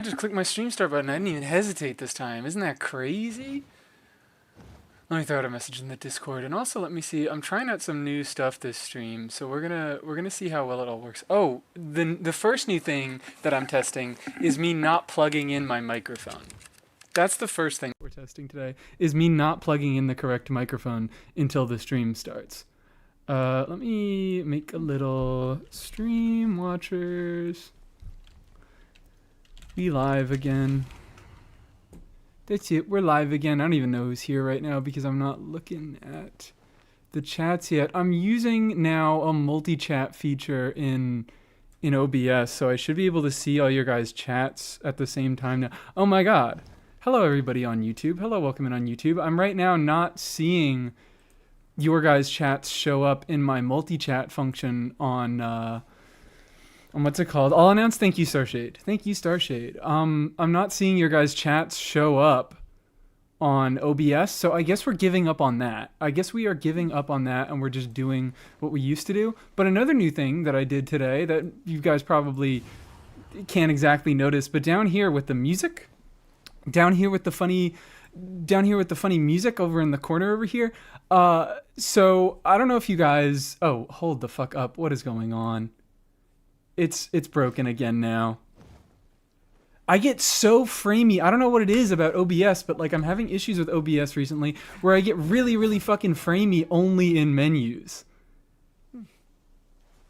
I just clicked my stream start button. I didn't even hesitate this time. Isn't that crazy? Let me throw out a message in the Discord, and also let me see. I'm trying out some new stuff this stream, so we're gonna see how well it all works. Oh, the first new thing that I'm testing is me not plugging in my microphone. That's the first thing we're testing today. Is me not plugging in the correct microphone until the stream starts. Let me make a little stream watchers. Be live again. That's it. We're live again. I don't even know who's here right now because I'm not looking at the chats yet. I'm using now a multi-chat feature in OBS, so I should be able to see all your guys' chats at the same time now. Oh my god. Hello everybody on YouTube. Hello, welcome in on YouTube. I'm right now not seeing your guys' chats show up in my multi-chat function on what's it called? I'll announce thank you, Starshade. Thank you, Starshade. I'm not seeing your guys' chats show up on OBS, so I guess we're giving up on that. I guess we are giving up on that, and we're just doing what we used to do. But another new thing that I did today that you guys probably can't exactly notice, but down here with the music, down here with the funny music over in the corner over here. So I don't know if you guys. Oh, hold the fuck up! What is going on? It's broken again now. I get so framey. I don't know what it is about OBS, but like I'm having issues with OBS recently where I get really fucking framey only in menus.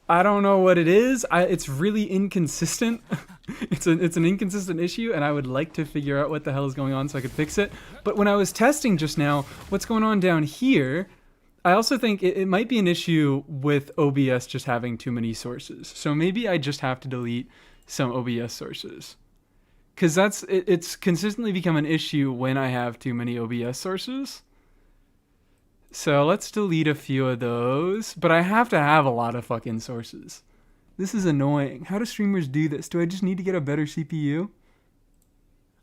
I don't know what it is. It's really inconsistent. It's an inconsistent issue, and I would like to figure out what the hell is going on so I could fix it. But when I was testing just now, what's going on down here, I also think it might be an issue with OBS just having too many sources. So maybe I just have to delete some OBS sources. Because it's consistently become an issue when I have too many OBS sources. So let's delete a few of those. But I have to have a lot of fucking sources. This is annoying. How do streamers do this? Do I just need to get a better CPU?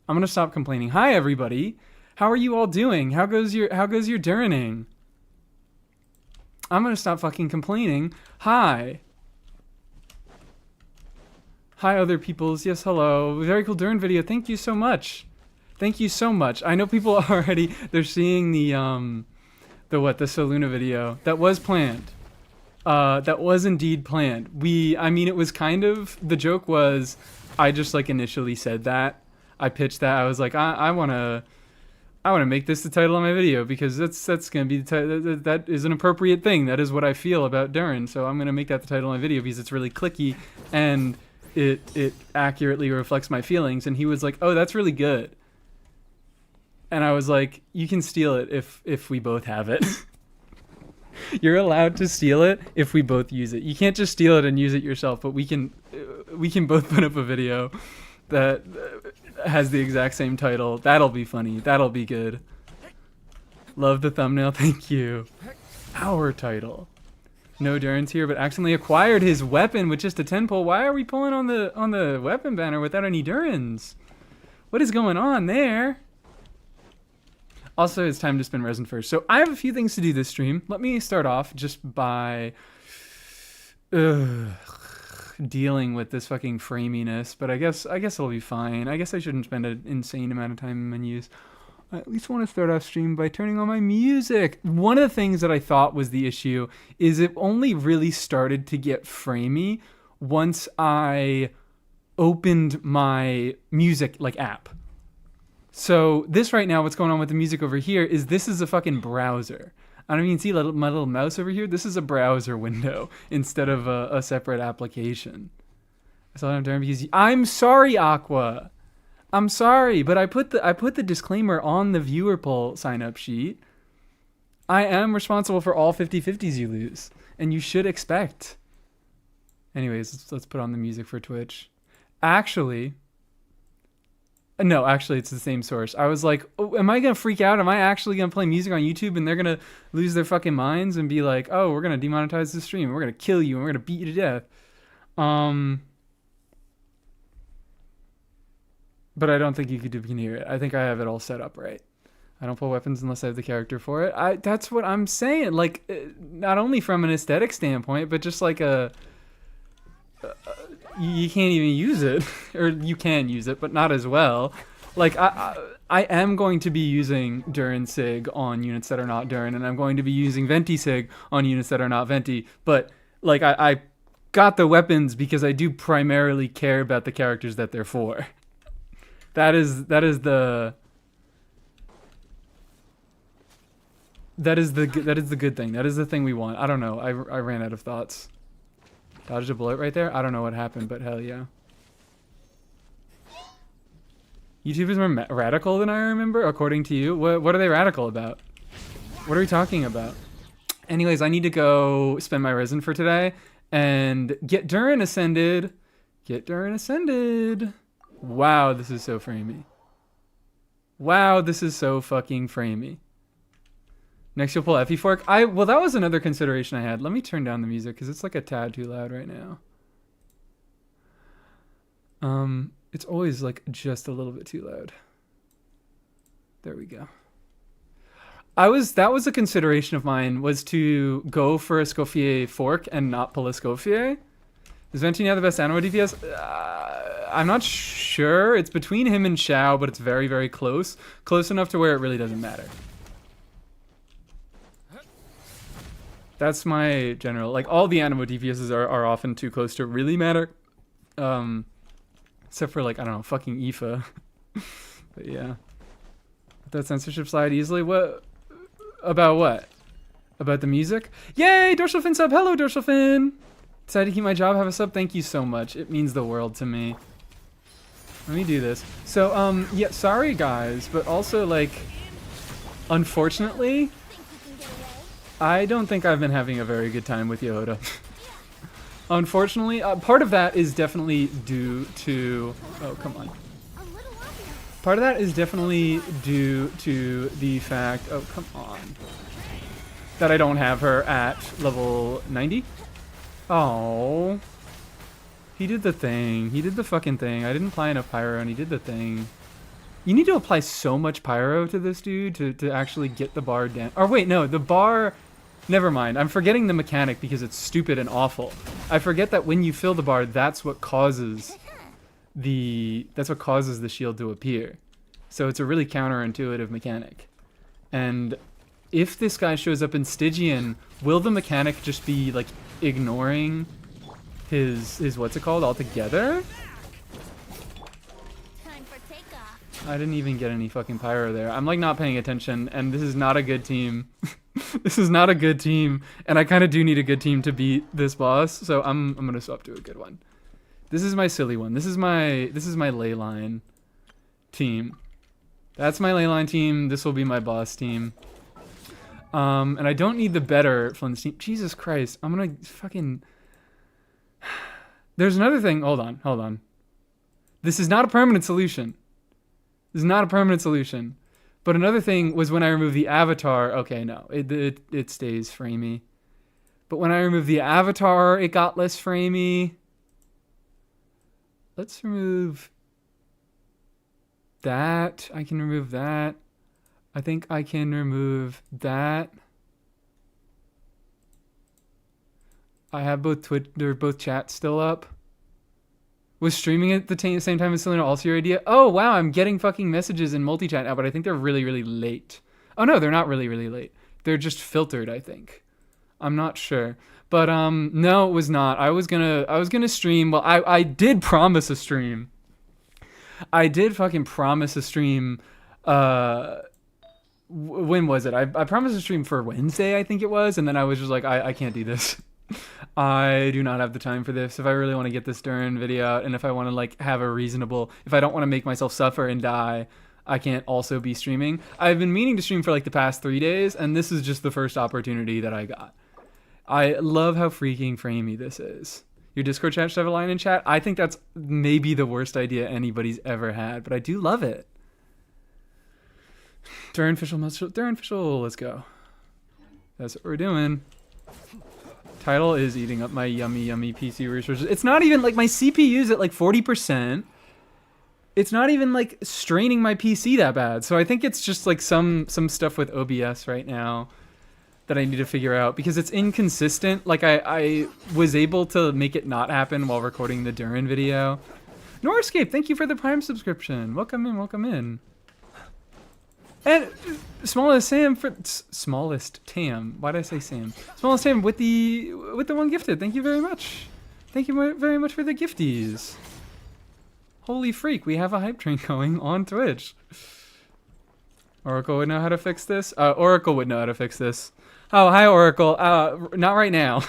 I'm going to stop complaining. Hi, everybody. How are you all doing? How goes your DURINing? I'm going to stop fucking complaining. Hi. Hi, other peoples. Yes, hello. Very cool DURIN video. Thank you so much. Thank you so much. I know people already, they're seeing the Soluna video. That was planned. That was indeed planned. It was kind of, the joke was, I just like initially said that. I pitched that. I was like, I want to make this the title of my video because that's going to be the title. That is an appropriate thing. That is what I feel about DURIN. So I'm going to make that the title of my video because it's really clicky and it accurately reflects my feelings. And he was like, oh, that's really good. And I was like, you can steal it if we both have it. You're allowed to steal it if we both use it. You can't just steal it and use it yourself, but we can both put up a video that has the exact same title. That'll be funny. That'll be good. Love the thumbnail. Thank you. Our title. No DURIN's here, but accidentally acquired his weapon with just a 10 pull. Why are we pulling on the weapon banner without any DURINs? What is going on there? Also, it's time to spin resin first. So I have a few things to do this stream. Let me start off just by dealing with this fucking framiness, but I guess it'll be fine. I guess I shouldn't spend an insane amount of time in menus. I at least want to start off stream by turning on my music. One of the things that I thought was the issue is it only really started to get framey once I opened my music app. So this right now, what's going on with the music over here is this is a fucking browser. I don't even see my little mouse over here. This is a browser window instead of a separate application. I saw it on DURIN because I'm sorry, Aqua. I'm sorry, but I put the disclaimer on the viewer poll sign up sheet. I am responsible for all 50/50s you lose, and you should expect. Anyways, let's put on the music for Twitch. Actually, it's the same source. I was like, oh, am I going to freak out? Am I actually going to play music on YouTube and they're going to lose their fucking minds and be like, oh, we're going to demonetize the stream. We're going to kill you and we're going to beat you to death. But I don't think you can hear it. I think I have it all set up right. I don't pull weapons unless I have the character for it. That's what I'm saying. Like, not only from an aesthetic standpoint, but just like you can't even use it, or you can use it, but not as well. Like I am going to be using DURIN SIG on units that are not DURIN, and I'm going to be using Venti SIG on units that are not Venti. But like I got the weapons because I do primarily care about the characters that they're for. That is the good thing. That is the thing we want. I don't know. I ran out of thoughts. Dodged a bullet right there. I don't know what happened, but hell yeah. YouTube is more radical than I remember, according to you. What are they radical about? What are we talking about? Anyways, I need to go spend my resin for today and get DURIN ascended. Get DURIN ascended. Wow, this is so framey. Wow, this is so fucking framey. Next you'll pull FE fork. Well, that was another consideration I had. Let me turn down the music because it's like a tad too loud right now. It's always like just a little bit too loud. There we go. That was a consideration of mine, was to go for a Scoffier fork and not pull a Scoffier. Is Venti now the best Animo DPS? I'm not sure. It's between him and Xiao, but it's very, very close. Close enough to where it really doesn't matter. That's my general, like all the Animo DPSs are often too close to really matter. Except for like, I don't know, fucking Aoife. But yeah. That censorship slide easily. What? About what? About the music? Yay! Dorsal Fin sub! Hello, Dorsal Fin! Decided to keep my job, have a sub. Thank you so much. It means the world to me. Let me do this. So, yeah, sorry guys, but also like, unfortunately, I don't think I've been having a very good time with Yehoda. Unfortunately, part of that is definitely due to... Oh, come on. Part of that is definitely due to the fact... Oh, come on. That I don't have her at level 90. Oh. He did the thing. He did the fucking thing. I didn't apply enough pyro and he did the thing. You need to apply so much pyro to this dude to actually get the bar down. Or wait, no, the bar... Never mind. I'm forgetting the mechanic because it's stupid and awful. I forget that when you fill the bar, that's what causes the shield to appear. So it's a really counterintuitive mechanic. And if this guy shows up in Stygian, will the mechanic just be like ignoring his what's it called altogether? I didn't even get any fucking pyro there. I'm like not paying attention, and this is not a good team. This is not a good team, and I kind of do need a good team to beat this boss, so I'm gonna swap to a good one. This is my silly one. This is my leyline team. That's my leyline team. This will be my boss team. And I don't need the better Flynn's team. Jesus Christ, I'm gonna fucking... There's another thing. Hold on. This is not a permanent solution. This is not a permanent solution. But another thing was when I removed the avatar. Okay, no, it stays framey. But when I removed the avatar, it got less framey. Let's remove that. I can remove that. I think I can remove that. I have both both chats still up. Was streaming at the same time as Selena also your idea? Oh, wow, I'm getting fucking messages in multi-chat now, but I think they're really, really late. Oh, no, they're not really, really late. They're just filtered, I think. I'm not sure. But, no, it was not. I was gonna stream. Well, I did promise a stream. I did fucking promise a stream. When was it? I promised a stream for Wednesday, I think it was, and then I was just like, I can't do this. I do not have the time for this. If I really want to get this DURIN video out, and if I want to like have a reasonable, if I don't want to make myself suffer and die, I can't also be streaming. I've been meaning to stream for like the past 3 days, and this is just the first opportunity that I got. I love how freaking framey this is. Your Discord chat should have a line in chat. I think that's maybe the worst idea anybody's ever had, but I do love it. DURIN official, let's go. That's what we're doing. Title is eating up my yummy PC resources. It's not even like my CPU's at like 40%. It's not even like straining my PC that bad. So I think it's just like some stuff with OBS right now. that I need to figure out because it's inconsistent. Like I was able to make it not happen while recording the DURIN video. Norscape, thank you for the Prime subscription. Welcome in, welcome in. And smallest Tam. Why did I say Sam? Smallest Tam with the one gifted. Thank you very much. Thank you very much for the gifties. Holy freak, we have a hype train going on Twitch. Oracle would know how to fix this. Oracle would know how to fix this. Oh, hi Oracle. Not right now.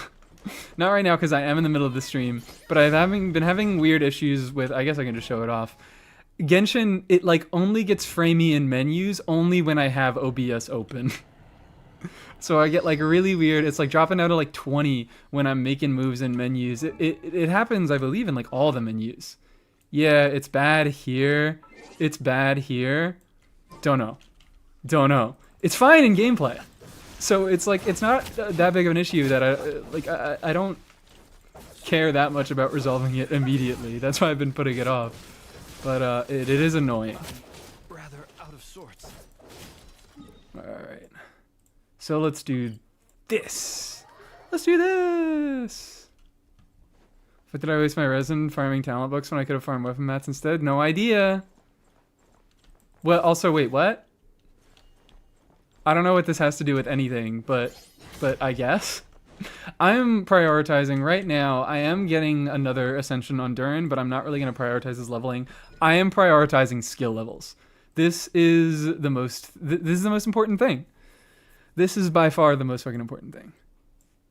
Not right now because I am in the middle of the stream. But I've been having weird issues with. I guess I can just show it off. Genshin, it like only gets framey in menus only when I have OBS open. So I get like really weird. It's like dropping down to like 20 when I'm making moves in menus. It happens, I believe, in like all the menus. Yeah, it's bad here. It's bad here. Don't know. It's fine in gameplay. So it's like it's not that big of an issue that I don't care that much about resolving it immediately. That's why I've been putting it off. But it is annoying. Rather out of sorts. All right. So let's do this. Let's do this. But did I waste my resin farming talent books when I could have farmed weapon mats instead? No idea. Well, also wait, what? I don't know what this has to do with anything, but I guess. I'm prioritizing right now. I am getting another ascension on DURIN, but I'm not really going to prioritize his leveling. I am prioritizing skill levels. This is the most important thing. This is by far the most fucking important thing.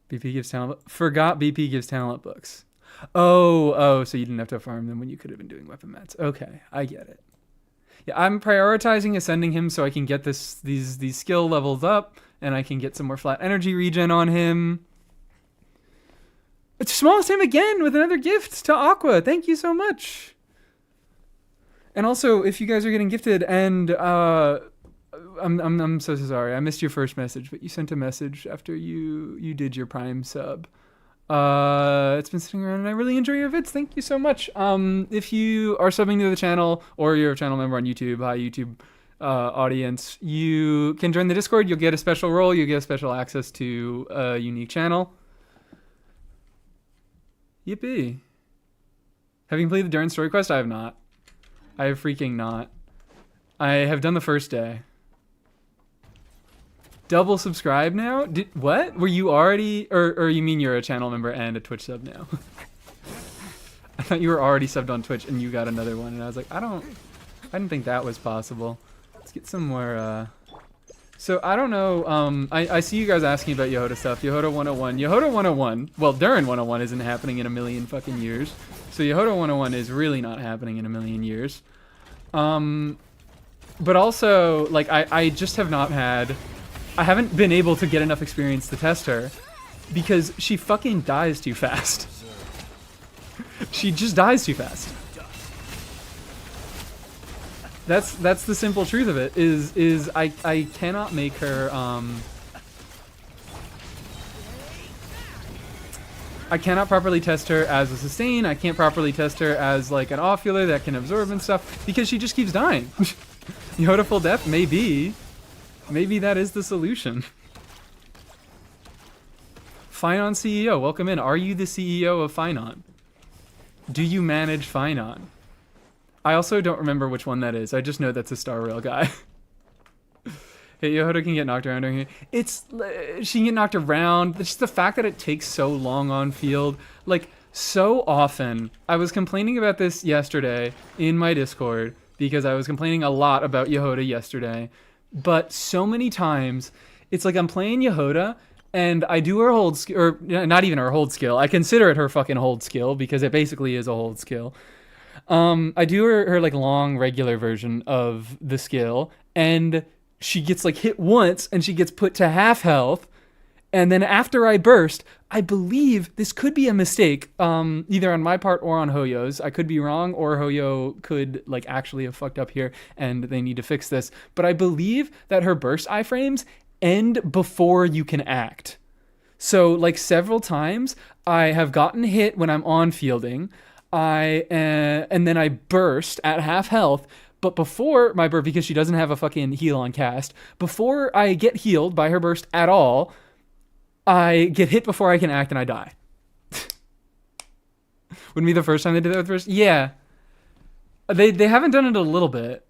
BP gives talent. Forgot BP gives talent books. Oh, so you didn't have to farm them when you could have been doing weapon mats. Okay, I get it. Yeah, I'm prioritizing ascending him so I can get these skill levels up and I can get some more flat energy regen on him. It's Smallest Tam again with another gift to Aqua. Thank you so much. And also, if you guys are getting gifted, and I'm so sorry, I missed your first message, but you sent a message after you did your Prime sub. It's been sitting around, and I really enjoy your vids. Thank you so much. If you are subbing to the channel or you're a channel member on YouTube, hi YouTube audience, you can join the Discord. You'll get a special role. You'll get special access to a unique channel. Yippee. Have you completed the DURIN story quest? I have not. I have freaking not. I have done the first day. Double subscribe now? What? Were you already, or you mean you're a channel member and a Twitch sub now? I thought you were already subbed on Twitch and you got another one, and I was like, I didn't think that was possible. Let's get some more, So I don't know, I see you guys asking about Yehoda stuff. Yehoda 101. Yehoda 101, well, DURIN 101 isn't happening in a million fucking years. So Yehoda 101 is really not happening in a million years. But also, like, I just have not had, I haven't been able to get enough experience to test her because she fucking dies too fast. She just dies too fast. That's the simple truth of it, is I cannot make her, I cannot properly test her as a sustain. I can't properly test her as like an off-healer that can absorb and stuff because she just keeps dying. Yehoda full death, maybe that is the solution. Finon CEO, welcome in. Are you the CEO of Finon? Do you manage Finon? I also don't remember which one that is. I just know that's a Star Rail guy. Hey, Yehoda can get knocked around during it. She can get knocked around. It's just the fact that it takes so long on field. Like, so often. I was complaining about this yesterday in my Discord because I was complaining a lot about Yehoda yesterday. But so many times, it's like I'm playing Yehoda and I do her hold skill, or not even her hold skill. I consider it her fucking hold skill because it basically is a hold skill. I do her like long regular version of the skill, and she gets like hit once and she gets put to half health, and then after I burst, I believe this could be a mistake, either on my part or on Hoyo's. I could be wrong, or Hoyo could like actually have fucked up here and they need to fix this. But I believe that her burst iframes end before you can act. So like several times I have gotten hit when I'm on fielding, and then I burst at half health, but before my burst, because she doesn't have a fucking heal on cast, before I get healed by her burst at all, I get hit before I can act and I die. Wouldn't be the first time they did that with first. Yeah, they haven't done it a little bit.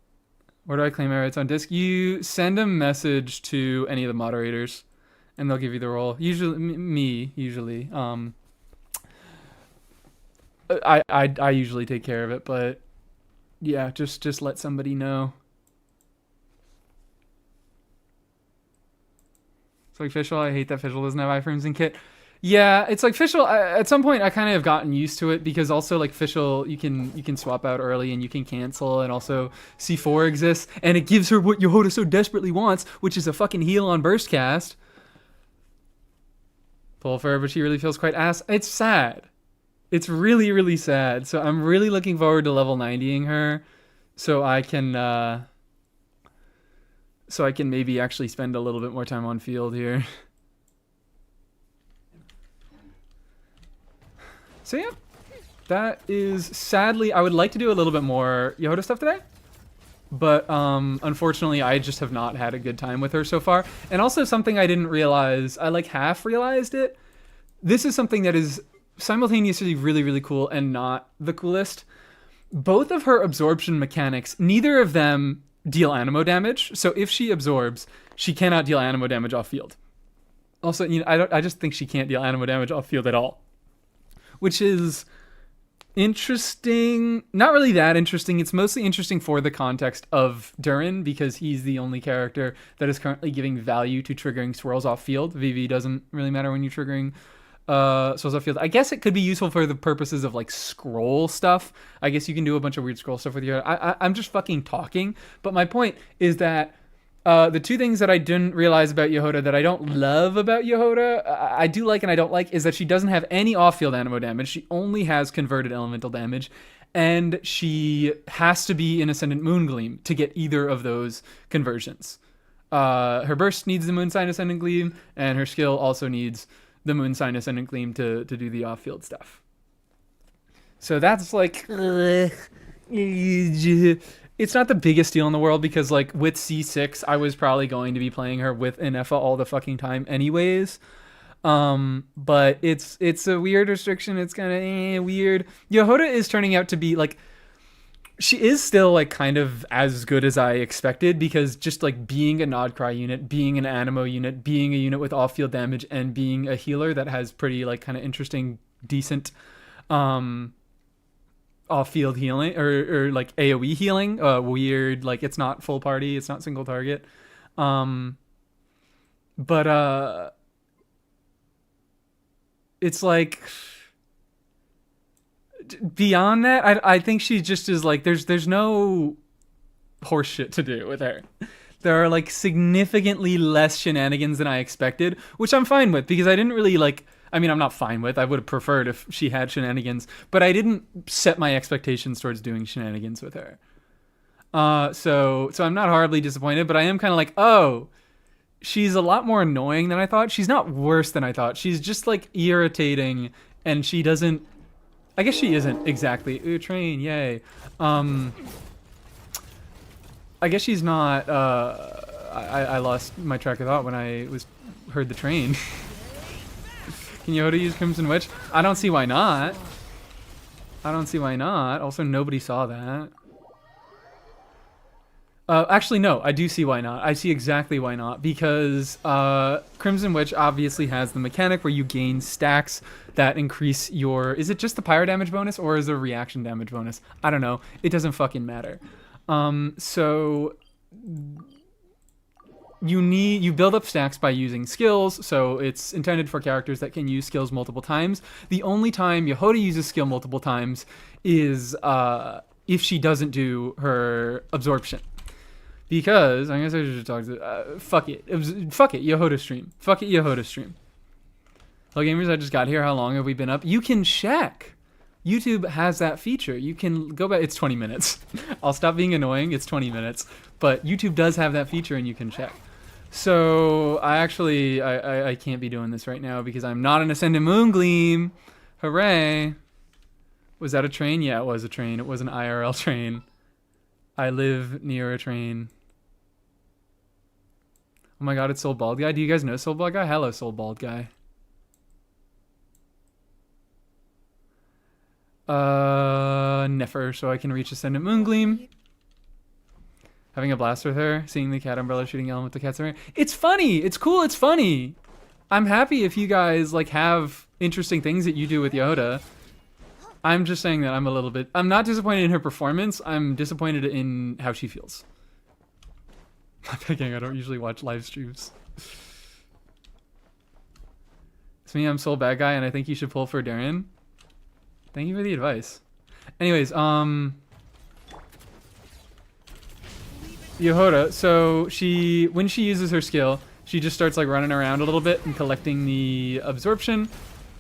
Where do I claim my rights on disc? You send a message to any of the moderators, and they'll give you the role. Usually, me. Usually, I usually take care of it, but yeah, just let somebody know. It's like Fischl. I hate that Fischl doesn't have iframes in kit. Yeah, it's like Fischl. At some point, I kind of have gotten used to it because also like Fischl, you can swap out early and you can cancel, and also C4 exists, and it gives her what Yehoda so desperately wants, which is a fucking heal on burst cast. Pull for her, but she really feels quite ass. It's sad. It's really, really sad. So I'm really looking forward to level 90ing her, so I can maybe actually spend a little bit more time on field here. So yeah, that is sadly, I would like to do a little bit more Yehoda stuff today, but unfortunately I just have not had a good time with her so far. And also something I didn't realize, I like half realized it. This is something that is simultaneously really, really cool and not the coolest. Both of her absorption mechanics, neither of them deal animo damage. So if she absorbs, she cannot deal animo damage off field. Also, you know, I just think she can't deal animo damage off field at all. Which is interesting. Not really that interesting. It's mostly interesting for the context of DURIN, because he's the only character that is currently giving value to triggering swirls off field. VV doesn't really matter when you're triggering swirls off field. I guess it could be useful for the purposes of like scroll stuff. I guess you can do a bunch of weird scroll stuff with your... I'm just fucking talking. But my point is that the two things that I didn't realize about Yehoda that I don't love about Yehoda, I do like and I don't like, is that she doesn't have any off-field animo damage. She only has converted elemental damage, and she has to be in Ascendant Moongleam to get either of those conversions. Her burst needs the Moon Sign Ascendant Gleam, and her skill also needs the Moon Sign Ascendant Gleam to do the off-field stuff. So that's like... It's not the biggest deal in the world, because like with C6, I was probably going to be playing her with Inefa all the fucking time anyways. But it's a weird restriction. It's kind of weird. Yehoda is turning out to be like, she is still like kind of as good as I expected, because just like being a Nodcry unit, being an Animo unit, being a unit with off-field damage, and being a healer that has pretty like kind of interesting, decent off-field healing or like AoE healing, weird, like it's not full party, it's not single target, but it's like beyond that, I think she just is like, there's no horse shit to do with her. There are like significantly less shenanigans than I expected, which I'm fine with, because I didn't really like, I mean, I'm not fine with. I would have preferred if she had shenanigans, but I didn't set my expectations towards doing shenanigans with her. So I'm not horribly disappointed, but I am kind of like, oh, she's a lot more annoying than I thought. She's not worse than I thought. She's just like irritating, and she doesn't... I guess she isn't exactly... Ooh, train, yay. I guess she's not... I lost my track of thought when I heard the train. Can Yehoda use Crimson Witch? I don't see why not. I don't see why not. Also, nobody saw that. Actually, no, I do see why not. I see exactly why not. Because Crimson Witch obviously has the mechanic where you gain stacks that increase your... Is it just the pyro damage bonus, or is it a reaction damage bonus? I don't know. It doesn't fucking matter. So... You build up stacks by using skills, so it's intended for characters that can use skills multiple times. The only time Yehoda uses skill multiple times is if she doesn't do her absorption. Because, I guess I should talk to... fuck it, Yehoda stream. Fuck it, Yehoda stream. Hello gamers, I just got here. How long have we been up? You can check. YouTube has that feature. You can go back. It's 20 minutes. I'll stop being annoying. It's 20 minutes. But YouTube does have that feature, and you can check. So I can't be doing this right now because I'm not an Ascendant Moongleam. Hooray. Was that a train? Yeah, it was a train. It was an IRL train. I live near a train. Oh my god, it's Soul Bald Guy. Do you guys know Soul Bald Guy? Hello, Soul Bald Guy. Nefer, so I can reach Ascendant Moongleam. Having a blast with her, seeing the cat umbrella shooting Ellen with the cat's umbrella. It's funny. It's cool. It's funny. I'm happy if you guys like have interesting things that you do with Yehoda. I'm just saying that I'm not disappointed in her performance. I'm disappointed in how she feels. I'm begging, I don't usually watch live streams. It's me, I'm Soul Bad Guy, and I think you should pull for DURIN. Thank you for the advice. Anyways, Yehoda, so when she uses her skill, she just starts like running around a little bit and collecting the absorption.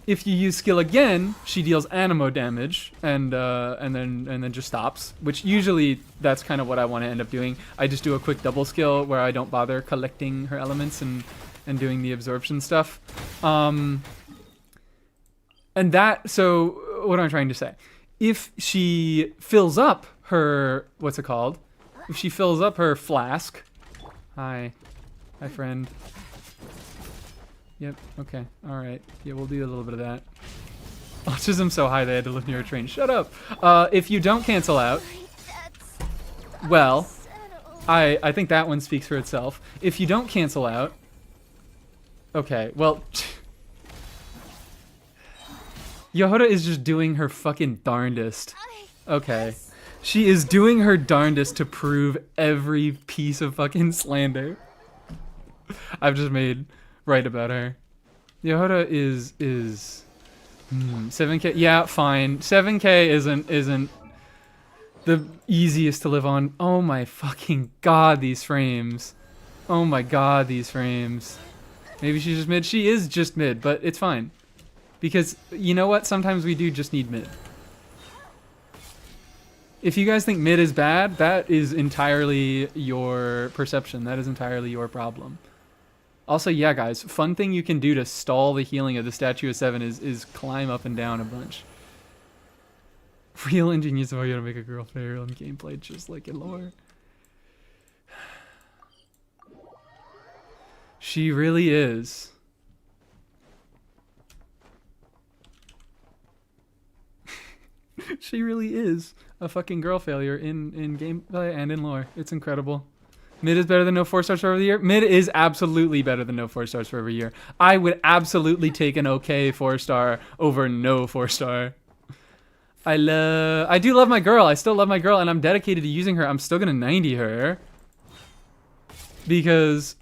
If you use skill again, she deals animo damage and then just stops. Which usually that's kind of what I want to end up doing. I just do a quick double skill where I don't bother collecting her elements and doing the absorption stuff. So what am I trying to say? If she fills up her if she fills up her flask. Hi friend. Yep, okay, alright. Yeah, we'll do a little bit of that. Autism so high they had to live near a train. Shut up! If you don't cancel out, well, I think that one speaks for itself. If you don't cancel out, okay, well, Yehoda is just doing her fucking darndest. Okay. She is doing her darndest to prove every piece of fucking slander I've just made right about her. Yehoda is 7K. Yeah, fine. 7K isn't the easiest to live on. Oh my fucking god, these frames. Oh my god, these frames. Maybe she's just mid. She is just mid, but it's fine. Because you know what? Sometimes we do just need mid. If you guys think mid is bad, that is entirely your perception. That is entirely your problem. Also, yeah, guys, fun thing you can do to stall the healing of the Statue of 7 is climb up and down a bunch. Real ingenious of how you to make a girl fail in gameplay, just like in lore. She really is. She really is a fucking girl failure in gameplay and in lore. It's incredible. Mid is better than no 4-stars for every year. Mid is absolutely better than no 4-stars for every year. I would absolutely take an okay 4-star over no 4-star. I do love my girl. I still love my girl, and I'm dedicated to using her. I'm still gonna 90 her because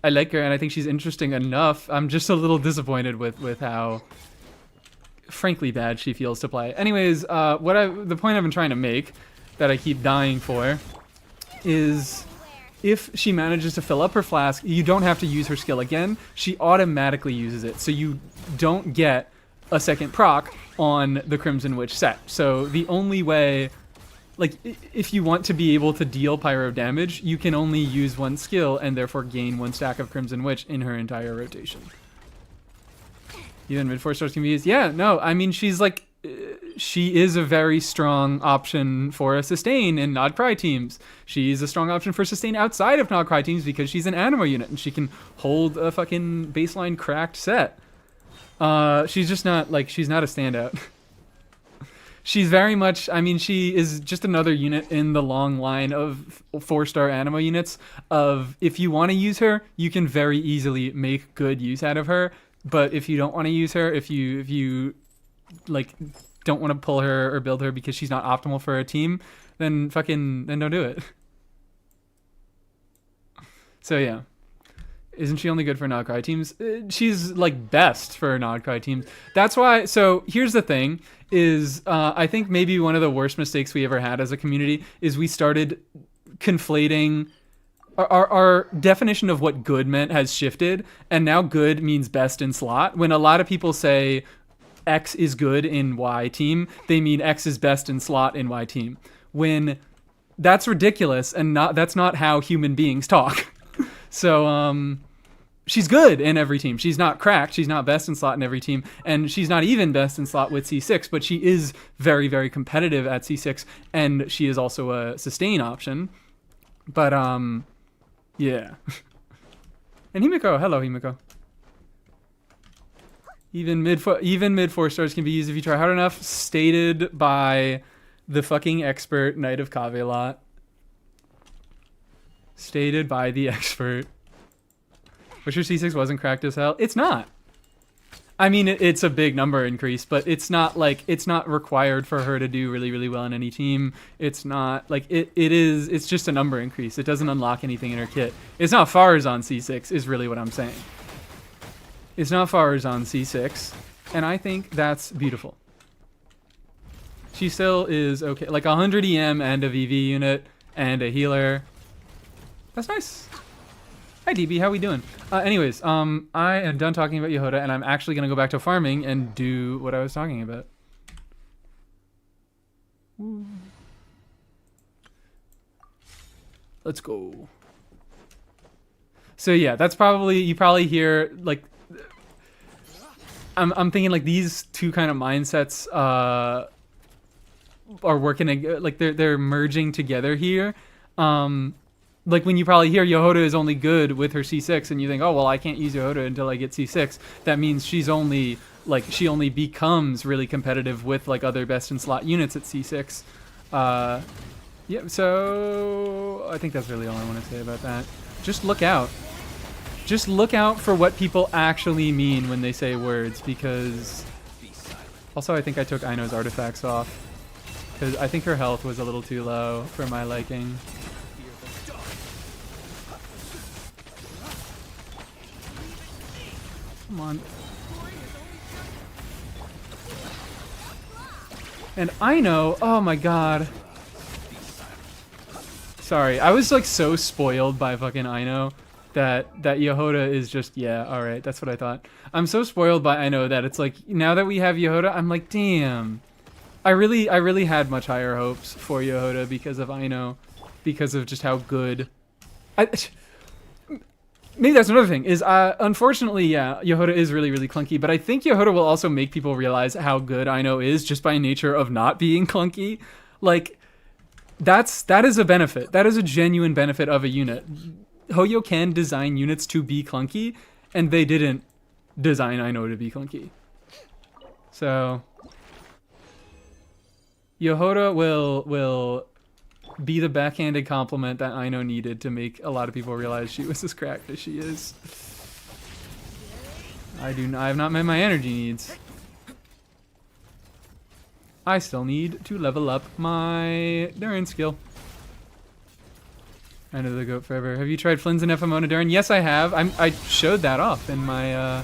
I like her and I think she's interesting enough. I'm just a little disappointed with how frankly bad she feels to play. Anyways, the point I've been trying to make that I keep dying for is if she manages to fill up her flask, you don't have to use her skill again. She automatically uses it, so you don't get a second proc on the Crimson Witch set. So the only way, like, if you want to be able to deal pyro damage, you can only use one skill and therefore gain one stack of Crimson Witch in her entire rotation. Even mid 4-stars can be used. Yeah, no, I mean, she's like, she is a very strong option for a sustain in Nod Cry teams. She's a strong option for sustain outside of Nod Cry teams because she's an animo unit and she can hold a fucking baseline cracked set. She's just not, like, she's not a standout. She's very much, I mean, she is just another unit in the long line of 4-star animo units of, if you want to use her, you can very easily make good use out of her. But if you don't want to use her, if you like don't want to pull her or build her because she's not optimal for a team, then don't do it. So yeah. Isn't she only good for Nod Cry teams? She's like best for Nod Cry teams. That's why, so here's the thing, is I think maybe one of the worst mistakes we ever had as a community is we started conflating, our definition of what good meant has shifted, and now good means best in slot. When a lot of people say X is good in Y team, they mean X is best in slot in Y team. When that's ridiculous, and that's not how human beings talk. So, she's good in every team. She's not cracked. She's not best in slot in every team. And she's not even best in slot with C6, but she is very, very competitive at C6. And she is also a sustain option. But, yeah. And Himiko. Hello, Himiko. Even mid 4 stars can be used if you try hard enough. Stated by the fucking expert, Knight of Cavelot. Stated by the expert. Wish your C6 wasn't cracked as hell. It's not. I mean, it's a big number increase, but it's not like, it's not required for her to do really, really well in any team. It's not like, it's just a number increase. It doesn't unlock anything in her kit. It's not Farazan C6 is really what I'm saying. It's not Farazan C6, and I think that's beautiful. She still is okay. Like 100 EM and a VV unit and a healer. That's nice. Hi DB, how we doing? Anyways, I am done talking about Yehoda, and I'm actually gonna go back to farming and do what I was talking about. Woo. Let's go. So yeah, that's probably, you probably hear like, I'm thinking like these two kind of mindsets are working, like they're merging together here. Like when you probably hear Yehoda is only good with her C6 and you think, oh, well, I can't use Yehoda until I get C6. That means she's only, like, she only becomes really competitive with, like, other best in slot units at C6. Yeah, so I think that's really all I want to say about that. Just look out. Just look out for what people actually mean when they say words, because... Also, I think I took Aino's artifacts off, because I think her health was a little too low for my liking. Come on. And Aino, oh my god. Sorry, I was like so spoiled by fucking Aino that Yehoda is just, yeah, alright, that's what I thought. I'm so spoiled by Aino that it's like, now that we have Yehoda, I'm like, damn. I really had much higher hopes for Yehoda because of Aino, because of just how good... Maybe that's another thing, is unfortunately, yeah, Yehoda is really, really clunky, but I think Yehoda will also make people realize how good Aino is just by nature of not being clunky. Like, that is a benefit. That is a genuine benefit of a unit. Hoyo can design units to be clunky, and they didn't design Aino to be clunky. So, Yehoda will be the backhanded compliment that Aino needed to make a lot of people realize she was as cracked as she is. I have not met my energy needs. I still need to level up my Durin skill. I know the goat forever. Have you tried Flynn's and FMO Durin? Yes, I have. I showed that off in my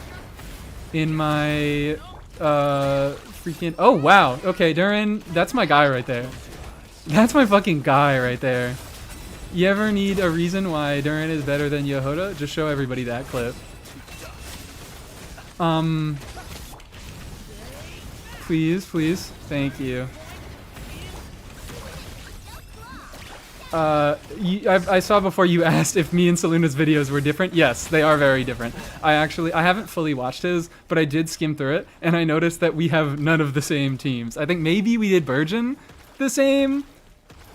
freaking... Oh, wow. Okay, Durin, that's my guy right there. That's my fucking guy right there. You ever need a reason why Durin is better than Yehoda? Just show everybody that clip. Please, please. Thank you. I saw before you asked if me and Saluna's videos were different. Yes, they are very different. I haven't fully watched his, but I did skim through it, and I noticed that we have none of the same teams. I think maybe we did Burgeon the same,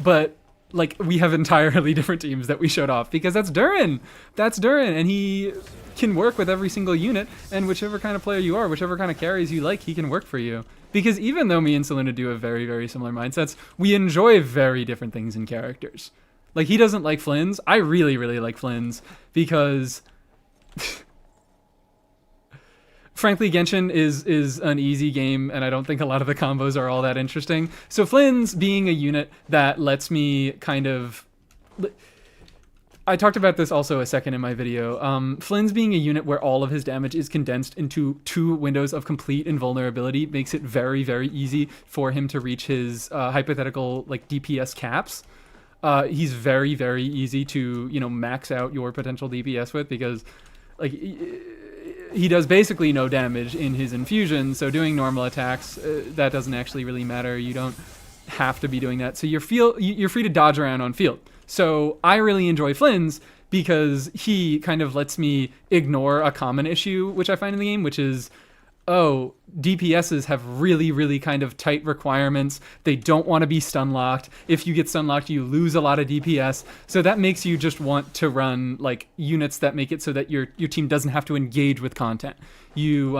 but like we have entirely different teams that we showed off because that's Durin. That's Durin, and he can work with every single unit, and whichever kind of player you are, whichever kind of carries you like, he can work for you. Because even though me and Selena do have very, very similar mindsets, we enjoy very different things in characters. Like, he doesn't like Flynn's. I really, really like Flynn's because... frankly, Genshin is an easy game, and I don't think a lot of the combos are all that interesting. So Flynn's being a unit that lets me kind of... I talked about this also a second in my video. Flynn's being a unit where all of his damage is condensed into 2 windows of complete invulnerability makes it very, very easy for him to reach his hypothetical like DPS caps. He's very, very easy to, you know, max out your potential DPS with because like he does basically no damage in his infusion, so doing normal attacks, that doesn't actually really matter. You don't have to be doing that. So you're free to dodge around on field. So I really enjoy Flynn's because he kind of lets me ignore a common issue which I find in the game, which is, oh, DPSs have really, really kind of tight requirements. They don't want to be stun locked. If you get stun locked, you lose a lot of DPS. So that makes you just want to run like units that make it so that your team doesn't have to engage with content. You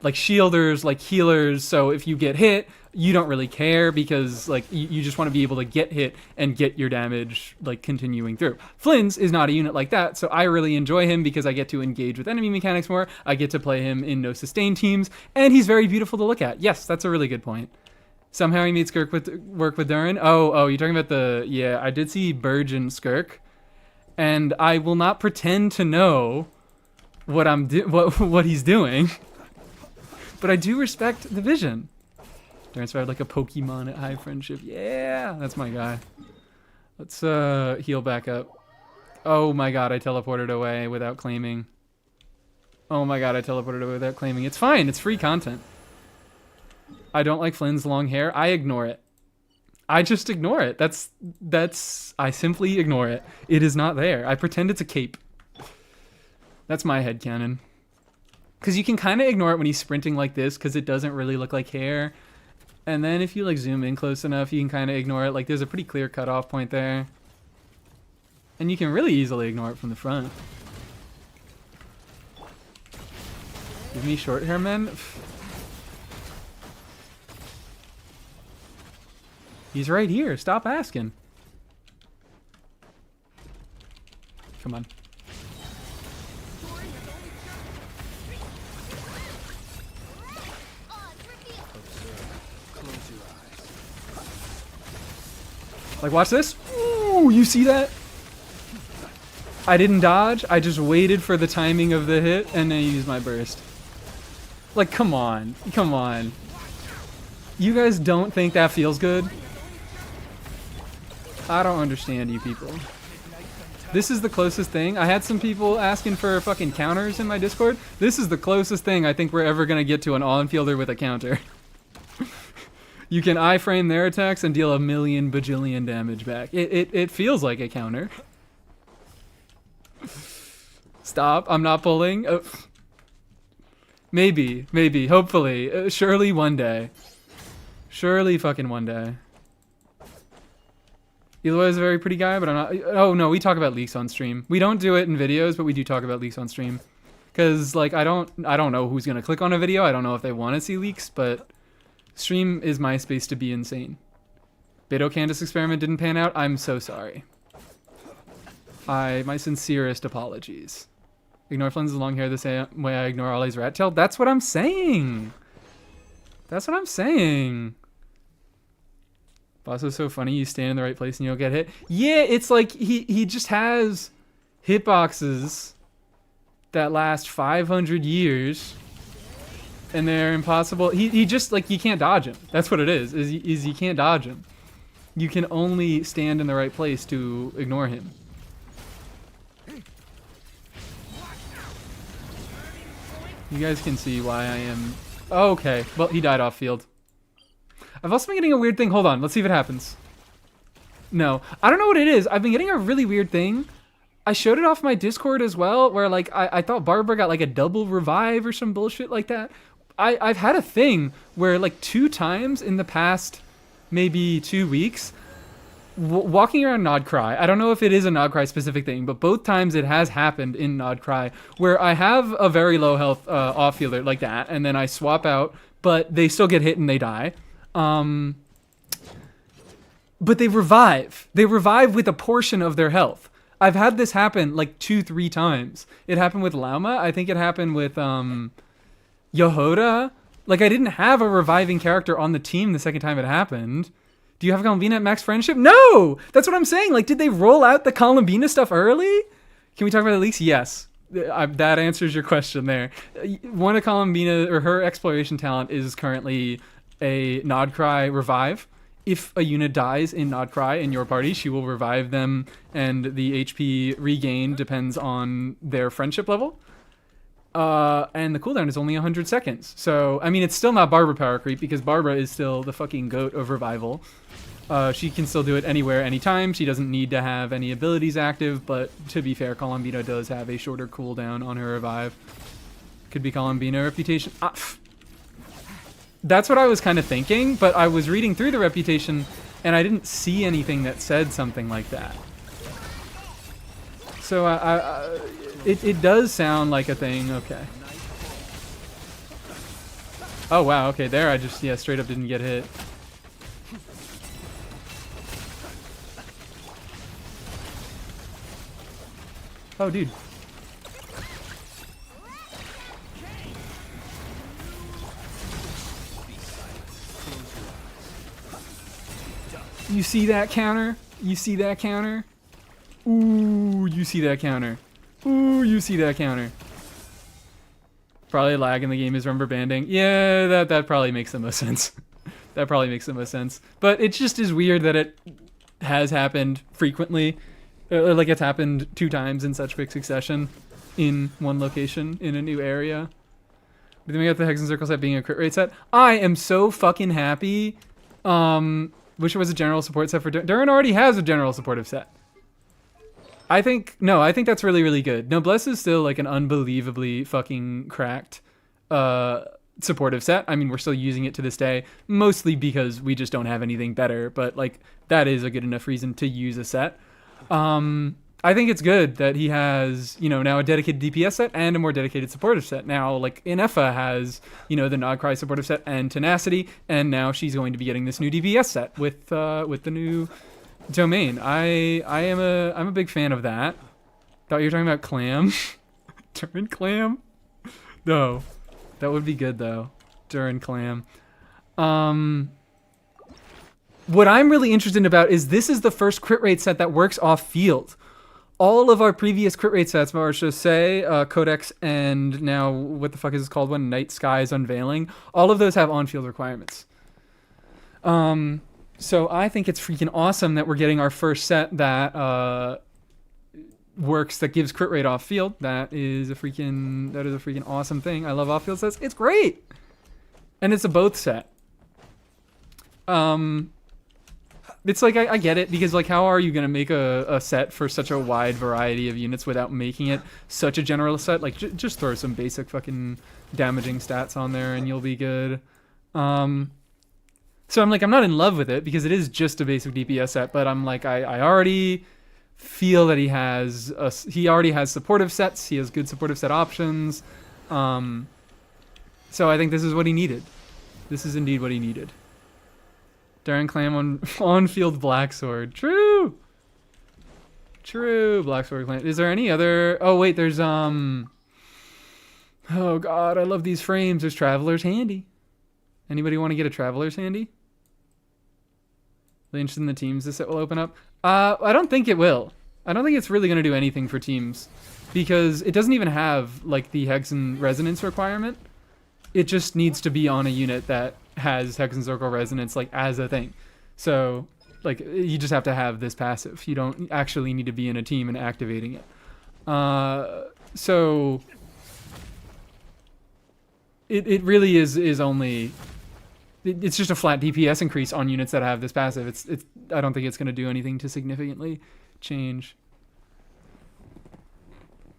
like shielders, like healers. So if you get hit, you don't really care because like you just want to be able to get hit and get your damage like continuing through. Flynn's is not a unit like that, so I really enjoy him because I get to engage with enemy mechanics more. I get to play him in no sustain teams, and he's very beautiful to look at. Yes, that's a really good point. Somehow he made Skirk work with Durin. Oh, you're talking about the... Yeah, I did see Burge and Skirk, and I will not pretend to know what what he's doing, but I do respect the vision. Durin survived like a Pokemon at high friendship. Yeah, that's my guy. Let's heal back up. Oh my god, I teleported away without claiming. Oh my god, I teleported away without claiming. It's fine, it's free content. I don't like Flynn's long hair. I ignore it. I just ignore it. I simply ignore it. It is not there. I pretend it's a cape. That's my headcanon. Because you can kind of ignore it when he's sprinting like this because it doesn't really look like hair. And then if you like zoom in close enough, you can kind of ignore it. Like there's a pretty clear cutoff point there. And you can really easily ignore it from the front. Give me short hair, men. He's right here. Stop asking. Come on. Like, watch this. Ooh, you see that? I didn't dodge. I just waited for the timing of the hit and then used my burst. Like, come on. Come on. You guys don't think that feels good? I don't understand you people. This is the closest thing. I had some people asking for fucking counters in my Discord. This is the closest thing I think we're ever going to get to an on-fielder with a counter. You can iframe their attacks and deal a million bajillion damage back. It feels like a counter. Stop. I'm not pulling. Oh. Maybe. Hopefully. Surely one day. Surely fucking one day. Eloy is a very pretty guy, but I'm not... Oh, no, we talk about leaks on stream. We don't do it in videos, but we do talk about leaks on stream. Because, like, I don't know who's going to click on a video. I don't know if they want to see leaks, but stream is my space to be insane. Beto Candace experiment didn't pan out. I'm so sorry. My sincerest apologies. Ignore Flynn's long hair the same way I ignore Ollie's rat tail. That's what I'm saying. That's what I'm saying. Boss is so funny. You stand in the right place and you don't get hit. Yeah, it's like he just has hitboxes that last 500 years, and they're impossible. He just like you can't dodge him. That's what it is. Is you can't dodge him. You can only stand in the right place to ignore him. You guys can see why I am... Oh, okay. Well, he died off field. I've also been getting a weird thing. Hold on. Let's see if it happens. No. I don't know what it is. I've been getting a really weird thing. I showed it off my Discord as well, where like I thought Barbara got like a double revive or some bullshit like that. I've had a thing where like 2 times in the past maybe 2 weeks, walking around Nodcry, I don't know if it is a Nodcry specific thing, but both times it has happened in Nodcry where I have a very low health off-fielder like that, and then I swap out, but they still get hit and they die. But they revive. They revive with a portion of their health. I've had this happen like 2-3 times. It happened with Lauma. I think it happened with Yahoda. Like I didn't have a reviving character on the team the second time it happened. Do you have Columbina at max friendship? No! That's what I'm saying. Like, did they roll out the Columbina stuff early? Can we talk about the leaks? Yes. That answers your question there. One of Columbina, or her exploration talent, is currently a Nodcry revive. If a unit dies in Nodcry in your party, she will revive them, and the HP regain depends on their friendship level. And the cooldown is only 100 seconds. So, I mean, it's still not Barbara power creep, because Barbara is still the fucking goat of revival. She can still do it anywhere, anytime. She doesn't need to have any abilities active, but to be fair, Columbina does have a shorter cooldown on her revive. Could be Columbina reputation. That's what I was kind of thinking, but I was reading through the reputation, and I didn't see anything that said something like that. So it does sound like a thing. Okay. Oh, wow. Okay, there I just, yeah, straight up didn't get hit. Oh, dude. You see that counter? You see that counter? Ooh, you see that counter. Ooh, you see that counter. Probably lag in the game is rubber banding. Yeah, that probably makes the most sense. That probably makes the most sense. But it just is weird that it has happened frequently. Like it's happened 2 times in such quick succession in one location in a new area. But then we got the Hex and Circle set being a crit rate set. I am so fucking happy. Wish it was a general support set for Durin already has a general supportive set. I think that's really, really good. Noblesse is still like an unbelievably fucking cracked supportive set. I mean, we're still using it to this day, mostly because we just don't have anything better, but like that is a good enough reason to use a set. I think it's good that he has, you know, now a dedicated DPS set and a more dedicated supportive set. Now, like, Inefa has, you know, the Nogcry supportive set and Tenacity, and now she's going to be getting this new DPS set with the new domain. I'm a big fan of that. Thought you were talking about Clam. Durin Clam? No. That would be good, though. Durin Clam. What I'm really interested about is this is the first crit rate set that works off field. All of our previous crit rate sets, Marsha, say, Codex, and now, what the fuck is this called one? Night Sky's Unveiling. All of those have on-field requirements. So I think it's freaking awesome that we're getting our first set that works, that gives crit rate off field. That is a freaking awesome thing. I love off-field sets. It's great! And it's a both set. It's like, I get it, because like, how are you going to make a set for such a wide variety of units without making it such a general set? Like, just throw some basic fucking damaging stats on there and you'll be good. So I'm like, I'm not in love with it because it is just a basic DPS set, but I'm like, I already feel that he already has supportive sets. He has good supportive set options. So I think this is what he needed. This is indeed what he needed. Durin Clam on field Black Sword. True. Black Sword Clam. Is there any other? Oh wait, there's oh god, I love these frames. There's Traveler's Handy. Anybody want to get a Traveler's Handy? Really interested in the teams this set will open up? I don't think it will. I don't think it's really going to do anything for teams because it doesn't even have like the Hex and Resonance requirement. It just needs to be on a unit that has Hex and Circle Resonance like as a thing. So like you just have to have this passive. You don't actually need to be in a team and activating it. So it really is only it's just a flat DPS increase on units that have this passive. It's I don't think it's going to do anything to significantly change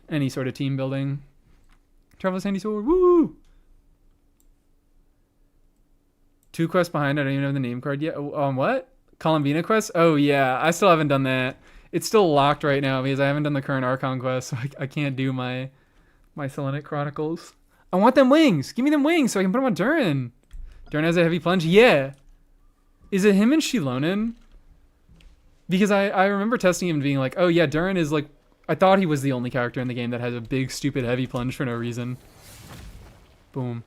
any sort of team building. Traveler's Handy Sword, woo! 2 quests behind. I don't even have the name card yet. What? Columbina quest? Oh yeah, I still haven't done that. It's still locked right now because I haven't done the current Archon quest, so I can't do my Selenic Chronicles. I want them wings. Give me them wings so I can put them on Durin. Durin has a heavy plunge. Yeah. Is it him and Shilonin? Because I remember testing him and being like, oh yeah, Durin is like, I thought he was the only character in the game that has a big stupid heavy plunge for no reason. Boom.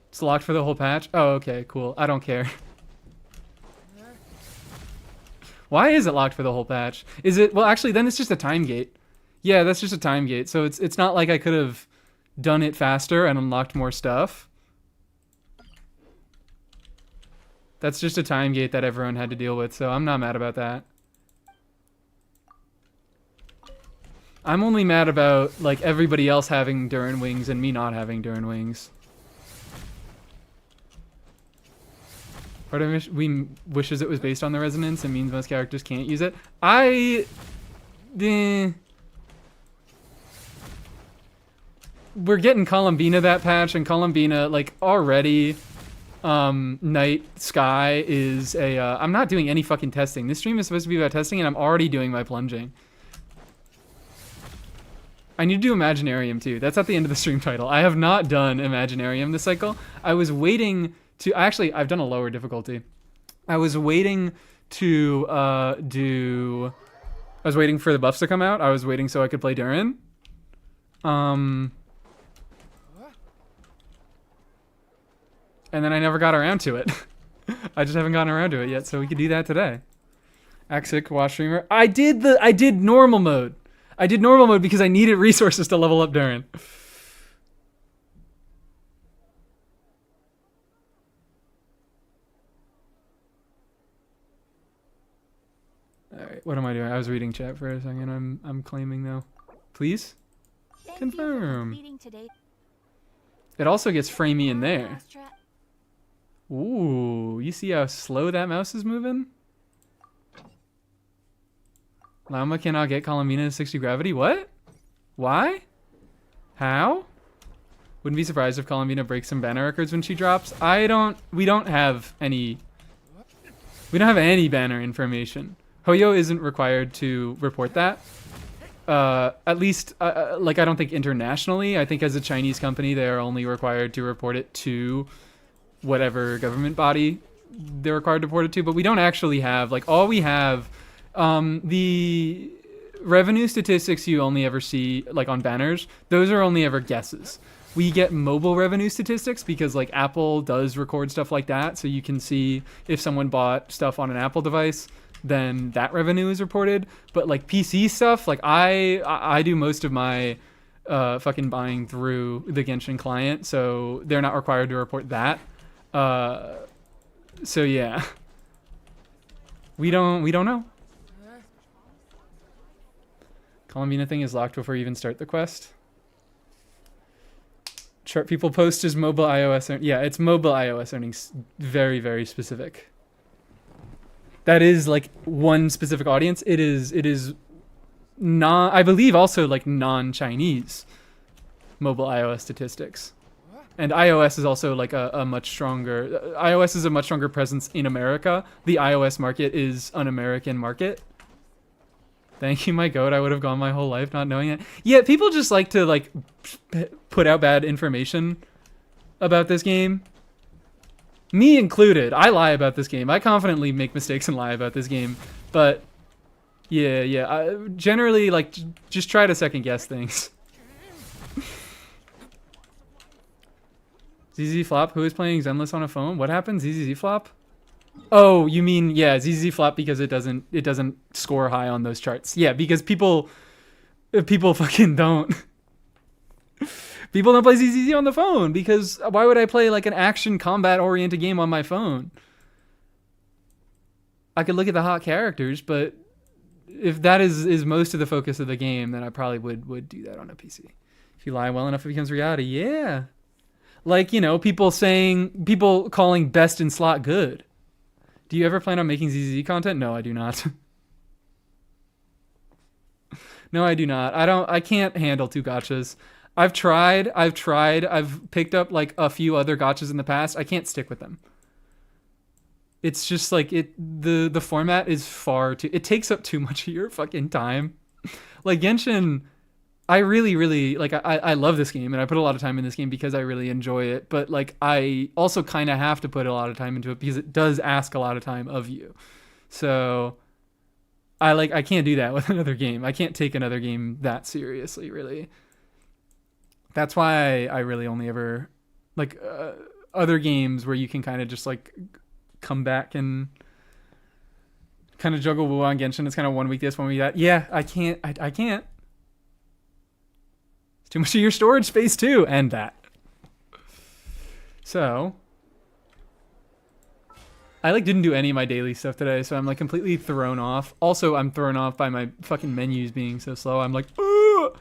It's locked for the whole patch? Oh, okay, cool. I don't care. Why is it locked for the whole patch? Is it... Well, actually, then it's just a time gate. Yeah, that's just a time gate. So it's not like I could have done it faster and unlocked more stuff. That's just a time gate that everyone had to deal with, so I'm not mad about that. I'm only mad about, like, everybody else having Durin wings and me not having Durin wings. Part of we wishes it was based on the resonance and means most characters can't use it. We're getting Columbina that patch, and Columbina, like, already, Night Sky is a, I'm not doing any fucking testing. This stream is supposed to be about testing, and I'm already doing my plunging. I need to do Imaginarium too. That's at the end of the stream title. I have not done Imaginarium this cycle. I was waiting to... Actually, I've done a lower difficulty. I was waiting to do... I was waiting for the buffs to come out. I was waiting so I could play DURIN. And then I never got around to it. I just haven't gotten around to it yet, so we could do that today. Axic, watch streamer. I did normal mode. I did normal mode because I needed resources to level up DURIN. Alright, what am I doing? I was reading chat for a second. I'm claiming though. Please? Confirm. It also gets framey in there. Ooh, you see how slow that mouse is moving? Llama cannot get Columbina to 60 gravity? What? Why? How? Wouldn't be surprised if Columbina breaks some banner records when she drops. We don't have any banner information. Hoyo isn't required to report that. At least, like, I don't think internationally. I think as a Chinese company, they're only required to report it to whatever government body they're required to report it to. But we don't actually have, like, all we have, the revenue statistics you only ever see, like, on banners, those are only ever guesses. We get mobile revenue statistics because, like, Apple does record stuff like that. So you can see if someone bought stuff on an Apple device, then that revenue is reported. But like PC stuff, like I do most of my fucking buying through the Genshin client, so they're not required to report that. So yeah, we don't know. Columbina thing is locked before you even start the quest. Chart people post is mobile iOS. Yeah, it's mobile iOS earnings. Very, very specific. That is like one specific audience. It is I believe also like non-Chinese mobile iOS statistics. And iOS is also like a much stronger, iOS is a much stronger presence in America. The iOS market is an American market. Thank you, my goat. I would have gone my whole life not knowing it. Yeah, people just like to like put out bad information about this game. Me included. I lie about this game. I confidently make mistakes and lie about this game. But yeah. I generally like just try to second guess things. ZZ Flop, who is playing Zenless on a phone? What happened? ZZ Flop? Oh, you mean yeah, ZZ Flop because it doesn't score high on those charts. Yeah, because people fucking don't. People don't play ZZZ on the phone because why would I play like an action combat oriented game on my phone? I could look at the hot characters, but if that is most of the focus of the game, then I probably would do that on a PC. If you lie well enough, it becomes reality. Yeah. Like, you know, people calling best in slot good. Do you ever plan on making ZZZ content? No, I do not. No, I do not. I can't handle two gachas. I've tried. I've picked up like a few other gachas in the past. I can't stick with them. It's just like the format is it takes up too much of your fucking time. Like Genshin, I really like I love this game and I put a lot of time in this game because I really enjoy it, but like I also kind of have to put a lot of time into it because it does ask a lot of time of you. So I can't do that with another game. I can't take another game that seriously, really. That's why I really only ever like other games where you can kind of just like come back and kind of juggle Wu on Genshin. It's kind of 1 week this, 1 week that. Yeah, I can't. I can't. It's too much of your storage space too, and that. So I like didn't do any of my daily stuff today, so I'm like completely thrown off. Also, I'm thrown off by my fucking menus being so slow. I'm like, ugh!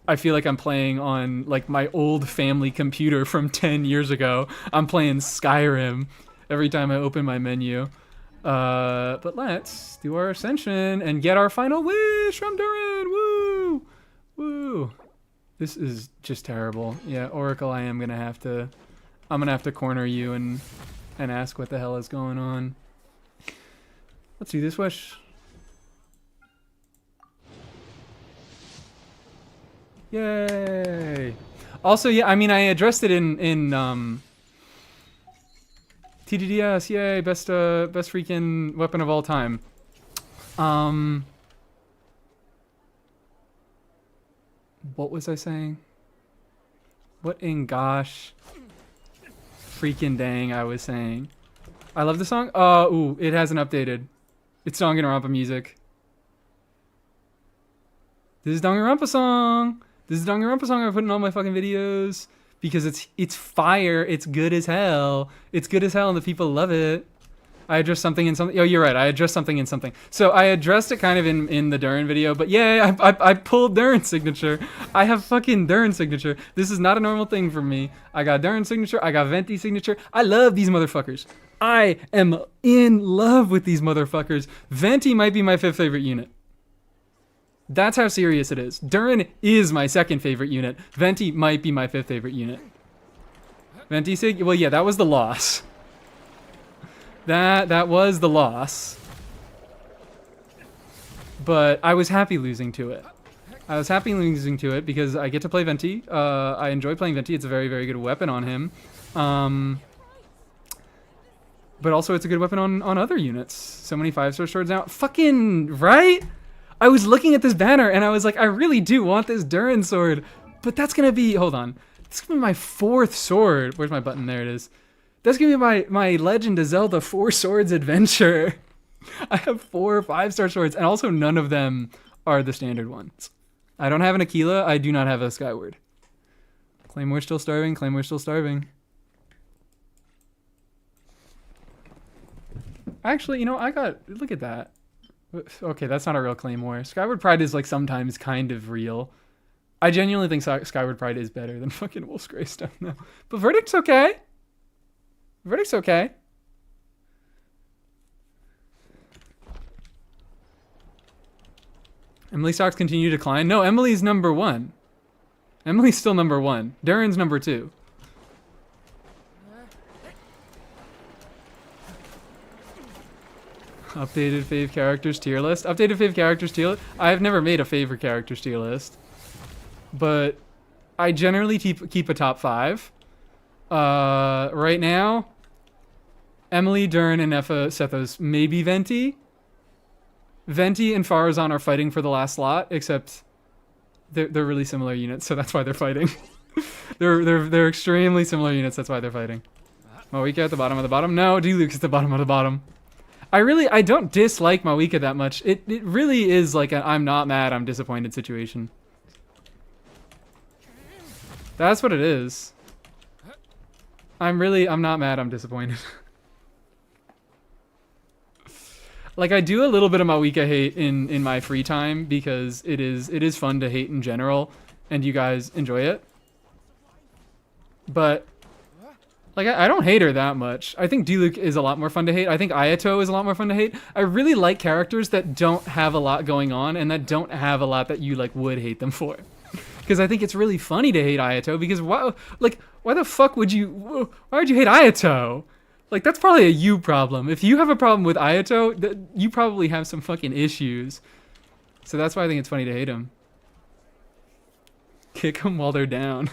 I feel like I'm playing on like my old family computer from 10 years ago. I'm playing Skyrim every time I open my menu. But let's do our ascension and get our final wish from DURIN. Woo! Woo! This is just terrible. Yeah, Oracle, I'm gonna have to corner you and ask what the hell is going on. Let's do this wish. Yay! Also, yeah, I mean, I addressed it in TDDS. Yay! Best freaking weapon of all time. What was I saying? What in gosh freaking dang I was saying? I love the song. Ooh, it hasn't updated. It's Danganronpa music. This is Danganronpa song. This is Danganronpa song I put in all my fucking videos because it's fire. It's good as hell. It's good as hell, and the people love it. I addressed something in something. Oh, you're right. I addressed something in something. So I addressed it kind of in the DURIN video, but yeah, I pulled DURIN's signature. I have fucking DURIN's signature. This is not a normal thing for me. I got DURIN's signature. I got Venti's signature. I love these motherfuckers. I am in love with these motherfuckers. Venti might be my 5th favorite unit. That's how serious it is. DURIN is my 2nd favorite unit. Venti might be my 5th favorite unit. Venti sig? Well, yeah, that was the loss. That was the loss. But I was happy losing to it. I was happy losing to it because I get to play Venti. I enjoy playing Venti. It's a very, very good weapon on him. But also it's a good weapon on other units. So many 5-star swords now. Fucking right? I was looking at this banner and I was like, I really do want this DURIN sword. But that's going to be, hold on. It's going to be my 4th sword. Where's my button? There it is. That's going to be my Legend of Zelda 4 Swords adventure. I have 4 5-star swords, and also none of them are the standard ones. I don't have an Aquila. I do not have a Skyward. Claymore's still starving. Claymore's still starving. Actually, you know, look at that. Okay, that's not a real Claymore. Skyward Pride is like sometimes kind of real. I genuinely think Skyward Pride is better than fucking Wolf's Greystone though. But Verdict's okay. Verdict's okay. Emily stocks continue to decline. No, Emily's number 1. Emily's still number 1. DURIN's number 2. Updated fave characters tier list. Updated fave characters tier list. I've never made a favorite characters tier list, but I generally keep a top 5. Right now, Emily, DURIN, and Effa Sethos, maybe Venti. Venti and Farazan are fighting for the last slot, except they're really similar units, so that's why they're fighting. they're extremely similar units, that's why they're fighting. Mawika at the bottom of the bottom. No, D-Luke's at the bottom of the bottom. I don't dislike Mawika that much. It really is like a I'm not mad, I'm disappointed situation. That's what it is. I'm not mad, I'm disappointed. Like, I do a little bit of Mawika hate in my free time because it is fun to hate in general, and you guys enjoy it. But, like, I don't hate her that much. I think D-Luke is a lot more fun to hate. I think Ayato is a lot more fun to hate. I really like characters that don't have a lot going on and that don't have a lot that you, like, would hate them for. Because I think it's really funny to hate Ayato because, why the fuck would you... Why would you hate Ayato? Like, that's probably a you problem. If you have a problem with Ayato, you probably have some fucking issues. So that's why I think it's funny to hate him. Kick them while they're down.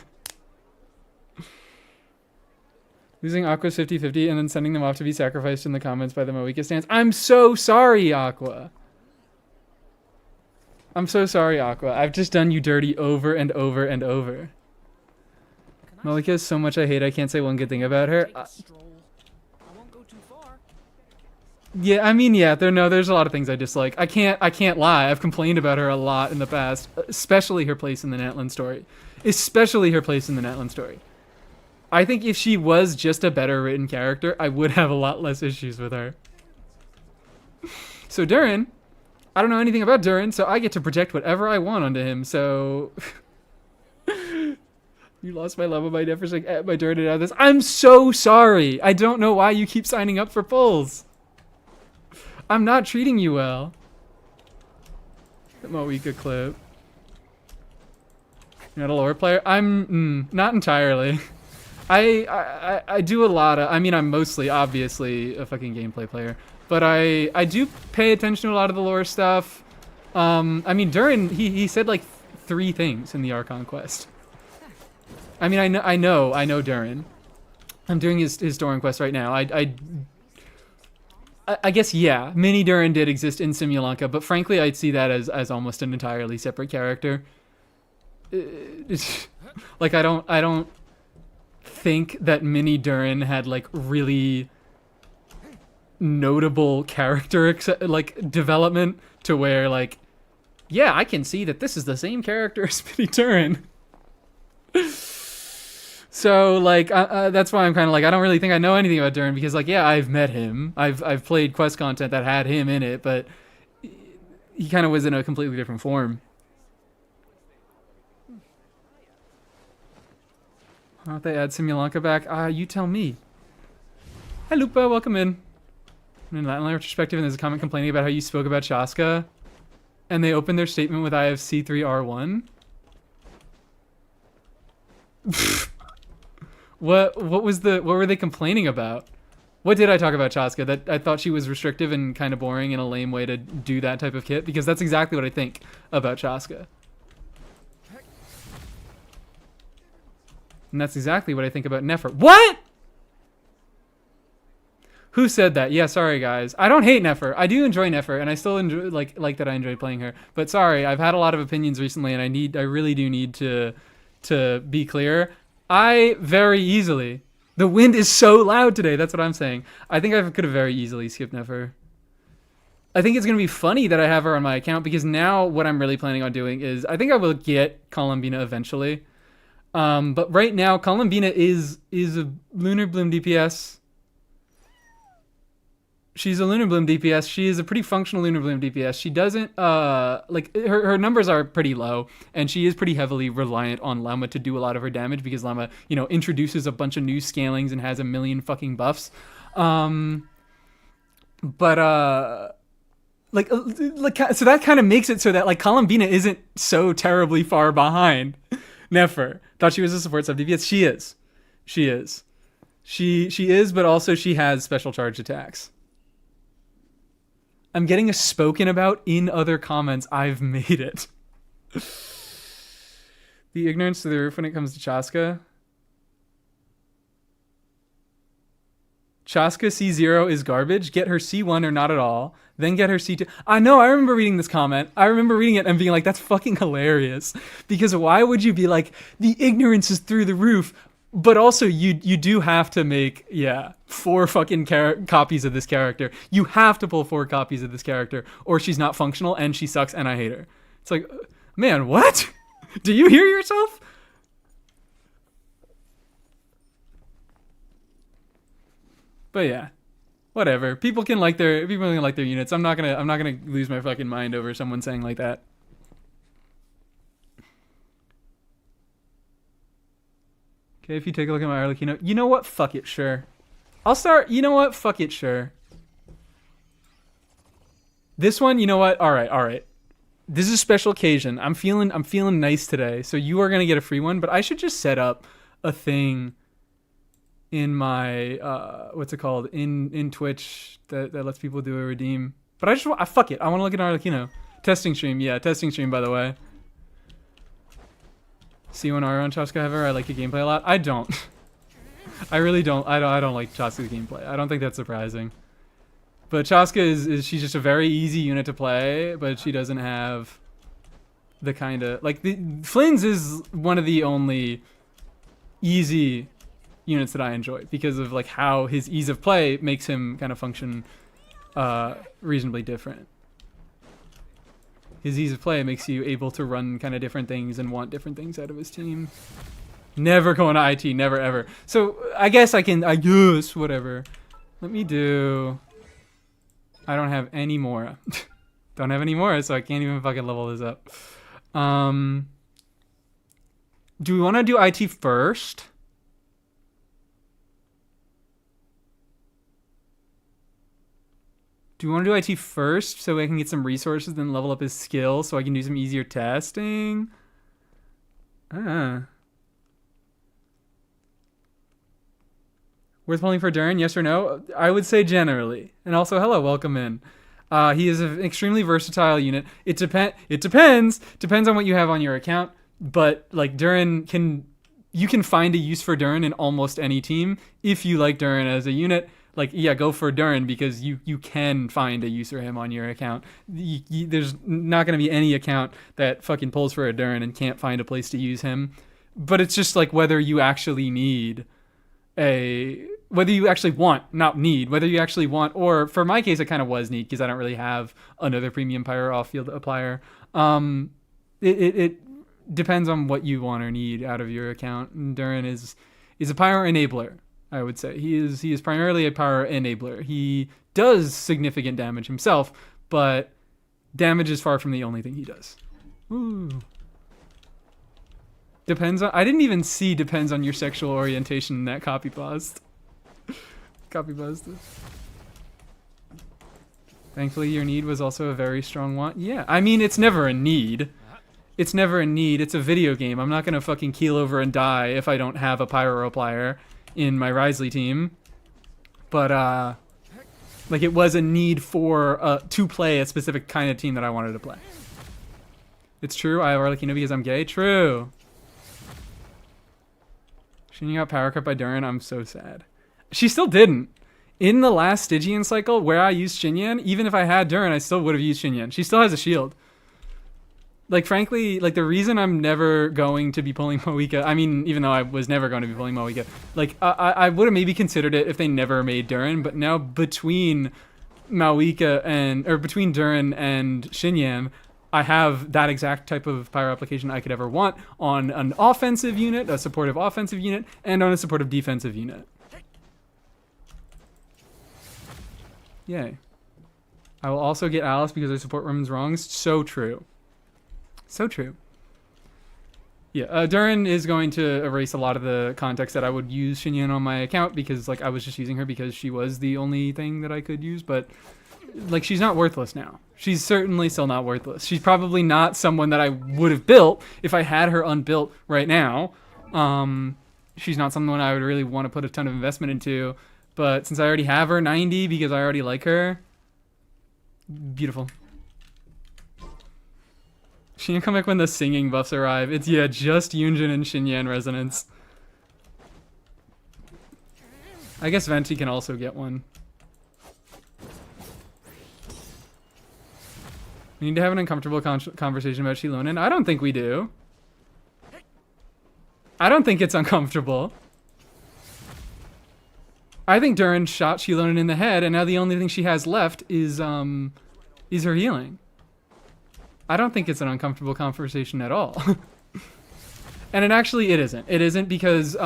Losing Aqua's 50-50 and then sending them off to be sacrificed in the comments by the Mawika stands. I'm so sorry, Aqua. I'm so sorry, Aqua. I've just done you dirty over and over and over. Mawika is so much I hate, I can't say one good thing about her. Yeah, I mean, yeah, there's a lot of things I dislike. I can't lie. I've complained about her a lot in the past, especially her place in the Netland story. Especially her place in the Netland story. I think if she was just a better written character, I would have a lot less issues with her. So DURIN, I don't know anything about DURIN, so I get to project whatever I want onto him, so... You lost my love of my deficit by DURIN and out of this. I'm so sorry! I don't know why you keep signing up for pulls. I'm not treating you well. The Mawika clip. You're not a lore player? I'm not entirely. I do a lot of, I mean, I'm mostly obviously a fucking gameplay player, but I do pay attention to a lot of the lore stuff. I mean, DURIN, he said like 3 things in the Archon quest. I mean, I know Durin. I'm doing his Doran quest right now. I guess, yeah, mini Durin did exist in Simulanka, but frankly, I'd see that as almost an entirely separate character. Like, I don't think that mini Durin had, like, really notable character, like, development to where, like, yeah, I can see that this is the same character as mini Durin. So, like, that's why I'm kind of like, I don't really think I know anything about Durin, because, like, yeah, I've met him. I've played quest content that had him in it, but he kind of was in a completely different form. Why don't they add Simulanka back? You tell me. Hi, Lupa. Welcome in. I'm in Latin retrospective, and there's a comment complaining about how you spoke about Chaska, and they opened their statement with I have C3R1. What were they complaining about? What did I talk about Chaska? That I thought she was restrictive and kind of boring and a lame way to do that type of kit? Because that's exactly what I think about Chaska. And that's exactly what I think about Nefer. What? Who said that? Yeah, sorry guys. I don't hate Nefer. I do enjoy Nefer, and I still enjoy like that I enjoy playing her. But sorry, I've had a lot of opinions recently, and I really do need to be clear. I very easily. The wind is so loud today. That's what I'm saying. I think I could have very easily skipped Nefer. I think it's going to be funny that I have her on my account, because now what I'm really planning on doing is I think I will get Columbina eventually. But right now, Columbina is a Lunar Bloom DPS. She's a Lunar Bloom DPS. She is a pretty functional Lunar Bloom DPS. She doesn't, like, her numbers are pretty low, and she is pretty heavily reliant on Llama to do a lot of her damage, because Llama, you know, introduces a bunch of new scalings and has a million fucking buffs. So that kind of makes it so that, like, Columbina isn't so terribly far behind Nefer. Thought she was a support sub DPS. She is. She is, but also she has special charge attacks. I'm getting a spoken about in other comments. I've made it. The ignorance to the roof when it comes to Chaska. Chaska C0 is garbage. Get her C1 or not at all. Then get her C2. I know, I remember reading this comment. I remember reading it and being like, that's fucking hilarious. Because why would you be like, the ignorance is through the roof? But also, you do have to make, 4 fucking copies of this character. You have to pull 4 copies of this character, or she's not functional, and she sucks, and I hate her. It's like, man, what? Do you hear yourself? But yeah, whatever. People can like their units. I'm not gonna lose my fucking mind over someone saying like that. Okay, if you take a look at my Arlecchino, you know what? Fuck it, sure. I'll start. You know what? Fuck it, sure. This one, you know what? All right. This is a special occasion. I'm feeling nice today, so you are gonna get a free one. But I should just set up a thing in my what's it called in Twitch that lets people do a redeem. But I just fuck it. I want to look at Arlecchino testing stream. Yeah, testing stream, by the way. C1 R on Chaska ever. I like the gameplay a lot. I don't. I really don't. I don't like Chaska's gameplay. I don't think that's surprising. But Chaska is she's just a very easy unit to play, but she doesn't have the kind of like Flynn's is one of the only easy units that I enjoy because of like how his ease of play makes him kind of function reasonably different. His ease of play makes you able to run kind of different things and want different things out of his team. Never going to IT, never ever. So I guess I guess, whatever. Let me do... I don't have any more. Don't have any more, so I can't even fucking level this up. Do we want to do IT first? Do we want to do IT first so I can get some resources, then level up his skill so I can do some easier testing? Worth pulling for Durin, yes or no? I would say generally. And also, hello, welcome in. He is an extremely versatile unit. It depends on what you have on your account, but like you can find a use for Durin in almost any team if you like Durin as a unit. Like, yeah, go for Durin because you can find a use for him on your account. There's not going to be any account that fucking pulls for a Durin and can't find a place to use him. But it's just like whether you actually whether you actually want, not need, whether you actually want, or for my case, it kind of was need because I don't really have another premium pyro off-field applier. It depends on what you want or need out of your account. And Durin is a pyro enabler. I would say he is primarily a power enabler. He does significant damage himself, but damage is far from the only thing he does. Ooh. I didn't even see depends on your sexual orientation in that copy paste. Copy pasted. Thankfully, your need was also a very strong want. Yeah, I mean, it's never a need. It's never a need. It's a video game. I'm not gonna fucking keel over and die if I don't have a pyro applier in my Risley team, but like it was a need for to play a specific kind of team that I wanted to play. It's true. I have Arlecchino because I'm gay. True. She got power cut by Durin. I'm so sad. She still didn't. In the last Stygian cycle where I used Xinyan, even if I had Durin, I still would have used Xinyan. She still has a shield. Like, frankly, like, the reason I'm never going to be pulling Moika, I mean, even though I was never going to be pulling Moika, like, I would have maybe considered it if they never made Durin, but now between between Durin and Xinyan, I have that exact type of pyro application I could ever want on an offensive unit, a supportive offensive unit, and on a supportive defensive unit. Yay. I will also get Alice because I support women's wrongs. So true. So true. Yeah, Durin is going to erase a lot of the context that I would use Xinyan on my account because, like, I was just using her because she was the only thing that I could use, but, like, she's not worthless now. She's certainly still not worthless. She's probably not someone that I would have built if I had her unbuilt right now. She's not someone I would really want to put a ton of investment into, but since I already have her 90 because I already like her, beautiful. She can come back when the singing buffs arrive. It's, yeah, just Yunjin and Xinyan resonance. I guess Venti can also get one. We need to have an uncomfortable conversation about Shilonen. I don't think we do. I don't think it's uncomfortable. I think Durin shot Shilonen in the head, and now the only thing she has left is her healing. I don't think it's an uncomfortable conversation at all. And it isn't. It isn't because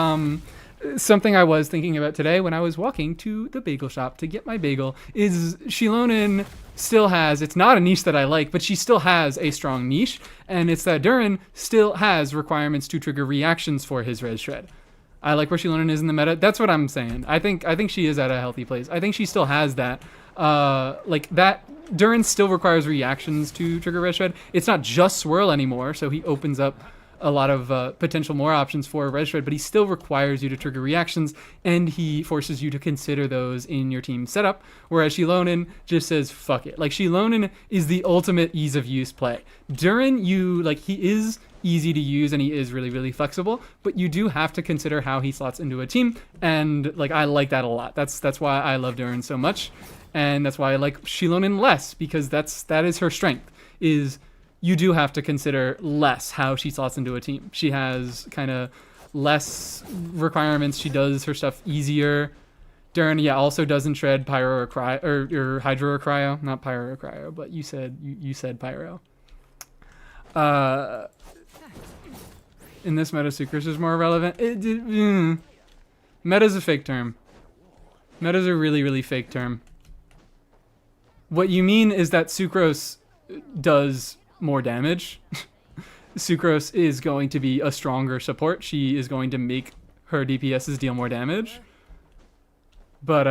something I was thinking about today when I was walking to the bagel shop to get my bagel is Shilonen still has, it's not a niche that I like, but she still has a strong niche, and it's that Durin still has requirements to trigger reactions for his res shred. I like where Shilonen is in the meta. That's what I'm saying. I think she is at a healthy place. I think she still has that. Like that Durin still requires reactions to trigger res shred. It's not just swirl anymore, so he opens up a lot of potential more options for res shred, but he still requires you to trigger reactions, and he forces you to consider those in your team setup, whereas Shilonen just says fuck it. Like, Shilonen is the ultimate ease of use play. Durin, he is easy to use and he is really, really flexible, but you do have to consider how he slots into a team, and like, I like that a lot. That's why I love Durin so much, and that's why I like Shilonen less, because that is her strength, is you do have to consider less how she slots into a team. She has kind of less requirements. She does her stuff easier. Durin, yeah, also doesn't shred pyro or cryo, or hydro or cryo. Not pyro or cryo, but you said pyro. In this meta, Sucrose is more relevant. Meta's a fake term. Meta's a really, really fake term. What you mean is that Sucrose does more damage. Sucrose is going to be a stronger support. She is going to make her DPSs deal more damage. But,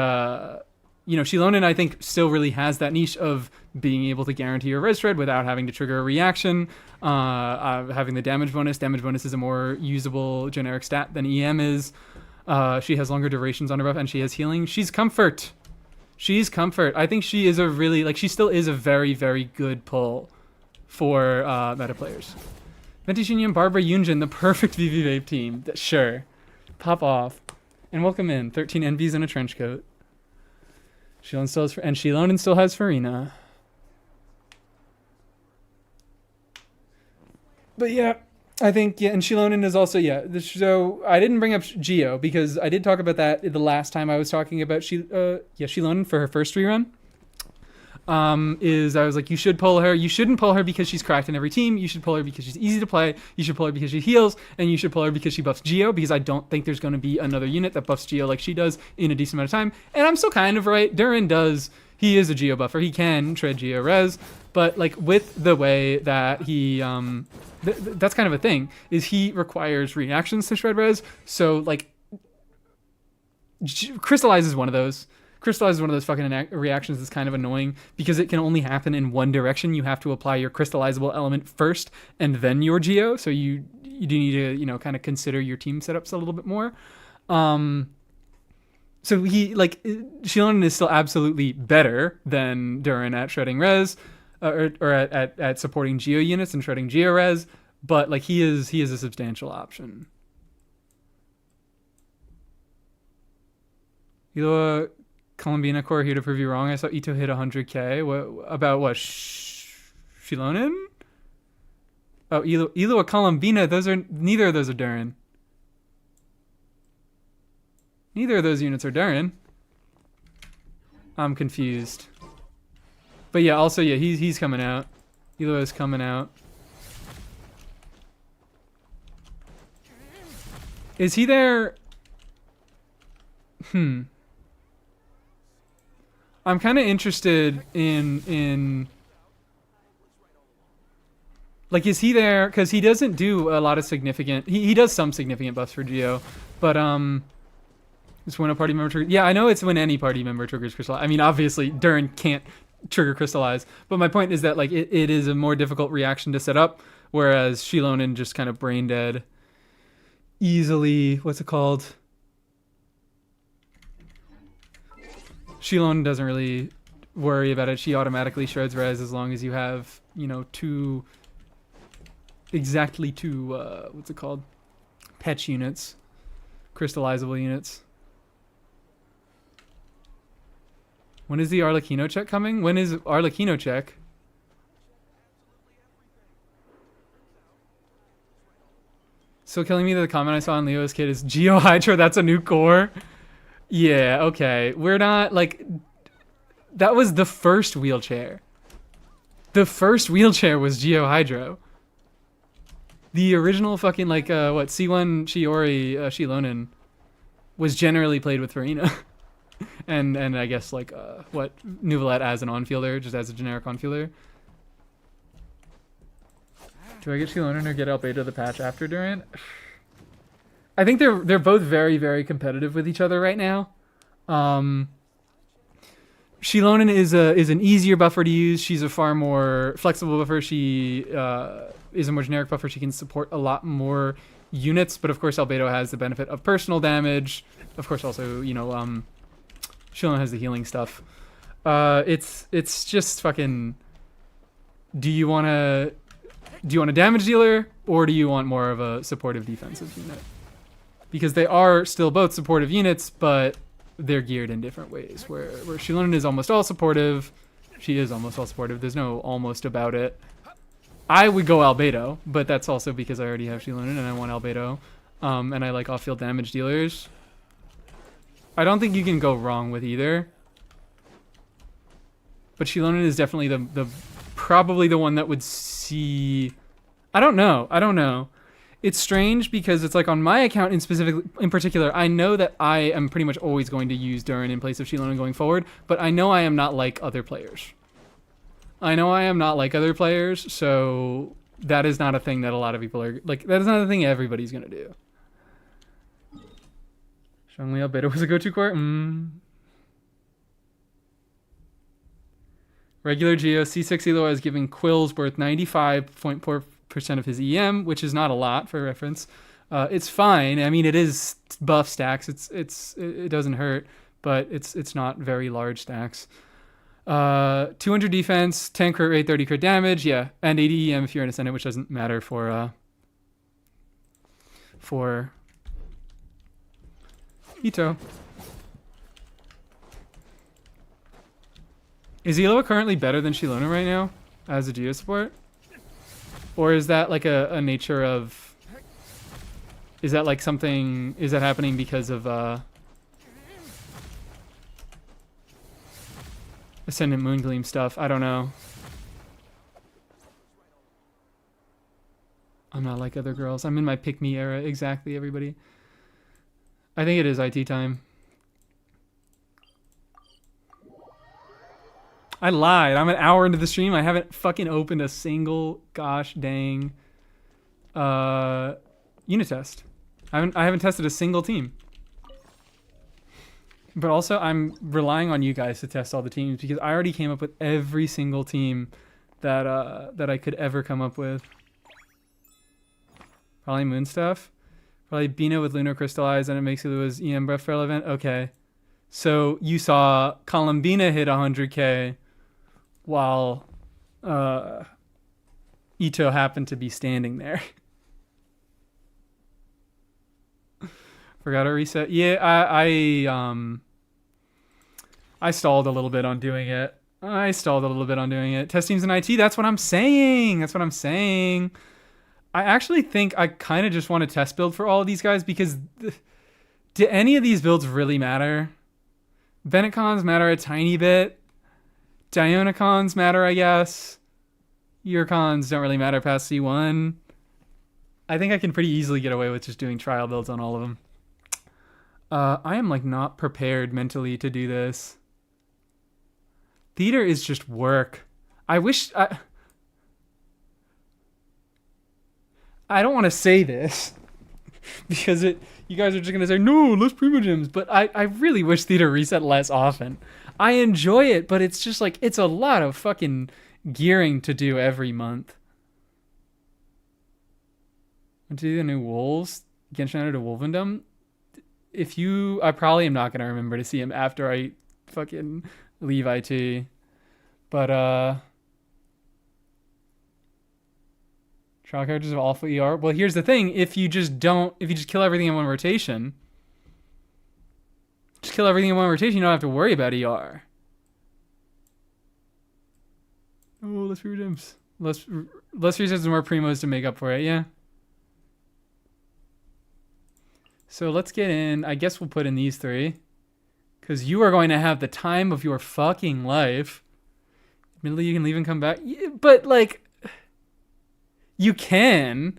Shilonen, I think, still really has that niche of being able to guarantee a res shred without having to trigger a reaction. Having the damage bonus. Damage bonus is a more usable generic stat than EM is. She has longer durations on her buff, and she has healing. She's comfort. She's comfort. I think she is a really, like, she still is a very, very good pull for meta players. Vintage Union, Barbara Yunjin, the perfect VV Vape team. Sure. Pop off. And welcome in. 13 NBs in a trench coat. Shilonen still has, and Shilonen still has Farina. But yeah, I think, yeah, and Shilonen is also, yeah. So I didn't bring up Geo because I did talk about that the last time I was talking about Shilonen for her first rerun. Is I was like, you should pull her. You shouldn't pull her because she's cracked in every team. You should pull her because she's easy to play. You should pull her because she heals, and you should pull her because she buffs Geo, because I don't think there's going to be another unit that buffs Geo like she does in a decent amount of time. And I'm still kind of right. Durin does. He is a Geo buffer. He can shred Geo res, but like with the way that he that's kind of a thing, is he requires reactions to shred res. So like Crystallize is one of those. Crystallize is one of those fucking reactions that's kind of annoying because it can only happen in one direction. You have to apply your crystallizable element first and then your Geo. So you do need to, you know, kind of consider your team setups a little bit more. So he, like, Shilonen is still absolutely better than Durin at shredding res, or at supporting Geo units and shredding Geo res, but like he is a substantial option. Ilo Columbina Core here to prove you wrong. I saw Ito hit 100k. Shilonen? Oh, Ilo Columbina. Neither of those are Durin. Neither of those units are Durin. I'm confused. But yeah, also yeah, he's coming out. Ilo is coming out. Is he there? I'm kind of interested in like, is he there? Because he doesn't do a lot of significant. He does some significant buffs for Geo, but it's when a party member triggers. Yeah, I know it's when any party member triggers Crystallize. I mean, obviously Durin can't trigger Crystallize, but my point is that like it is a more difficult reaction to set up, whereas Shilonen just kind of brain dead easily. What's it called? Shilonen doesn't really worry about it. She automatically shreds res as long as you have, you know, exactly two what's it called? Patch units. Crystallizable units. When is the Arlecchino check coming? When is Arlecchino check? Still killing me that the comment I saw on Leo's kid is Geo Hydra, that's a new core. Yeah, okay. We're not, like, that was the first wheelchair. The first wheelchair was Geo Hydro. The original fucking, like, C1 Shiori Shilonen was generally played with Farina. and I guess, like, Nuvolette as an on-fielder, just as a generic on-fielder. Do I get Shilonen or get Albedo the patch after Durin? I think they're both very, very competitive with each other right now. Shilonen is an easier buffer to use. She's a far more flexible buffer. She is a more generic buffer. She can support a lot more units, but of course Albedo has the benefit of personal damage. Of course, also, you know, Shilonen has the healing stuff. It's just fucking. Do you want a damage dealer, or do you want more of a supportive defensive unit? Because they are still both supportive units, but they're geared in different ways. Where Shilonen is almost all supportive, she is almost all supportive. There's no almost about it. I would go Albedo, but that's also because I already have Shilonen and I want Albedo. And I like off-field damage dealers. I don't think you can go wrong with either. But Shilonen is definitely the probably the one that would see. I don't know. It's strange because it's like on my account in particular, I know that I am pretty much always going to use Durin in place of Shilonen going forward, but I know I am not like other players. So that is not a thing that a lot of people are like. That is not a thing everybody's gonna do. Strongly Albedo was a go-to core. Regular Geo C6 Elo is giving Quills worth 95.4% of his EM, which is not a lot for reference. It's fine. I mean, it is buff stacks. It doesn't hurt, but it's not very large stacks. 200 defense, 10 crit rate, 30 crit damage, yeah, and 80 EM if you're in Ascendant, which doesn't matter for Ito. Is Eloa currently better than Shilona right now as a Geo support? Or is that like a nature of... Is that like something... Is that happening because of Ascendant Moongleam stuff? I don't know. I'm not like other girls. I'm in my pick-me era. Exactly, everybody. I think it is IT time. I lied. I'm an hour into the stream. I haven't fucking opened a single gosh dang unit test. I haven't tested a single team. But also I'm relying on you guys to test all the teams because I already came up with every single team that that I could ever come up with. Probably moon stuff. Probably Bino with Lunar Crystallize and it makes Ilua's EM Breath relevant. Okay. So you saw Columbina hit 100k while Ito happened to be standing there. Forgot to reset. Yeah, I stalled a little bit on doing it. Test teams in IT, that's what I'm saying. I actually think I kind of just want to test build for all of these guys because do any of these builds really matter? Benetcons matter a tiny bit. Dionacons matter, I guess. Urcons don't really matter past C1. I think I can pretty easily get away with just doing trial builds on all of them. I am like not prepared mentally to do this. Theater is just work. I don't want to say this because you guys are just going to say, no, less Primogems. But I really wish theater reset less often. I enjoy it, but it's just like, it's a lot of fucking gearing to do every month. Want to do the new Wolves? Genshin Hunter to Wolvendom? I probably am not going to remember to see him after I fucking leave IT. But, trial characters of awful ER. Well, here's the thing. If you just kill everything in one rotation, you don't have to worry about ER. Oh, less Primogems. Less resets and more Primos to make up for it, yeah. So let's get in. I guess we'll put in these three. Because you are going to have the time of your fucking life. Admittedly, you can leave and come back. Yeah, but, like, you can.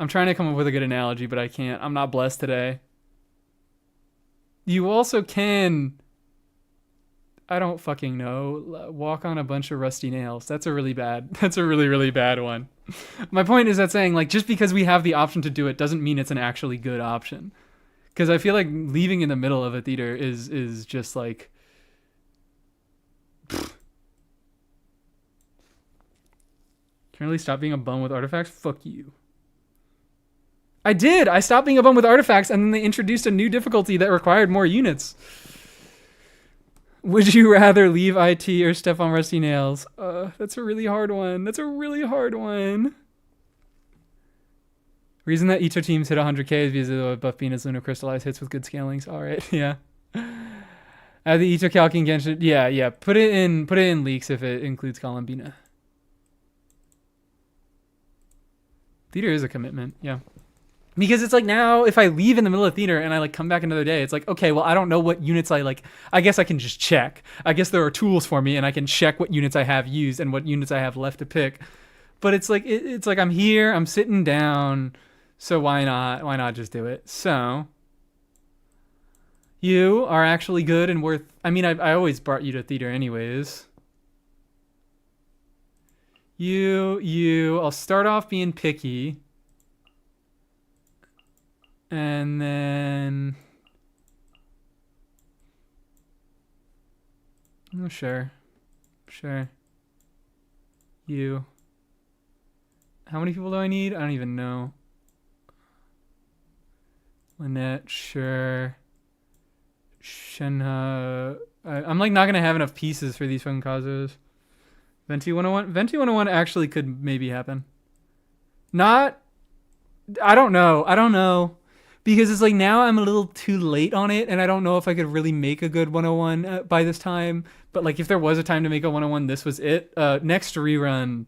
I'm trying to come up with a good analogy, but I can't. I'm not blessed today. You also can... I don't fucking know. Walk on a bunch of rusty nails. That's a really, really bad one. My point is that saying, like, just because we have the option to do it doesn't mean it's an actually good option. Because I feel like leaving in the middle of a theater is just like... Pfft. Can I really stop being a bum with artifacts? Fuck you. I did! I stopped being a bum with artifacts and then they introduced a new difficulty that required more units. Would you rather leave IT or step on rusty nails? That's a really hard one. Reason that Ito teams hit 100k is because of the buff Venus Lunar Crystallized hits with good scalings. Alright, yeah. The Ito calcing Genshin. Yeah. Put it in leaks if it includes Columbina. Theater is a commitment, yeah. Because it's like now, if I leave in the middle of theater and I like come back another day, it's like, okay, well, I don't know what units I guess I can just check. I guess there are tools for me and I can check what units I have used and what units I have left to pick. But it's like, it's like I'm here, I'm sitting down, so why not just do it? So, you are actually good and worth, I mean, I always brought you to theater anyways. I'll start off being picky. And then... Oh, sure. You. How many people do I need? I don't even know. Lynette, sure. Shenhe. I'm like not gonna have enough pieces for these fucking Kazos. Venti 101. Venti 101 actually could maybe happen. Not. I don't know. Because it's like now I'm a little too late on it, and I don't know if I could really make a good 101 by this time. But like if there was a time to make a 101, this was it. Next rerun,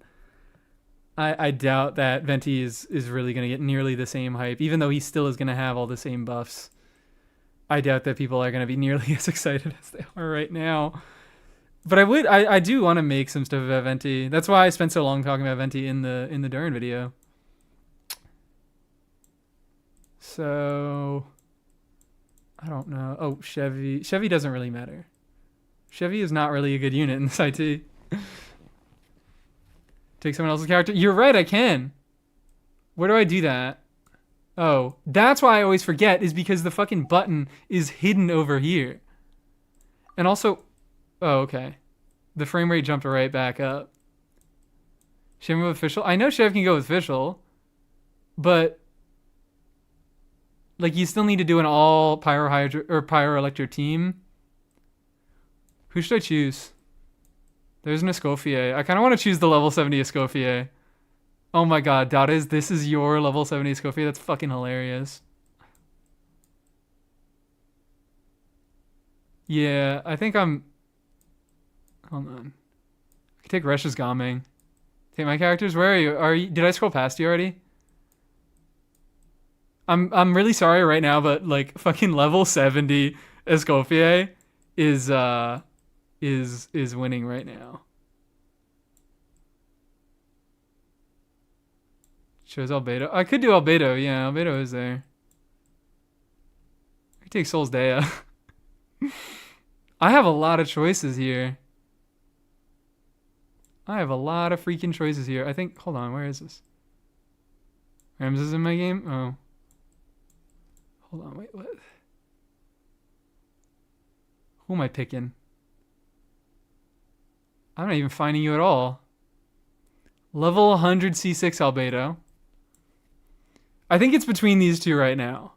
I doubt that Venti is really going to get nearly the same hype, even though he still is going to have all the same buffs. I doubt that people are going to be nearly as excited as they are right now. But I do want to make some stuff about Venti. That's why I spent so long talking about Venti in the DURIN video. So, I don't know. Oh, Chevy. Chevy doesn't really matter. Chevy is not really a good unit in this IT. Take someone else's character. You're right, I can. Where do I do that? Oh, that's why I always forget, is because the fucking button is hidden over here. And also, oh, okay. The frame rate jumped right back up. Chev with official. I know Chev can go with official, but like you still need to do an all pyroelectro team. Who should I choose? There's an Escoffier. I kind of want to choose the level 70 Escoffier. Oh my god, this is your level 70 Escoffier? That's fucking hilarious. Yeah, I think I'm... Hold on. I can take Resh's Gaming. Take my characters? Where are you? Did I scroll past you already? I'm really sorry right now, but like fucking level 70 Escoffier is winning right now. Shows Albedo. I could do Albedo. Yeah, Albedo is there. I could take Sol's Dea. I have a lot of choices here. I have a lot of freaking choices here. I think, hold on, where is this? Rams is in my game? Oh. Hold on, wait, what? Who am I picking? I'm not even finding you at all. Level 100 C6 Albedo. I think it's between these two right now.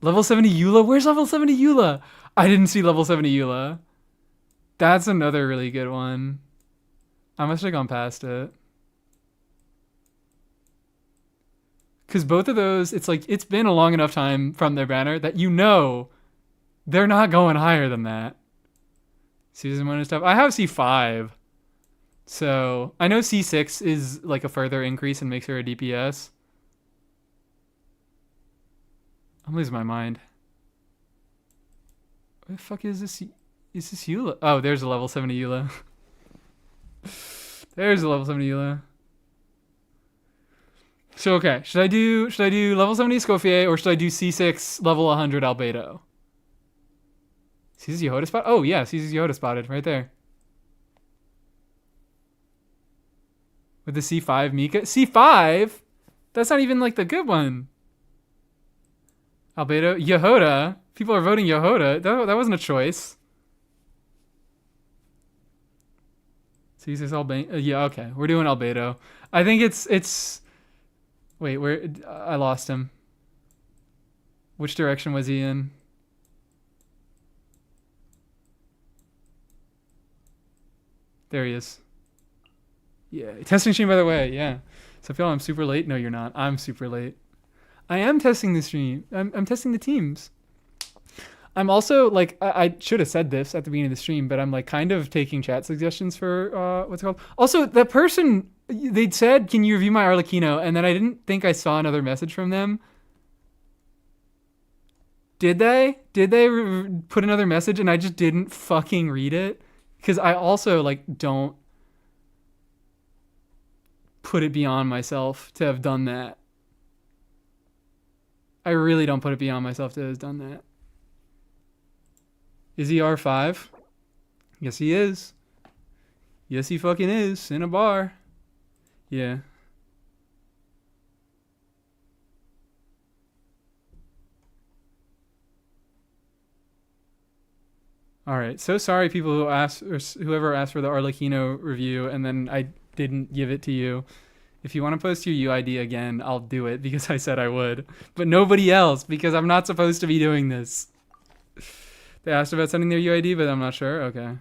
Level 70 Eula? Where's level 70 Eula? I didn't see level 70 Eula. That's another really good one. I must have gone past it. Because both of those, it's like, it's been a long enough time from their banner that you know they're not going higher than that. Season 1 and stuff. I have C5. So, I know C6 is like a further increase and makes her a DPS. I'm losing my mind. What the fuck is this? Is this Eula? Oh, there's a level 70 Eula. There's a level 70 Eula. So okay, should I do level 70 Escoffier or should I do C6 level 100 Albedo? Sees Yehoda spot? Oh yeah, sees Yehoda spotted right there. With the C5 Mika. C5? That's not even like the good one. Albedo. Yehoda. People are voting Yehoda. That wasn't a choice. C6 Albedo. Yeah, okay. We're doing Albedo. I think it's... Wait, where... I lost him. Which direction was he in? There he is. Yeah. Testing stream, by the way. Yeah. So if y'all, I'm super late. No, you're not. I'm super late. I am testing the stream. I'm testing the teams. I'm also, like, I should have said this at the beginning of the stream, but I'm, like, kind of taking chat suggestions for, what's it called? Also, that person, they'd said, can you review my Arlecchino? And then I didn't think I saw another message from them. Did they? Did they put another message and I just didn't fucking read it? Because I also, like, don't put it beyond myself to have done that. I really don't put it beyond myself to have done that. Is he R5? Yes, he is. Yes, he fucking is. In a bar. Yeah. Alright, so sorry people who asked, or whoever asked for the Arlecchino review and then I didn't give it to you. If you want to post your UID again, I'll do it because I said I would. But nobody else, because I'm not supposed to be doing this. They asked about sending their UID, but I'm not sure. Okay.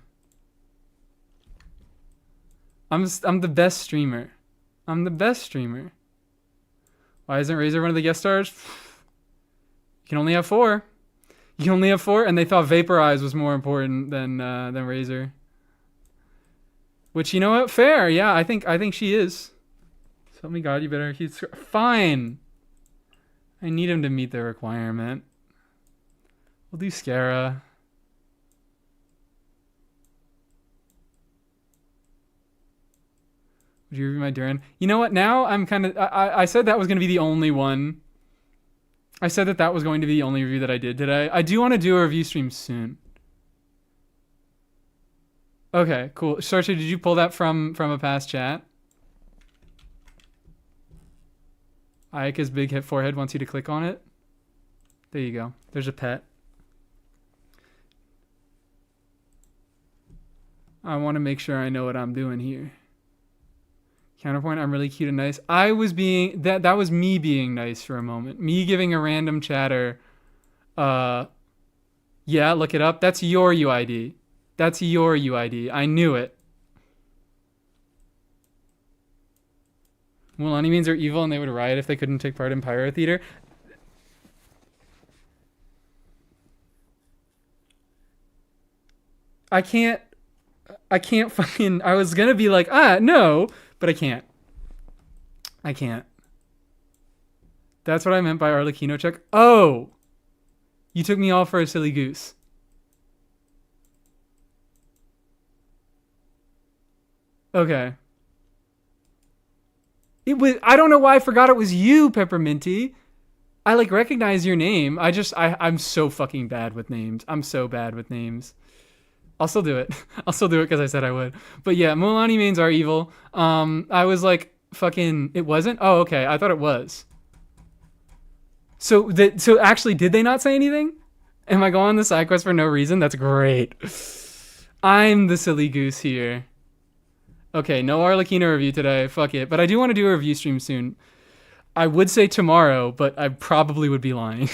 I'm the best streamer. I'm the best streamer. Why isn't Razor one of the guest stars? You can only have 4. You can only have 4, and they thought Vaporize was more important than Razor. Which, you know what? Fair. Yeah, I think she is. So help me God, you better. He's fine. I need him to meet the requirement. We'll do Scara. Would you review my Durin? You know what? Now I'm kind of. I said that was going to be the only one. I said that was going to be the only review that I did. Did I? I do want to do a review stream soon. Okay, cool. Sarchi, did you pull that from a past chat? Ayaka's big hit forehead wants you to click on it. There you go. There's a pet. I want to make sure I know what I'm doing here. Counterpoint, I'm really cute and nice. I was being... That was me being nice for a moment. Me giving a random chatter... Yeah, look it up. That's your UID. That's your UID. I knew it. Mulani means are evil and they would riot if they couldn't take part in Pyro Theater. I can't fucking... I was gonna be like, no, but I can't. I can't. That's what I meant by Arlecchino check. Oh! You took me all for a silly goose. Okay. It was... I don't know why I forgot it was you, Pepperminty. I, like, recognize your name. I'm so fucking bad with names. I'm so bad with names. I'll still do it. I'll still do it because I said I would. But yeah, Mulani mains are evil. I was like, fucking... It wasn't? Oh, okay. I thought it was. So actually, did they not say anything? Am I going on the side quest for no reason? That's great. I'm the silly goose here. Okay, no Arlecchino review today. Fuck it. But I do want to do a review stream soon. I would say tomorrow, but I probably would be lying.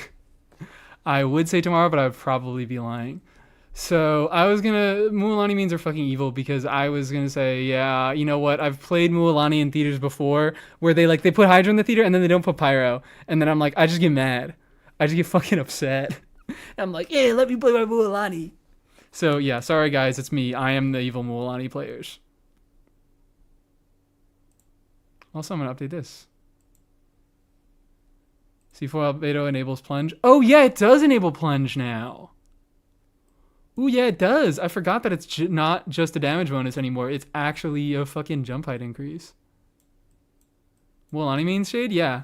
I would say tomorrow, but I would probably be lying. So I was gonna... Mulani means are fucking evil because I was gonna say, yeah, you know what? I've played Mulani in theaters before where they put Hydra in the theater and then they don't put Pyro. And then I'm like, I just get mad. I just get fucking upset. I'm like, hey, let me play my Mulani. So yeah, sorry guys, it's me. I am the evil Mulani players. Also, I'm gonna update this. C4 Albedo enables plunge. Oh yeah, it does enable plunge now. Ooh, yeah, it does. I forgot that it's not just a damage bonus anymore. It's actually a fucking jump height increase. Mulani main shade? Yeah.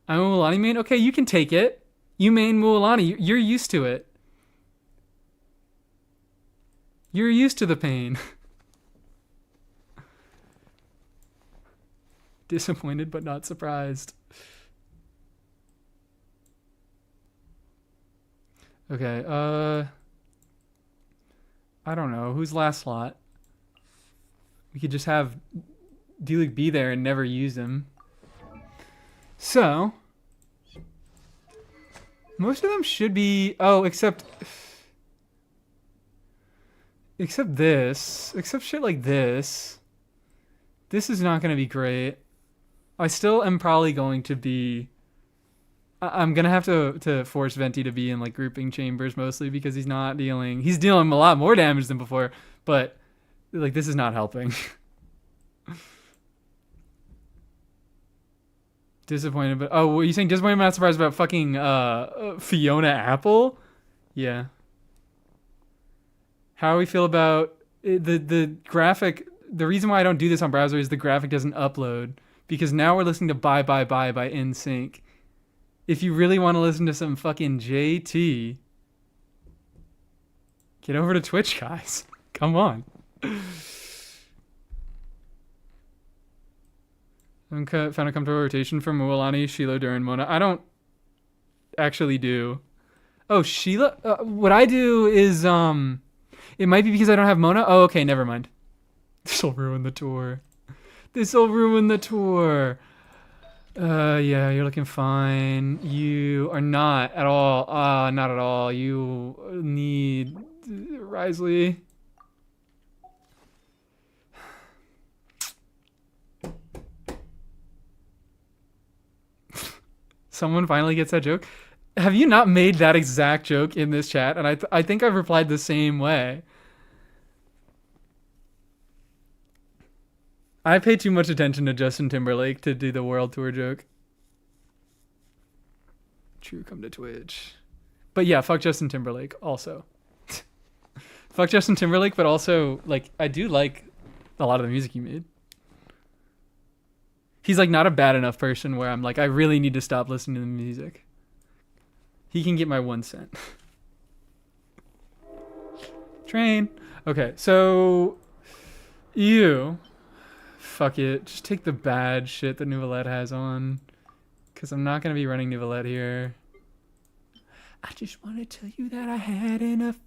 I'm a Mulani main? Okay, you can take it. You main Mulani. You're used to it. You're used to the pain. Disappointed but not surprised. Okay, I don't know. Who's last slot? We could just have D-League be there and never use him. So, most of them should be... Oh, except this. Except shit like this. This is not going to be great. I still am probably going to be... I'm gonna have to force Venti to be in like grouping chambers mostly because he's dealing a lot more damage than before, but like this is not helping. Disappointed, but oh, were you saying disappointed but not surprised about fucking Fiona Apple? Yeah. How do we feel about the graphic? The reason why I don't do this on browser is the graphic doesn't upload because now we're listening to Bye Bye Bye by NSYNC. If you really want to listen to some fucking JT, get over to Twitch, guys. Come on. I found a comfortable rotation for Mulani, Sheila, Durin, Mona. I don't actually do. Oh, Sheila? What I do is, it might be because I don't have Mona. Oh, okay, never mind. This'll ruin the tour. This'll ruin the tour. Yeah, you're looking fine. You are not at all. Not at all. You need Risley. Someone finally gets that joke. Have you not made that exact joke in this chat? And I think I've replied the same way. I pay too much attention to Justin Timberlake to do the world tour joke. True, come to Twitch. But yeah, fuck Justin Timberlake also. Fuck Justin Timberlake, but also, like, I do like a lot of the music he made. He's, like, not a bad enough person where I'm like, I really need to stop listening to the music. He can get my 1 cent. Train. Okay, so you... Fuck it. Just take the bad shit that Nouvellette has on. Because I'm not going to be running Nouvellette here. I just want to tell you that I had enough.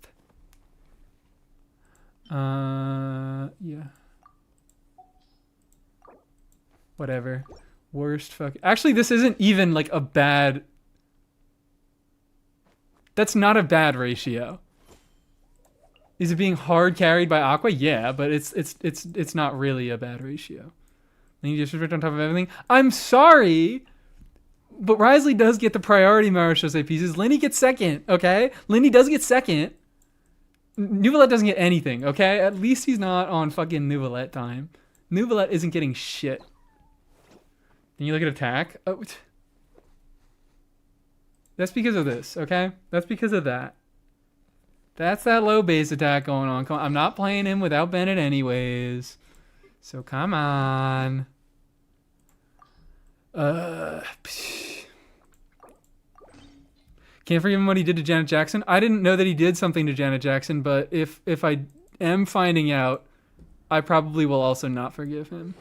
Yeah. Whatever. Worst fuck. Actually, this isn't even like a bad... That's not a bad ratio. Is it being hard carried by Aqua? Yeah, but it's not really a bad ratio. Then you disrespect on top of everything. I'm sorry, but Risley does get the priority Marechaussee pieces. Linny gets second, okay? Linny does get second. Nouvellette doesn't get anything, okay? At least he's not on fucking Nouvellette time. Nouvellette isn't getting shit. Then you look at attack. Oh, that's because of this, okay? That's because of that. That's that low base attack going on. Come on. I'm not playing him without Bennett anyways. So come on. Can't forgive him what he did to Janet Jackson. I didn't know that he did something to Janet Jackson, but if I am finding out, I probably will also not forgive him.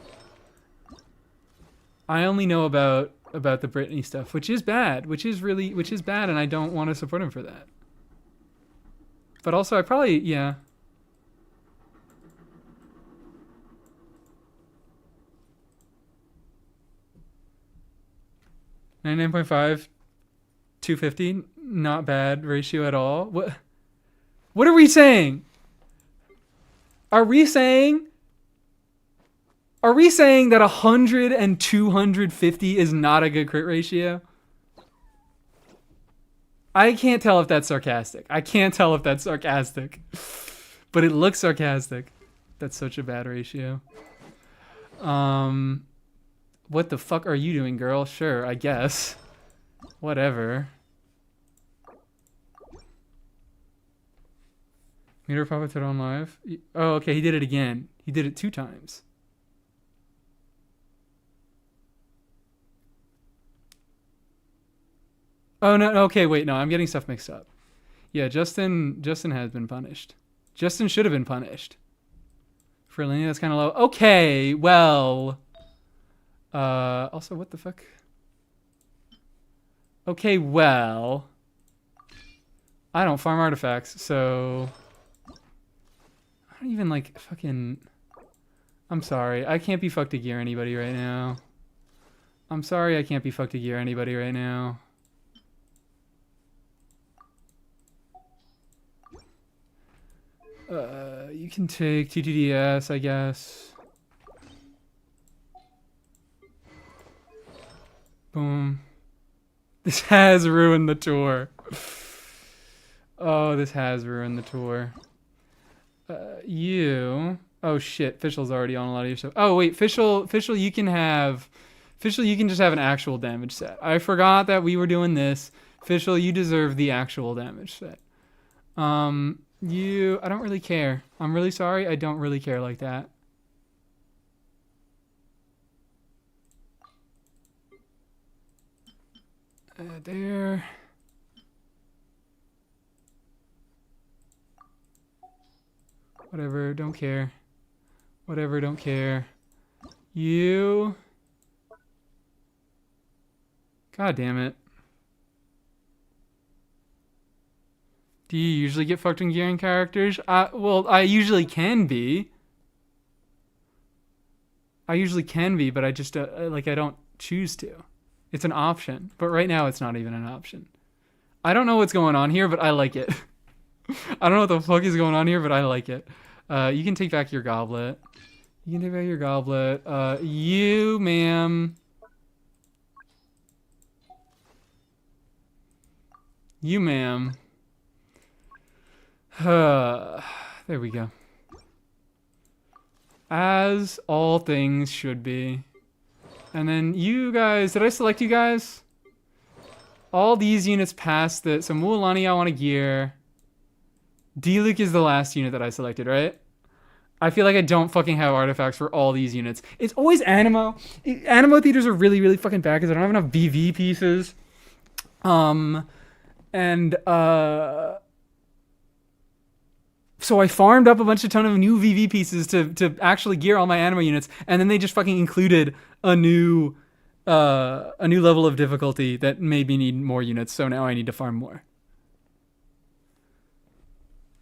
I only know about the Britney stuff, which is bad, which is bad, and I don't want to support him for that. But also, I probably, yeah. $99.5, $250, not bad ratio at all. What are we saying? Are we saying that 100 and 250 is not a good crit ratio? I can't tell if that's sarcastic. But it looks sarcastic. That's such a bad ratio. What the fuck are you doing, girl? Sure, I guess. Whatever. Meter Papa Ted on live. Oh, okay, he did it again. He did it 2 times. Oh, no, okay, wait, no, I'm getting stuff mixed up. Yeah, Justin has been punished. Justin should have been punished. For Lenny, that's kind of low. Okay, well... also, what the fuck? Okay, well... I don't farm artifacts, so... I don't even, like, fucking... I'm sorry, I can't be fucked to gear anybody right now. I'm sorry I can't be fucked to gear anybody right now. You can take TTDS, I guess. Boom. This has ruined the tour. Oh, this has ruined the tour. You... Oh shit, Fischl's already on a lot of your stuff. Oh wait, Fischl, you can have... Fischl, you can just have an actual damage set. I forgot that we were doing this. Fischl, you deserve the actual damage set. I don't really care. I'm really sorry. I don't really care like that. There. Whatever, don't care. Whatever, don't care. You. God damn it. Do you usually get fucked in gearing characters? Well, I usually can be. I usually can be, but I just like I don't choose to. It's an option, but right now it's not even an option. I don't know what's going on here, but I like it. I don't know what the fuck is going on here, but I like it. You can take back your goblet. You can take back your goblet. You, ma'am. You, ma'am. There we go. As all things should be. And then you guys, did I select you guys? All these units past the, so Mualani I want to gear. D-Luke is the last unit that I selected, right? I feel like I don't fucking have artifacts for all these units. It's always Animo. Animo theaters are really, really fucking bad because I don't have enough VV pieces. So I farmed up a ton of new VV pieces to actually gear all my Animo units, and then they just fucking included a new level of difficulty that made me need more units. So now I need to farm more.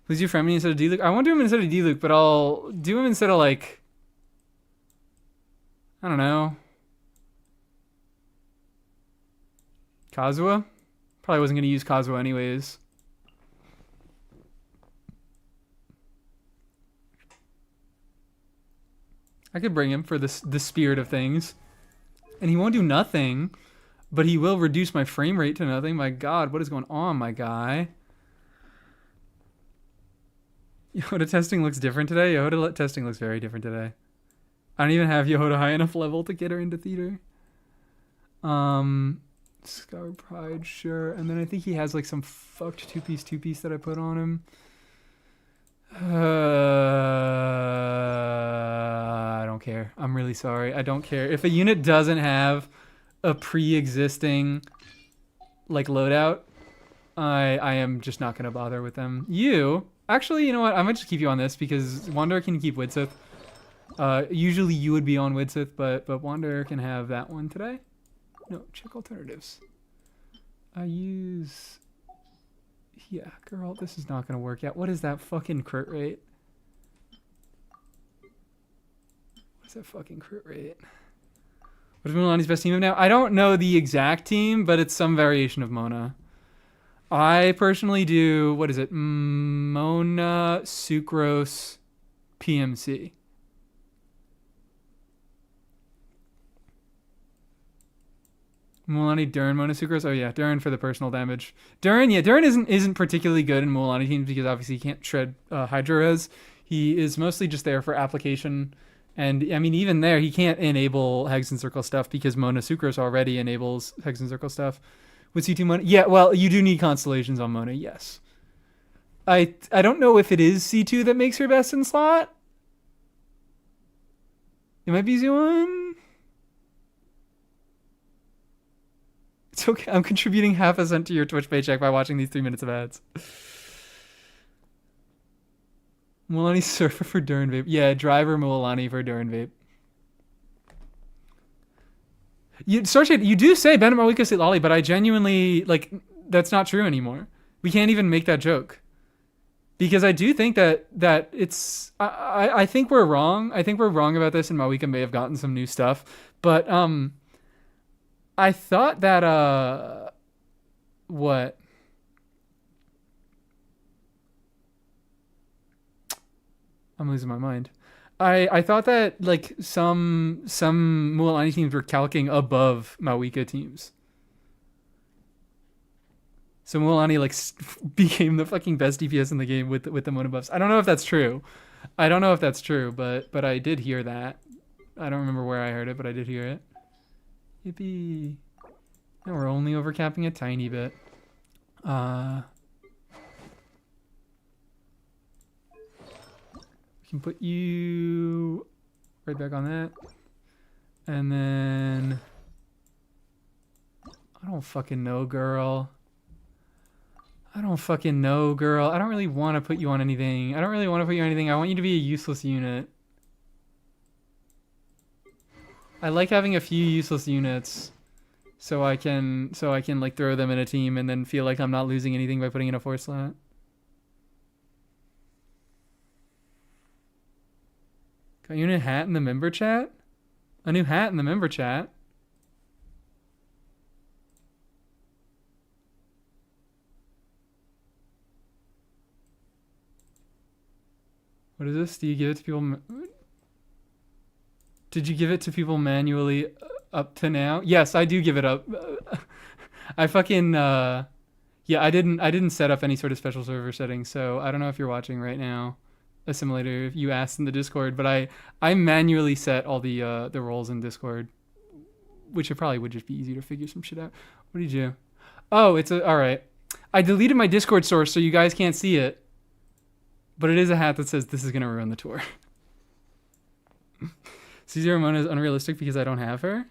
Who's your friend instead of D-Luke? I won't do him instead of D-Luke, but I'll do him instead of, like, I don't know, Kazuha? Probably wasn't going to use Kazuha anyways. I could bring him for the spirit of things. And he won't do nothing, but he will reduce my frame rate to nothing. My god, what is going on, my guy? Yoda testing looks different today. Yoda testing looks very different today. I don't even have Yoda high enough level to get her into theater. Scar Pride, sure. And then I think he has like some fucked two-piece that I put on him. I don't care. I'm really sorry. I don't care. If a unit doesn't have a pre-existing like loadout, I am just not going to bother with them. You... Actually, you know what? I might just keep you on this because Wanderer can keep Widsith. Usually you would be on Widsith, but Wanderer can have that one today. No, check alternatives. I use... Yeah, girl, this is not going to work out. What is that fucking crit rate? What is that fucking crit rate? What is Mulaney's best team of now? I don't know the exact team, but it's some variation of Mona. I personally do, what is it? Mona, Sucrose, PMC. Mualani, Durin, Mona, Sucrose. Oh yeah, Durin for the personal damage. Durin isn't particularly good in Mualani teams because obviously he can't shred Hydro Res. He is mostly just there for application. And I mean, even there, he can't enable Hex and Circle stuff because Mona Sucrose already enables Hex and Circle stuff. With C2 Mona? Yeah, well, you do need constellations on Mona, yes. I don't know if it is C2 that makes her best in slot. It might be Z1. It's okay. I'm contributing half a cent to your Twitch paycheck by watching these 3 minutes of ads. Mualani Surfer for Durin Vape. Yeah, driver Mualani for Durin Vape. Starshade, you do say Bennett Mawika Sit Lolly, but I genuinely, like, that's not true anymore. We can't even make that joke. Because I do think that it's... I think we're wrong. I think we're wrong about this, and Mawika may have gotten some new stuff. But, I thought that, what? I'm losing my mind. I thought that like some Mualani teams were calcing above Mawika teams. So Mualani like became the fucking best DPS in the game with the Mona buffs. I don't know if that's true. But I did hear that. I don't remember where I heard it, but I did hear it. Yippee. Now we're only overcapping a tiny bit. Can put you right back on that. And then I don't fucking know, girl. I don't really want to put you on anything. I want you to be a useless unit. I like having a few useless units so I can like throw them in a team and then feel like I'm not losing anything by putting in a 4 slot. Got unit hat in the member chat? A new hat in the member chat. What is this? Do you give it to people? Did you give it to people manually up to now? Yes, I do give it up. I fucking yeah, I didn't set up any sort of special server settings, so I don't know if you're watching right now, Assimilator, if you asked in the Discord, but I manually set all the roles in Discord, which it probably would just be easy to figure some shit out. What did you do? Oh, it's all right. I deleted my Discord source so you guys can't see it, but it is a hat that says this is gonna ruin the tour. C0 Mona is unrealistic because I don't have her.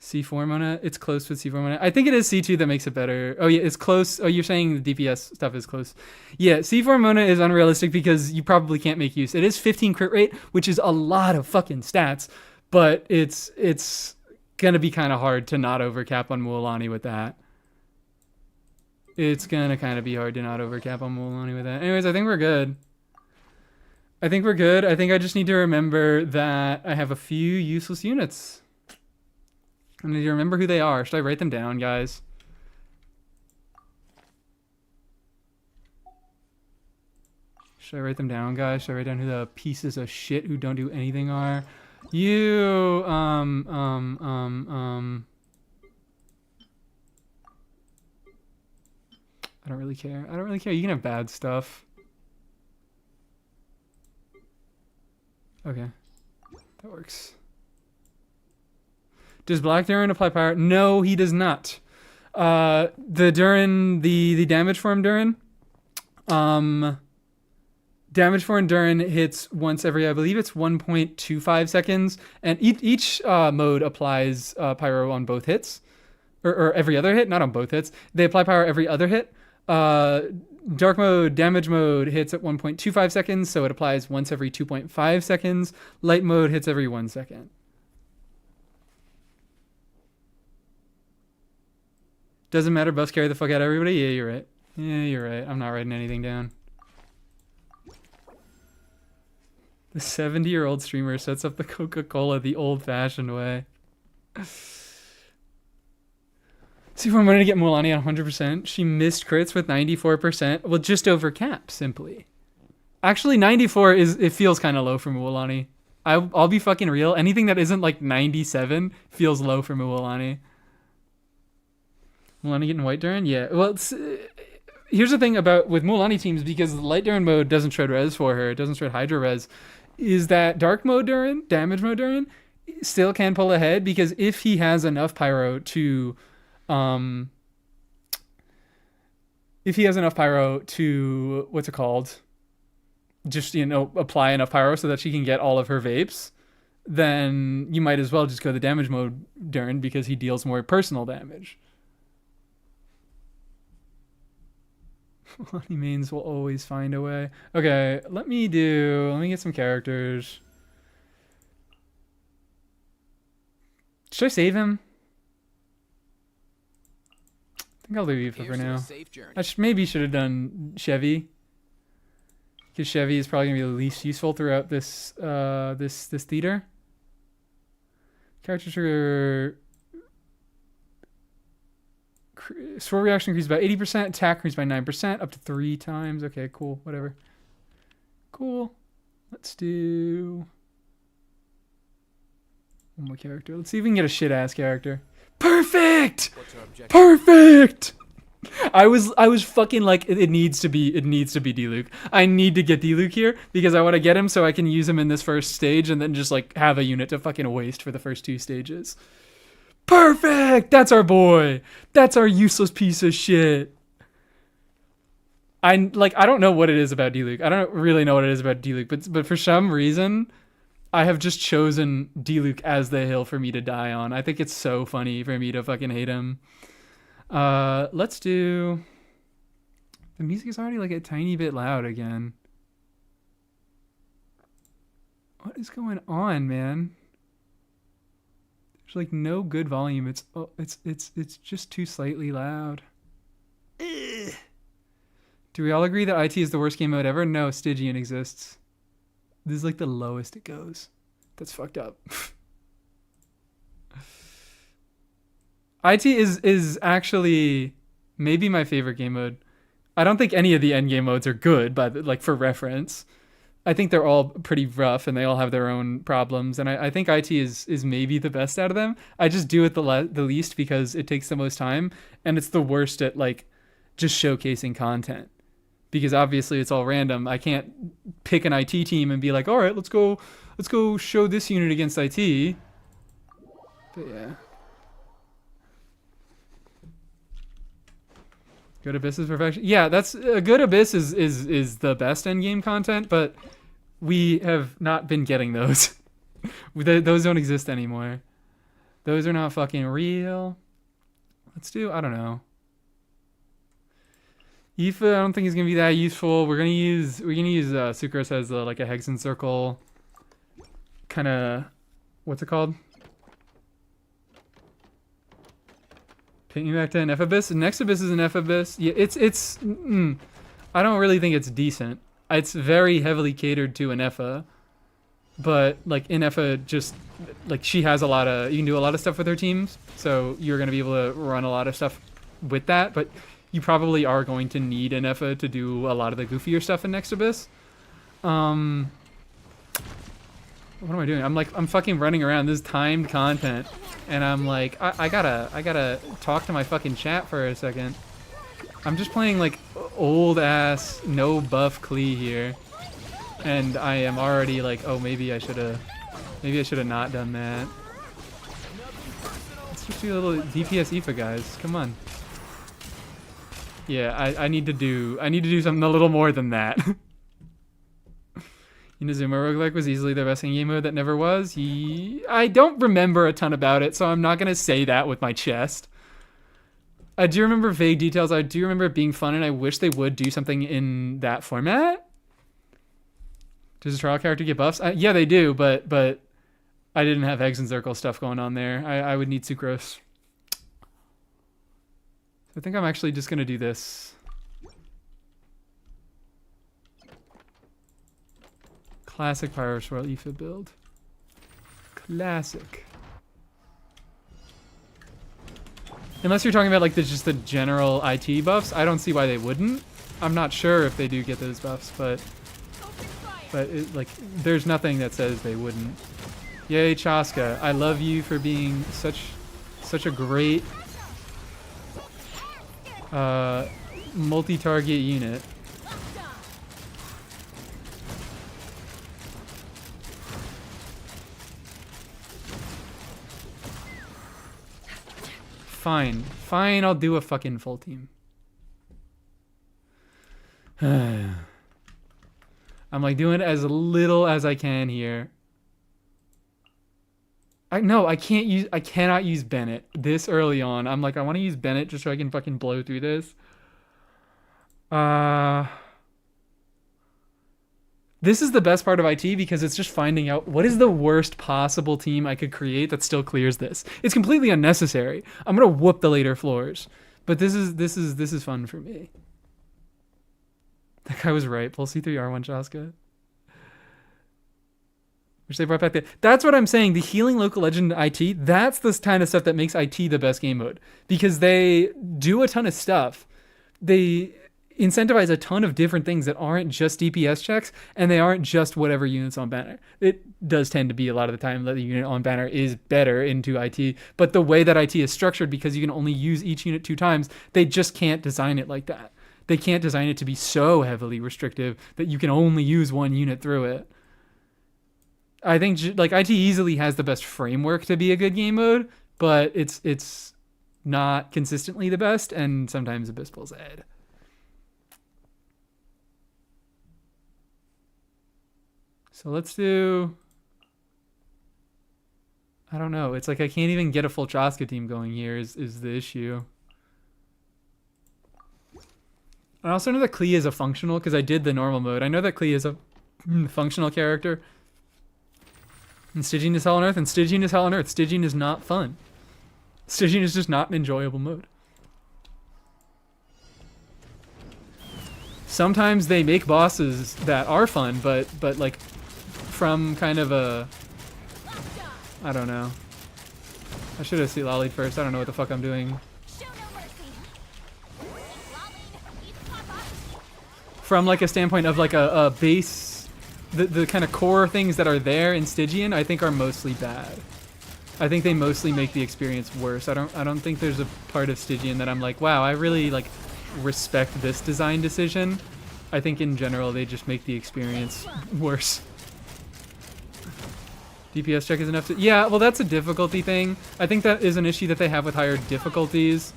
C4 Mona, it's close with C4 Mona. I think it is C2 that makes it better. Oh yeah, it's close. Oh, you're saying the DPS stuff is close. Yeah, C4 Mona is unrealistic because you probably can't make use. It is 15 crit rate, which is a lot of fucking stats, but it's gonna be kind of hard to not overcap on Mualani with that. It's gonna kind of be hard to not overcap on Mualani with that. Anyways, I think we're good. I think we're good. I think I just need to remember that I have a few useless units. I need to remember who they are. Should I write them down, guys? Should I write them down, guys? Should I write down who the pieces of shit who don't do anything are? You, I don't really care. I don't really care. You can have bad stuff. Okay. That works. Does Black Durin apply power? No, he does not. The Durin, the damage form Durin, damage form Durin hits once every, I believe it's 1.25 seconds, and each mode applies pyro on both hits, or every other hit, not on both hits. They apply power every other hit. Dark mode, damage mode hits at 1.25 seconds, so it applies once every 2.5 seconds. Light mode hits every 1 second. Doesn't matter, buffs carry the fuck out of everybody? Yeah, you're right. Yeah, you're right. I'm not writing anything down. The 70-year-old streamer sets up the Coca-Cola the old-fashioned way. See if I'm going to get Mualani at 100%. She missed crits with 94%. Well, just over cap, simply. Actually, 94 it feels kind of low for Mualani. I'll be fucking real. Anything that isn't like 97 feels low for Mualani. Mualani getting white Durin? Yeah. Well, here's the thing with Mualani teams, because the light Durin mode doesn't shred res for her, it doesn't shred hydro res, is that dark mode Durin, damage mode Durin, still can pull ahead, because if he has enough pyro to what's it called, just, apply enough pyro so that she can get all of her vapes, then you might as well just go the damage mode Durin, because he deals more personal damage. Mualani mains will always find a way. Okay, let me get some characters. Should I save him? I think I'll leave Eva for now. I maybe should have done Chevy, because Chevy is probably gonna be the least useful throughout this this theater. Character trigger. Swirl reaction increases by 80%, attack increases by 9%, up to 3 times. Okay, cool, whatever. Cool. Let's do one more character. Let's see if we can get a shit-ass character. Perfect! Perfect! I was fucking like, it needs to be D-Luke. I need to get D-Luke here, because I want to get him so I can use him in this first stage, and then just like have a unit to fucking waste for the first 2 stages. Perfect! That's our boy. That's our useless piece of shit. I don't know what it is about D-Luke. I don't really know what it is about D-Luke, but for some reason, I have just chosen D-Luke as the hill for me to die on. I think it's so funny for me to fucking hate him. Let's do... The music is already like a tiny bit loud again. What is going on, man? There's like no good volume. It's just too slightly loud. Ugh. Do we all agree that IT is the worst game mode ever? No, Stygian exists. This is like the lowest it goes. That's fucked up. IT is actually maybe my favorite game mode. I don't think any of the end game modes are good, but like for reference, I think they're all pretty rough and they all have their own problems. And I think IT is maybe the best out of them. I just do it the least because it takes the most time, and it's the worst at like just showcasing content, because obviously it's all random. I can't pick an IT team and be like, all right, let's go show this unit against IT. But yeah. Good Abyss is perfection. Yeah, that's a Good Abyss is the best endgame content, but we have not been getting those. Those don't exist anymore. Those are not fucking real. Let's do, I don't know. Aoife, I don't think is gonna be that useful. We're gonna use Sucrose as like a Hexen circle. Kind of, what's it called? Take me back to an F-Abyss. Next Abyss is an F-Abyss. Yeah, it's I don't really think it's decent. It's very heavily catered to an Effa. But like in Effa, just like she has you can do a lot of stuff with her teams. So you're gonna be able to run a lot of stuff with that, but you probably are going to need an Effa to do a lot of the goofier stuff in Next Abyss. What am I doing? I'm fucking running around. This is timed content. And I'm like, I gotta talk to my fucking chat for a second. I'm just playing like old ass no buff Klee here. And I am already like, oh, maybe I should have not done that. Let's just do a little DPS Aoife, guys. Come on. Yeah, I need to do something a little more than that. Inazuma roguelike was easily the best in-game mode that never was. I don't remember a ton about it, so I'm not going to say that with my chest. I do remember vague details. I do remember it being fun, and I wish they would do something in that format. Does a trial character get buffs? Yeah, they do, but I didn't have Eggs and Circle stuff going on there. I would need Sucrose. I think I'm actually just going to do this. Classic Pyro Swirl Aoife build. Classic. Unless you're talking about like just the general IT buffs, I don't see why they wouldn't. I'm not sure if they do get those buffs, but like there's nothing that says they wouldn't. Yay, Chaska! I love you for being such a great multi-target unit. Fine, I'll do a fucking full team. I'm like doing as little as I can here. I cannot use Bennett this early on. I'm like, I want to use Bennett just so I can fucking blow through this. This is the best part of IT because it's just finding out what is the worst possible team I could create that still clears this. It's completely unnecessary. I'm gonna whoop the later floors, but this is fun for me. That guy was right. Pull C3R1 Chaska. Which they brought back there. That's what I'm saying. The healing local legend IT, that's the kind of stuff that makes IT the best game mode. Because they do a ton of stuff. They incentivize a ton of different things that aren't just DPS checks, and they aren't just whatever units on banner. It does tend to be a lot of the time that the unit on banner is better into IT, but the way that IT is structured, because you can only use each unit 2 times, they just can't design it like that. They can't design it to be so heavily restrictive that you can only use 1 unit through it. I think like IT easily has the best framework to be a good game mode, but it's not consistently the best, and sometimes Abyss pulls ahead. So let's do, I don't know. It's like I can't even get a full Chaska team going here is the issue. I also know that Klee is a functional because I did the normal mode. I know that Klee is a functional character. And Stygian is Hell on Earth, and Stygian is Hell on Earth. Stygian is not fun. Stygian is just not an enjoyable mode. Sometimes they make bosses that are fun, but like from kind of a I don't know. I should have lollied first. I don't know what the fuck I'm doing. From like a standpoint of like a base, the kind of core things that are there in Stygian, I think are mostly bad. I think they mostly make the experience worse. I don't think there's a part of Stygian that I'm like, wow, I really like respect this design decision. I think in general they just make the experience worse. DPS check is enough to... Yeah, well, that's a difficulty thing. I think that is an issue that they have with higher difficulties.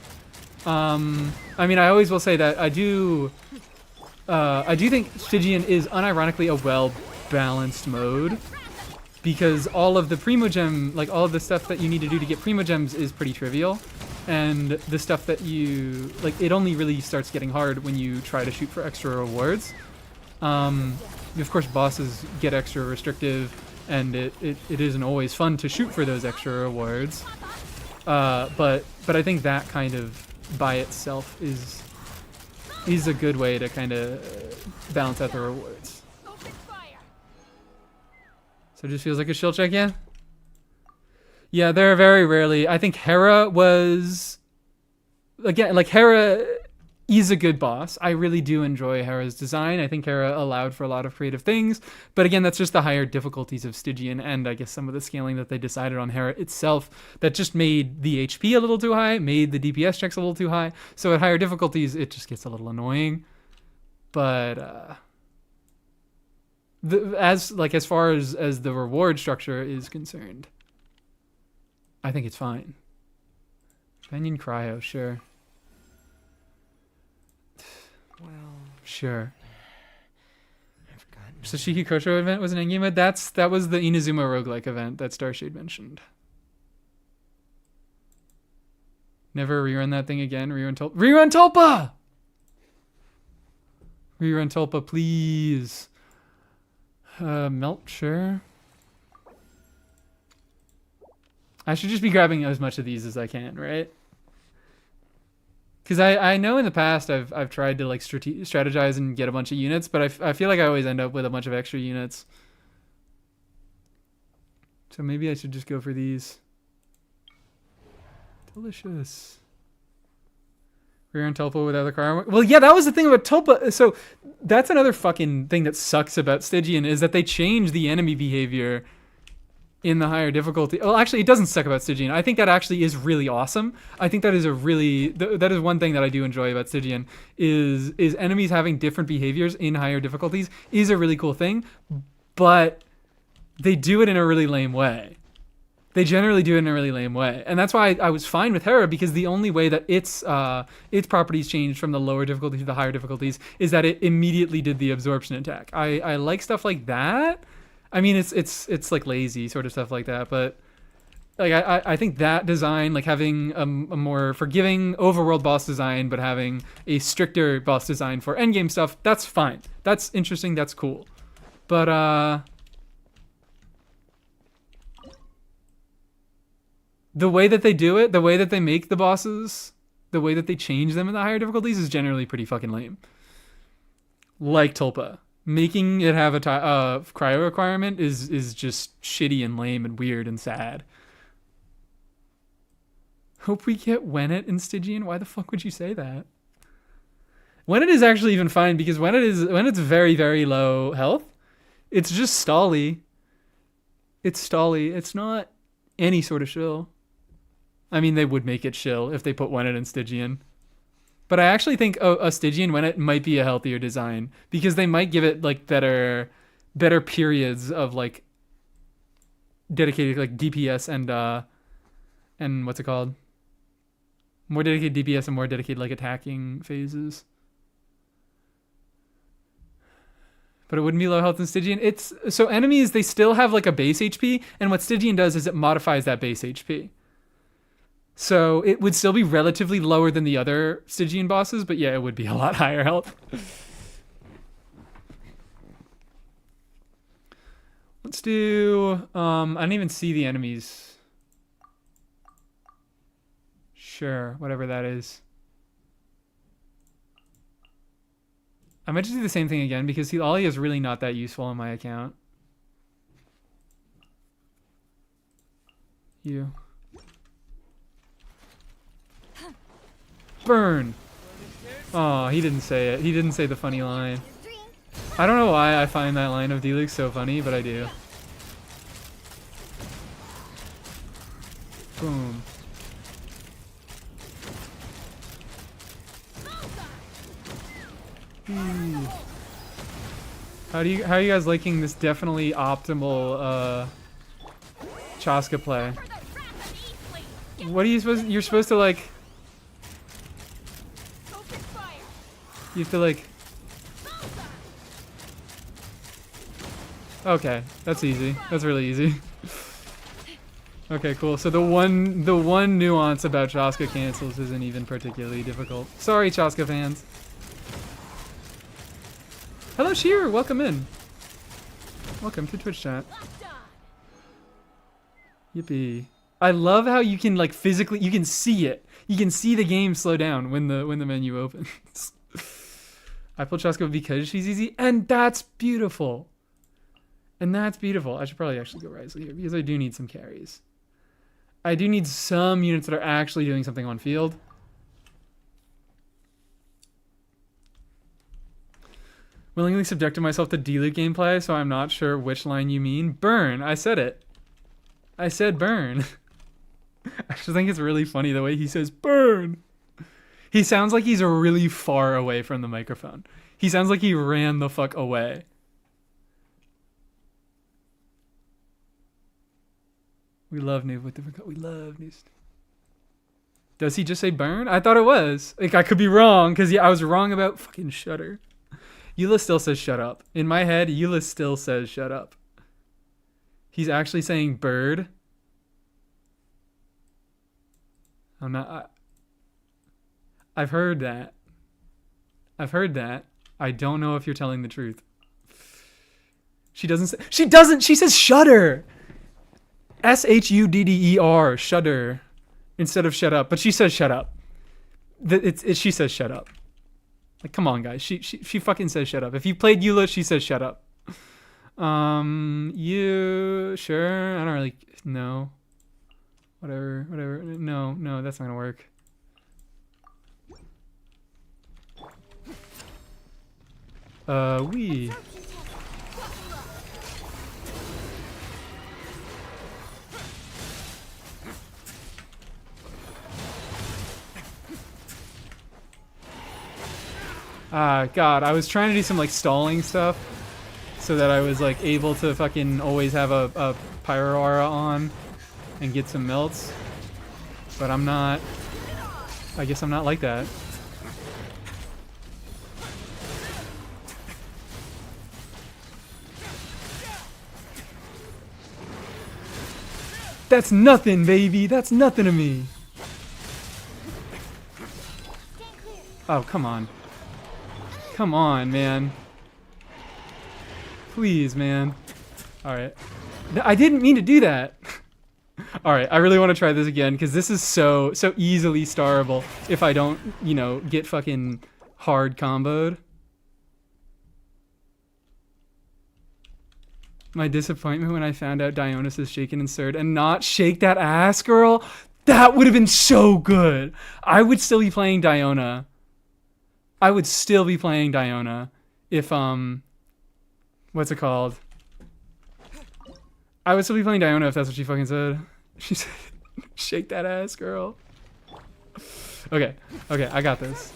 I mean, I always will say that I do think Stygian is unironically a well-balanced mode, because all of the Primogem, like all of the stuff that you need to do to get Primogems is pretty trivial, and the stuff that you... Like, it only really starts getting hard when you try to shoot for extra rewards. Of course, bosses get extra restrictive, and it isn't always fun to shoot for those extra rewards. But I think that kind of by itself is a good way to kind of balance out the rewards. So it just feels like a shield check, yeah? Yeah, there are very rarely. I think Hera was... Again, like Hera is a good boss. I really do enjoy Hera's design. I think Hera allowed for a lot of creative things. But again, that's just the higher difficulties of Stygian, and I guess some of the scaling that they decided on Hera itself that just made the HP a little too high, made the DPS checks a little too high. So at higher difficulties, it just gets a little annoying. But as far as the reward structure is concerned, I think it's fine. Banyan Cryo, sure. Well, sure. I've forgotten. Sashiki Kosho event was an endgame mode. That was the Inazuma roguelike event that Starshade mentioned. Never rerun that thing again. Rerun Tulpa! Rerun Tulpa, please. Melt, sure. I should just be grabbing as much of these as I can, right? Because I know in the past I've tried to like strategize and get a bunch of units, but I feel like I always end up with a bunch of extra units. So maybe I should just go for these. Delicious. Rear and Tulpa without the car. Well, yeah, that was the thing about Tulpa. So that's another fucking thing that sucks about Stygian, is that they change the enemy behavior in the higher difficulty. Well, actually, it doesn't suck about Stygian. I think that actually is really awesome. I think that is that is one thing that I do enjoy about Stygian, is enemies having different behaviors in higher difficulties is a really cool thing, but they do it in a really lame way. They generally do it in a really lame way. And that's why I was fine with Hera, because the only way that its properties changed from the lower difficulty to the higher difficulties is that it immediately did the absorption attack. I like stuff like that. I mean, it's like lazy sort of stuff like that, but like I think that design, like having a more forgiving overworld boss design, but having a stricter boss design for endgame stuff, that's fine. That's interesting. That's cool. But the way that they do it, the way that they make the bosses, the way that they change them in the higher difficulties is generally pretty fucking lame. Like Tulpa. Making it have a cryo requirement is just shitty and lame and weird and sad. Hope we get Wennet in Stygian. Why the fuck would you say that? Wennet is actually even fine, because Wennet's very, very low health. It's just stally. It's stally. It's not any sort of shill. I mean, they would make it shill if they put Wennet in Stygian. But I actually think a Stygian Wennet might be a healthier design, because they might give it like better periods of like dedicated like DPS and what's it called? More dedicated DPS and more dedicated like attacking phases. But it wouldn't be low health in Stygian. It's so enemies, they still have like a base HP, and what Stygian does is it modifies that base HP. So it would still be relatively lower than the other Stygian bosses, but yeah, it would be a lot higher health. Let's do... I don't even see the enemies. Sure, whatever that is. I might just do the same thing again, because Ollie is really not that useful on my account. You. Burn! Oh, he didn't say it. He didn't say the funny line. I don't know why I find that line of D-Luke so funny, but I do. Boom. Ooh. How are you guys liking this definitely optimal Chaska play? What are you supposed you're supposed to like you have to like okay, that's easy. That's really easy. Okay, cool. So the one nuance about Chaska cancels isn't even particularly difficult. Sorry, Chaska fans. Hello, Sheer. Welcome in. Welcome to Twitch chat. Yippee! I love how you can like physically, you can see it. You can see the game slow down when the menu opens. I pulled Chaska because she's easy, and that's beautiful. And that's beautiful. I should probably actually go Risley here because I do need some carries. I do need some units that are actually doing something on field. Willingly subjected myself to D-Luke gameplay, so I'm not sure which line you mean. Burn! I said it. I said burn. I just think it's really funny the way he says burn. He sounds like he's really far away from the microphone. He sounds like he ran the fuck away. We love new with different. We love new. Does he just say burn? I thought it was. Like I could be wrong because I was wrong about fucking Shutter. Eula still says shut up. In my head, Eula still says shut up. He's actually saying bird. I'm not. I've heard that. I've heard that. I don't know if you're telling the truth. She doesn't say. She doesn't. She says shudder. S-H-U-D-D-E-R. Shudder. Instead of shut up. But she says shut up. She says shut up. Like, come on, guys. She fucking says shut up. If you played Eula, she says shut up. You sure? I don't really know. Whatever. No, that's not gonna work. We. God, I was trying to do some like stalling stuff so that I was like able to fucking always have a pyro aura on and get some melts, but I'm not. I guess I'm not like that. That's nothing, baby. That's nothing to me. Oh, come on. Come on, man. Please, man. Alright. I didn't mean to do that. Alright, I really want to try this again, because this is so easily starable if I don't, you know, get fucking hard comboed. My disappointment when I found out Dionysus shaken and stirred and not shake that ass, girl. That would have been so good. I would still be playing Diona. I would still be playing Diona if, what's it called? I would still be playing Diona if that's what she fucking said. She said, shake that ass, girl. Okay, I got this.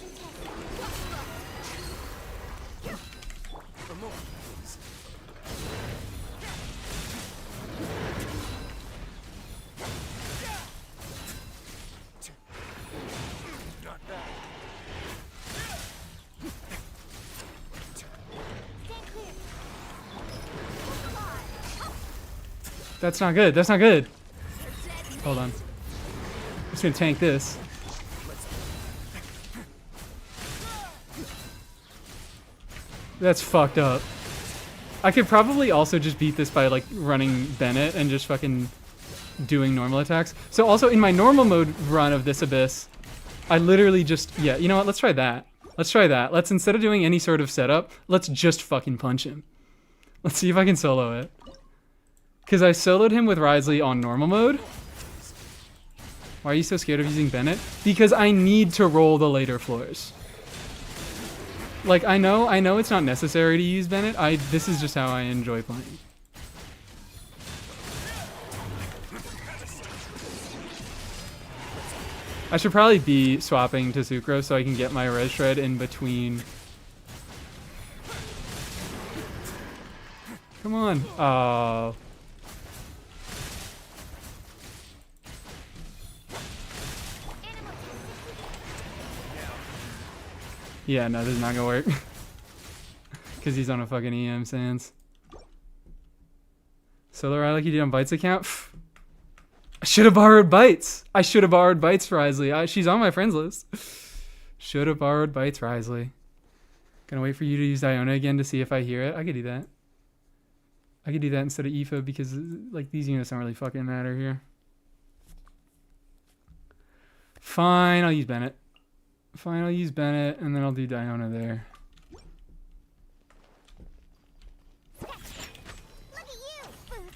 That's not good. That's not good. Hold on. I'm just gonna tank this. That's fucked up. I could probably also just beat this by like running Bennett and just fucking doing normal attacks. So also in my normal mode run of this Abyss, I literally just, yeah, you know what? Let's try that. Let's try that. Let's, instead of doing any sort of setup, let's just fucking punch him. Let's see if I can solo it. Because I soloed him with Risley on normal mode, Why are you so scared of using Bennett? Because I need to roll the later floors. Like, I know it's not necessary to use Bennett. This is just how I enjoy playing. I should probably be swapping to Sucrose so I can get my Res Shred in between. Come on. Oh. Yeah, no, this is not gonna work. Because he's on a fucking EM Sans. Solar Eye like you did on Bytes account? I should have borrowed Bytes. I should have borrowed Bytes for Isley. She's on my friends list. Should have borrowed Bytes for Isley. Gonna wait for you to use Iona again to see if I hear it. I could do that. I could do that instead of Aoife because like these units don't really fucking matter here. Fine, I'll use Bennett. Fine, I'll use Bennett and then I'll do Diona there.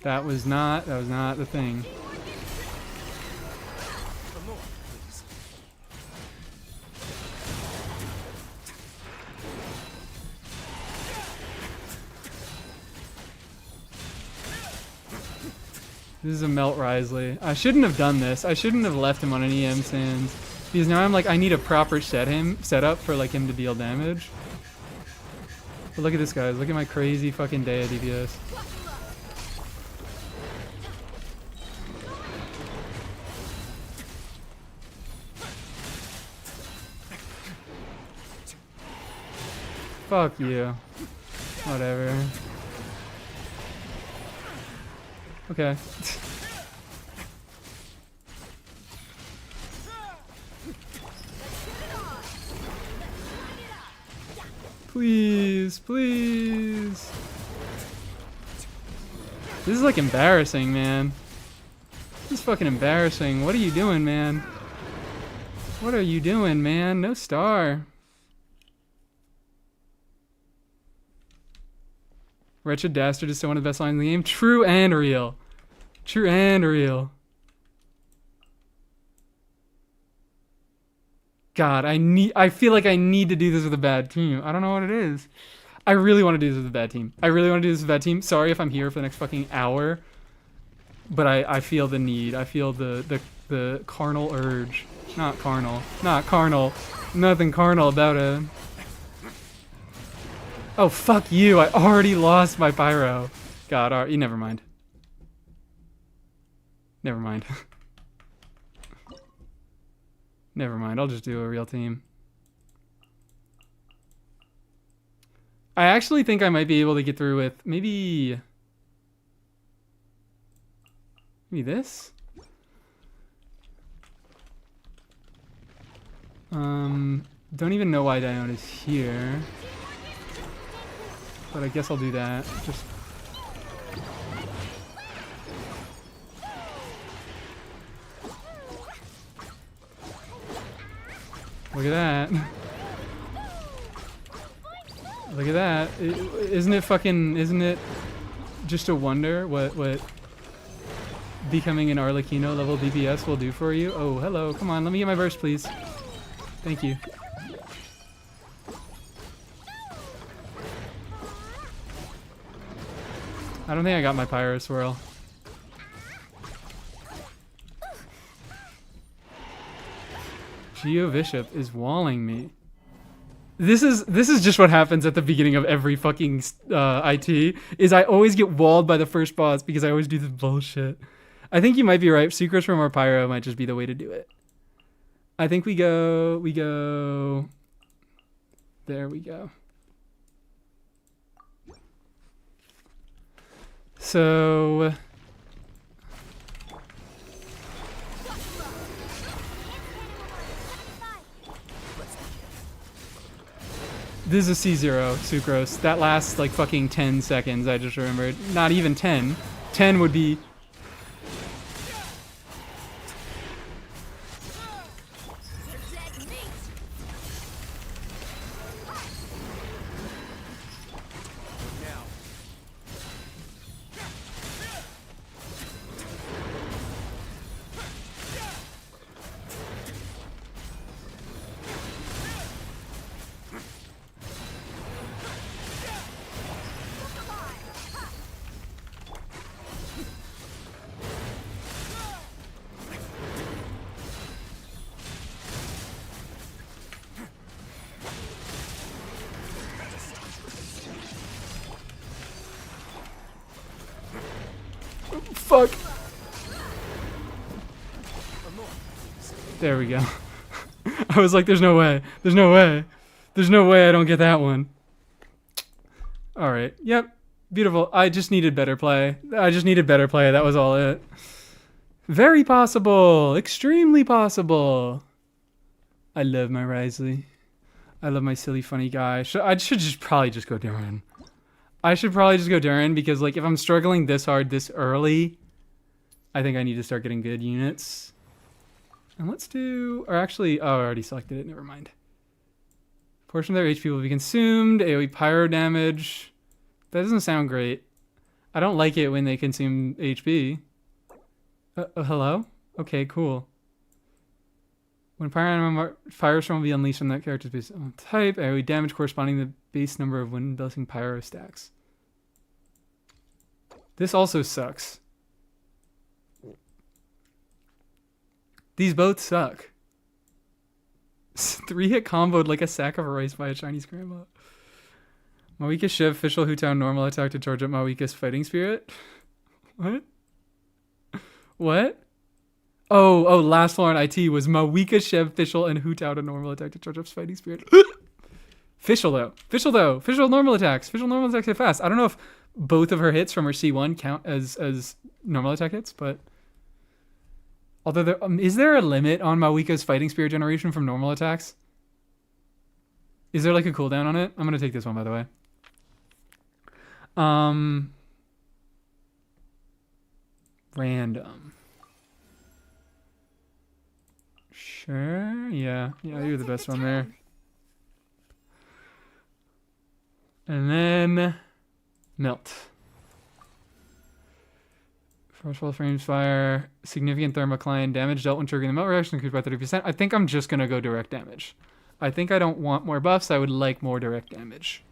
That was not the thing. This is a melt Risley. I shouldn't have done this. I shouldn't have left him on an EM Sands. Because now I'm like, I need a proper setup for like him to deal damage. But look at this, guys. Look at my crazy fucking Dea DPS. Fuck you. Whatever. Okay. Please, please. This is like embarrassing, man. This is fucking embarrassing. What are you doing, man? What are you doing, man? No star. Wretched Dastard is still one of the best lines in the game. True and real. True and real. God, I feel like I need to do this with a bad team. I don't know what it is. I really want to do this with a bad team. I really want to do this with a bad team. Sorry if I'm here for the next fucking hour. But I feel the need. I feel the carnal urge. Not carnal. Not carnal. Nothing carnal about it. Oh, fuck you. I already lost my pyro. God, never mind. Never mind. Never mind. I'll just do a real team. I actually think I might be able to get through with maybe this. Don't even know why Dione is here. But I guess I'll do that. Just look at that. Look at that. Isn't it just a wonder what becoming an Arlecchino level DPS will do for you? Oh, hello. Come on, let me get my burst, please. Thank you. I don't think I got my Pyro Swirl. Geo Bishop is walling me. This is just what happens at the beginning of every fucking IT, is I always get walled by the first boss because I always do this bullshit. I think you might be right. Sucrose from our Pyro might just be the way to do it. I think we go, there we go. So this is a C0 Sucrose. That lasts like fucking 10 seconds, I just remembered. Not even 10. 10 would be... There we go. I was like, there's no way. There's no way. There's no way I don't get that one. All right. Yep. Beautiful. I just needed better play. That was all it. Very possible. Extremely possible. I love my Risley. I love my silly, funny guy. I should just probably just go DURIN. I should probably just go DURIN because, like, if I'm struggling this hard this early, I think I need to start getting good units. And let's do... Or actually... Oh, I already selected it. Never mind. Portion of their HP will be consumed. AoE pyro damage. That doesn't sound great. I don't like it when they consume HP. Hello? Okay, cool. When Firestorm will be unleashed on that character's base type, AoE damage corresponding to the base number of wind-blessing pyro stacks. This also sucks. These both suck. 3-hit comboed like a sack of rice by a Chinese grandma. Mawika's Shiv, official Hutown normal attack to charge up Mawika's fighting spirit. What? What? Oh, last floor on IT was Mawika, Shiv, Fischl, and Hutown a normal attack to charge up fighting spirit. Fischl though. Fischl normal attacks. Fischl normal attacks hit fast. I don't know if both of her hits from her C1 count as normal attack hits, but... Although is there a limit on Mawika's fighting spirit generation from normal attacks? Is there like a cooldown on it? I'm gonna take this one, by the way. Random. Sure. Yeah, you're the best one there. And then melt. Frostfall frames fire. Significant thermocline damage dealt when triggering the melt reaction increased by 30%. I think I'm just gonna go direct damage. I think I don't want more buffs. I would like more direct damage.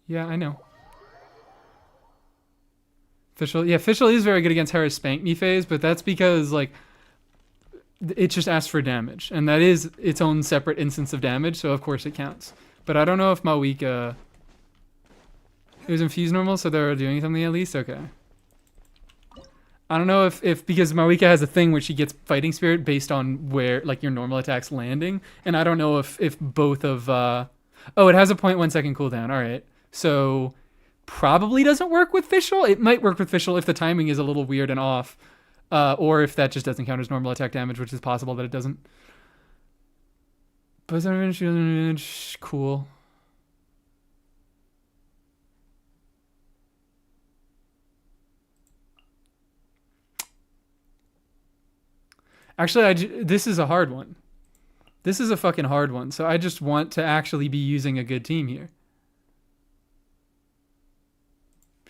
Yeah, I know. Fischl is very good against Hera's Spank Me phase, but that's because, like, it just asks for damage. And that is its own separate instance of damage, so of course it counts. But I don't know if Mawika... It was infused normal, so they're doing something at least? Okay. I don't know if because Mawika has a thing where she gets fighting spirit based on where, like, your normal attack's landing. And I don't know if both of... Oh, it has a 0.1 second cooldown. All right. So... Probably doesn't work with Fischl. It might work with Fischl if the timing is a little weird and off. Or if that just doesn't count as normal attack damage, which is possible that it doesn't. Buzzer damage, cool. Actually, this is a hard one. This is a fucking hard one. So I just want to actually be using a good team here.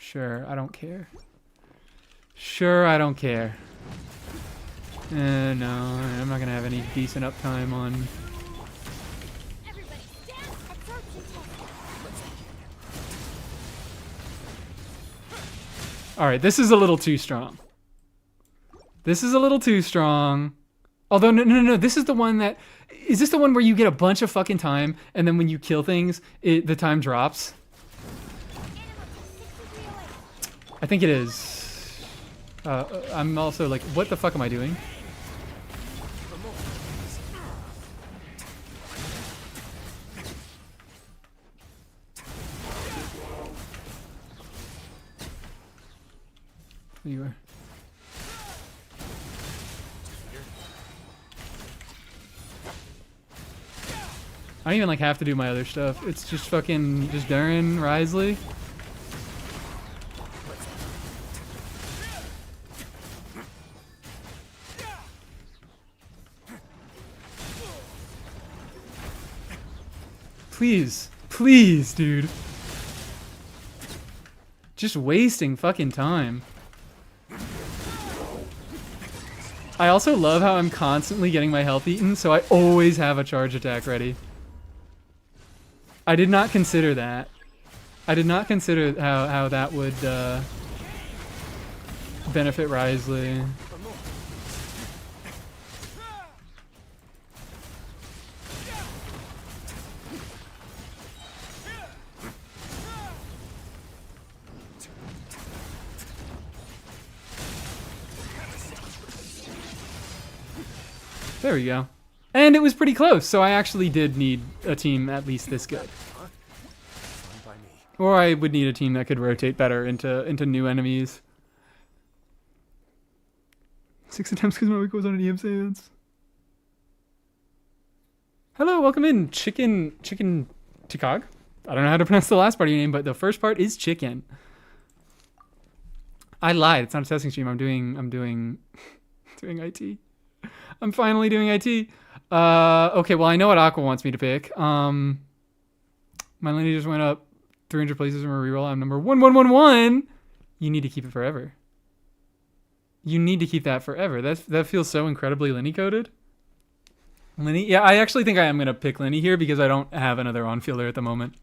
Sure, I don't care. Sure, I don't care. No, I'm not gonna have any decent uptime on... Alright, this is a little too strong. This is a little too strong. Although, no, this is the one that... Is this the one where you get a bunch of fucking time, and then when you kill things, the time drops? I think it is. I'm also like, what the fuck am I doing? There you are. I don't even like have to do my other stuff. It's just fucking just DURIN, Risley. Please, dude. Just wasting fucking time. I also love how I'm constantly getting my health eaten, so I always have a charge attack ready. I did not consider that. I did not consider how that would benefit Risley. There we go. And it was pretty close, so I actually did need a team at least this good. Or I would need a team that could rotate better into new enemies. 6 attempts because my week was on an EM seance. Hello, welcome in, Chicken Chicog. I don't know how to pronounce the last part of your name, but the first part is chicken. I lied. It's not a testing stream. I'm doing IT. I'm finally doing IT. Okay, well I know what Aqua wants me to pick. My lineage just went up 300 places from a reroll. I'm number 1111. You need to keep it forever. You need to keep that forever. That feels so incredibly Linny coded. Linny? Yeah, I actually think I am going to pick Linny here because I don't have another on-fielder at the moment.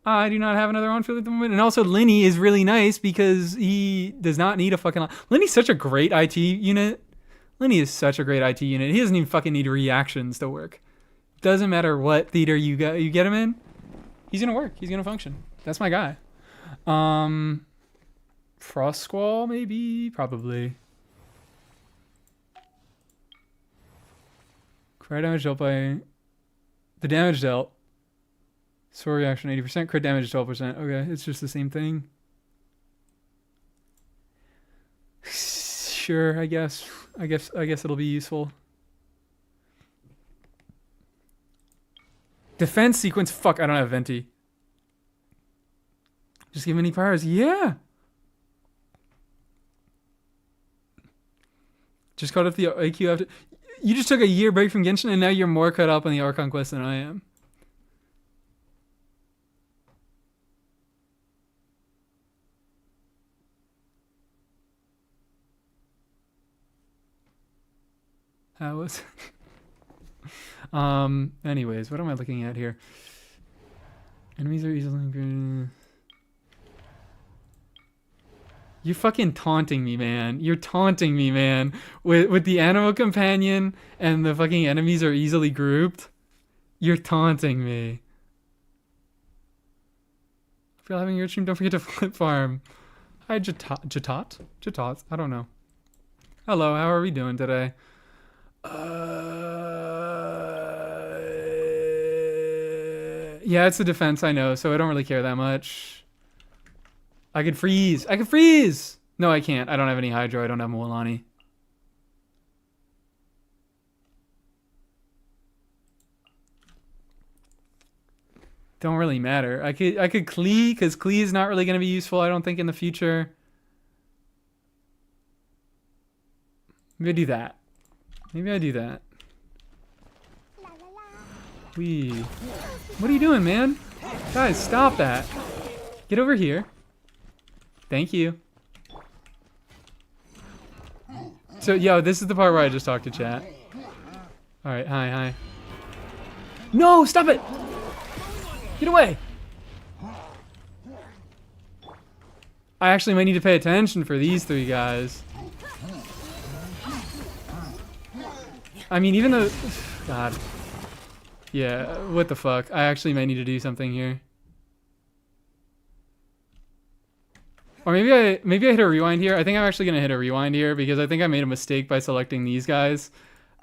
I do not have another on-fielder at the moment. And also, Linny is really nice because he does not need a fucking... Linny's such a great IT unit. Linny is such a great IT unit. He doesn't even fucking need reactions to work. Doesn't matter what theater you get him in. He's going to work. He's going to function. That's my guy. Frost Squall, maybe? Probably. Crit damage dealt by... The damage dealt. Sword reaction 80%. Crit damage 12%. Okay, it's just the same thing. Sure, I guess it'll be useful. Defense sequence. Fuck, I don't have Venti. Just give him any powers. Yeah. Just caught up the AQ after... You just took a year break from Genshin and now you're more caught up on the Archon quest than I am. How was anyways, what am I looking at here? Enemies are easily... You're fucking taunting me, man. You're taunting me, man. With the animal companion and the fucking enemies are easily grouped. You're taunting me. If you're having your stream, don't forget to flip farm. Hi, Jatot? I don't know. Hello, how are we doing today? Yeah, it's a defense, I know, so I don't really care that much. I could freeze. I could freeze! No, I can't. I don't have any Hydro. I don't have Moalani. Don't really matter. I could Klee, because Klee is not really going to be useful, I don't think, in the future. Maybe I do that. Maybe I do that. Wee. What are you doing, man? Guys, stop that. Get over here. Thank you. So, yo, this is the part where I just talked to chat. Alright, hi. No, stop it! Get away! I actually might need to pay attention for these three guys. I mean, even though... God. Yeah, what the fuck? I actually might need to do something here. Or maybe I hit a rewind here. I think I'm actually going to hit a rewind here because I think I made a mistake by selecting these guys.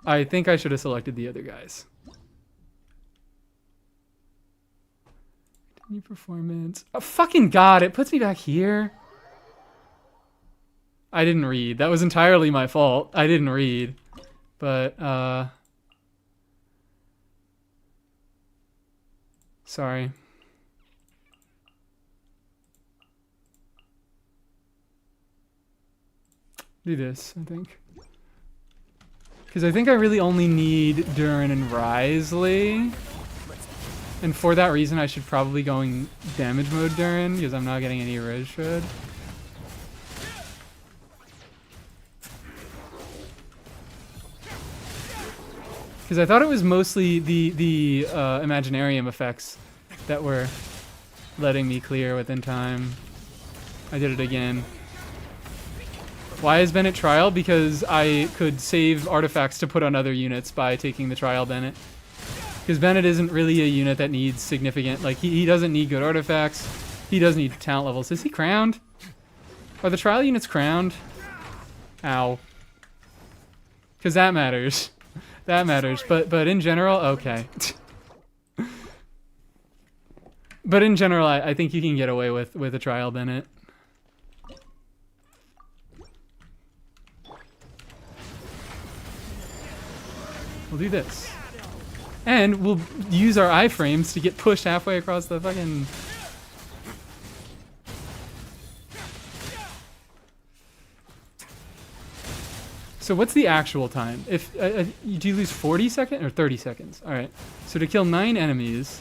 I think I should have selected the other guys. Continue performance. Oh, fucking God, it puts me back here. I didn't read. That was entirely my fault. I didn't read. But, sorry. Do this, I think. Because I think I really only need Durin and Risley. And for that reason, I should probably go in damage mode Durin, because I'm not getting any Red Shred. Because I thought it was mostly the Imaginarium effects that were letting me clear within time. I did it again. Why is Bennett trial? Because I could save artifacts to put on other units by taking the trial Bennett. Because Bennett isn't really a unit that needs significant, like he doesn't need good artifacts. He doesn't need talent levels. Is he crowned? Are the trial units crowned? Ow. Because that matters. That matters. But in general, okay. But in general, I think you can get away with a trial Bennett. We'll do this. And we'll use our iframes to get pushed halfway across the fucking... So what's the actual time? If do you lose 40 seconds or 30 seconds? All right. So to kill 9 enemies,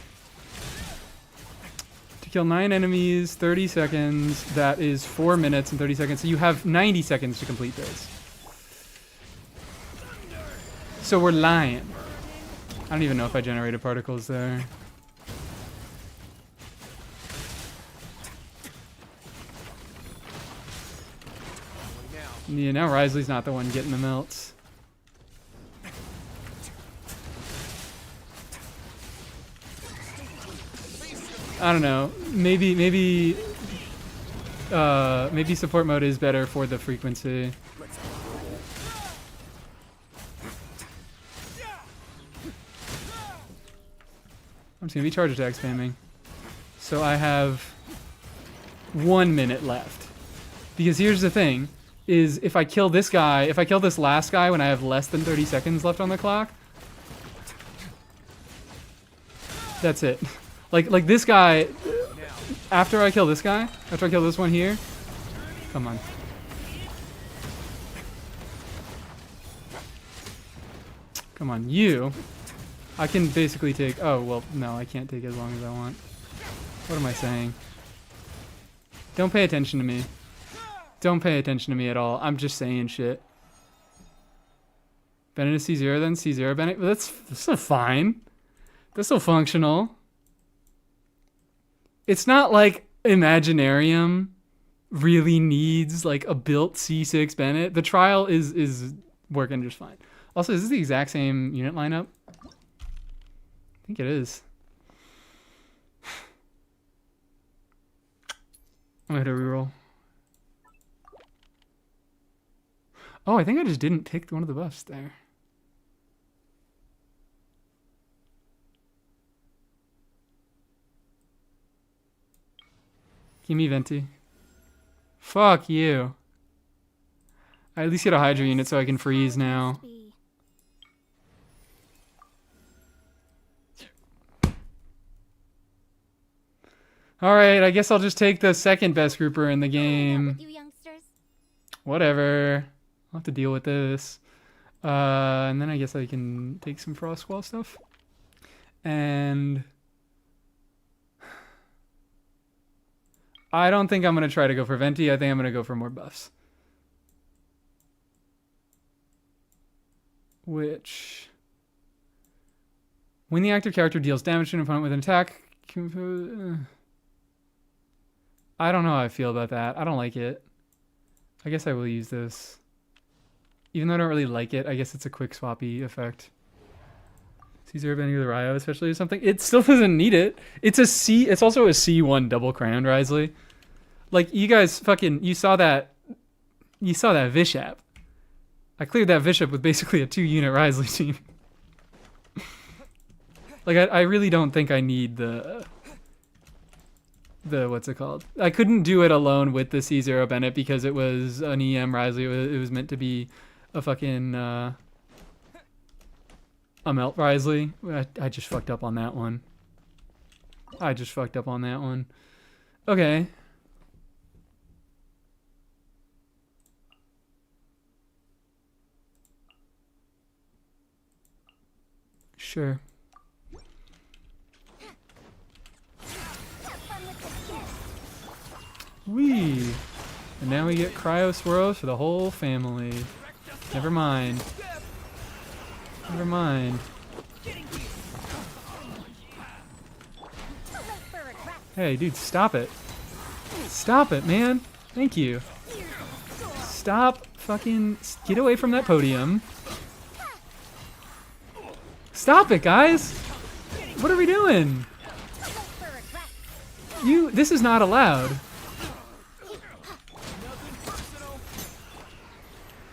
30 seconds. That is 4 minutes and 30 seconds. So you have 90 seconds to complete this. So we're lying. I don't even know if I generated particles there. Yeah, now Risley's not the one getting the melts. I don't know. Maybe support mode is better for the frequency. I'm just gonna be charge attack spamming. So I have 1 minute left. Because here's the thing, is if I kill this guy, if I kill this last guy when I have less than 30 seconds left on the clock, that's it. Like this guy, after I kill this guy, after I kill this one here, come on. Come on, you. I can basically take, oh, well, no, I can't take as long as I want. What am I saying? Don't pay attention to me. Don't pay attention to me at all. I'm just saying shit. Bennett is C0 then? C0 Bennett? That's still fine. That's still functional. It's not like Imaginarium really needs like a built C6 Bennett. The trial is working just fine. Also, is this the exact same unit lineup? I think it is. I'm gonna hit a reroll. Oh, I think I just didn't pick one of the buffs there. Give me Venti. Fuck you. I at least get a Hydra unit so I can freeze now. Alright, I guess I'll just take the second best grouper in the game. Whatever. I'll have to deal with this. And then I guess I can take some Frost Squall stuff. And I don't think I'm going to try to go for Venti. I think I'm going to go for more buffs. Which... When the active character deals damage to an opponent with an attack... I don't know how I feel about that. I don't like it. I guess I will use this. Even though I don't really like it, I guess it's a quick swappy effect. Caesar Bending with Ryo, especially, or something. It still doesn't need it. It's a C. It's also a C1 double crowned Risley. Like, you guys fucking... You saw that Vishap. I cleared that Vishap with basically a 2-unit Risley team. Like, I really don't think I need the what's it called? I couldn't do it alone with the C0 Bennett because it was an EM Risley. It was meant to be a fucking a melt Risley. I just fucked up on that one. Okay. Sure. Whee! And now we get cryo swirls for the whole family. Never mind. Never mind. Hey, dude, stop it. Stop it, man. Thank you. Stop fucking... Get away from that podium. Stop it, guys! What are we doing? This is not allowed.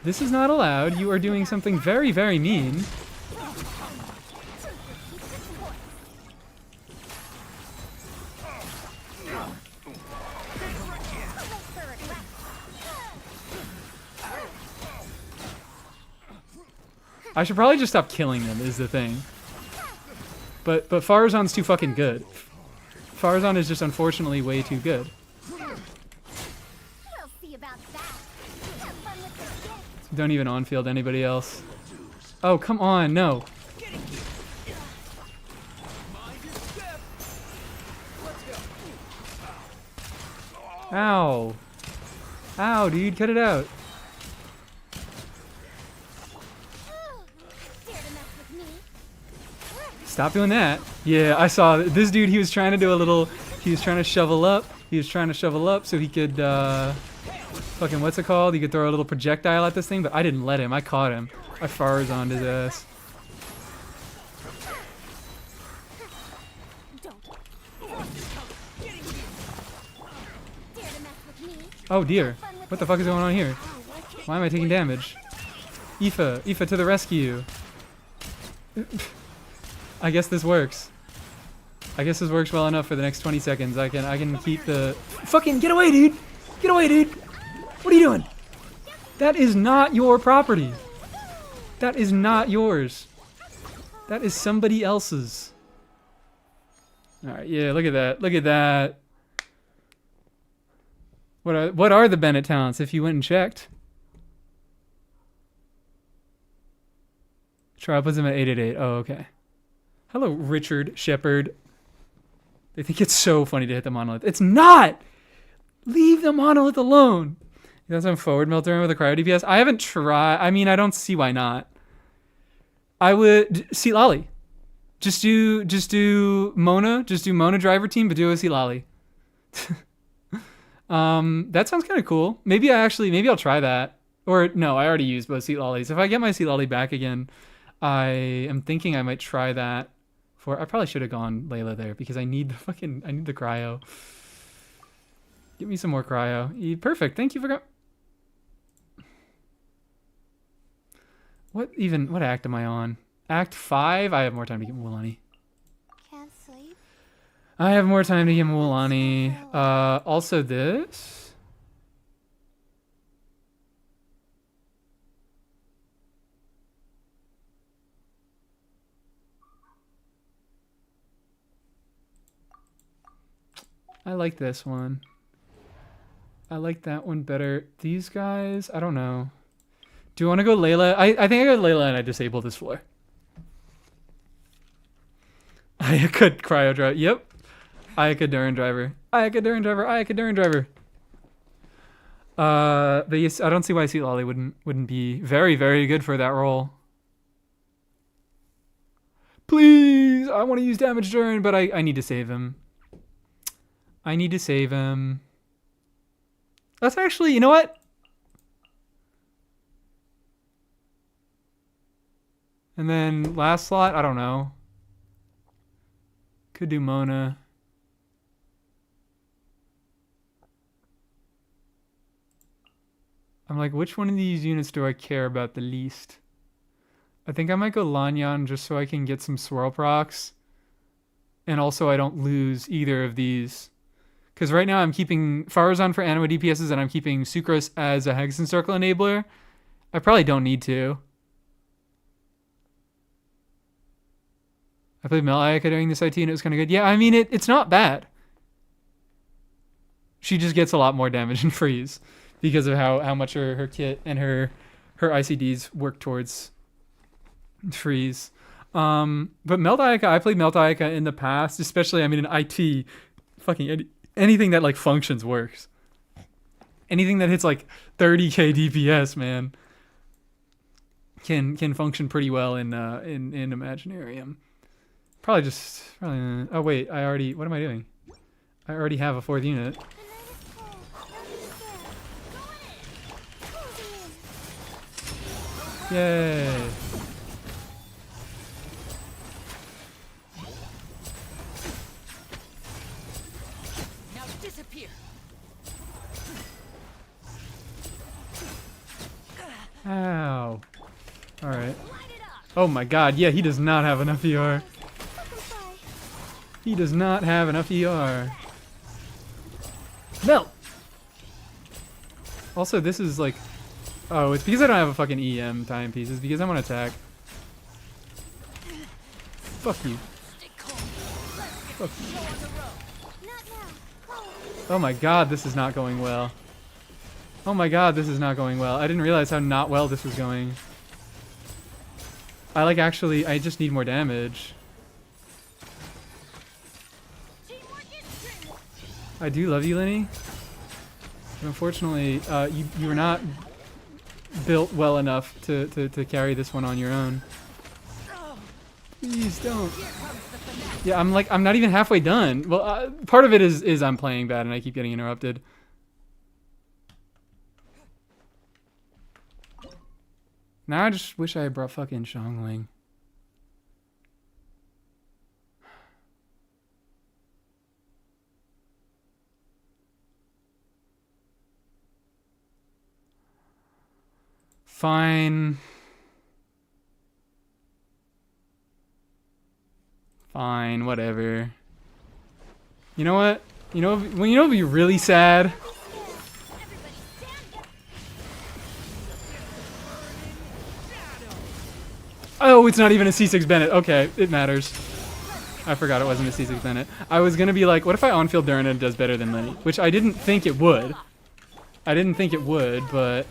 This is not allowed. You are doing something very, very mean. I should probably just stop killing them, is the thing. But Farazan's too fucking good. Farazan is just unfortunately way too good. Don't even on-field anybody else. Oh, come on, no. Ow. Ow, dude, cut it out. Stop doing that. Yeah, I saw this dude. He was trying to do a little. He was trying to shovel up. He was trying to shovel up so he could. Fucking what's it called? He could throw a little projectile at this thing, but I didn't let him. I caught him. I Farazan'd his ass. Oh dear. What the fuck is going on here? Why am I taking damage? Aoife to the rescue. I guess this works. I guess this works well enough for the next 20 seconds. I can keep the... Fucking get away, dude! Get away, dude! What are you doing? That is not your property. That is not yours. That is somebody else's. Alright, yeah, look at that. Look at that. What are the Bennett talents if you went and checked? Trial puts him at 888. Oh, okay. Hello, Richard Shepard. They think it's so funny to hit the monolith. It's not! Leave the monolith alone. You got some forward melter with a cryo DPS? I haven't tried. I mean, I don't see why not. I would... See Lolly. Just do Mona. Just do Mona driver team, but do a see Lolly. That sounds kind of cool. Maybe I'll try that. Or, no, I already used both seat lollies. If I get my seat lolly back again, I am thinking I might try that. I probably should have gone Layla there because I need the cryo. Give me some more cryo. Perfect. Thank you for What act am I on? Act 5? I have more time to get Mulani. Can't sleep. I have more time to get Mulani. Also this. I like this one. I like that one better. These guys, I don't know. Do you want to go Layla? I think I go Layla and I disable this floor. I could cryo drive. Yep. I could DURIN driver. I could DURIN driver. I could DURIN driver. But yes, I don't see why Seat Lolly wouldn't be very, very good for that role. Please, I want to use damage DURIN, but I need to save him. I need to save him. That's actually, you know what? And then last slot, I don't know. Could do Mona. I'm like, which one of these units do I care about the least? I think I might go Lanyan just so I can get some swirl procs. And also I don't lose either of these. Because right now I'm keeping Farazan for Anima DPSs and I'm keeping Sucrose as a Hexen Circle enabler. I probably don't need to. I played Mel Ayaka during this IT and it was kind of good. Yeah, I mean, it's not bad. She just gets a lot more damage and freeze because of how much her kit and her ICDs work towards freeze. But Melt Ayaka, I played Melt Ayaka in the past, especially, I mean, in IT, fucking anything that like functions works. Anything that hits like 30k DPS, man, can function pretty well in Imaginarium. Probably. Oh wait, what am I doing? I already have a 4th unit. Yay! Now disappear. Ow! All right. Oh my god, yeah, he does not have enough ER. Fucking fly. He does not have enough ER. Melt! Also, this is like... Oh, it's because I don't have a fucking EM timepiece. It's because I'm on attack. Fuck you. Stay calm. Fuck you. Go on the road. Not now. Cold. Oh my god, this is not going well. Oh my god, this is not going well. I didn't realize how not well this was going. I just need more damage. I do love you, Lenny. But unfortunately, you were not built well enough to carry this one on your own. Please don't. Yeah, I'm not even halfway done. Well, part of it is I'm playing bad and I keep getting interrupted. Now I just wish I had brought fucking Xiangling. Fine. Fine, whatever. You know what? You know what'd be really sad? Oh, it's not even a C6 Bennett. Okay, it matters. I forgot it wasn't a C6 Bennett. I was gonna be like, what if I on-field Durin and it does better than Lenny? Which I didn't think it would. I didn't think it would, but...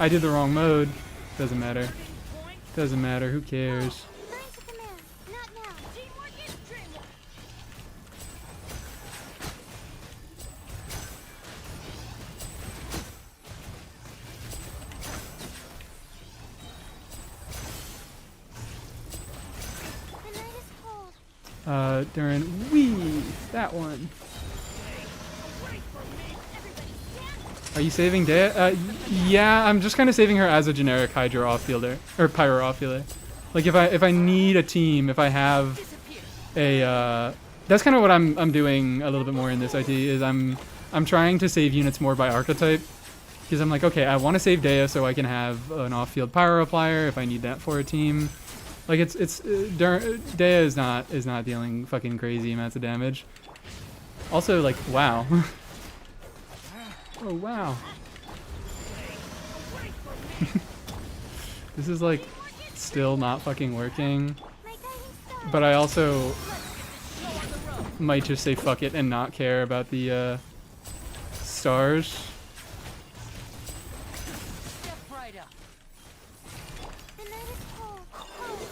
I did the wrong mode. Doesn't matter. Doesn't matter. Who cares? Line to command. Not now. Teamwork is dreamwork. The night is cold. Durin, wee! That one. Are you saving Dea? Yeah, I'm just kind of saving her as a generic Hydra off-fielder. Or Pyro off-fielder. Like, if I need a team, if I have a... that's kind of what I'm doing a little bit more in this IT, is I'm trying to save units more by archetype. Because I'm like, okay, I want to save Dea so I can have an off-field Pyro applier if I need that for a team. Like, Dea is not dealing fucking crazy amounts of damage. Also, like, wow. Oh, wow. This is, like, still not fucking working. But I also might just say fuck it and not care about the, stars. Step right up. The night is cold. Cold.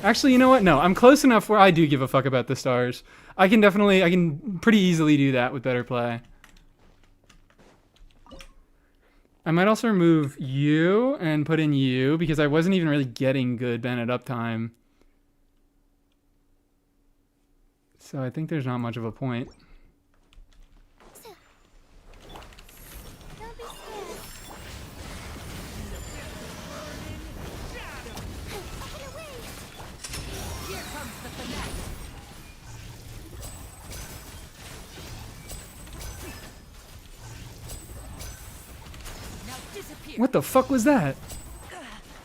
Actually, you know what? No, I'm close enough where I do give a fuck about the stars. I can pretty easily do that with better play. I might also remove you and put in you because I wasn't even really getting good Bennett uptime. So I think there's not much of a point. Don't be scared. Get away. Here comes the fanatic. Now disappear. What the fuck was that?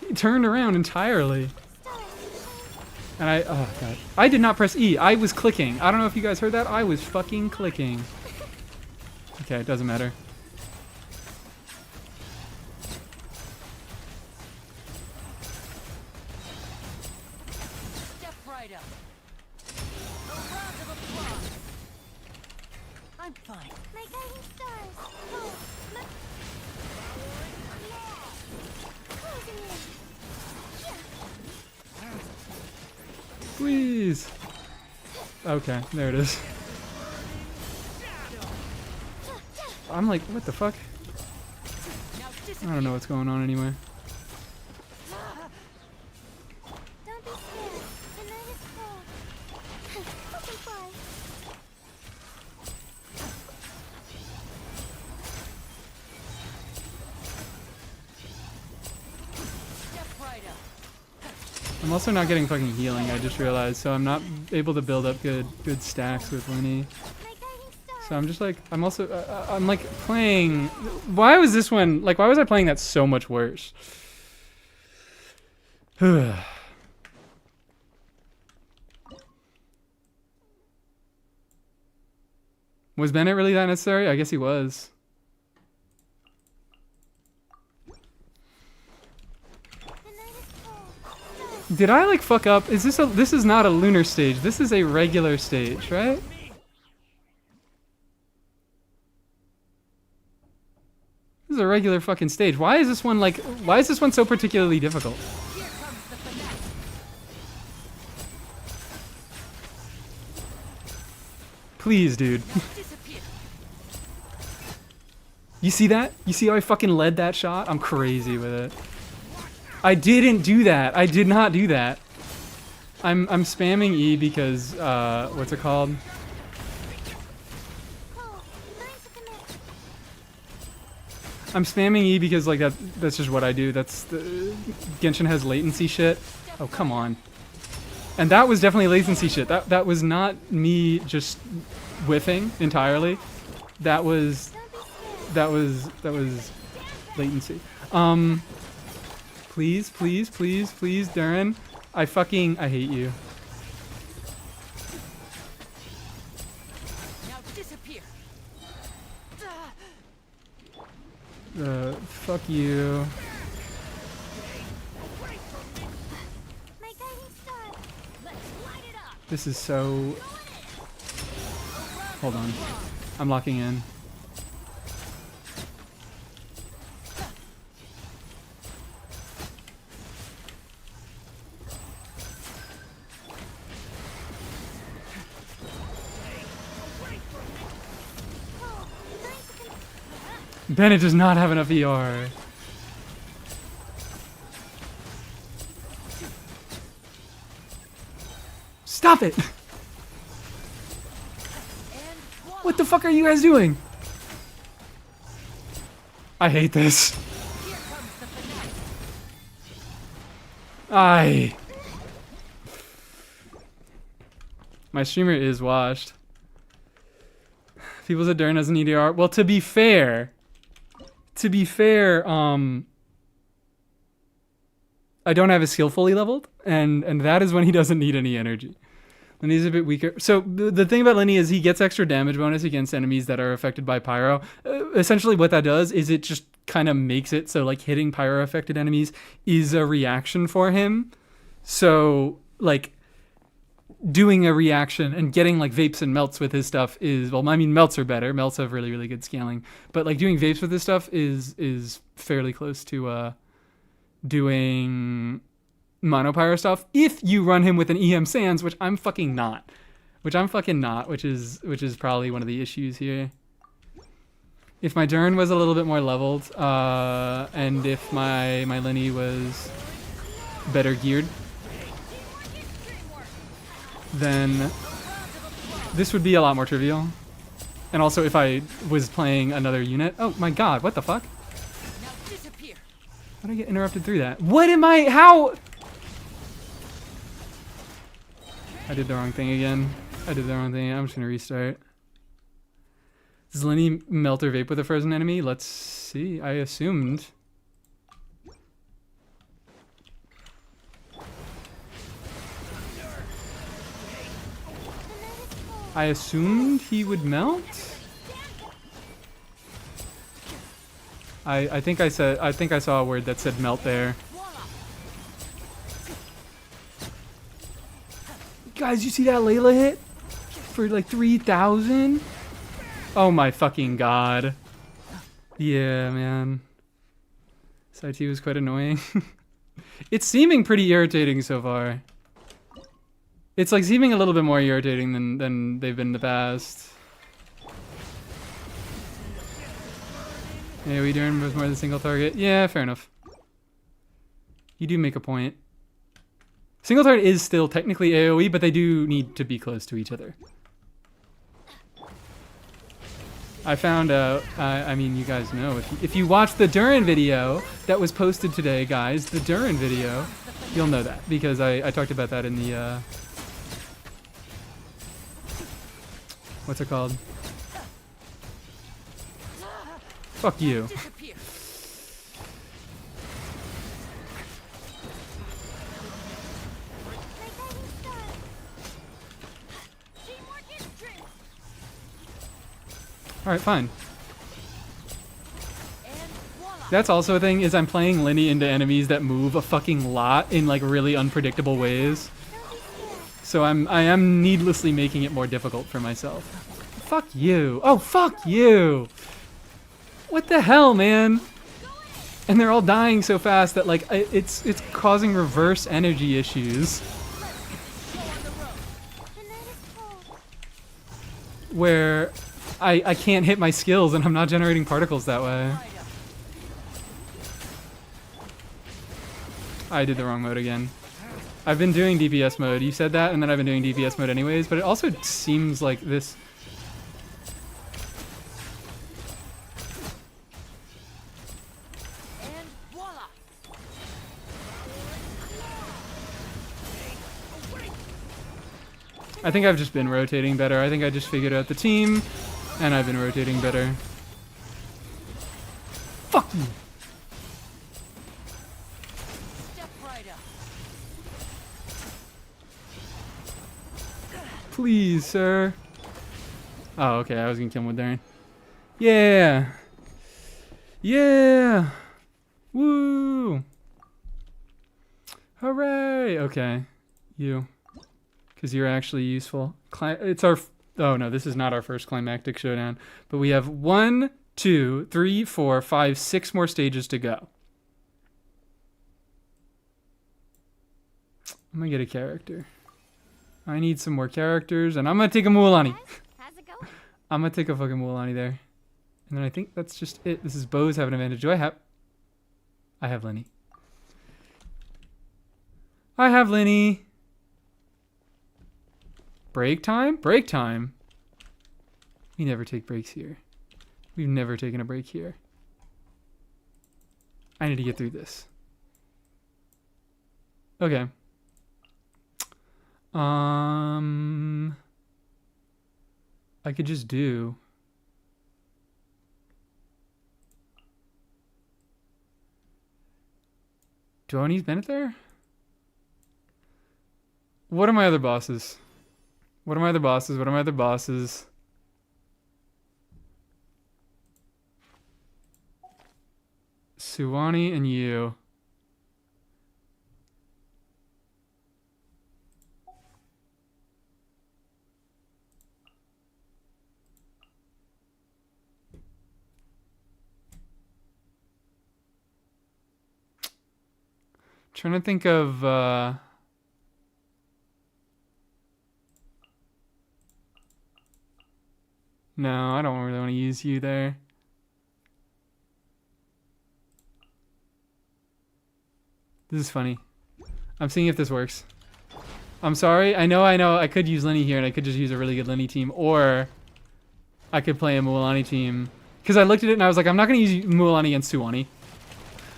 He turned around entirely. And oh god. I did not press E. I was clicking. I don't know if you guys heard that. I was fucking clicking. Okay, it doesn't matter. Step right up. A round of applause. I'm fine. My guiding stars. Cold. Closing in. Please. Okay, there it is. I'm like, what the fuck? Now I disappear. don't know what's going on anyway. Don't be scared. The night is cold. Fucking fly. Step right up. I'm also not getting fucking healing, I just realized, so I'm not able to build up good stacks with Lenny. My guiding star. So I'm just like, I'm also, I'm like playing, why was this one, like why was I playing that so much worse? Was Bennett really that necessary? I guess he was. The night is cold. Did I like fuck up? Is this this is not a lunar stage. This is a regular stage, right? This is a regular fucking stage. Why is this one like, why is this one so particularly difficult? Here comes the finesse. Please, dude. Disappear. You see that? You see how I fucking led that shot? I'm crazy with it. I didn't do that. I did not do that. I'm spamming E because what's it called? Cold. Time to commit. I'm spamming E because like that's just what I do. That's the Genshin has latency shit. Oh, come on. And that was definitely latency shit. That was not me just whiffing entirely. That was latency. Please, please, please, please, Durin. I hate you. Now disappear. Fuck you. My guiding star. Let's light it up. This is so... Hold on. I'm locking in. Cold. Time to commit. Bennett does not have enough ER. Stop it! And What the fuck are you guys doing? I hate this. here comes the finesse. My streamer is washed. People said Durin doesn't need ER. Well, to be fair, I don't have his skill fully leveled, and that is when he doesn't need any energy. When he's a bit weaker. So the thing about Lenny is he gets extra damage bonus against enemies that are affected by pyro. Essentially what that does is it just kind of makes it so like hitting pyro affected enemies is a reaction for him. So like doing a reaction and getting like vapes and melts with his stuff is, well, I mean, melts are better. Melts have really, really good scaling. But like doing vapes with this stuff is fairly close to doing monopyro stuff if you run him with an EM Sans, which I'm fucking not. Which is probably one of the issues here. If my Durin was a little bit more leveled, and if my Lenny was better geared, then this would be a lot more trivial. And also if I was playing another unit. Oh my god, what the fuck? Now disappear. How did I get interrupted through that? What am I, how? I did the wrong thing again. I'm just gonna restart. Does Lenny melt or vape with a frozen enemy? Let's see. I assumed. I assumed he would melt. I think I saw a word that said melt there. Guys, you see that Layla hit? For like 3,000? Oh my fucking god. Yeah, man. This IT was quite annoying. It's seeming pretty irritating so far. It's like seeming a little bit more irritating than they've been in the past. Yeah, we doing with more than a single target? Yeah, fair enough. You do make a point. Single target is still technically AoE, but they do need to be close to each other. I found out, I mean, you guys know, if you watch the Durin video that was posted today, guys, the Durin video, You'll know that because I talked about that in the what's it called? Fuck you. Disappear. My guiding star. Teamwork is strength. All right, fine. And voila. That's also a thing is I'm playing Lenny into enemies that move a fucking lot in like really unpredictable ways. Don't be scared. So I am needlessly making it more difficult for myself. Fuck you. Oh, fuck you. What the hell, man? And they're all dying so fast that like it's causing reverse energy issues Go on the road. The night is cold. where I can't hit my skills and I'm not generating particles that way. Light up. I did the wrong mode again. I've been doing DPS mode. You said that, and then I've been doing DPS mode anyways, but it also seems like this... And voila. I think I've just been rotating better. I think I just figured out the team, and I've been rotating better. Fuck you! Step right up. Please, sir. Oh, okay. I was gonna kill him with Darren. Yeah! Yeah! Woo! Hooray! Okay. You. Because you're actually useful. It's our... Oh, no. This is not our first climactic showdown. But we have 1, 2, 3, 4, 5, 6 more stages to go. I'm gonna get a character. I need some more characters, and I'm gonna take a Mualani. Guys, how's it going? I'm gonna take a fucking Mualani there. And then I think that's just it. This is Bo's have an advantage. Do I have... I have Lenny. I have Lenny. Break time? Break time? We never take breaks here. We've never taken a break here. I need to get through this. Okay. I could just do... Do I need Bennett there? What are my other bosses? What are my other bosses? What are my other bosses? Suwani and you. Trying to think of no, I don't really want to use you there. This is funny. I'm seeing if this works. I'm sorry. I know. I could use Lenny here, and I could just use a really good Lenny team, or I could play a Mualani team. Because I looked at it and I was like, I'm not going to use Mualani against Suwani.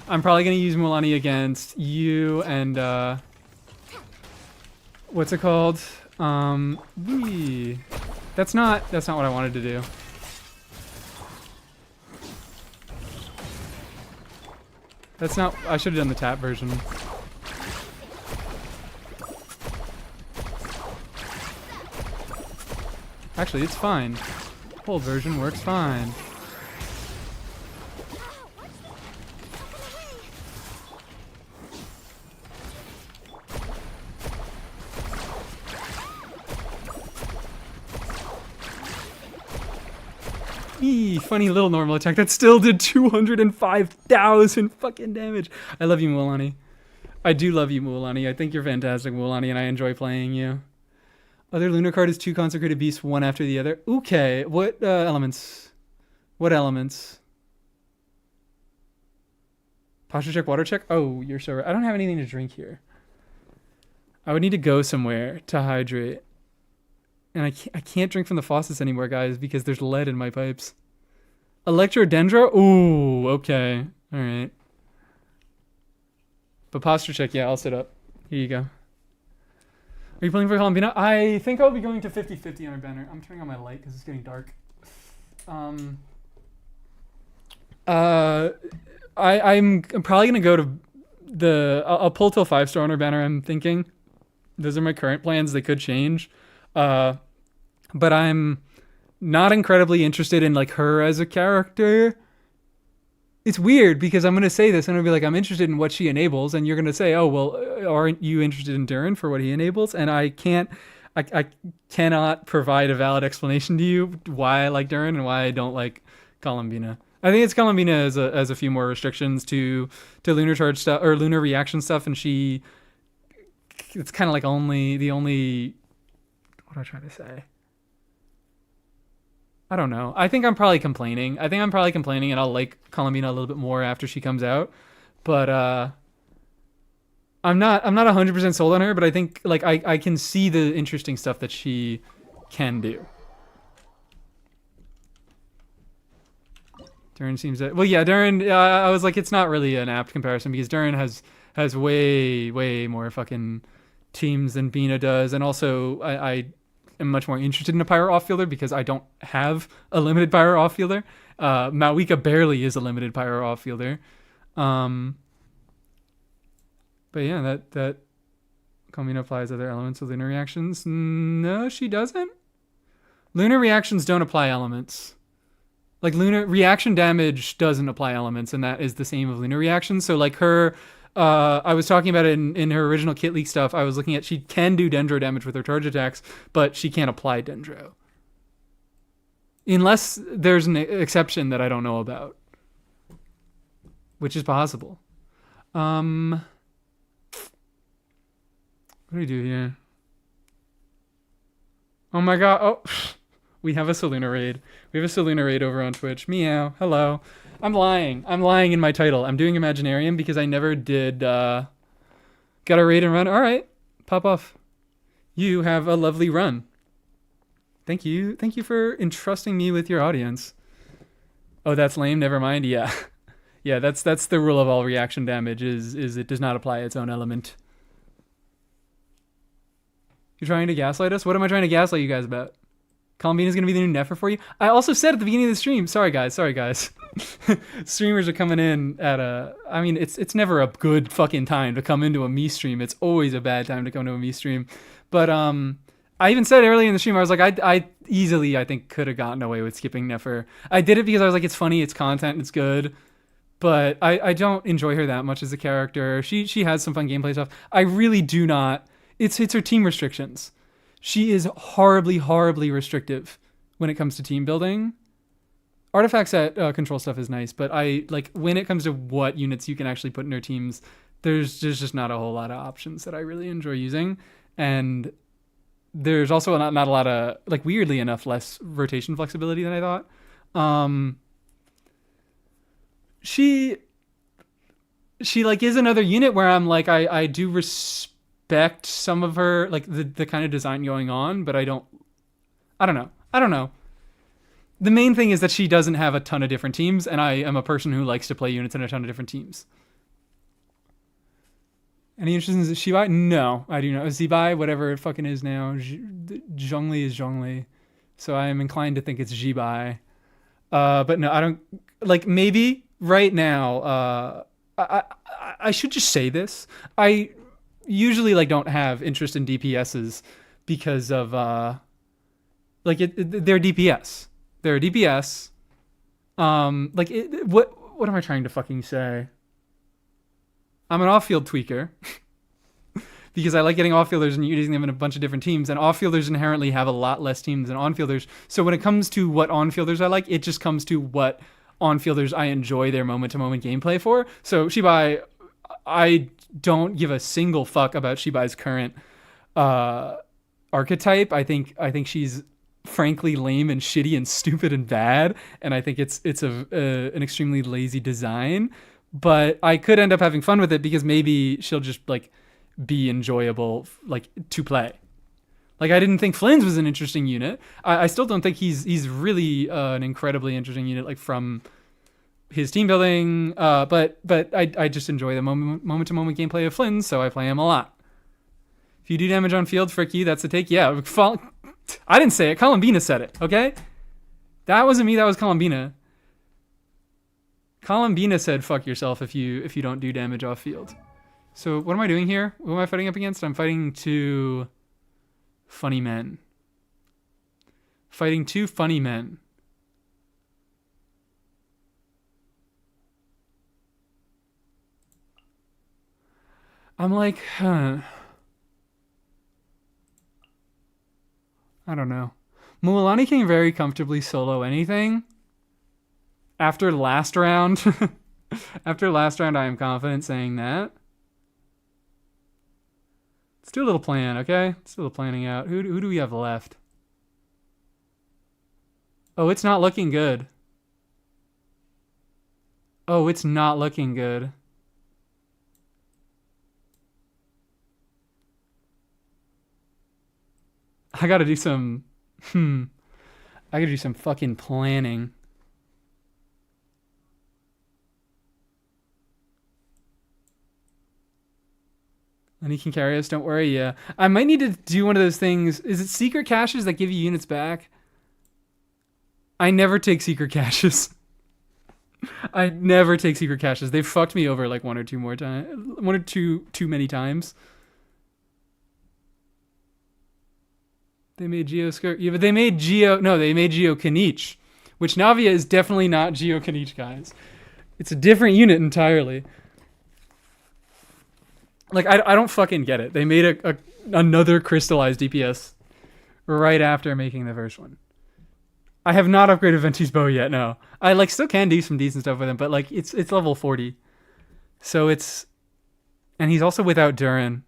I'm probably going to use Mualani against you and, what's it called? That's not what I wanted to do. That's not, I should have done the tap version. Actually, it's fine. Hold version works fine. Funny little normal attack that still did 205,000 fucking damage. I love you, Mualani. I do love you, Mualani. I think you're fantastic, Mualani, and I enjoy playing you. Other lunar card is 2 consecrated beasts, one after the other. Okay, what elements? What elements? Posture check, water check? Oh, you're so right. I don't have anything to drink here. I would need to go somewhere to hydrate. And I can't drink from the faucets anymore, guys, because there's lead in my pipes. Electrodendra? Ooh, okay. All right. But posture check, yeah, I'll sit up. Here you go. Are you playing for Columbina? I think I'll be going to 50-50 on our banner. I'm turning on my light because it's getting dark. I'm probably gonna go to I'll pull till 5-star on our banner. I'm thinking those are my current plans. They could change, but I'm not incredibly interested in like her as a character. It's weird because I'm gonna say this and I'm gonna be like, I'm interested in what she enables, and you're gonna say, oh well, aren't you interested in Durin for what he enables? And I cannot provide a valid explanation to you why I like Durin and why I don't like Columbina. I think it's Columbina has a few more restrictions to lunar charge stuff or lunar reaction stuff, and it's kind of like what am I trying to say? I don't know. I think I'm probably complaining. And I'll like Columbina a little bit more after she comes out. But I'm not 100% sold on her, but I think like I can see the interesting stuff that she can do. Durin seems that Durin. I was like, it's not really an apt comparison because Durin has way more fucking teams than Bina does, and also I am much more interested in a pyro off-fielder because I don't have a limited pyro off-fielder. Mawika barely is a limited pyro off-fielder. But yeah, that Columbina applies other elements of lunar reactions. No, she doesn't. Lunar reactions don't apply elements. Like lunar reaction damage doesn't apply elements, and that is the same of lunar reactions. So like her, I was talking about it in her original kit leak stuff. I was looking at she can do dendro damage with her charge attacks, but she can't apply dendro. Unless there's an exception that I don't know about. Which is possible. What do we do here? Oh my god. Oh, we have a Seluna raid. We have a Seluna raid over on Twitch. Meow. Hello. I'm lying in my title. I'm doing Imaginarium because I never did got a raid and run. All right. Pop off. You have a lovely run. Thank you. Thank you for entrusting me with your audience. Oh, that's lame. Never mind. Yeah. Yeah, that's the rule of all reaction damage is it does not apply its own element. You're trying to gaslight us? What am I trying to gaslight you guys about? Columbina's gonna be the new Nefer for you? I also said at the beginning of the stream, sorry guys. Streamers are coming in at I mean, it's never a good fucking time to come into a me stream. It's always a bad time to come to a me stream. But I even said earlier in the stream, I was like, I easily, I think, could have gotten away with skipping Nefer. I did it because I was like, it's funny, it's content, it's good. But I don't enjoy her that much as a character. She has some fun gameplay stuff. I really do not. It's her team restrictions. She is horribly restrictive when it comes to team building. Artifacts at control stuff is nice, but when it comes to what units you can actually put in her teams, there's just not a whole lot of options that I really enjoy using. And there's also not a lot of, like, weirdly enough, less rotation flexibility than I thought. She like is another unit where I'm like, I do respect some of her, like the kind of design going on, but I don't know. The main thing is that she doesn't have a ton of different teams, and I am a person who likes to play units in a ton of different teams. Any interest in Shibai? No, I do not. Zibai, whatever it fucking is now. Zhongli is Zhongli. So I am inclined to think it's Zibai. But no, I don't, like, maybe right now, I should just say this. I usually like don't have interest in DPSs because of they're DPS. They're a DPS. What am I trying to fucking say? I'm an off-field tweaker because I like getting off-fielders and using them in a bunch of different teams, and off-fielders inherently have a lot less teams than on-fielders. So when it comes to what on-fielders I like, it just comes to what on-fielders I enjoy their moment-to-moment gameplay for. So Shibai, I don't give a single fuck about Shibai's current archetype. I think she's frankly lame and shitty and stupid and bad, and I think it's an extremely lazy design. But I could end up having fun with it because maybe she'll just like be enjoyable, like, to play. Like, I didn't think Flynn's was an interesting unit. I still don't think he's really an incredibly interesting unit, like, from his team building. But I just enjoy the moment-to-moment gameplay of Flynn, so I play him a lot. If you do damage on field, frick you, that's the take. Yeah, I didn't say it. Columbina said it, okay? That wasn't me, that was Columbina. Columbina said fuck yourself if you don't do damage off field. So what am I doing here? Who am I fighting up against? I'm fighting two funny men. Fighting two funny men. I'm like, huh. I don't know. Mualani can very comfortably solo anything. After last round, after last round, I am confident saying that. Let's do a little plan, okay? Let's do a little planning out. Who do we have left? Oh, it's not looking good. Oh, it's not looking good. I gotta do some, I gotta do some fucking planning. And he can carry us, don't worry, yeah. I might need to do one of those things. Is it secret caches that give you units back? I never take secret caches. I never take secret caches. They've fucked me over like one or two too many times. They made Geo Skirt. Yeah, but they made Geo Kanich, which Navia is definitely not Geo Kanich, guys. It's a different unit entirely. Like, I don't fucking get it. They made another crystallized DPS right after making the first one. I have not upgraded Venti's bow yet, no. I like still can do some decent stuff with him, but like it's level 40. So it's, and he's also without Durin.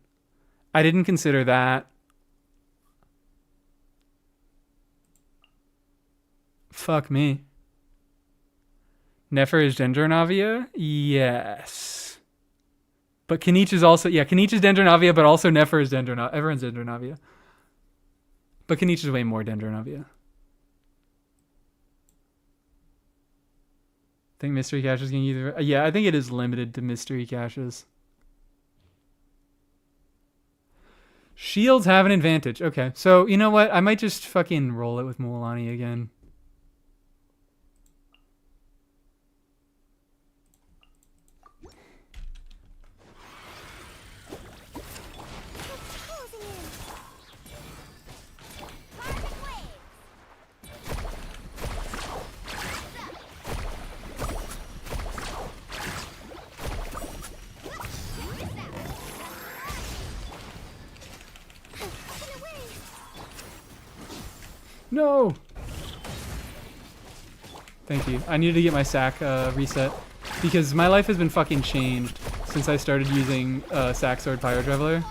I didn't consider that. Fuck me. Nefer is Dendronavia? Yes. But Kanich is also, yeah, Kanich is Dendronavia, but also Nefer is Dendronavia. Everyone's Dendronavia. But Kanich is way more Dendronavia. I think mystery caches can either, yeah, I think it is limited to mystery caches. Shields have an advantage. Okay, so you know what? I might just fucking roll it with Mualani again. No! Thank you. I needed to get my sack reset because my life has been fucking changed since I started using Sack Sword Pyro Traveler.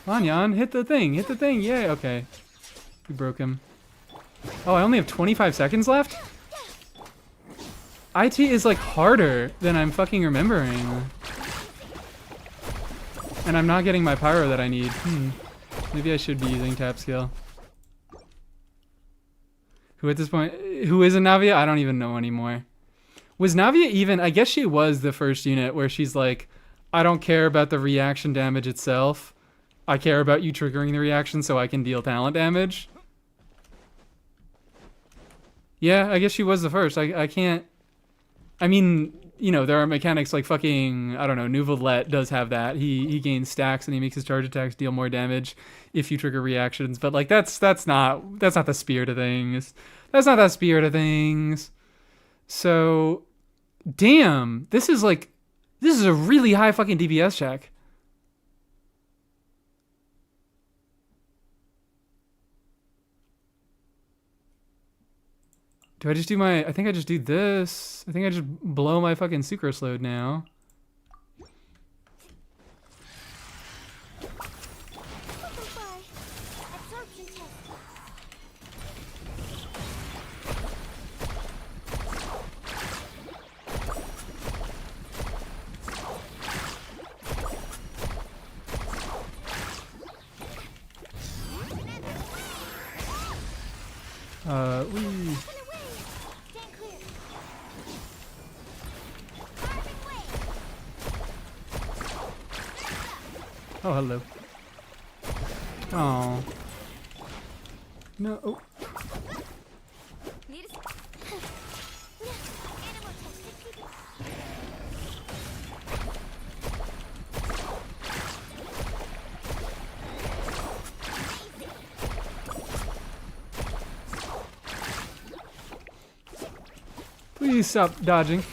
Come on, Jan. Hit the thing. Hit the thing. Yay. Okay. We broke him. Oh, I only have 25 seconds left? IT is like harder than I'm fucking remembering. And I'm not getting my pyro that I need. Maybe I should be using tap skill. Who at this point, who is a Navia? I don't even know anymore. Was Navia even, I guess she was the first unit where she's like, I don't care about the reaction damage itself. I care about you triggering the reaction so I can deal talent damage. Yeah, I guess she was the first. I can't, I mean, you know, there are mechanics like fucking, I don't know, Nouvelet does have that. He gains stacks and he makes his charge attacks deal more damage if you trigger reactions. But like that's not the spirit of things. That's not the spirit of things. So, damn, this is a really high fucking DPS check. Do I just do my... I think I just do this. I think I just blow my fucking sucrose load now. Absorption test. Wee. Stand clear. Oh, hello. Oh. No. Oh. Need a animal testing. Please stop dodging.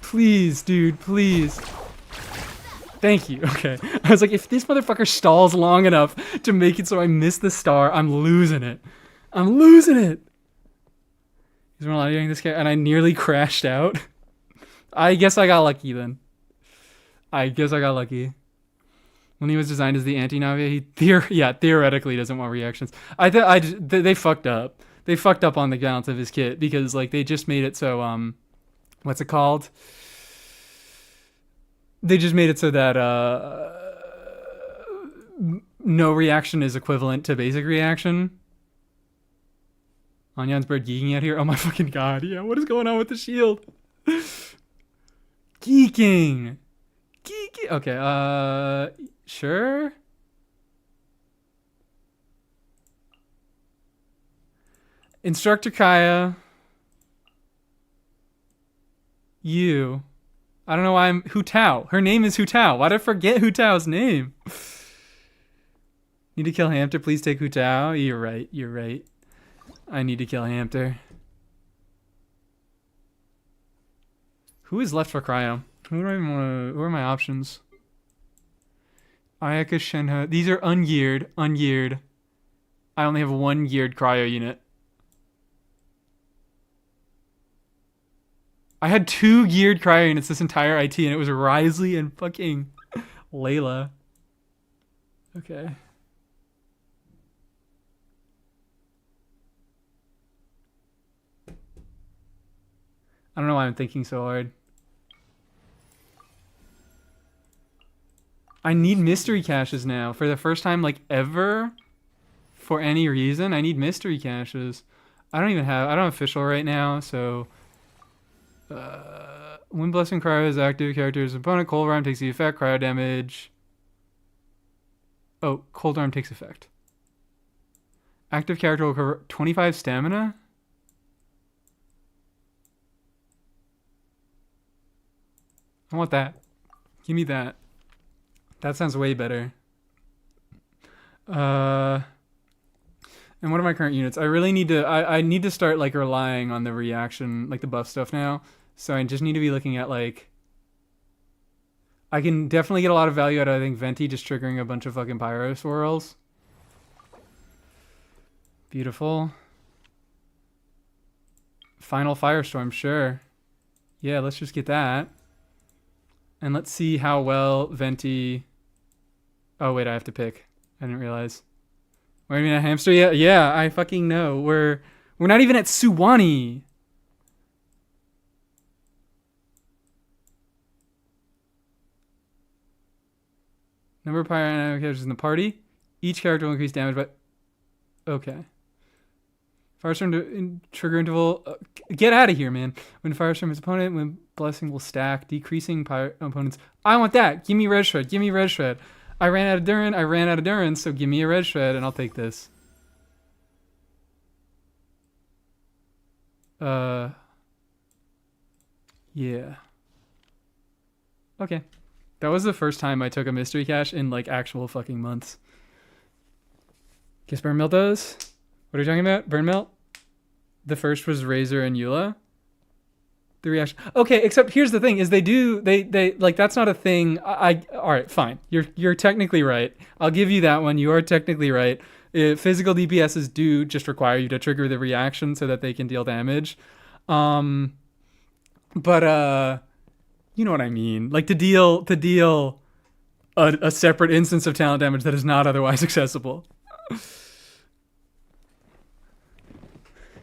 Please, dude, please. Thank you. Okay. I was like, if this motherfucker stalls long enough to make it so I miss the star, I'm losing it. I'm losing it. He's not doing this guy, and I nearly crashed out. I guess I got lucky then. I guess I got lucky. When he was designed as the anti-Navia, he theoretically doesn't want reactions. They fucked up. They fucked up on the balance of his kit because like they just made it so what's it called? They just made it so that no reaction is equivalent to basic reaction. Anyan's bird geeking out here. Oh my fucking god! Yeah, what is going on with the shield? Geeking. Okay. Sure. Instructor Kaya. You. I don't know why I'm Hu Tao. Her name is Hu Tao. Why did I forget Hu Tao's name? Need to kill Hamster. Please take Hu Tao. You're right. You're right. I need to kill Hamster. Who is left for Cryo? Who do I want to? Who are my options? Ayaka Shenhe. These are ungeared. Ungeared. I only have one geared Cryo unit. I had 2 geared cryo units this entire IT, and it was Risley and fucking Layla. Okay. I don't know why I'm thinking so hard. I need mystery caches now. For the first time, like, ever. For any reason, I need mystery caches. I don't have official right now, so... Wind Blessing Cryo is active. Character's opponent. Cold Arm takes the effect. Cryo damage. Oh, Cold Arm takes effect. Active character will cover 25 stamina? I want that. Give me that. That sounds way better. And what are my current units? I really need to... I need to start, like, relying on the reaction, like, the buff stuff now. So I just need to be looking at, like... I can definitely get a lot of value out of, I think, Venti just triggering a bunch of fucking Pyro Swirls. Beautiful. Final Firestorm, sure. Yeah, let's just get that. And let's see how well Venti... Oh, wait, I have to pick. I didn't realize. We're not even at Hamster yet? Yeah, I fucking know. We're not even at Suwani. Number of pyro characters in the party. Each character will increase damage by... Okay. Firestorm trigger interval. Get out of here, man. When Firestorm is opponent, when Blessing will stack, decreasing opponents. I want that. Give me Red Shred. Give me Red Shred. I ran out of Durin, so give me a Red Shred, and I'll take this. Yeah. Okay. That was the first time I took a mystery cache in, like, actual fucking months. Guess Burn Melt does? What are you talking about? Burn Melt? The first was Razor and Eula. The reaction. Okay, except here's the thing: is they like that's not a thing. All right, fine. You're technically right. I'll give you that one. You are technically right. Physical DPSs do just require you to trigger the reaction so that they can deal damage. But you know what I mean. Like to deal a separate instance of talent damage that is not otherwise accessible.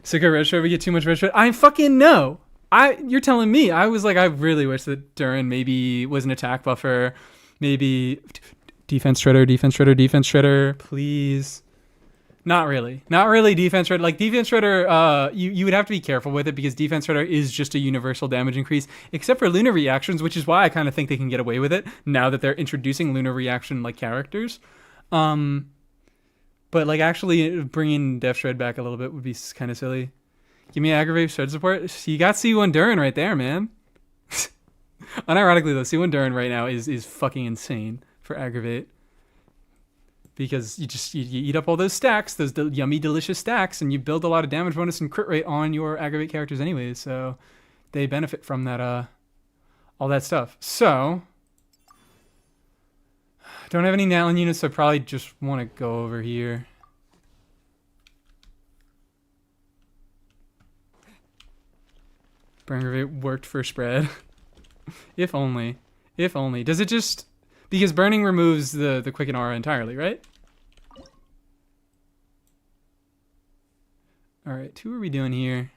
Sick of Red Shred, we get too much Red Shred. I fucking know. You're telling me. I was like, I really wish that Durin maybe was an attack buffer. Maybe defense shredder, please. Not really. Not really defense shredder. Like defense shredder, you would have to be careful with it because defense shredder is just a universal damage increase, except for lunar reactions, which is why I kind of think they can get away with it now that they're introducing lunar reaction like characters. But like actually bringing Def Shred back a little bit would be kind of silly. Give me aggravate shred support. You got C1 Durin right there, man. Unironically though, C1 Durin right now is fucking insane for aggravate. Because you eat up all those stacks, those yummy, delicious stacks, and you build a lot of damage bonus and crit rate on your aggravate characters anyways, so they benefit from that, all that stuff. So, don't have any Natlin units, so I probably just want to go over here. Burn aggravate worked for spread. If only. If only. Does it just... Because burning removes the quicken aura entirely, right? Alright, who are we doing here?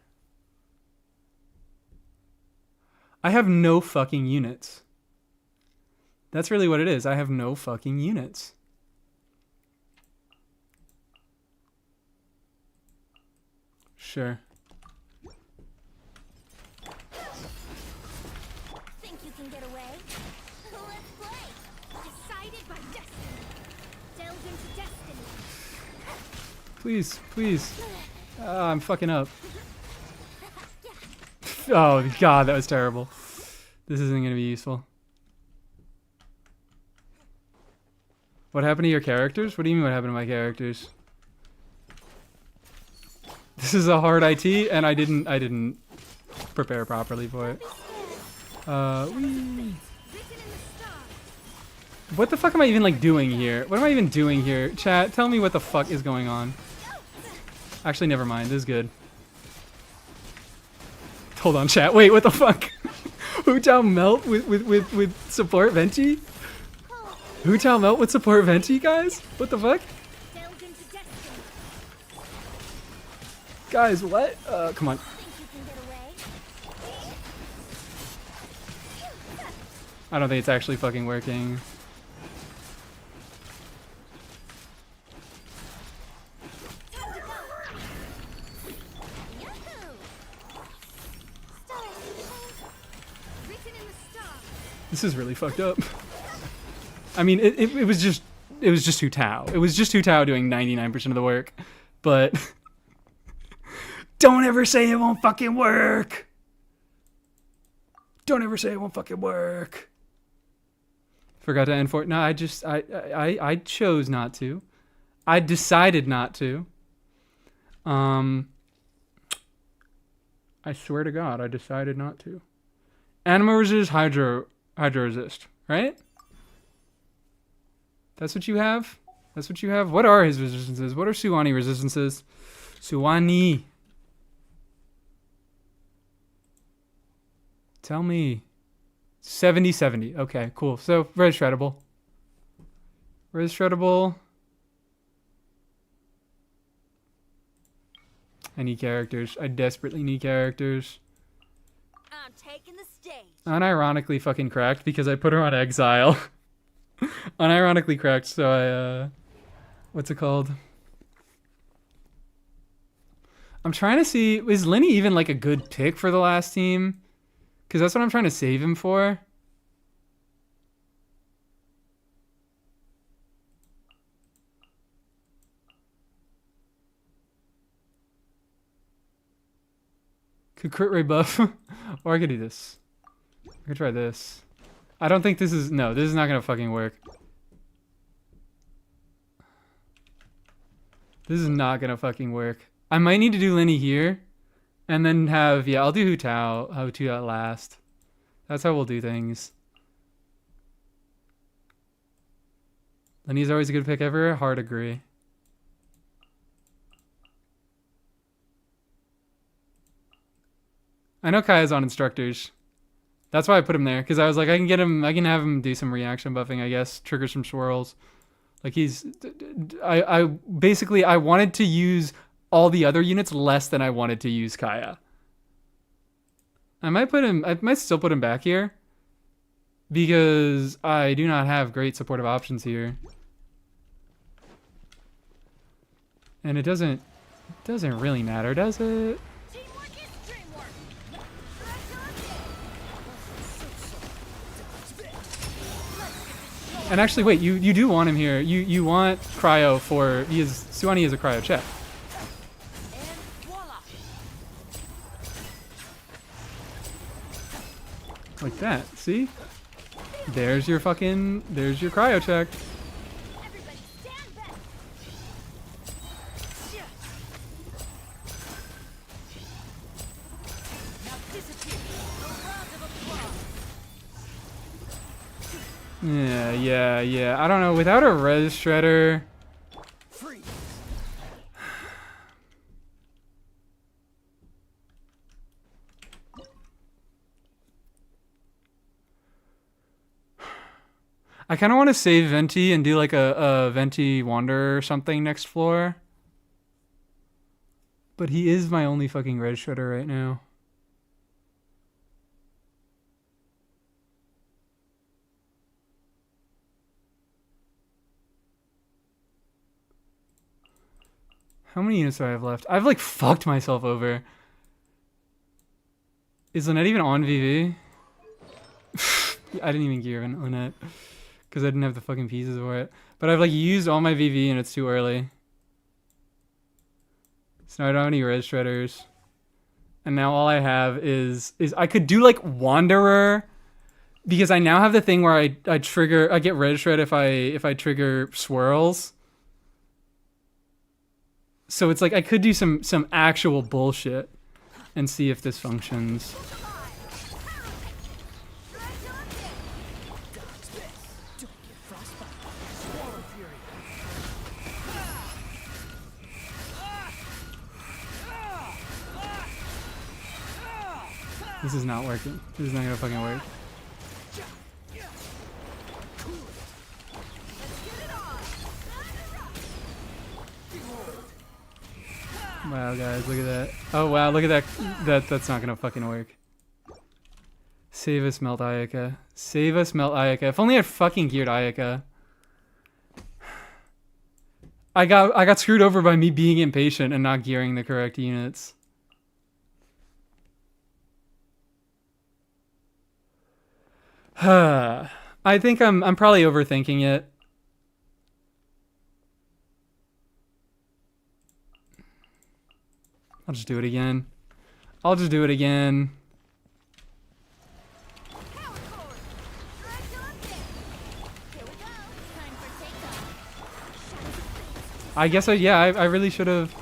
I have no fucking units. That's really what it is. I have no fucking units. Sure. Think you can get away? Let's play. Decided by destiny. Delve into destiny. Please, please. I'm fucking up. Oh god, that was terrible. This isn't gonna be useful. What happened to your characters? What do you mean what happened to my characters? This is a hard IT and I didn't prepare properly for it. Whee. What the fuck am I even like doing here? What am I even doing here? Chat, tell me what the fuck is going on. Actually, never mind. This is good. Hold on, chat. Wait, what the fuck? Hu-Tao melt with support Venti? Hu-Tao melt with support Venti, guys? What the fuck? Guys, what? Come on. I don't think it's actually fucking working. This is really fucked up. I mean, it was just Hu-Tao. It was just Hu-Tao doing 99% of the work. But don't ever say it won't fucking work. Don't ever say it won't fucking work. Forgot to end for it. No, I chose not to. I decided not to. I swear to God, I decided not to. Anima resist, Hydro resist, right? That's what you have? That's what you have? What are his resistances? What are Suwani resistances? Suwani. Tell me. 70-70. Okay, cool. So, res shreddable. Res shreddable. I need characters. I desperately need characters. I'm taking the stage. Unironically fucking cracked because I put her on exile. Unironically cracked, so I, what's it called? I'm trying to see, is Lenny even like a good pick for the last team? Because that's what I'm trying to save him for. Could crit rate buff. Or I could do this. I could try this. I don't think this is... No, this is not going to fucking work. This is not going to fucking work. I might need to do Lenny here. And then have... Yeah, I'll do Hu-Tao. Hu-Tao last. That's how we'll do things. Lenny's always a good pick ever. Hard agree. I know Kaya's on instructors. That's why I put him there, because I was like, I can have him do some reaction buffing, I guess, trigger some swirls. Like I basically wanted to use all the other units less than I wanted to use Kaya. I might still put him back here, because I do not have great supportive options here. And it doesn't really matter, does it? Teamwork is dreamwork. And actually, wait, you do want him here. You want cryo for Suani is a cryo check. And voila. Like that. See? There's your cryo check. Everybody stand back. Now disappear. A round of applause. Yeah. I don't know. Without a res shredder, Freeze. I kind of want to save Venti and do like a Venti Wanderer or something next floor. But he is my only fucking res shredder right now. How many units do I have left? I've like fucked myself over. Is Lynette even on VV? I didn't even gear Lynette because I didn't have the fucking pieces for it. But I've like used all my VV and it's too early. So now I don't have any res shredders. And now all I have is I could do like Wanderer because I now have the thing where I get res shred if I trigger swirls. So it's like I could do some actual bullshit and see if this functions. This is not working. This is not gonna fucking work. Wow, guys, look at that. Oh, wow, look at that. That's not gonna fucking work. Save us, melt Ayaka. Save us, melt Ayaka. If only I had fucking geared Ayaka. I got screwed over by me being impatient and not gearing the correct units. I think I'm probably overthinking it. I'll just do it again. Power cord. Drag on there. Here we go. Time for takeoff. I guess I really should have.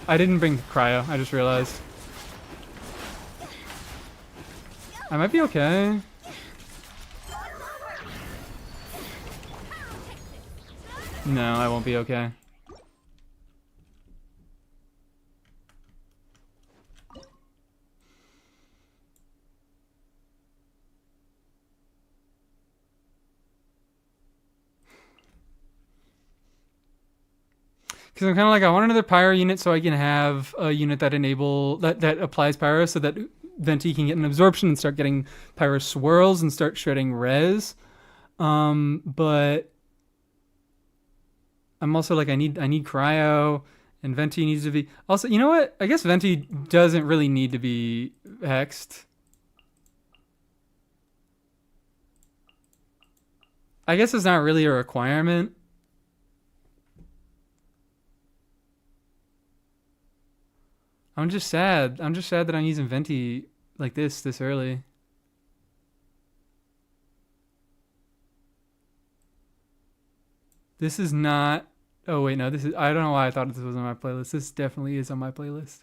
I didn't bring cryo. I just realized. I might be okay. No, I won't be okay. Because I'm kind of like, I want another pyro unit so I can have a unit that that applies pyro so that Venti can get an absorption and start getting pyro swirls and start shredding res. But I'm also like, I need cryo, and Venti needs to be. Also, you know what? I guess Venti doesn't really need to be hexed. I guess it's not really a requirement. I'm just sad. I'm just sad that I'm using Venti like this early. This is not. Oh wait, no. This is. I don't know why I thought this was on my playlist. This definitely is on my playlist.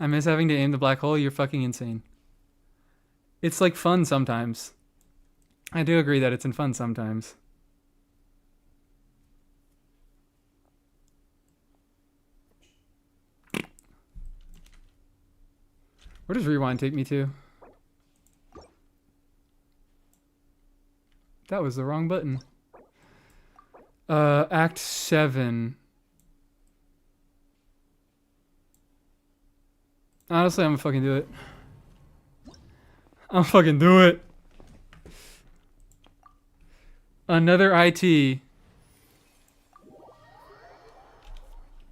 I miss having to aim the black hole. You're fucking insane. It's like fun sometimes. I do agree that it's in fun sometimes. Where does rewind take me to? That was the wrong button. Act 7. Honestly, I'm gonna fucking do it. I'm fucking do it. Another IT.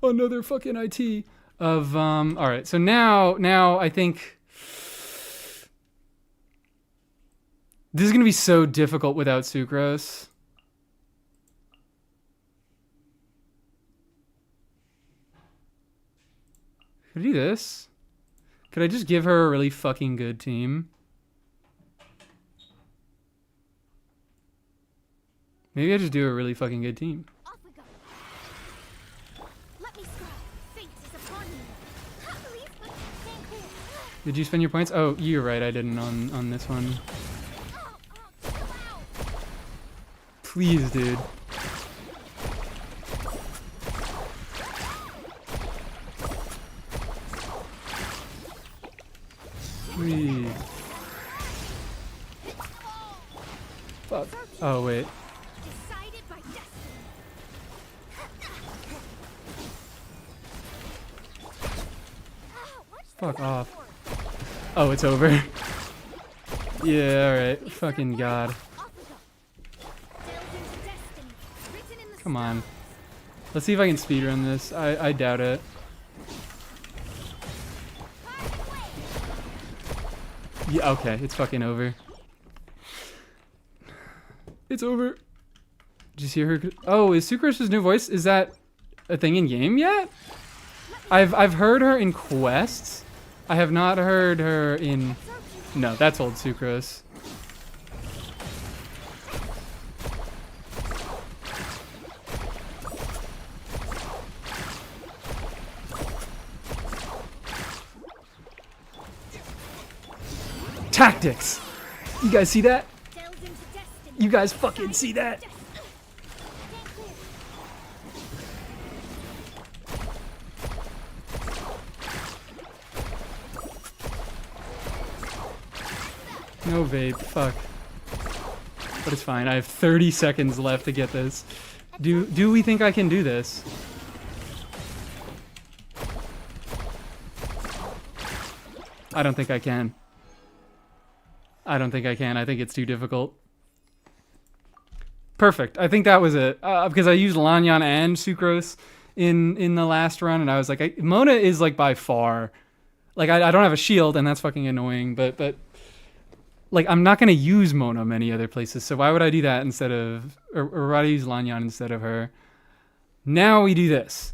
Another fucking IT of all right. So now I think this is going to be so difficult without sucrose. Could I do this? Could I just give her a really fucking good team? Maybe I just do a really fucking good team. Off we go. Let me strike. Fate is upon me. Please, but stand clear. Did you spend your points? Oh, you're right. I didn't on this one. Chill out. Please, dude. Please. Fuck. Oh, wait. Decided by destiny. What's the Fuck off. for? Oh, it's over. Yeah, alright. Fucking God. Off we go. Delve into destiny. Written in the Come on. Let's see if I can speedrun this. I doubt it. Yeah, okay. It's fucking over. It's over. Did you see her? Oh, is Sucrose's new voice? Is that a thing in game yet? I've heard her in quests. I have not heard her in. No, that's old Sucrose. Tactics. You guys see that? Delve into destiny. You guys fucking see that? Stand clear. No vape. Fuck. But it's fine. I have 30 seconds left to get this. Do we think I can do this? I don't think I can. I don't think I can. I think it's too difficult. Perfect. I think that was it. Because I used Lanyan and Sucrose in the last run, and I was like, Mona is like by far, like I don't have a shield, and that's fucking annoying. But like I'm not gonna use Mona many other places, so why would I do that instead of, or why do I use Lanyan instead of her? Now we do this.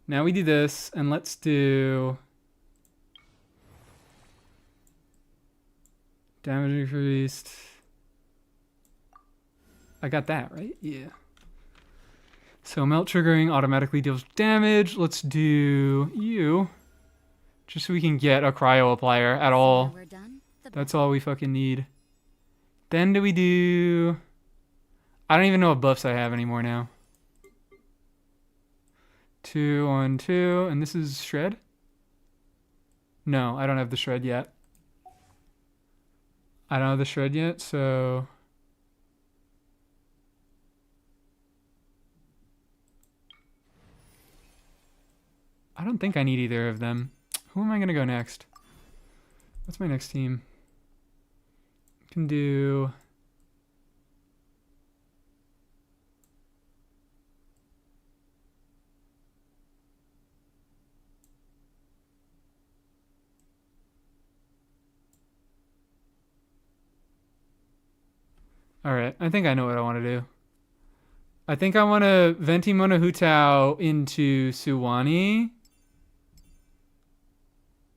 Now we do this, and let's do damage increased. I got that, right? Yeah. So melt triggering automatically deals damage. Let's do you. Just so we can get a cryo applier at all. We're done. That's all we fucking need. Then do we do... I don't even know what buffs I have anymore now. 2 on 2. And this is shred? No, I don't have the shred yet. I don't have the shred yet, so... I don't think I need either of them. Who am I going to go next? What's my next team? Can do... Alright, I think I know what I want to do. I think I want to Venti Mona Hutao into Suwani.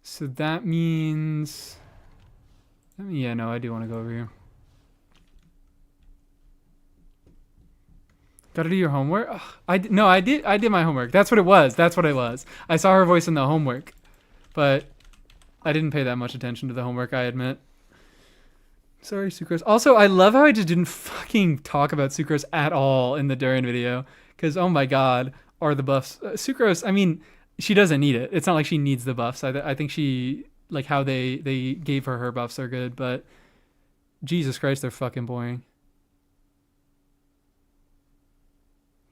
So that means... Yeah, no, I do want to go over here. Gotta do your homework? Ugh, I did my homework. That's what it was. That's what it was. I saw her voice in the homework. But I didn't pay that much attention to the homework, I admit. Sorry, Sucrose. Also, I love how I just didn't fucking talk about Sucrose at all in the DURIN video. Because, oh my god, are the buffs... Sucrose, I mean, she doesn't need it. It's not like she needs the buffs. I think she... Like, how they gave her buffs are good, but... Jesus Christ, they're fucking boring.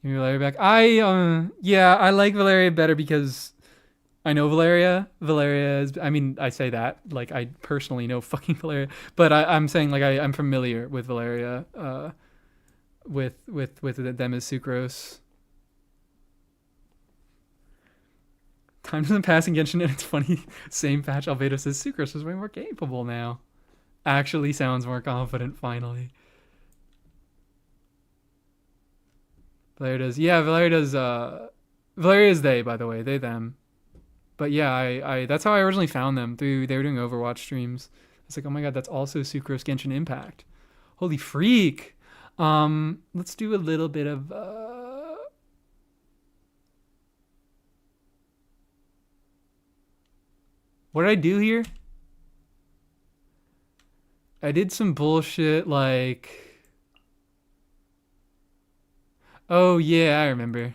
Give me Valeria back. Yeah, I like Valeria better because I know Valeria. Valeria is, I mean, I say that like I personally know fucking Valeria, but I'm saying like I'm familiar with Valeria. With them as Sucrose. Time doesn't pass in Genshin, and it's funny. Same patch. Albedo says Sucrose is way more capable now. Actually, sounds more confident. Finally. Valeria does. Yeah, Valeria does. Valeria is they, by the way. They them. But yeah, I that's how I originally found them through. They were doing Overwatch streams. It's like, oh my god, that's also Sucrose Genshin Impact. Holy freak. Let's do a little bit of what did I do here? I did some bullshit like, oh yeah, I remember.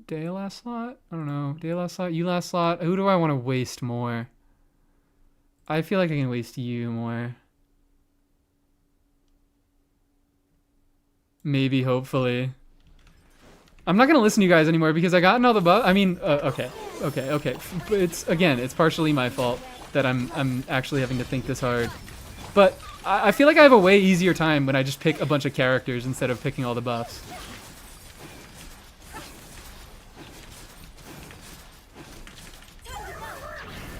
Day last slot? I don't know. Day last slot? You last slot? Who do I want to waste more? I feel like I can waste you more. Maybe, hopefully. I'm not going to listen to you guys anymore because I gotten all the buff. I mean, okay. But it's partially my fault that I'm actually having to think this hard. But I feel like I have a way easier time when I just pick a bunch of characters instead of picking all the buffs.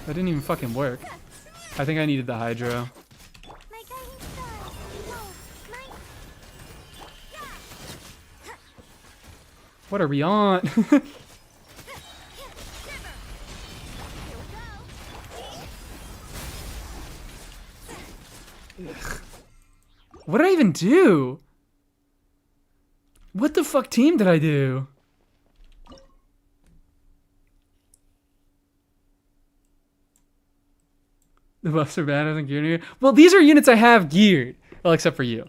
That didn't even fucking work. I think I needed the Hydro. What are we on? What did I even do? What the fuck team did I do? The buffs are bad, I think geared. Well, these are units I have geared. Well, except for you.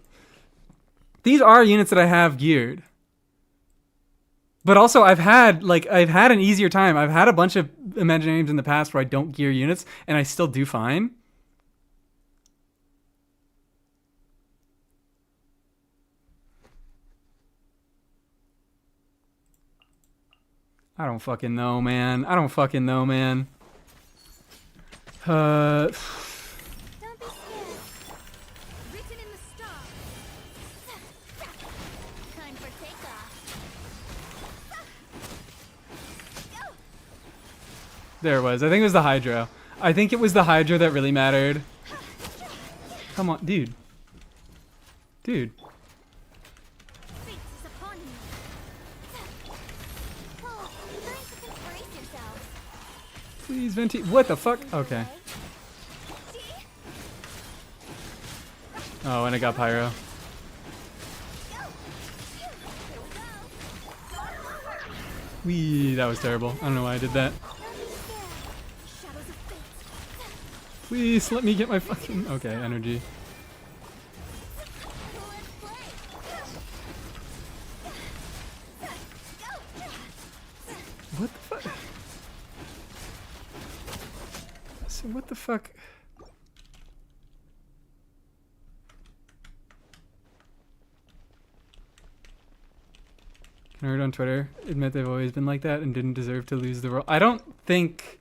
These are units that I have geared. But also, I've had an easier time. I've had a bunch of Imaginariums in the past where I don't gear units, and I still do fine. I don't fucking know, man. I don't fucking know, man. Don't be scared. Written in the stars. Time for takeoff. There it was. I think it was the Hydro. I think it was the Hydro that really mattered. Come on, dude. Dude. Fate is upon you. Oh, learn to brace yourselves. Please, Venti. What the fuck? Okay. Oh, and I got Pyro. Wee, that was terrible. I don't know why I did that. Shadows of fate. Please, let me get my fucking... Okay, energy. Let's play. What the fuck? So what the fuck? Nerd on Twitter admit they've always been like that and didn't deserve to lose the role. I don't think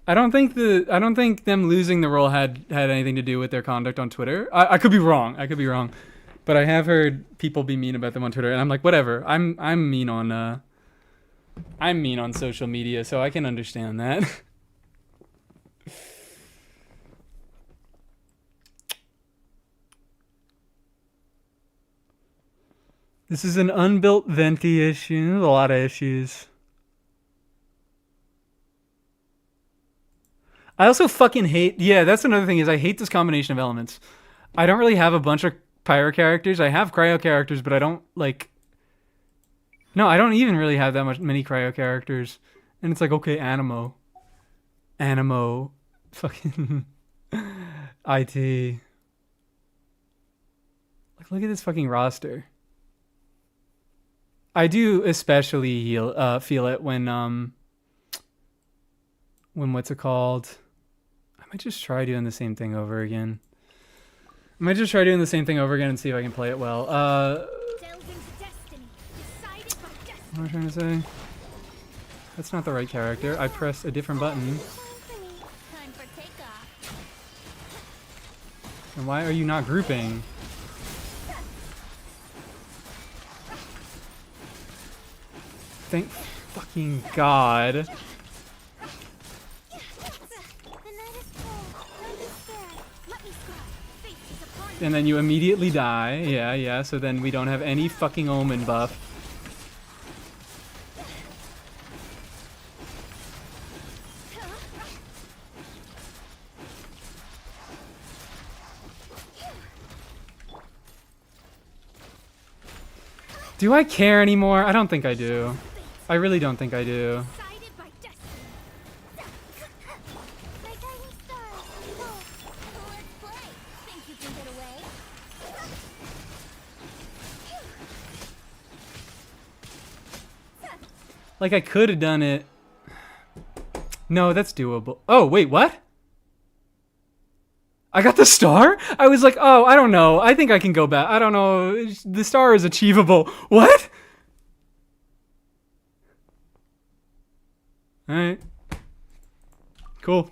them losing the role had anything to do with their conduct on Twitter. I could be wrong. But I have heard people be mean about them on Twitter, and I'm like, whatever. I'm mean on social media, so I can understand that. This is an unbuilt Venti issue. There's a lot of issues. I also fucking hate... Yeah, that's another thing is I hate this combination of elements. I don't really have a bunch of Pyro characters. I have Cryo characters, but I don't, like... No, I don't even really have that many Cryo characters. And it's like, okay, Animo. Fucking... IT. Like, look at this fucking roster. I do especially feel it when what's it called? I might just try doing the same thing over again. might just try doing the same thing over again and see if I can play it well. Delve into destiny. Decided by destiny. What am I trying to say? That's not the right character. I pressed a different button. Time for takeoff. And why are you not grouping? Thank fucking God. The night is cold. No despair. Let me scribe. Fate is upon you. And then you immediately die. Yeah, yeah. So then we don't have any fucking omen buff. Do I care anymore? I don't think I do. I really don't think I do. Decided by destiny. My guiding stars. Oh, let's play. Think you can get away? Like, I could have done it. No, that's doable. Oh, wait, what? I got the star? I was like, oh, I don't know. I think I can go back. I don't know. The star is achievable. What? Alright. Cool.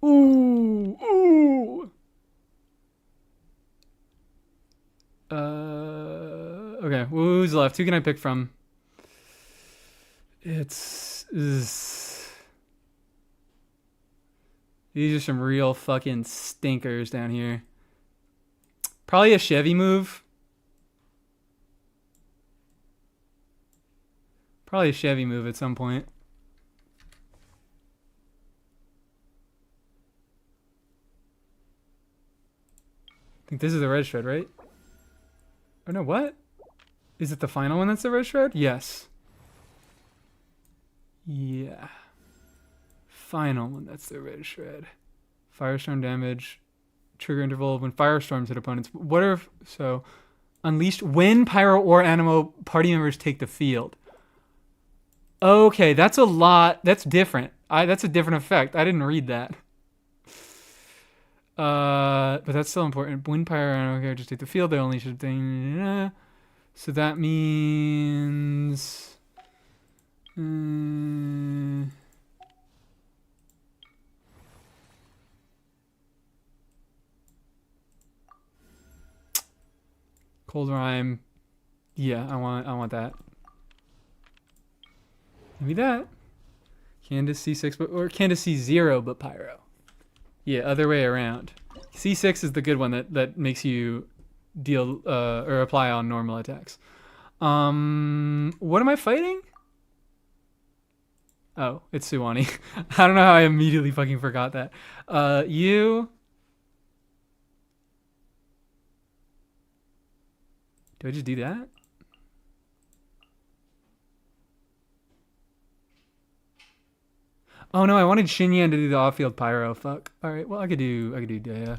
Ooh. Ooh. Okay, who's left? Who can I pick from? These are some real fucking stinkers down here. Probably a Chevy move. Probably a Chevy move at some point. I think this is the red shred, right? Oh no, what? Is it the final one that's the red shred? Yes. Yeah. Final one, that's the red shred. Firestorm damage. Trigger interval when firestorms hit opponents. What if, so, unleashed when pyro or animo party members take the field. Okay, that's a lot. That's different. That's a different effect. I didn't read that. But that's still important. When pyro or animo characters take the field, they only should think. So that means. Cold rhyme. Yeah, I want that. Give me that. Candace C6 or Candace C0 but pyro. Yeah, other way around. C6 is the good one that makes you deal or apply on normal attacks. What am I fighting? Oh, it's Suwani. I don't know how I immediately fucking forgot that. You. Do I just do that? Oh no, I wanted Xinyan to do the off-field pyro. Fuck. All right, well I could do Dea.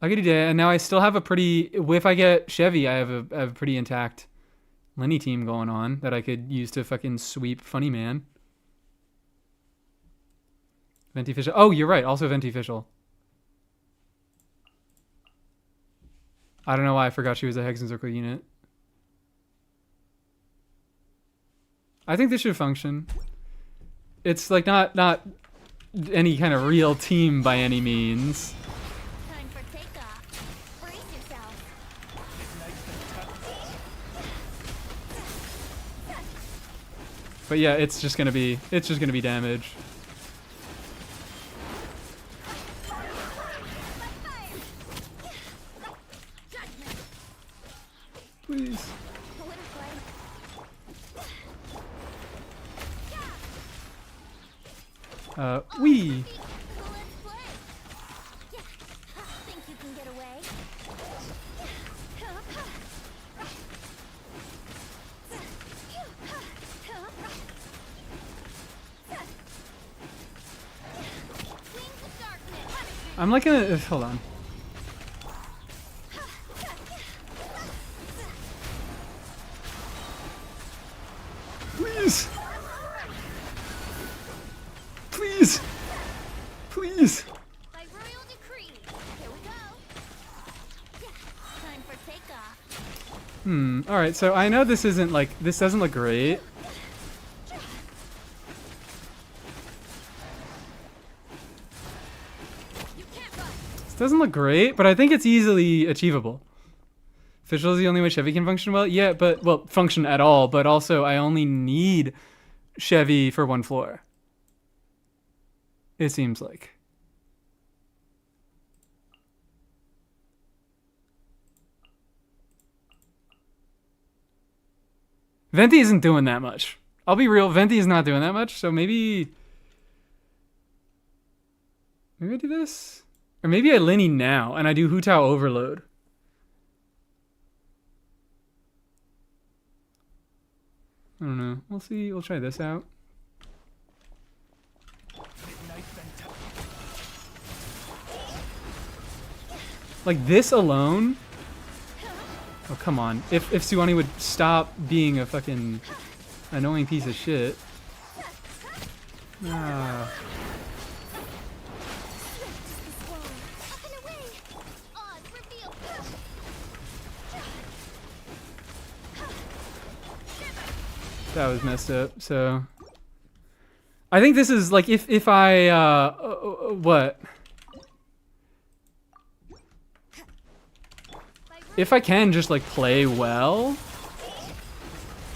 I could do Dea, and now I still have a pretty. If I get Chevy, I have a pretty intact Lenny team going on that I could use to fucking sweep Funny Man. Ventificial. Oh, you're right. Also Ventificial. I don't know why I forgot she was a Hex and Circle unit. I think this should function. It's like not any kind of real team by any means. Time for takeoff. Brace yourself. But yeah, it's just gonna be damage. Please. Wee. Let's play. Yeah. Think you can get away? Wings of darkness. I'm like gonna hold on. Please. Please. Please. All right, so I know this isn't like, this doesn't look great. You can't run. This doesn't look great, but I think it's easily achievable. Official is the only way Chevy can function well? Yeah, but, well, function at all, but also I only need Chevy for one floor. It seems like. Venti isn't doing that much. I'll be real, Venti is not doing that much, so maybe I do this? Or maybe I Linny now, and I do Hu Tao Overload. I don't know. We'll see. We'll try this out. Like this alone? Oh, come on. If Suwani would stop being a fucking annoying piece of shit. Ah. Up and away. Odds reveal. That was messed up. So I think this is like if I what? If I can just like play well,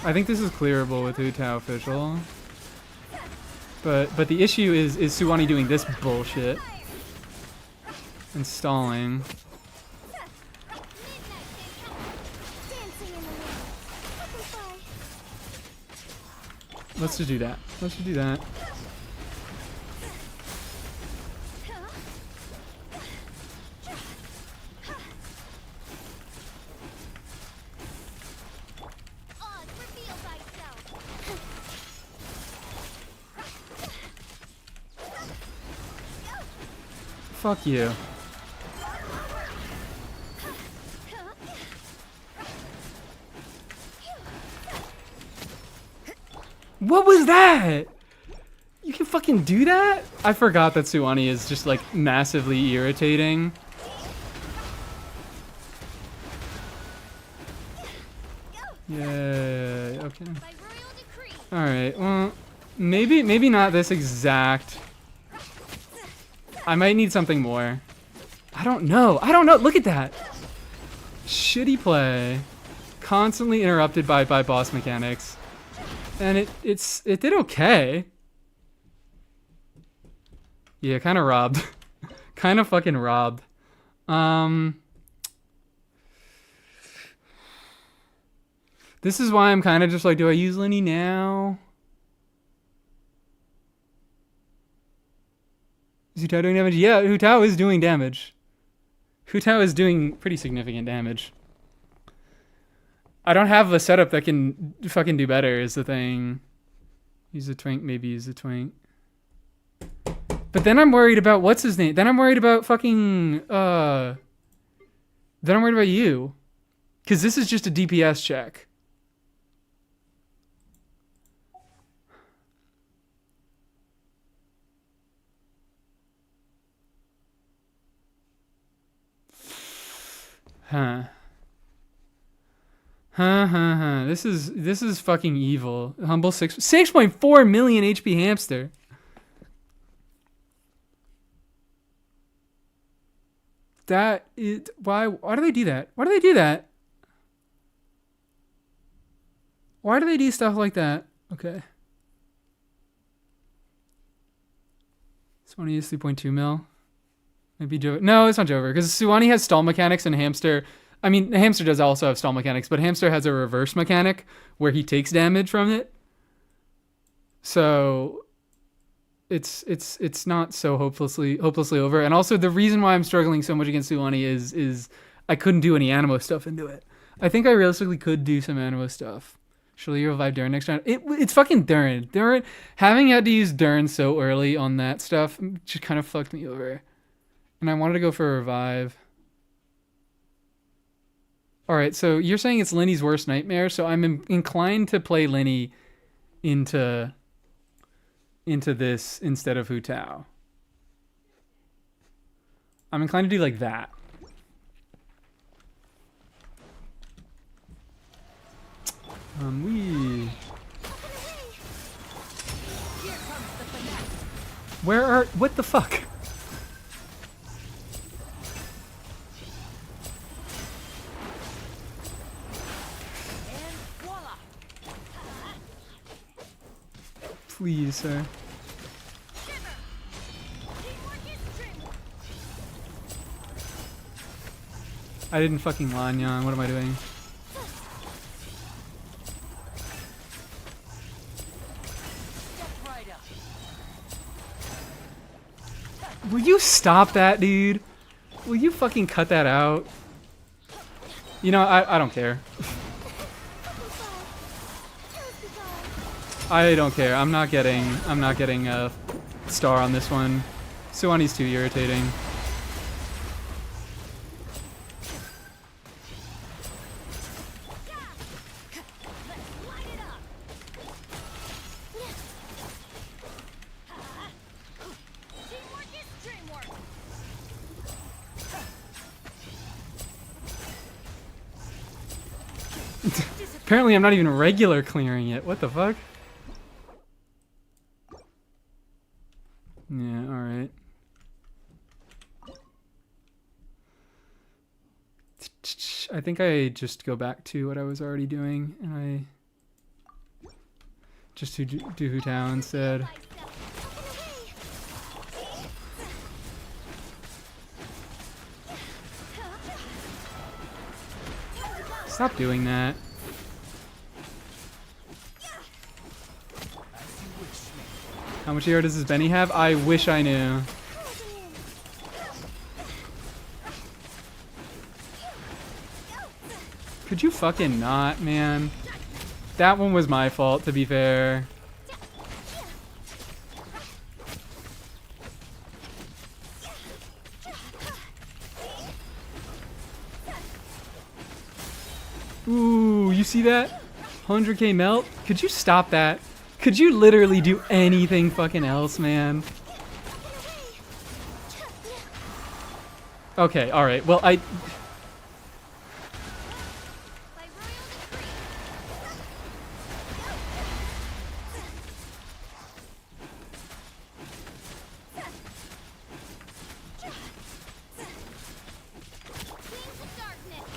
I think this is clearable with Hu Tao official. But the issue is Suwani doing this bullshit and stalling. Dancing in the wind. Butterfly. Let's just do that. Let's just do that. Odds reveal thyself. Fuck you. What was that? You can fucking do that? I forgot that Suwani is just like massively irritating. Yay, okay. By royal decree. Alright, well, maybe not this exact. I might need something more. I don't know. Look at that. Shitty play. Constantly interrupted by boss mechanics. And it did okay. Yeah, kind of robbed. Kind of fucking robbed. This is why I'm kind of just like, do I use Linny now? Is Hu Tao doing damage? Yeah, Hu Tao is doing damage. Hu Tao is doing pretty significant damage. I don't have a setup that can fucking do better is the thing. Use a twink, maybe use a twink. But then I'm worried about what's his name? Then I'm worried about fucking then I'm worried about you. Cause this is just a DPS check. Huh. This is fucking evil. Humble 6.4 million HP hamster. That is why do they do that? Why do they do that? Why do they do stuff like that? Okay. Suwani is 3.2 mil. Maybe Jover. No, it's not Jover because Suwani has stall mechanics and Hamster. I mean, Hamster does also have stall mechanics, but Hamster has a reverse mechanic where he takes damage from it. So it's not so hopelessly over. And also the reason why I'm struggling so much against Suwani is I couldn't do any Animo stuff into it. I think I realistically could do some Animo stuff. Shall you revive Durin next round? It's fucking Durin. Having had to use Durin so early on that stuff just kind of fucked me over. And I wanted to go for a revive. Alright, so you're saying it's Linny's worst nightmare, so I'm inclined to play Linny into this instead of Hu Tao. I'm inclined to do like that. We. Here comes the finesse. Where are? What the fuck? And voila. Please, sir. Shiver. Teamwork is teamwork. I didn't fucking Lanyan. What am I doing? Step right up. Will you stop that, dude? Will you fucking cut that out? You know, I don't care. I don't care. I'm not getting a star on this one. Suwani's too irritating. Let's light it up. Teamwork is teamwork. Apparently I'm not even regular clearing it. What the fuck? Yeah, alright. I think I just go back to what I was already doing and I just do Hu Tao instead. Stop doing that. How much AR does this Benny have? I wish I knew. Could you fucking not, man? That one was my fault, to be fair. Ooh, you see that? 100k melt? Could you stop that? Could you literally do anything fucking else, man? Okay, alright. Well, By royal decree. Kings of darkness.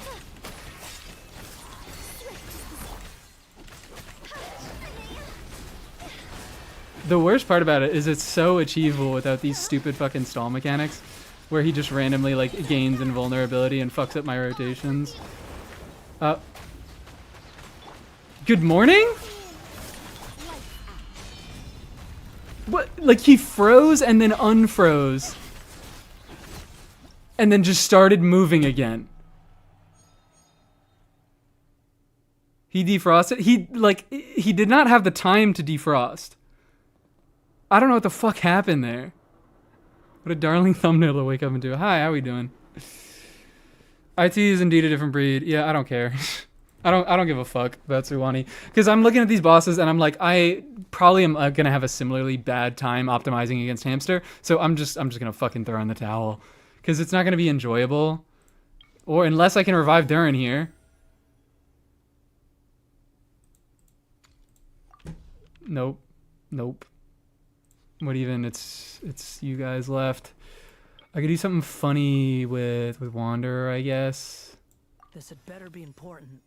the worst part about it is it's so achievable without these stupid fucking stall mechanics where he just randomly like gains invulnerability and fucks up my rotations. Good morning? What? Like he froze and then unfroze. And then just started moving again. He defrosted? He did not have the time to defrost. I don't know what the fuck happened there. What a darling thumbnail to wake up into. Hi, how we doing? IT is indeed a different breed. Yeah, I don't care. I don't give a fuck about Suwani. Because I'm looking at these bosses and I'm like, I probably am gonna have a similarly bad time optimizing against Hamster. So I'm just gonna fucking throw in the towel. Because it's not gonna be enjoyable. Or unless I can revive Durin here. Nope. Nope. What even? It's you guys left. I could do something funny with Wanderer, I guess. This had better be important.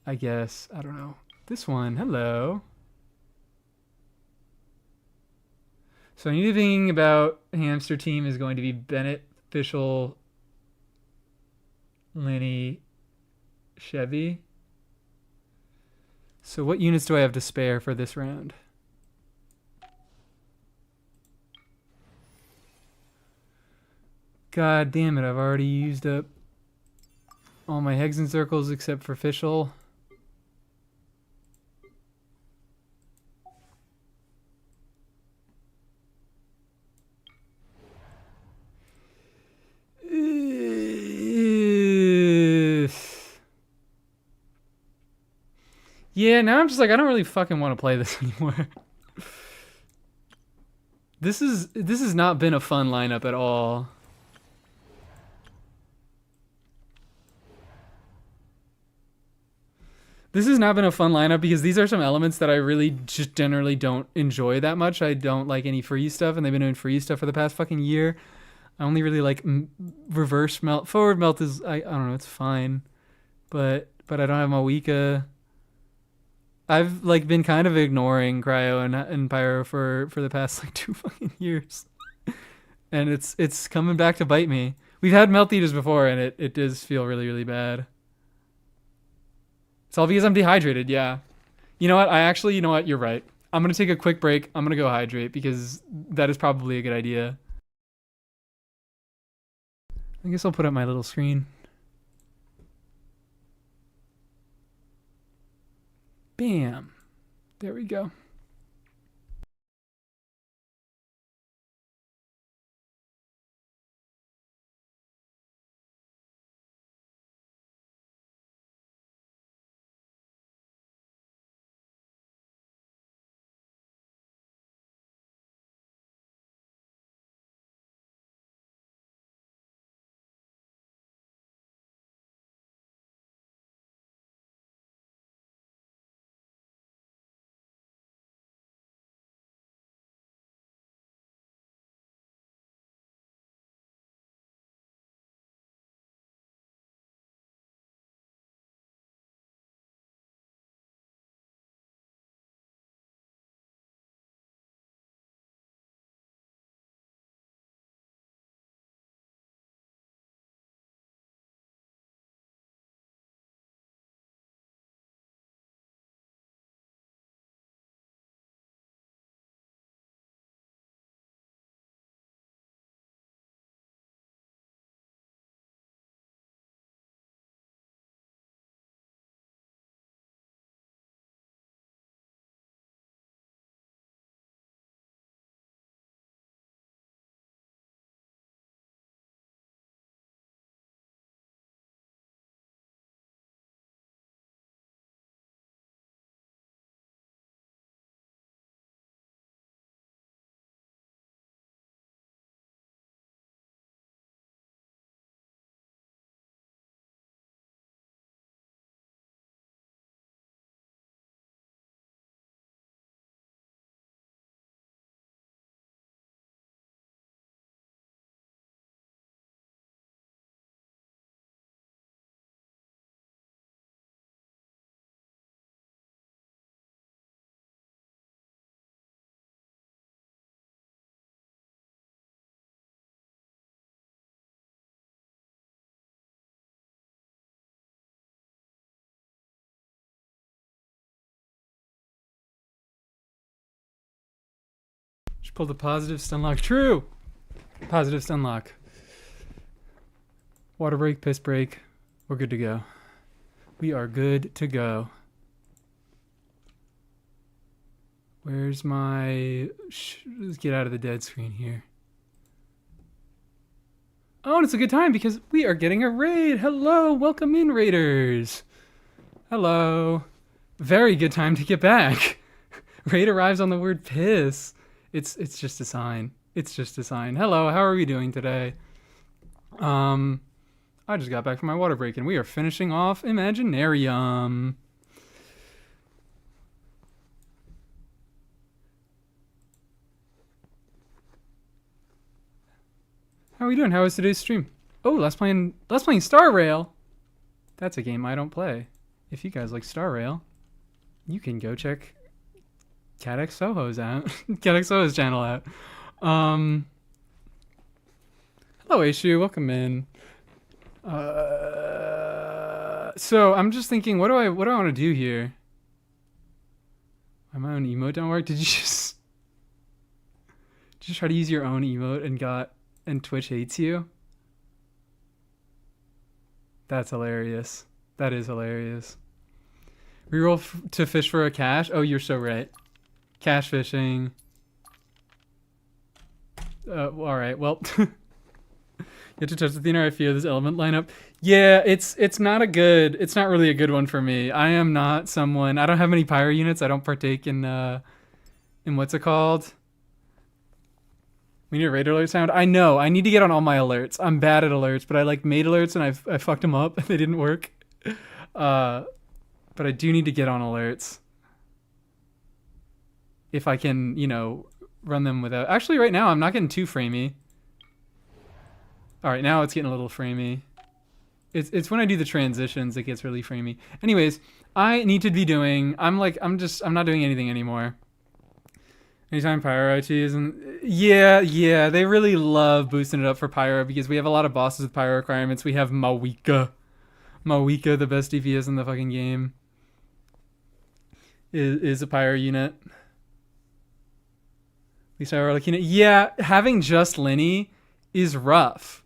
I guess. I don't know. This one. Hello. So anything about Hamster Team is going to be beneficial. Lenny. Chevy. So what units do I have to spare for this round? God damn it, I've already used up all my Hexen circles except for Fischl. Yeah, now I'm just like, I don't really fucking want to play this anymore. This has not been a fun lineup at all. This has not been a fun lineup because these are some elements that I really just generally don't enjoy that much. I don't like any freeze stuff, and they've been doing freeze stuff for the past fucking year. I only really like reverse melt. Forward melt is, I don't know, it's fine. But I don't have Mawika. I've like been kind of ignoring cryo and pyro for the past like 2 fucking years. And it's coming back to bite me. We've had melt eaters before, and it does feel really, really bad. It's all because I'm dehydrated, yeah. You know what? You know what? You're right. I'm going to take a quick break. I'm going to go hydrate because that is probably a good idea. I guess I'll put up my little screen. Bam. There we go. Just pulled a positive stun lock. True! Positive stun lock. Water break, piss break. We're good to go. We are good to go. Where's my... Let's get out of the dead screen here. Oh, and it's a good time because we are getting a raid. Hello, welcome in, raiders. Hello. Very good time to get back. Raid arrives on the word piss. It's just a sign. It's just a sign. Hello, how are we doing today? I just got back from my water break and we are finishing off Imaginarium. How are we doing? How was today's stream? Oh, let's playing Star Rail. That's a game I don't play. If you guys like Star Rail, you can go check Cadex Soho's out. Cadex Soho's channel out. Hello, Aishu. Welcome in. So I'm just thinking, what do I want to do here? My own emote don't work. Did you just try to use your own emote and Twitch hates you? That's hilarious. That is hilarious. Reroll to fish for a cache. Oh, you're so right. Cache fishing. All right. Well, you have to touch the thinner. I fear this element lineup. Yeah, it's not really a good one for me. I am not someone. I don't have many pyro units. I don't partake in what's it called? We need a raid alert sound. I know. I need to get on all my alerts. I'm bad at alerts, but I like made alerts and I fucked them up and they didn't work. But But I do need to get on alerts. If I can, you know, run them without... Actually, right now, I'm not getting too framey. All right, now it's getting a little framey. It's when I do the transitions it gets really framey. Anyways, I need to be doing... I'm not doing anything anymore. Anytime Pyro IT isn't... Yeah, they really love boosting it up for Pyro because we have a lot of bosses with Pyro requirements. We have Mawika. Mawika, the best DPS in the fucking game, is a Pyro unit. At least I like, you know, yeah, having just Linny is rough.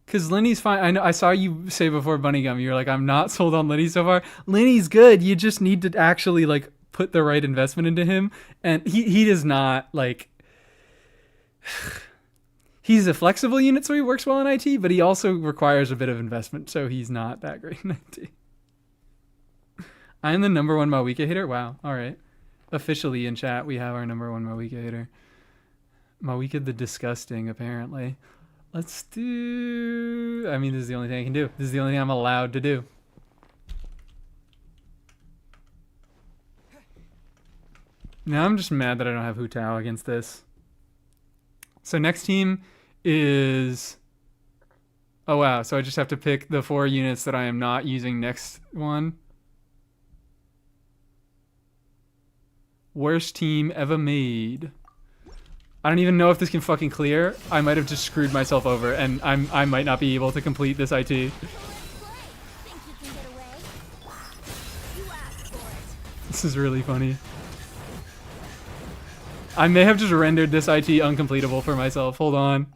Because Linny's fine. I know. I saw you say before Bunny Gum, you're like, I'm not sold on Linny so far. Linny's good. You just need to actually like put the right investment into him. And he does not like... He's a flexible unit, so he works well in IT, but he also requires a bit of investment, so he's not that great in IT. I'm the #1 Mawika hater? Wow. All right. Officially in chat, we have our #1 Mawika hater. Mawika the Disgusting, apparently. Let's do... I mean, this is the only thing I can do. This is the only thing I'm allowed to do. Now I'm just mad that I don't have Hu Tao against this. So next team is... Oh, wow. So I just have to pick the 4 units that I am not using next one. Worst team ever made. I don't even know if this can fucking clear. I might have just screwed myself over, and I might not be able to complete this IT. Think you can get away? You asked for it. This is really funny. I may have just rendered this IT uncompletable for myself. Hold on.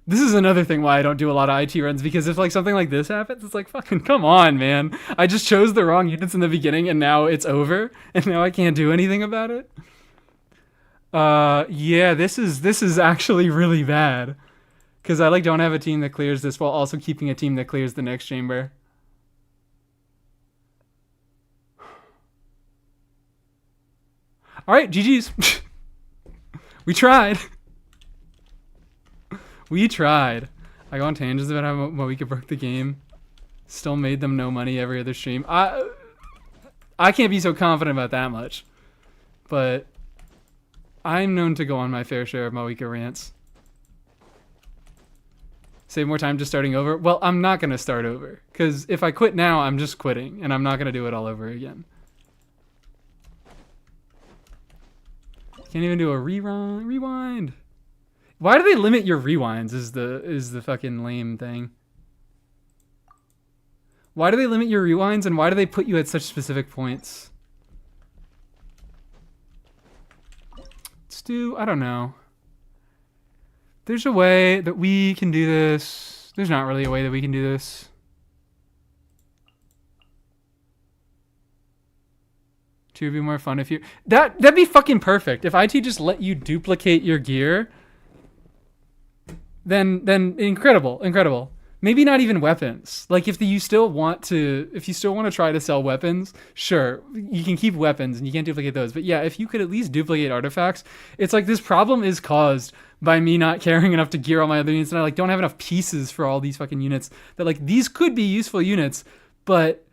This is another thing why I don't do a lot of IT runs, because if like something like this happens, it's like, fucking come on, man. I just chose the wrong units in the beginning and now it's over and now I can't do anything about it. Yeah, this is actually really bad, because I like don't have a team that clears this while also keeping a team that clears the next chamber. All right, GG's. We tried. We tried. I go on tangents about how Mawika broke the game. Still made them no money every other stream. I can't be so confident about that much. But I'm known to go on my fair share of Mawika rants. Save more time just starting over. Well, I'm not going to start over. Because if I quit now, I'm just quitting. And I'm not going to do it all over again. Can't even do a rewind. Why do they limit your rewinds is the fucking lame thing. Why do they limit your rewinds, and why do they put you at such specific points? Let's do, I don't know. There's a way that we can do this. There's not really a way that we can do this. Two would be more fun if you... That'd be fucking perfect. If IT just let you duplicate your gear... Then incredible. Maybe not even weapons. Like if you still want to try to sell weapons, sure, you can keep weapons and you can't duplicate those. But yeah, if you could at least duplicate artifacts, it's like this problem is caused by me not caring enough to gear all my other units, and I like don't have enough pieces for all these fucking units that like these could be useful units, but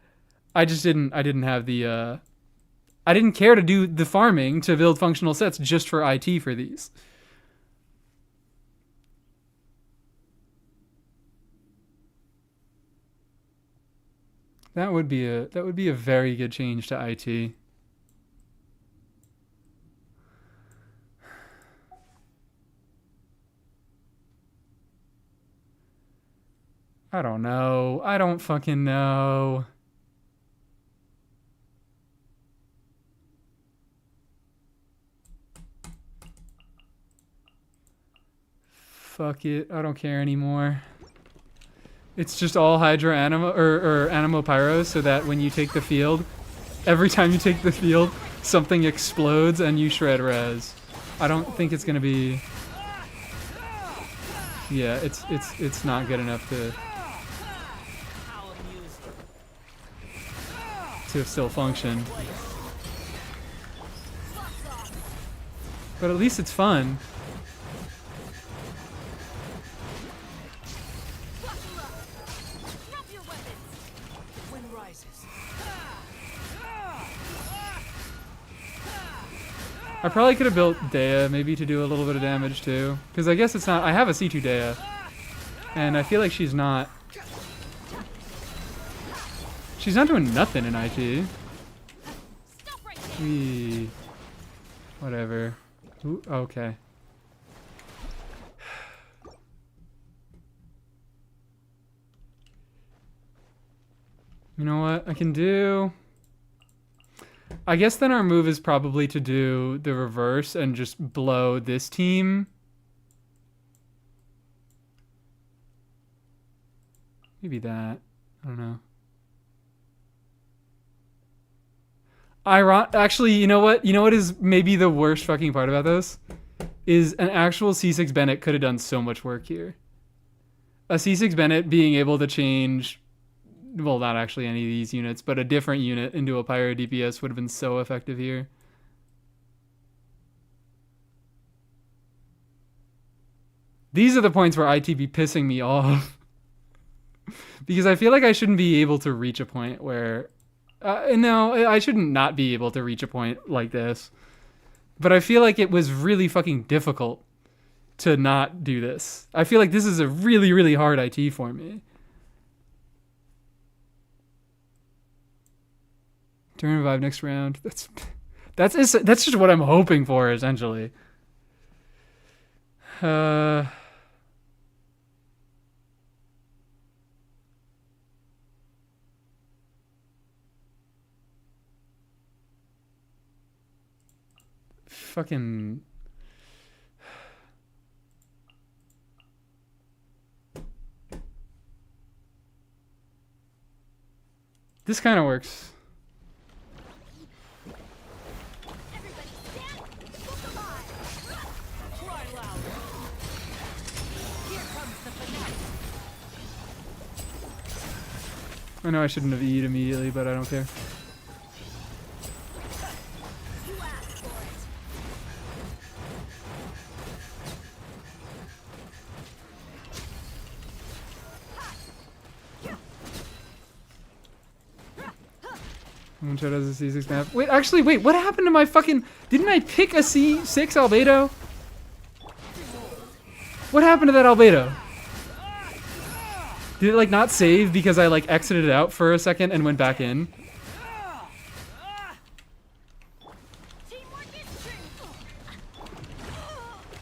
I didn't have the I didn't care to do the farming to build functional sets just for IT for these. That would be a very good change to IT. I don't know. I don't fucking know. Fuck it. I don't care anymore. It's just all Hydra Animo or Animo Pyros, so that when you take the field, every time you take the field, something explodes and you shred res. I don't think it's gonna be. Yeah, it's not good enough to still function. But at least it's fun. I probably could have built Dea maybe to do a little bit of damage too. Because I guess it's not... I have a C2 Dea. And I feel like she's not... She's not doing nothing in IT. Stop right there. Whatever. Ooh, okay. You know what I can do? I guess then our move is probably to do the reverse and just blow this team. Maybe that. I don't know. Actually, you know what? You know what is maybe the worst fucking part about this? Is an actual C6 Bennett could have done so much work here. A C6 Bennett being able to change... Well, not actually any of these units, but a different unit into a Pyro DPS would have been so effective here. These are the points where IT be pissing me off. Because I feel like I shouldn't be able to reach a point where... no, I shouldn't not be able to reach a point like this. But I feel like it was really fucking difficult to not do this. I feel like this is a really, really hard IT for me. Turn revive next round. That's just what I'm hoping for, essentially. Fucking... This kind of works. Everybody stand. Look alive. Cry loud. Here comes the finale. I know I shouldn't have E'd immediately, but I don't care. You asked for it. Moonshot has a C6 map. Wait, actually, wait, what happened to my fucking... Didn't I pick a C6 Albedo? What happened to that Albedo? Did it, like, not save because I, like, exited out for a second and went back in? Teamwork is true.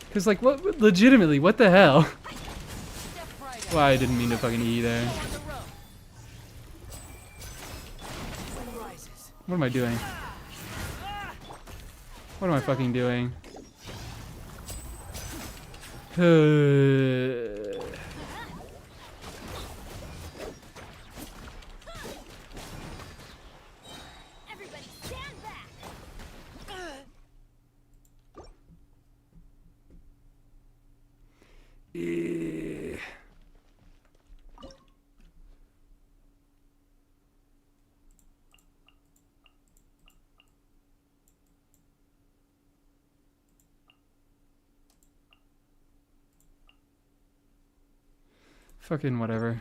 Because, like, what... Legitimately, what the hell? Step right up. Well, I didn't mean to fucking E there. On the road. Wind rises. What am I doing? What am I fucking doing? Everybody stand back. Eh. Fucking whatever.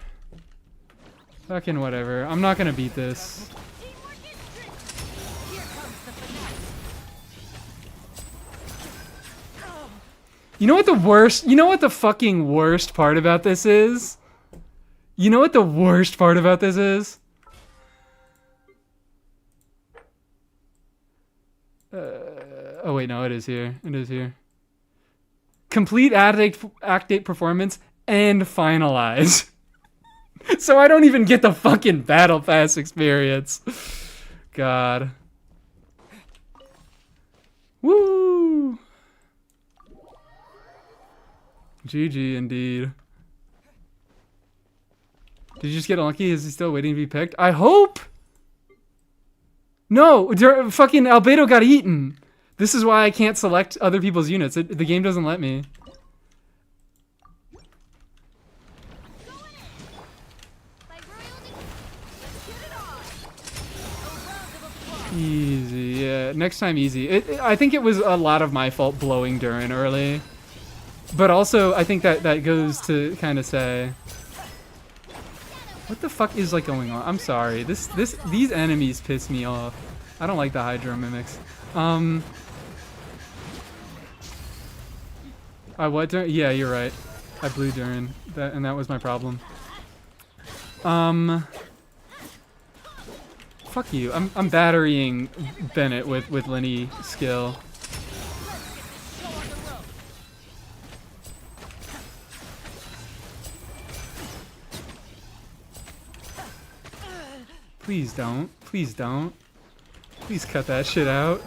Fucking whatever. I'm not gonna beat this. Teamwork is true. Here comes the finale. You know what the worst... You know what the fucking worst part about this is? You know what the worst part about this is? Oh wait, no, it is here. It is here. Complete act date performance and finalize. So I don't even get the fucking battle pass experience. God. Woo! GG indeed. Did you just get unlucky? Is he still waiting to be picked? I hope! No! Fucking Albedo got eaten! This is why I can't select other people's units. The game doesn't let me. By royalty, let's get it on. A round of applause. Easy, yeah. Next time easy. I think it was a lot of my fault blowing Durin early. But also, I think that goes to kind of say... What the fuck is like going on? I'm sorry. These enemies piss me off. I don't like the Hydro Mimics. I what? Yeah, you're right. I blew Durin, and that was my problem. Fuck you. I'm batterying Bennett with Lenny skill. Show on the road. Please don't. Please don't. Please cut that shit out.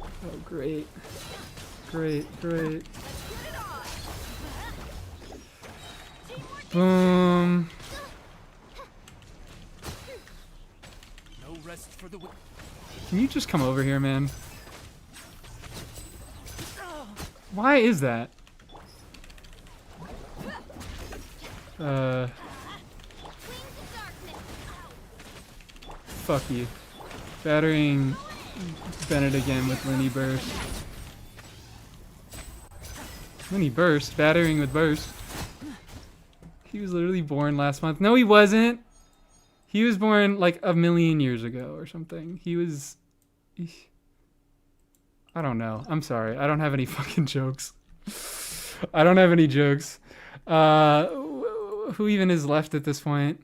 Oh, great. Great, great. Boom. No rest for the Can you just come over here, man? Why is that? Fuck you. Battering Bennett again with Lenny Burst. Lenny Burst? Battering with Burst. He was literally born last month. No, he wasn't. He was born like a million years ago or something. He was... I don't know. I'm sorry. I don't have any fucking jokes. I don't have any jokes. Who even is left at this point?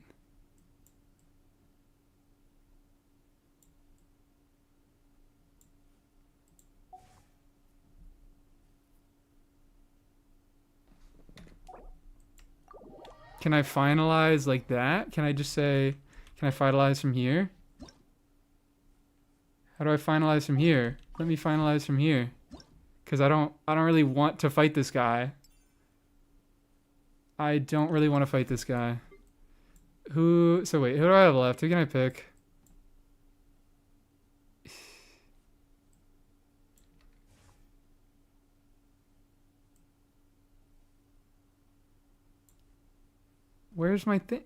Can I finalize like that? Can I just say, can I finalize from here? How do I finalize from here? Let me finalize from here. Cause I don't really want to fight this guy. I don't really want to fight this guy. So wait, who do I have left? Who can I pick? Where's my thing?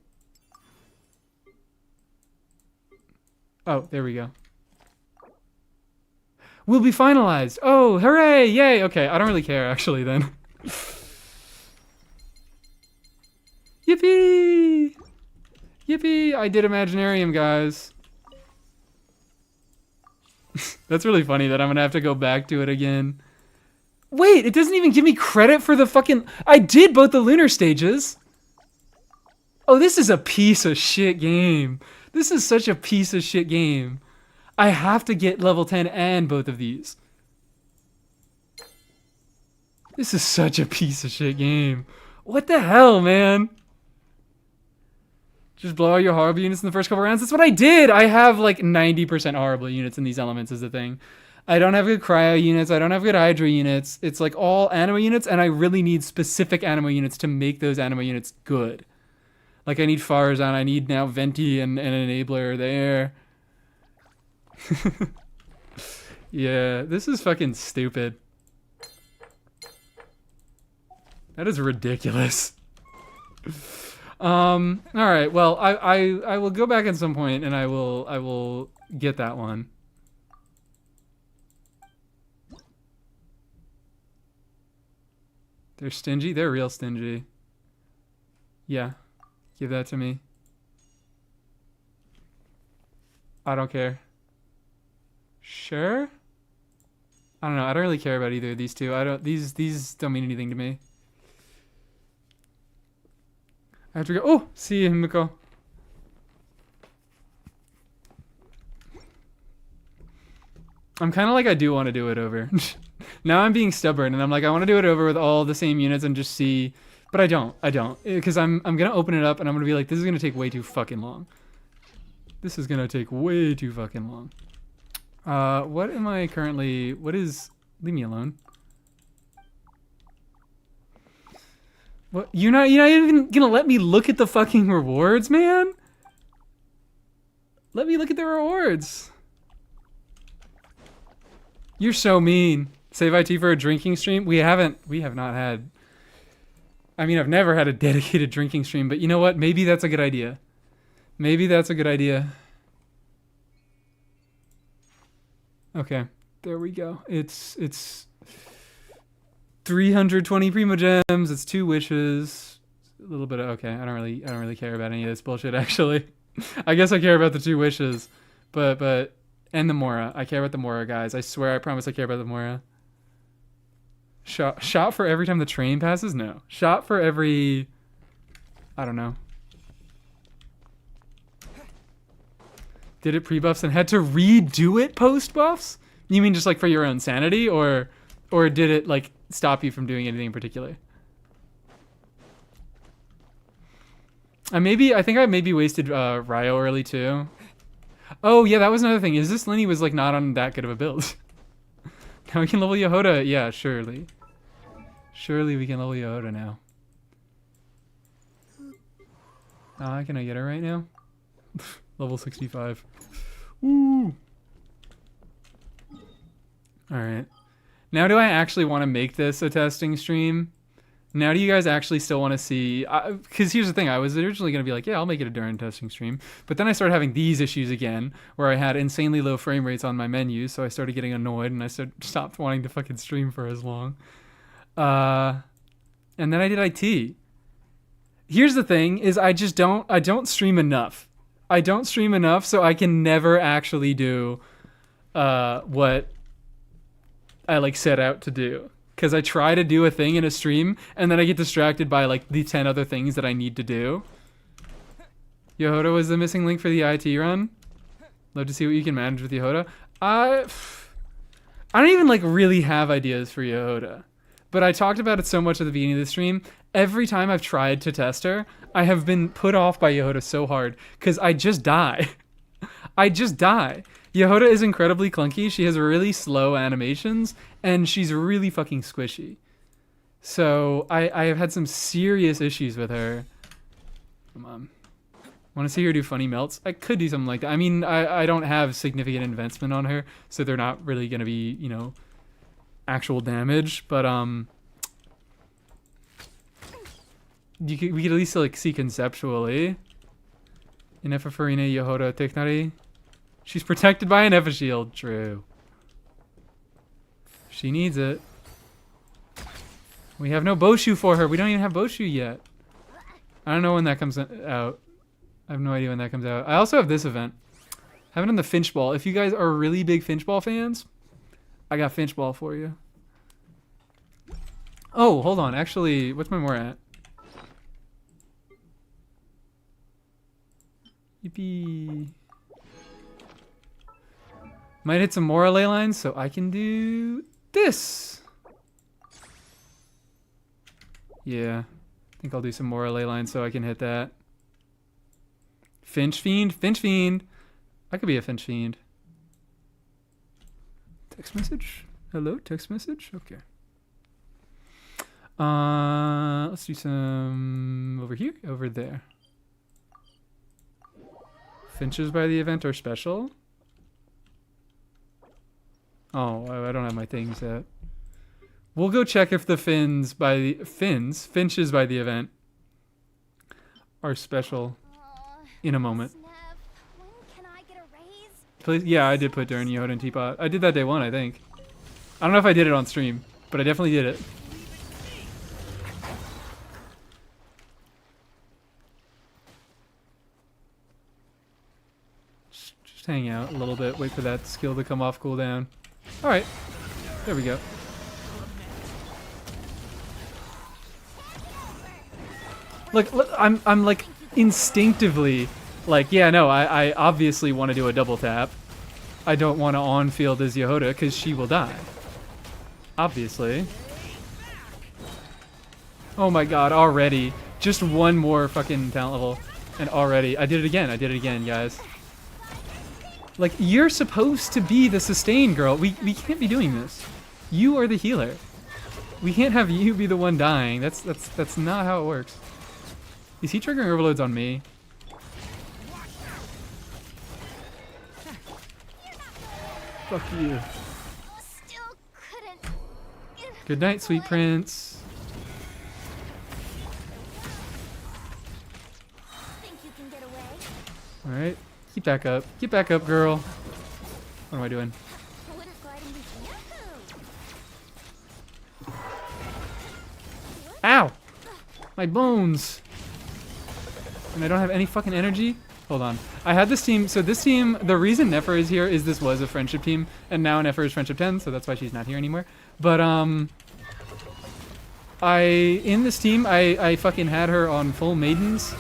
Oh, there we go. Will be finalized. Oh, hooray! Yay! Okay, I don't really care actually then. Yippee! Yippee! I did Imaginarium, guys. That's really funny that I'm gonna have to go back to it again. Wait, it doesn't even give me credit for the fucking... I did both the lunar stages. Oh, this is a piece of shit game. This is such a piece of shit game. I have to get level 10 and both of these. This is such a piece of shit game. What the hell, man? Just blow out your horrible units in the first couple rounds. That's what I did. I have like 90% horrible units in these elements is the thing. I don't have good cryo units. I don't have good hydra units. It's like all anima units, and I really need specific anima units to make those anima units good. Like I need Farzan, I need now Venti and an enabler there. Yeah, this is fucking stupid. That is ridiculous. All right. Well, I will go back at some point and I will get that one. They're stingy. They're real stingy. Yeah. Give that to me. I don't care. Sure? I don't know. I don't really care about either of these two. These don't mean anything to me. I have to go. Oh, see you, Miko. I'm kind of like I do want to do it over. Now I'm being stubborn and I'm like I want to do it over with all the same units and just see. But I don't, because I'm gonna open it up and I'm gonna be like, this is gonna take way too fucking long. This is gonna take way too fucking long. What am I currently? What is? Leave me alone. What? You're not even gonna let me look at the fucking rewards, man? Let me look at the rewards. You're so mean. Save IT for a drinking stream. We have not had. I mean, I've never had a dedicated drinking stream, but you know what? Maybe that's a good idea. Maybe that's a good idea. Okay, there we go. It's 320 primo gems. It's 2 wishes. A little bit of okay. I don't really care about any of this bullshit actually. I guess I care about the 2 wishes, but and the Mora. I care about the Mora, guys. I swear, I promise I care about the Mora. Shot for every time the train passes? No. Shot for every... I don't know. Did it pre-buffs and had to redo it post-buffs? You mean just like for your own sanity? Or did it like stop you from doing anything in particular? I think I maybe wasted Ryo early too. Oh yeah, that was another thing. Is this Linny was like not on that good of a build. Now we can level Yehoda. Yeah, surely. Surely we can level Yehoda now. Can I get her right now? Level 65. Woo! Alright. Now do I actually want to make this a testing stream? Now do you guys actually still want to see... Because here's the thing. I was originally going to be like, yeah, I'll make it a DURIN testing stream. But then I started having these issues again, where I had insanely low frame rates on my menu, so I started getting annoyed, and I stopped wanting to fucking stream for as long. And then I did IT. Here's the thing, is I don't stream enough. I don't stream enough, so I can never actually do what I like set out to do. Because I try to do a thing in a stream, and then I get distracted by like the 10 other things that I need to do. Yehoda was the missing link for the IT run. Love to see what you can manage with Yehoda. I don't even like really have ideas for Yehoda. But I talked about it so much at the beginning of the stream. Every time I've tried to test her, I have been put off by Yehoda so hard because I just die. I just die. Yehoda is incredibly clunky. She has really slow animations, and she's really fucking squishy. So I have had some serious issues with her. Come on. Want to see her do funny melts? I could do something like that. I mean, I don't have significant investment on her, so they're not really going to be, you know, actual damage. But we could at least like see conceptually. In Farina Yehoda Teknari. She's protected by an Epha shield. True. She needs it. We have no Boshu for her. We don't even have Boshu yet. I don't know when that comes out. I have no idea when that comes out. I also have this event. I haven't done the Finch Ball. If you guys are really big Finch Ball fans, I got Finch Ball for you. Oh, hold on. Actually, what's my more at? Yippee. Might hit some more ley lines, so I can do this. Yeah. I think I'll do some more ley lines so I can hit that. Finch Fiend? Finch Fiend. I could be a Finch Fiend. Text message? Hello? Text message? Okay. Let's do some over here, over there. Finches by the event are special. Oh, I don't have my things yet. We'll go check if the finches by the event are special in a moment. When can I get a raise? Please, yeah, I did put DURIN, Yehoda, and Teapot. I did that day one, I think. I don't know if I did it on stream, but I definitely did it. Just hang out a little bit, wait for that skill to come off cooldown. Alright, there we go. Look, I'm like instinctively like, yeah, no, I obviously want to do a double tap. I don't want to on-field as Yehoda because she will die. Obviously. Oh my god, already. Just one more fucking talent level. And already. I did it again, guys. Like, you're supposed to be the sustain girl. We can't be doing this. You are the healer. We can't have you be the one dying. That's not how it works. Is he triggering overloads on me? Fuck you. Still couldn't. Good night, sweet prince. Think you can get away? Alright. Keep back up. Get back up, girl. What am I doing? Wouldn't glide in with Yahoo! Ow! My bones! And I don't have any fucking energy? Hold on. I had this team, so this team, the reason Nefer is here is this was a friendship team, and now Nefer is friendship 10, so that's why she's not here anymore. But, in this team, I fucking had her on full maidens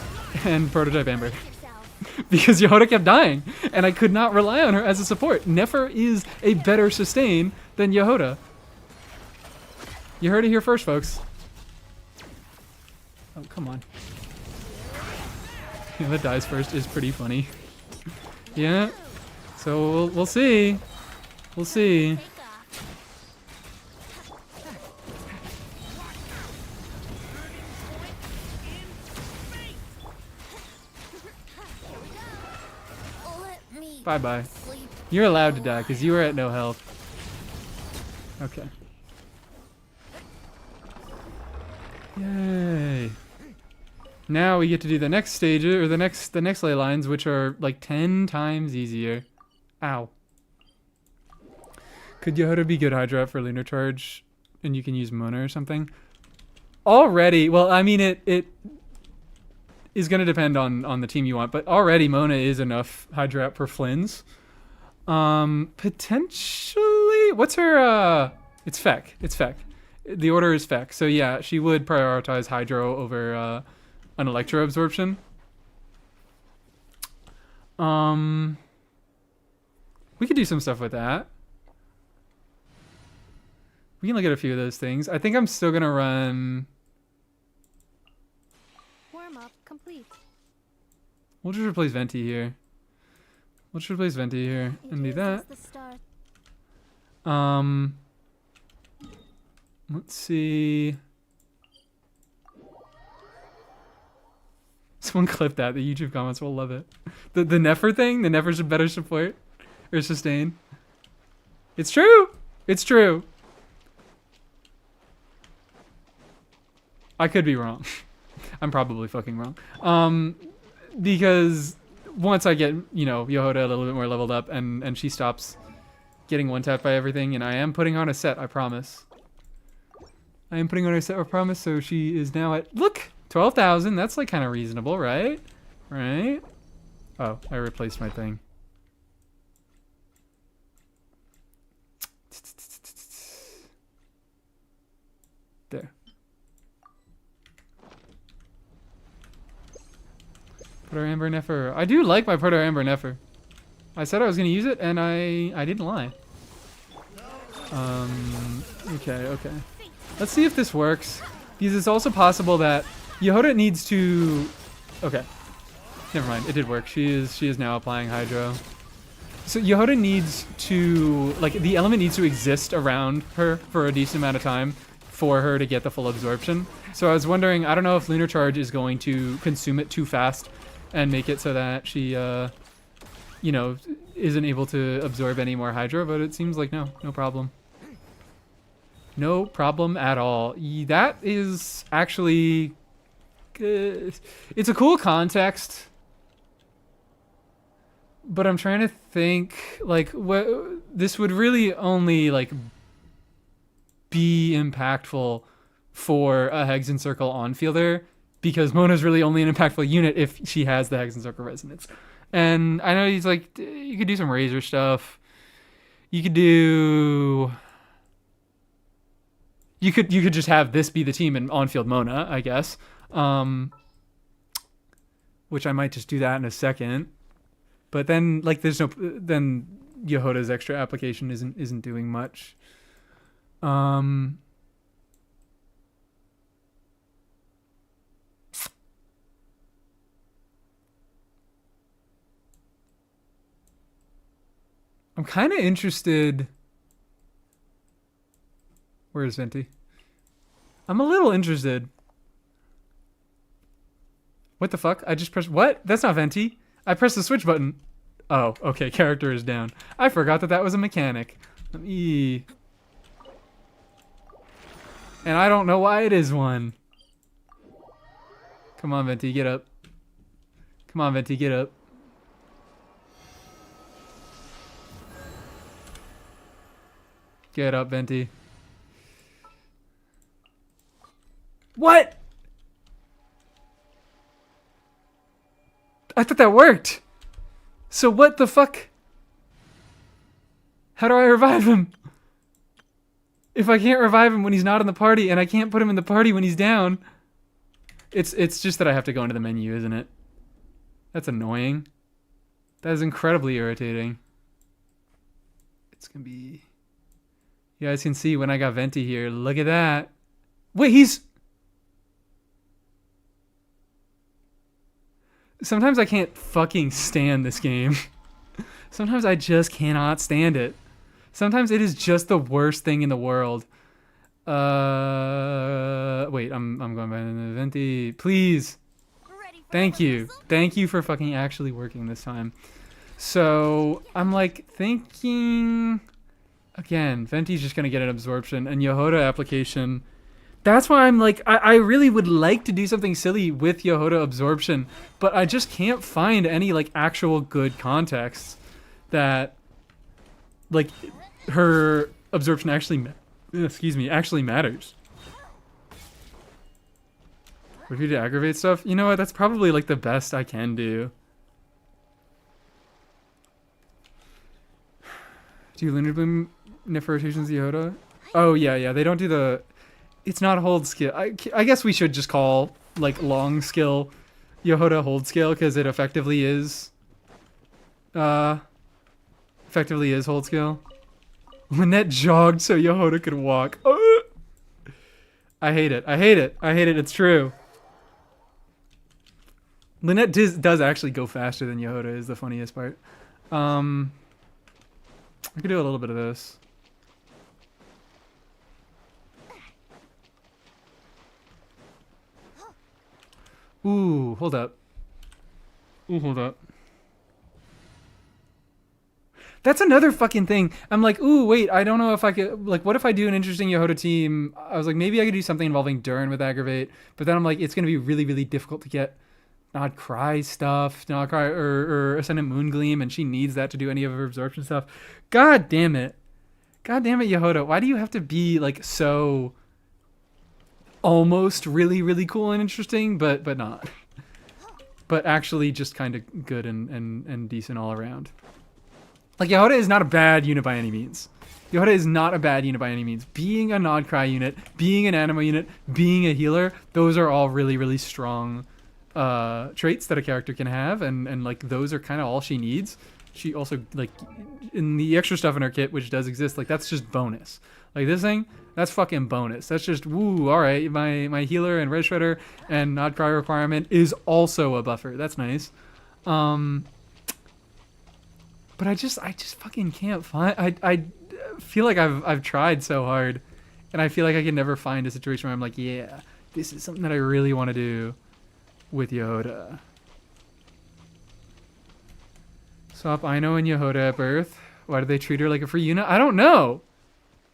and prototype Amber. Yourself. Because Yehoda kept dying, and I could not rely on her as a support. Nefer is a better sustain than Yehoda. You heard it here first, folks. Oh, come on. Yeah, that dies first is pretty funny. Yeah. So we'll see. We'll see. Take off. Let me Bye-bye. sleep. You're allowed to die because you were at no health. Okay. Yay. Now we get to do the next stage, or the next ley lines, which are like 10 times easier. Ow. Could Yehoda be good Hydra for Lunar Charge, and you can use Mona or something? Already, well, I mean, it is going to depend on the team you want, but already Mona is enough Hydra per Flynn's. Potentially, what's her, it's Feck. It's Feck. The order is Feck. So yeah, she would prioritize Hydro over, an Electro Absorption. We could do some stuff with that. We can look at a few of those things. I think I'm still gonna run. Warm up complete. We'll just replace Venti here. We'll just replace Venti here and do that. The start. Let's see. Someone clip that. The YouTube comments will love it. The Nefer thing. The Nefer's a better support or sustain. It's true. It's true. I could be wrong. I'm probably fucking wrong. Because once I get, you know, Yehoda a little bit more leveled up and she stops getting one-tapped by everything, and I am putting on a set, I promise. I am putting on a set, I promise, so she is now at, look, 12,000. That's like kind of reasonable, right? Right? Oh, I replaced my thing. There. Proto Amber Nefer. I do like my Proto Amber Nefer. I said I was gonna use it, and I didn't lie. Okay. Let's see if this works. Because it's also possible that Yehoda needs to. Okay. Never mind. It did work. She is now applying Hydro. So Yehoda needs to, like, the element needs to exist around her for a decent amount of time for her to get the full absorption. So I was wondering, I don't know if Lunar Charge is going to consume it too fast and make it so that she, you know, isn't able to absorb any more Hydro, but it seems like no problem. No problem at all. That is actually good. It's a cool context, but I'm trying to think, like, what this would really only, like, be impactful for a Hex and Circle on-fielder, because Mona's really only an impactful unit if she has the Hex and Circle resonance. And I know he's like, you could do some Razor stuff. You could do... You could just have this be the team in on-field Mona, I guess. Which I might just do that in a second. But then, like, there's no... Then Yehoda's extra application isn't doing much. I'm kind of interested. Where is Venti? I'm a little interested. What the fuck? I just pressed... What? That's not Venti. I pressed the switch button. Oh, okay. Character is down. I forgot that was a mechanic. Let me... And I don't know why it is one. Come on, Venti. Get up. Come on, Venti. Get up. Get up, Venti. What? I thought that worked. So what the fuck? How do I revive him? If I can't revive him when he's not in the party, and I can't put him in the party when he's down, it's just that I have to go into the menu, isn't it? That's annoying. That is incredibly irritating. It's gonna be... You guys can see when I got Venti here. Look at that. Wait, he's... Sometimes I can't fucking stand this game. Sometimes I just cannot stand it. Sometimes it is just the worst thing in the world. Wait, I'm going by the Venti. Please. Ready for Thank the you. whistle? Thank you for fucking actually working this time. So, I'm like thinking... Again, Venti's just gonna get an absorption, and Yehoda application. That's why I'm like, I really would like to do something silly with Yehoda absorption, but I just can't find any like actual good context that like her absorption actually, actually matters. What if you do aggravate stuff? You know what? That's probably like the best I can do. Do you Lunar Bloom Nif rotations Yehoda? Oh yeah, they don't do the... It's not hold skill. I guess we should just call like long skill Yehoda hold skill because it effectively is hold skill. Lynette jogged so Yehoda could walk. I hate it. It's true. Lynette does actually go faster than Yehoda is the funniest part. I could do a little bit of this. Ooh, hold up. That's another fucking thing. I'm like, ooh, wait, I don't know if I could, like, what if I do an interesting Yehoda team? I was like, maybe I could do something involving Durin with aggravate, but then I'm like, it's going to be really, really difficult to get Nod Cry stuff, Nod Cry or Ascendant Moongleam, and she needs that to do any of her absorption stuff. God damn it, Yehoda. Why do you have to be like so almost really, really cool and interesting, but not. But actually just kind of good and decent all around. Like, Yehoda is not a bad unit by any means. Being a Nod Cry unit, being an Anima unit, being a healer, those are all really, really strong traits that a character can have, and like those are kind of all she needs. She also, like, in the extra stuff in her kit, which does exist, like that's just bonus. Like this thing, that's fucking bonus. That's just, woo, all right, my healer and Red Shredder and Nod Cry requirement is also a buffer. That's nice. But I just fucking can't find, I feel like I've tried so hard, and I feel like I can never find a situation where I'm like, yeah, this is something that I really want to do with Yehoda. Swap Aino and Yehoda at birth. Why do they treat her like a free unit? I don't know.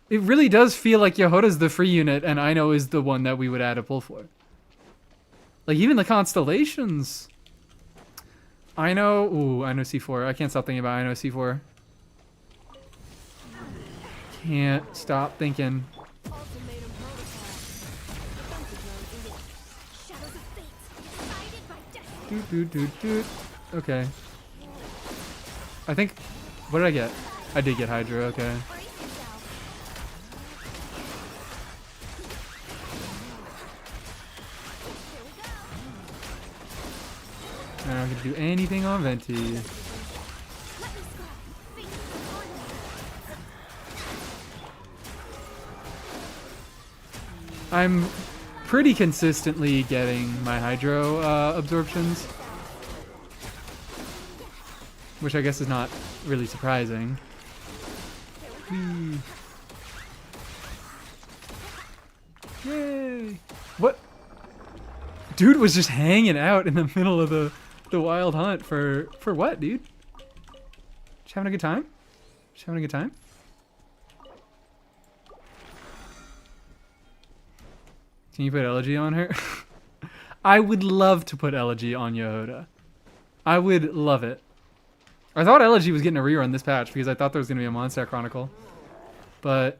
It really does feel like Yehoda's the free unit and Aino is the one that we would add a pull for. Like, even the constellations. Aino, ooh, Aino C4. I can't stop thinking about Aino C4. Can't stop thinking. Ultimatum protocol. Defensive mode engaged. Shadows of fate, decided by destiny. Doot. Okay. I think, what did I get? I did get Hydra, okay. Brace yourself. Here we go. I don't get to do anything on Venti. Let me scry. Fate is on me. I'm pretty consistently getting my Hydro absorptions, which I guess is not really surprising. Whee. Yay! What? Dude was just hanging out in the middle of the wild hunt for what, dude? Just having a good time? Can you put Elegy on her? I would love to put Elegy on Yehoda. I would love it. I thought Elegy was getting a rerun this patch because I thought there was going to be a Monster Chronicle. But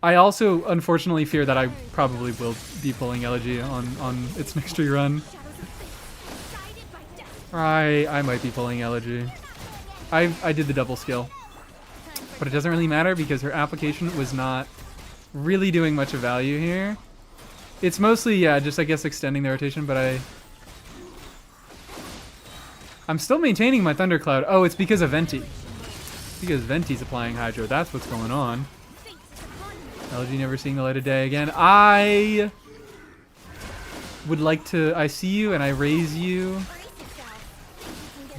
I also unfortunately fear that I probably will be pulling Elegy on its next rerun. Shadows of fate, decided by destiny. I might be pulling Elegy. I did the double skill. But it doesn't really matter because her application was not really doing much of value here. It's mostly, yeah, just I guess extending the rotation, but I'm still maintaining my Thundercloud. Oh, it's because of Venti. Because Venti's applying Hydro. That's what's going on. LG never seeing the light of day again. I would like to... I see you and I raise you.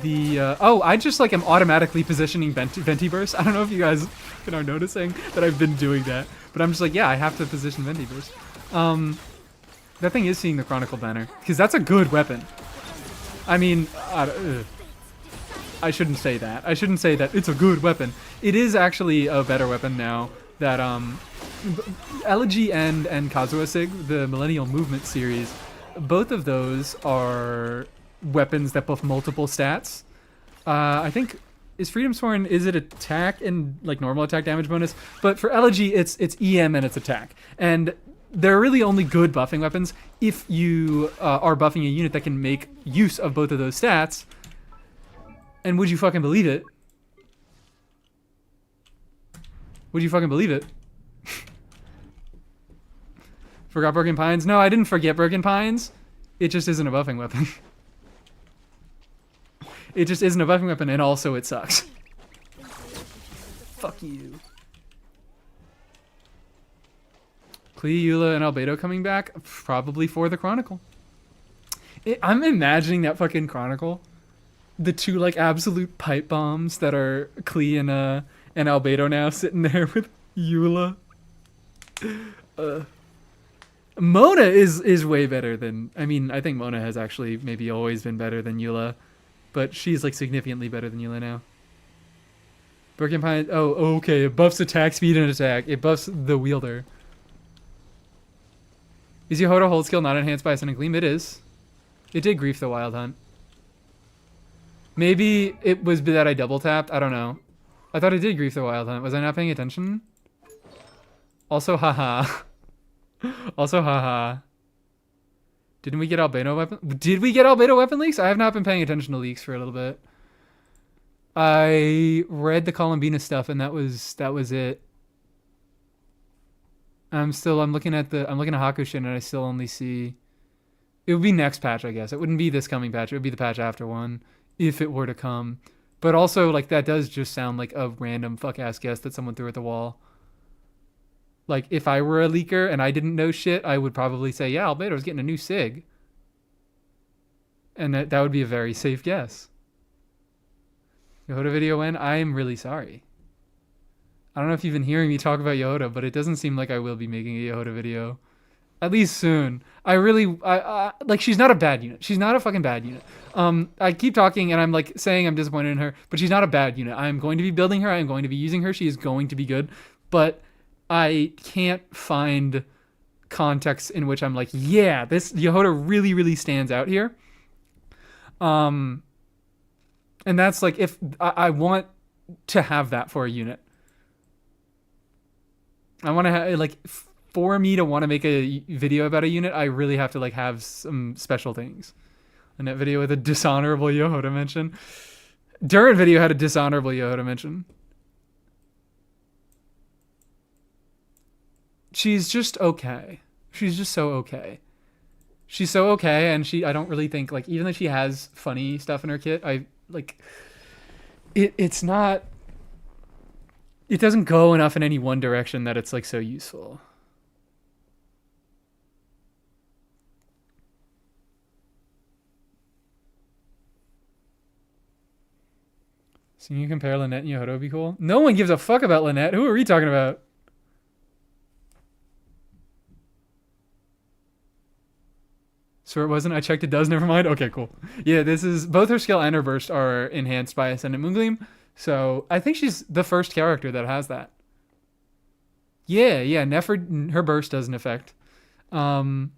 Oh, I just like am automatically positioning Venti Burst. I don't know if you guys are noticing that I've been doing that. But I'm just like, yeah, I have to position Venti Burst. That thing is seeing the Chronicle banner. Because that's a good weapon. I mean, I shouldn't say that. I shouldn't say that it's a good weapon. It is actually a better weapon now that Elegy and Kazuha Sig, the Millennial Movement series, both of those are weapons that buff multiple stats. I think, is Freedom Sworn, is it attack and like normal attack damage bonus? But for Elegy, it's EM and it's attack. And they're really only good buffing weapons if you are buffing a unit that can make use of both of those stats. And would you fucking believe it? Would you fucking believe it? Forgot Broken Pines? No, I didn't forget Broken Pines. It just isn't a buffing weapon. It just isn't a buffing weapon, and also it sucks. Fuck you. Klee, Eula, and Albedo coming back? Probably for the Chronicle. I'm imagining that fucking Chronicle. The two, like, absolute pipe bombs that are Klee and Albedo now sitting there with Eula. Mona is way better than... I mean, I think Mona has actually maybe always been better than Eula. But she's, like, significantly better than Eula now. Broken Pine... Oh, okay. It buffs attack speed and attack. It buffs the wielder. Is Yehoda hold skill not enhanced by Ascendant Gleam? It is. It did grief the Wild Hunt. Maybe it was that I double tapped. I don't know. I thought it did grief the Wild Hunt. Was I not paying attention? Also, haha. Also, haha. Didn't we get Albedo weapon? Did we get Albedo weapon leaks? I have not been paying attention to leaks for a little bit. I read the Columbina stuff and that was it. I'm looking at Hakushin and I still only see... It would be next patch, I guess. It wouldn't be this coming patch. It would be the patch after one, if it were to come. But also, like, that does just sound like a random fuck-ass guess that someone threw at the wall. Like, if I were a leaker and I didn't know shit, I would probably say, yeah, Albedo's getting a new SIG. And that would be a very safe guess. Yehoda video when? I am really sorry. I don't know if you've been hearing me talk about Yehoda, but it doesn't seem like I will be making a Yehoda video. At least soon. Like, she's not a bad unit. She's not a fucking bad unit. I keep talking and I'm like saying I'm disappointed in her, but she's not a bad unit. I'm going to be building her. I'm going to be using her. She is going to be good, but I can't find context in which I'm like, yeah, this Yehoda really, really stands out here. And that's like, if I want to have that for a unit. I want to have, like, for me to want to make a video about a unit, I really have to, like, have some special things. And that video with a dishonorable Yehoda mention. Durin video had a dishonorable Yehoda mention. She's just okay. She's just so okay. She's so okay, and I don't really think, like, even though she has funny stuff in her kit, it's not... It doesn't go enough in any one direction that it's, like, so useful. So you compare Lynette and Yehoda would be cool? No one gives a fuck about Lynette. Who are we talking about? So it wasn't. I checked. It does. Never mind. Okay, cool. Yeah, this is... Both her skill and her burst are enhanced by Ascendant Moongleam. So I think she's the first character that has that. Yeah. Nefer, her burst doesn't affect. Flynn's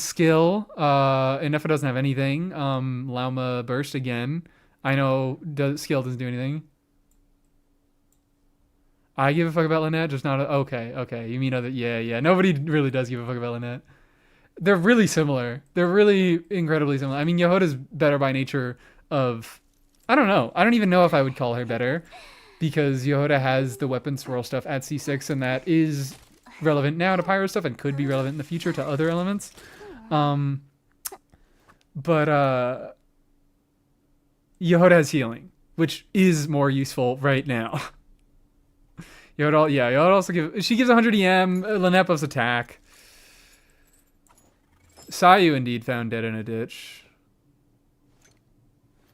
skill. Nefer doesn't have anything. Lauma burst again. I know skill doesn't do anything. I give a fuck about Lynette, just not... Okay. You mean other... Yeah. Nobody really does give a fuck about Lynette. They're really similar. They're really incredibly similar. I mean, Yehoda's better by nature of... I don't know. I don't even know if I would call her better. because Yehoda has the weapon swirl stuff at C6, and that is relevant now to pyro stuff and could be relevant in the future to other elements. But Yehoda has healing, which is more useful right now. Yehoda also gives 100 EM. Lynette buffs attack. Sayu indeed found dead in a ditch.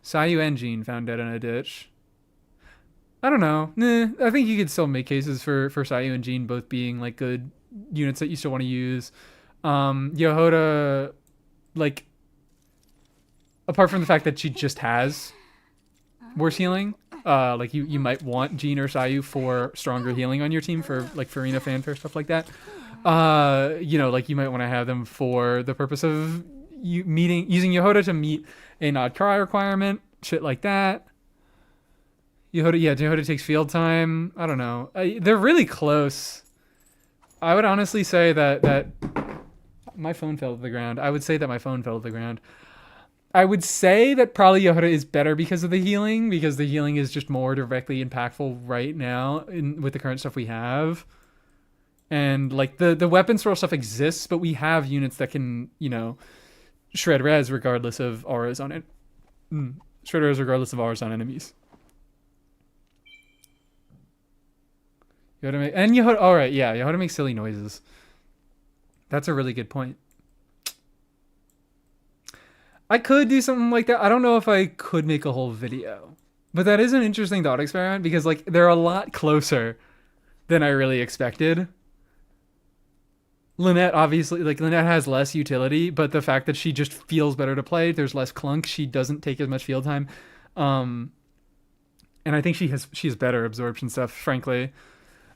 Sayu and Jean found dead in a ditch. I don't know. I think you could still make cases for Sayu and Jean both being like good units that you still want to use. Yehoda, like, apart from the fact that she just has worse healing, like you might want Jean or Sayu for stronger healing on your team for like Farina fanfare, stuff like that. Like you might want to have them for the purpose of using Yehoda to meet a Nod Cry requirement, shit like that. Yehoda takes field time. I don't know. They're really close. I would honestly say that my phone fell to the ground. I would say that my phone fell to the ground. I would say that probably Yehoda is better because of the healing, because the healing is just more directly impactful right now with the current stuff we have. And like the weapon swirl stuff exists, but we have units that can, shred res regardless of auras on it. Shred res regardless of auras on enemies. Yehoda makes silly noises. That's a really good point. I could do something like that. I don't know if I could make a whole video, but that is an interesting thought experiment because like they're a lot closer than I really expected. Lynette has less utility, but the fact that she just feels better to play, there's less clunk, she doesn't take as much field time. And I think she has better absorption stuff, frankly.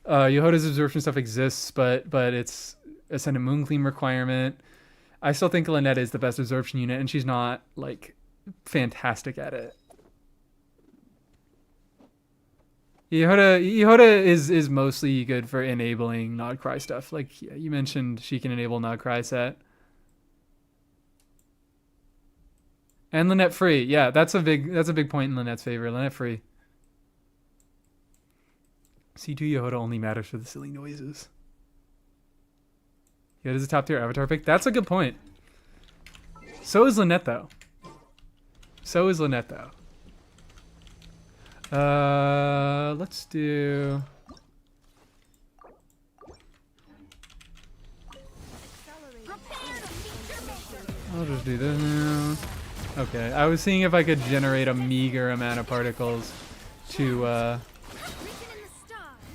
Yehoda's absorption stuff exists, but it's a Ascendant Moonclean requirement. I still think Lynette is the best absorption unit, and she's not like fantastic at it. Yehoda is mostly good for enabling Nod Cry stuff. Like you mentioned, she can enable Nod Cry set. And Lynette free. Yeah, that's a big point in Lynette's favor. Lynette free. C2 Yehoda only matters for the silly noises. Yehoda's a top tier avatar pick. That's a good point. So is Lynette though. Let's do. I'll just do this now. Okay, I was seeing if I could generate a meager amount of particles to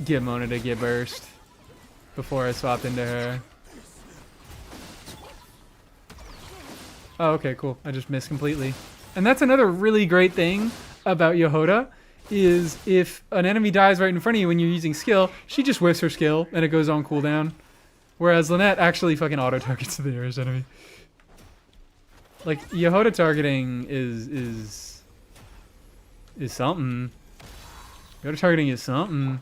get Mona to get burst before I swap into her. Oh, okay, cool. I just missed completely. And that's another really great thing about Yehoda, is if an enemy dies right in front of you when you're using skill, she just whiffs her skill and it goes on cooldown. Whereas Lynette actually fucking auto-targets the nearest enemy. Like, Yehoda targeting is something. Yehoda targeting is something.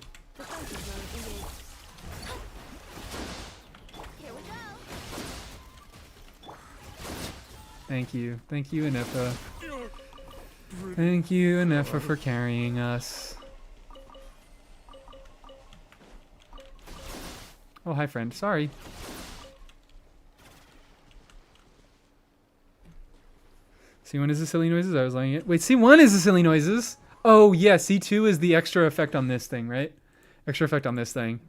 Thank you, Anefa. Thank you, Anefa, for carrying us. Oh, hi, friend. Sorry. C1 is the silly noises. I was lying it. Wait, C1 is the silly noises. Oh, yeah. C2 is the extra effect on this thing, right? Extra effect on this thing.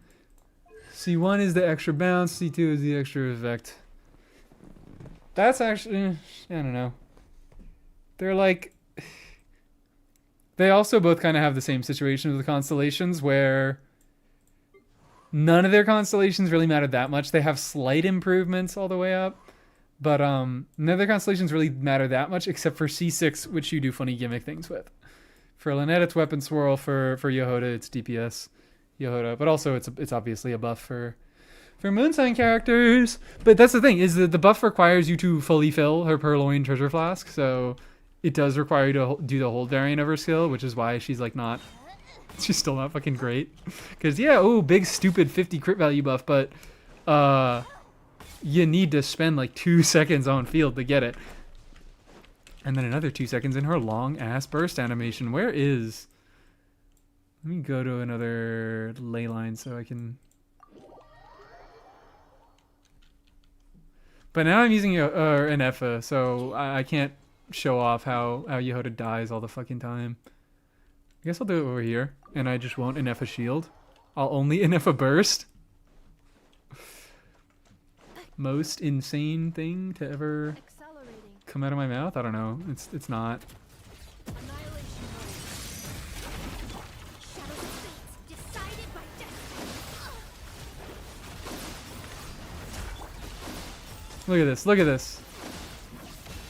C1 is the extra bounce. C2 is the extra effect. That's actually, I don't know. They're like, they also both kind of have the same situation with the constellations where none of their constellations really matter that much. They have slight improvements all the way up, but none of their constellations really matter that much except for C6, which you do funny gimmick things with. For Lynette, it's Weapon Swirl. For Yehoda, it's DPS Yehoda, but also it's obviously a buff for Moonsign characters. But that's the thing, is that the buff requires you to fully fill her Purloin Treasure Flask, so it does require you to do the hold variant of her skill, which is why she's like not, she's still not fucking great. Because yeah, oh, big stupid 50 crit value buff, but you need to spend like 2 seconds on field to get it. And then another 2 seconds in her long ass burst animation. Where is Let me go to another ley line so I can... But now I'm using an Effa, so I can't show off how Yehoda dies all the fucking time. I guess I'll do it over here, and I just won't Effa shield. I'll only Effa burst. Most insane thing to ever Accelerating. come out of my mouth? I don't know. It's not. Annihilation mode. Shadows of fate, decided by destiny. Look at this. Look at this.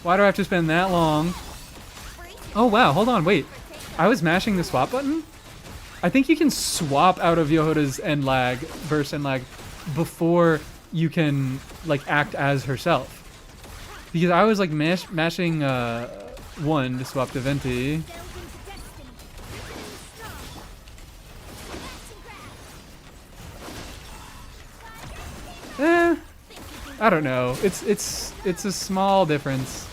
Why do I have to spend that long? Oh, wow. Hold on. Wait. I was mashing the swap button? I think you can swap out of Yehoda's end lag, burst end lag, before you can, like, act as herself. Because I was, like, mashing 1 to swap to Venti. Delve into destiny. Strong. Catch and grab. I don't know. It's a small difference.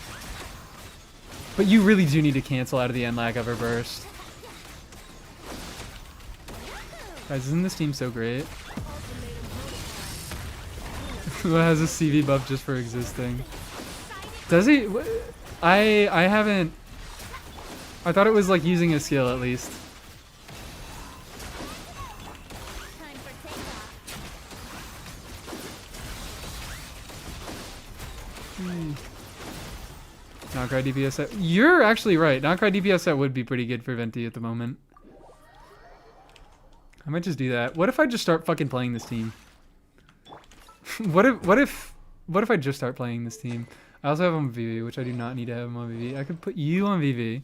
But you really do need to cancel out of the end lag of her burst. Guys, isn't this team so great? Who has a CV buff just for existing? Does he? I haven't. I thought it was like using a skill at least. Time for takeoff. Knockout DPS set. You're actually right. Knockout DPS set would be pretty good for Venti at the moment. I might just do that. What if I just start fucking playing this team? What if I just start playing this team? I also have him on VV, which I do not need to have him on VV. I could put you on VV.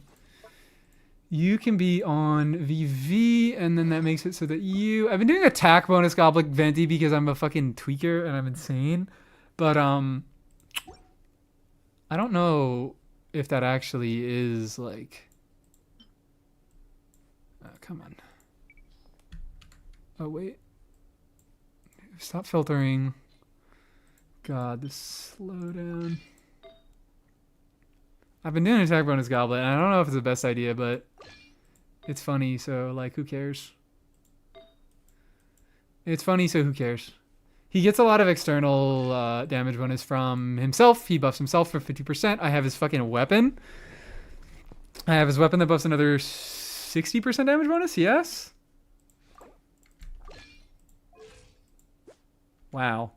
You can be on VV, and then that makes it so that you... I've been doing attack bonus Goblik Venti because I'm a fucking tweaker and I'm insane. But, I don't know if that actually is, like... come on. Oh, wait. Stop filtering. God, this slowdown. I've been doing attack bonus Goblet, and I don't know if it's the best idea, but it's funny, so, like, who cares? It's funny, so who cares? He gets a lot of external damage bonus from himself. He buffs himself for 50%. I have his fucking weapon. I have his weapon that buffs another 60% damage bonus, yes? Wow.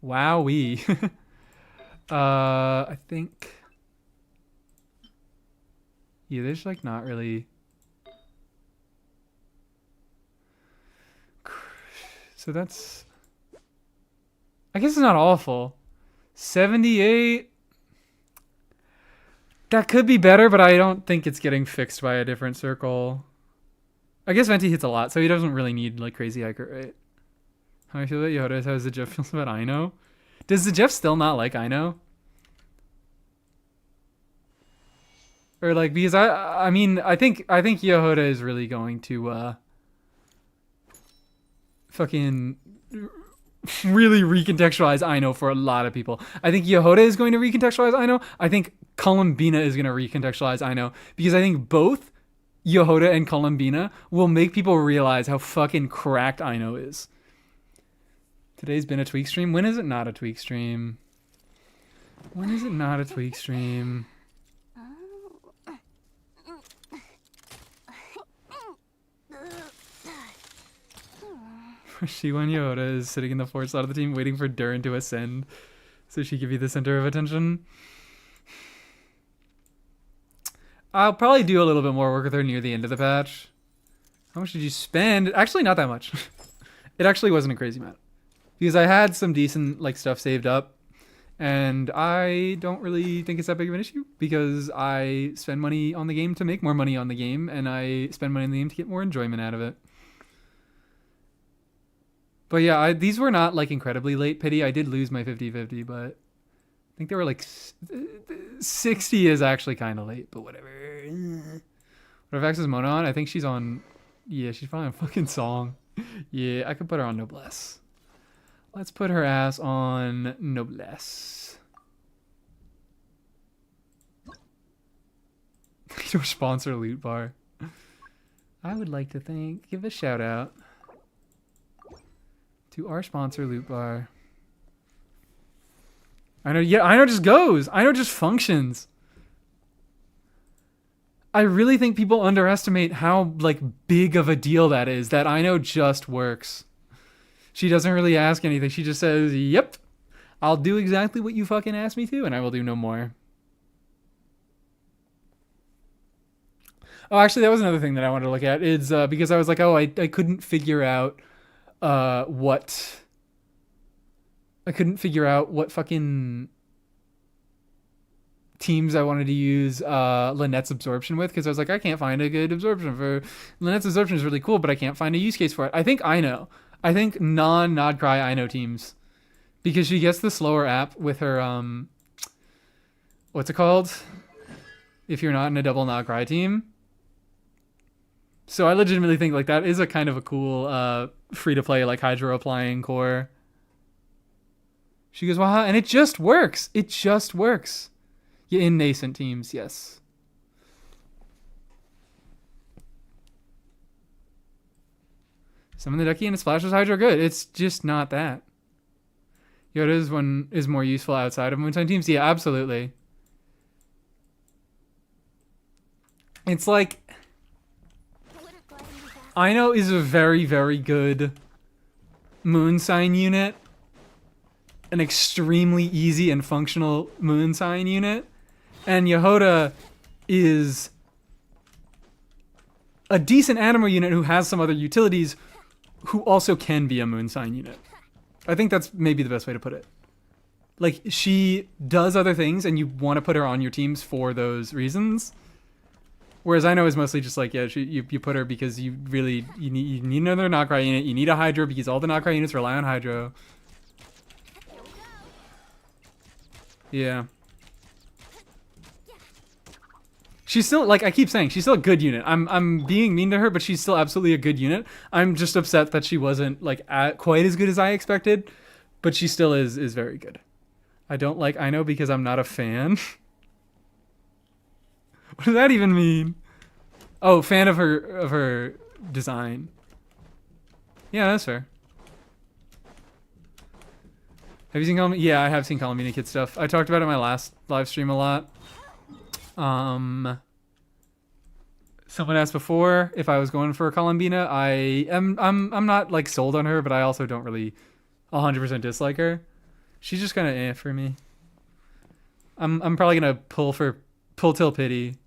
Wowee. I think... Yeah, there's like not really... So that's... I guess it's not awful. 78... That could be better, but I don't think it's getting fixed by a different circle. I guess Venti hits a lot, so he doesn't really need like crazy accurate rate. How I feel about Yoda is how the Jeff feels about Ino. Does the Jeff still not like Ino? Or like, because I mean I think Yehoda is really going to fucking really recontextualize Ino for a lot of people. I think Yehoda is going to recontextualize Ino. I think Columbina is going to recontextualize Ino, because I think both Yehoda and Columbina will make people realize how fucking cracked Ino is. Today's been a tweak stream. When is it not a tweak stream? When is it not a tweak stream? She when Yoda is sitting in the fourth slot of the team waiting for Durin to ascend so she could be the center of attention. I'll probably do a little bit more work with her near the end of the patch. How much did you spend? Actually, not that much. It actually wasn't a crazy amount, because I had some decent like stuff saved up, and I don't really think it's that big of an issue because I spend money on the game to make more money on the game, and I spend money on the game to get more enjoyment out of it. But yeah, these were not like incredibly late pity. I did lose my 50-50, but I think they were like 60 is actually kind of late, but whatever. What if X is Mona on? I think she's on. Yeah, she's probably on fucking song. Yeah, I could put her on Noblesse. Let's put her ass on Noblesse. Your sponsor loot bar. I would like to give a shout out to our sponsor, Loot Bar. I know, yeah, I know just goes. I know just functions. I really think people underestimate how, like, big of a deal that is, that I know just works. She doesn't really ask anything. She just says, yep, I'll do exactly what you fucking asked me to, and I will do no more. Oh, actually, that was another thing that I wanted to look at. It's because I was like, oh, I couldn't figure out what fucking teams I wanted to use Lynette's Absorption with, because I was like, I can't find a good absorption for Lynette's Absorption is really cool, but I can't find a use case for it. I think I know. I think non-Nodcry I know teams, because she gets the slower app with her what's it called? If you're not in a double Nodcry team. So I legitimately think like that is a kind of a cool free to play like hydro applying core. She goes, wow, and it just works. It just works. Yeah, in nascent teams, yes. Summon the Ducky and it splashes Hydro good. It's just not that. Yoda's one is more useful outside of Moonshine teams. Yeah, absolutely. It's like Ino is a very, very good moon sign unit. An extremely easy and functional moon sign unit. And Yahoda is a decent animal unit who has some other utilities who also can be a moon sign unit. I think that's maybe the best way to put it. Like, she does other things and you want to put her on your teams for those reasons. Whereas I know is mostly just like, yeah, you put her because you need another Nodcry unit. You need a Hydro because all the Nodcry units rely on Hydro. Yeah. She's still, like I keep saying, she's still a good unit. I'm being mean to her, but she's still absolutely a good unit. I'm just upset that she wasn't like quite as good as I expected, but she still is very good. I don't like Ino because I'm not a fan. What does that even mean? Oh, fan of her design. Yeah, that's fair. Have you seen Column? Yeah, I have seen Columbina Kid stuff. I talked about it in my last live stream a lot. Someone asked before if I was going for a Columbina. I'm not like sold on her, but I also don't really 100% dislike her. She's just kind of for me. I'm probably gonna pull Till Pity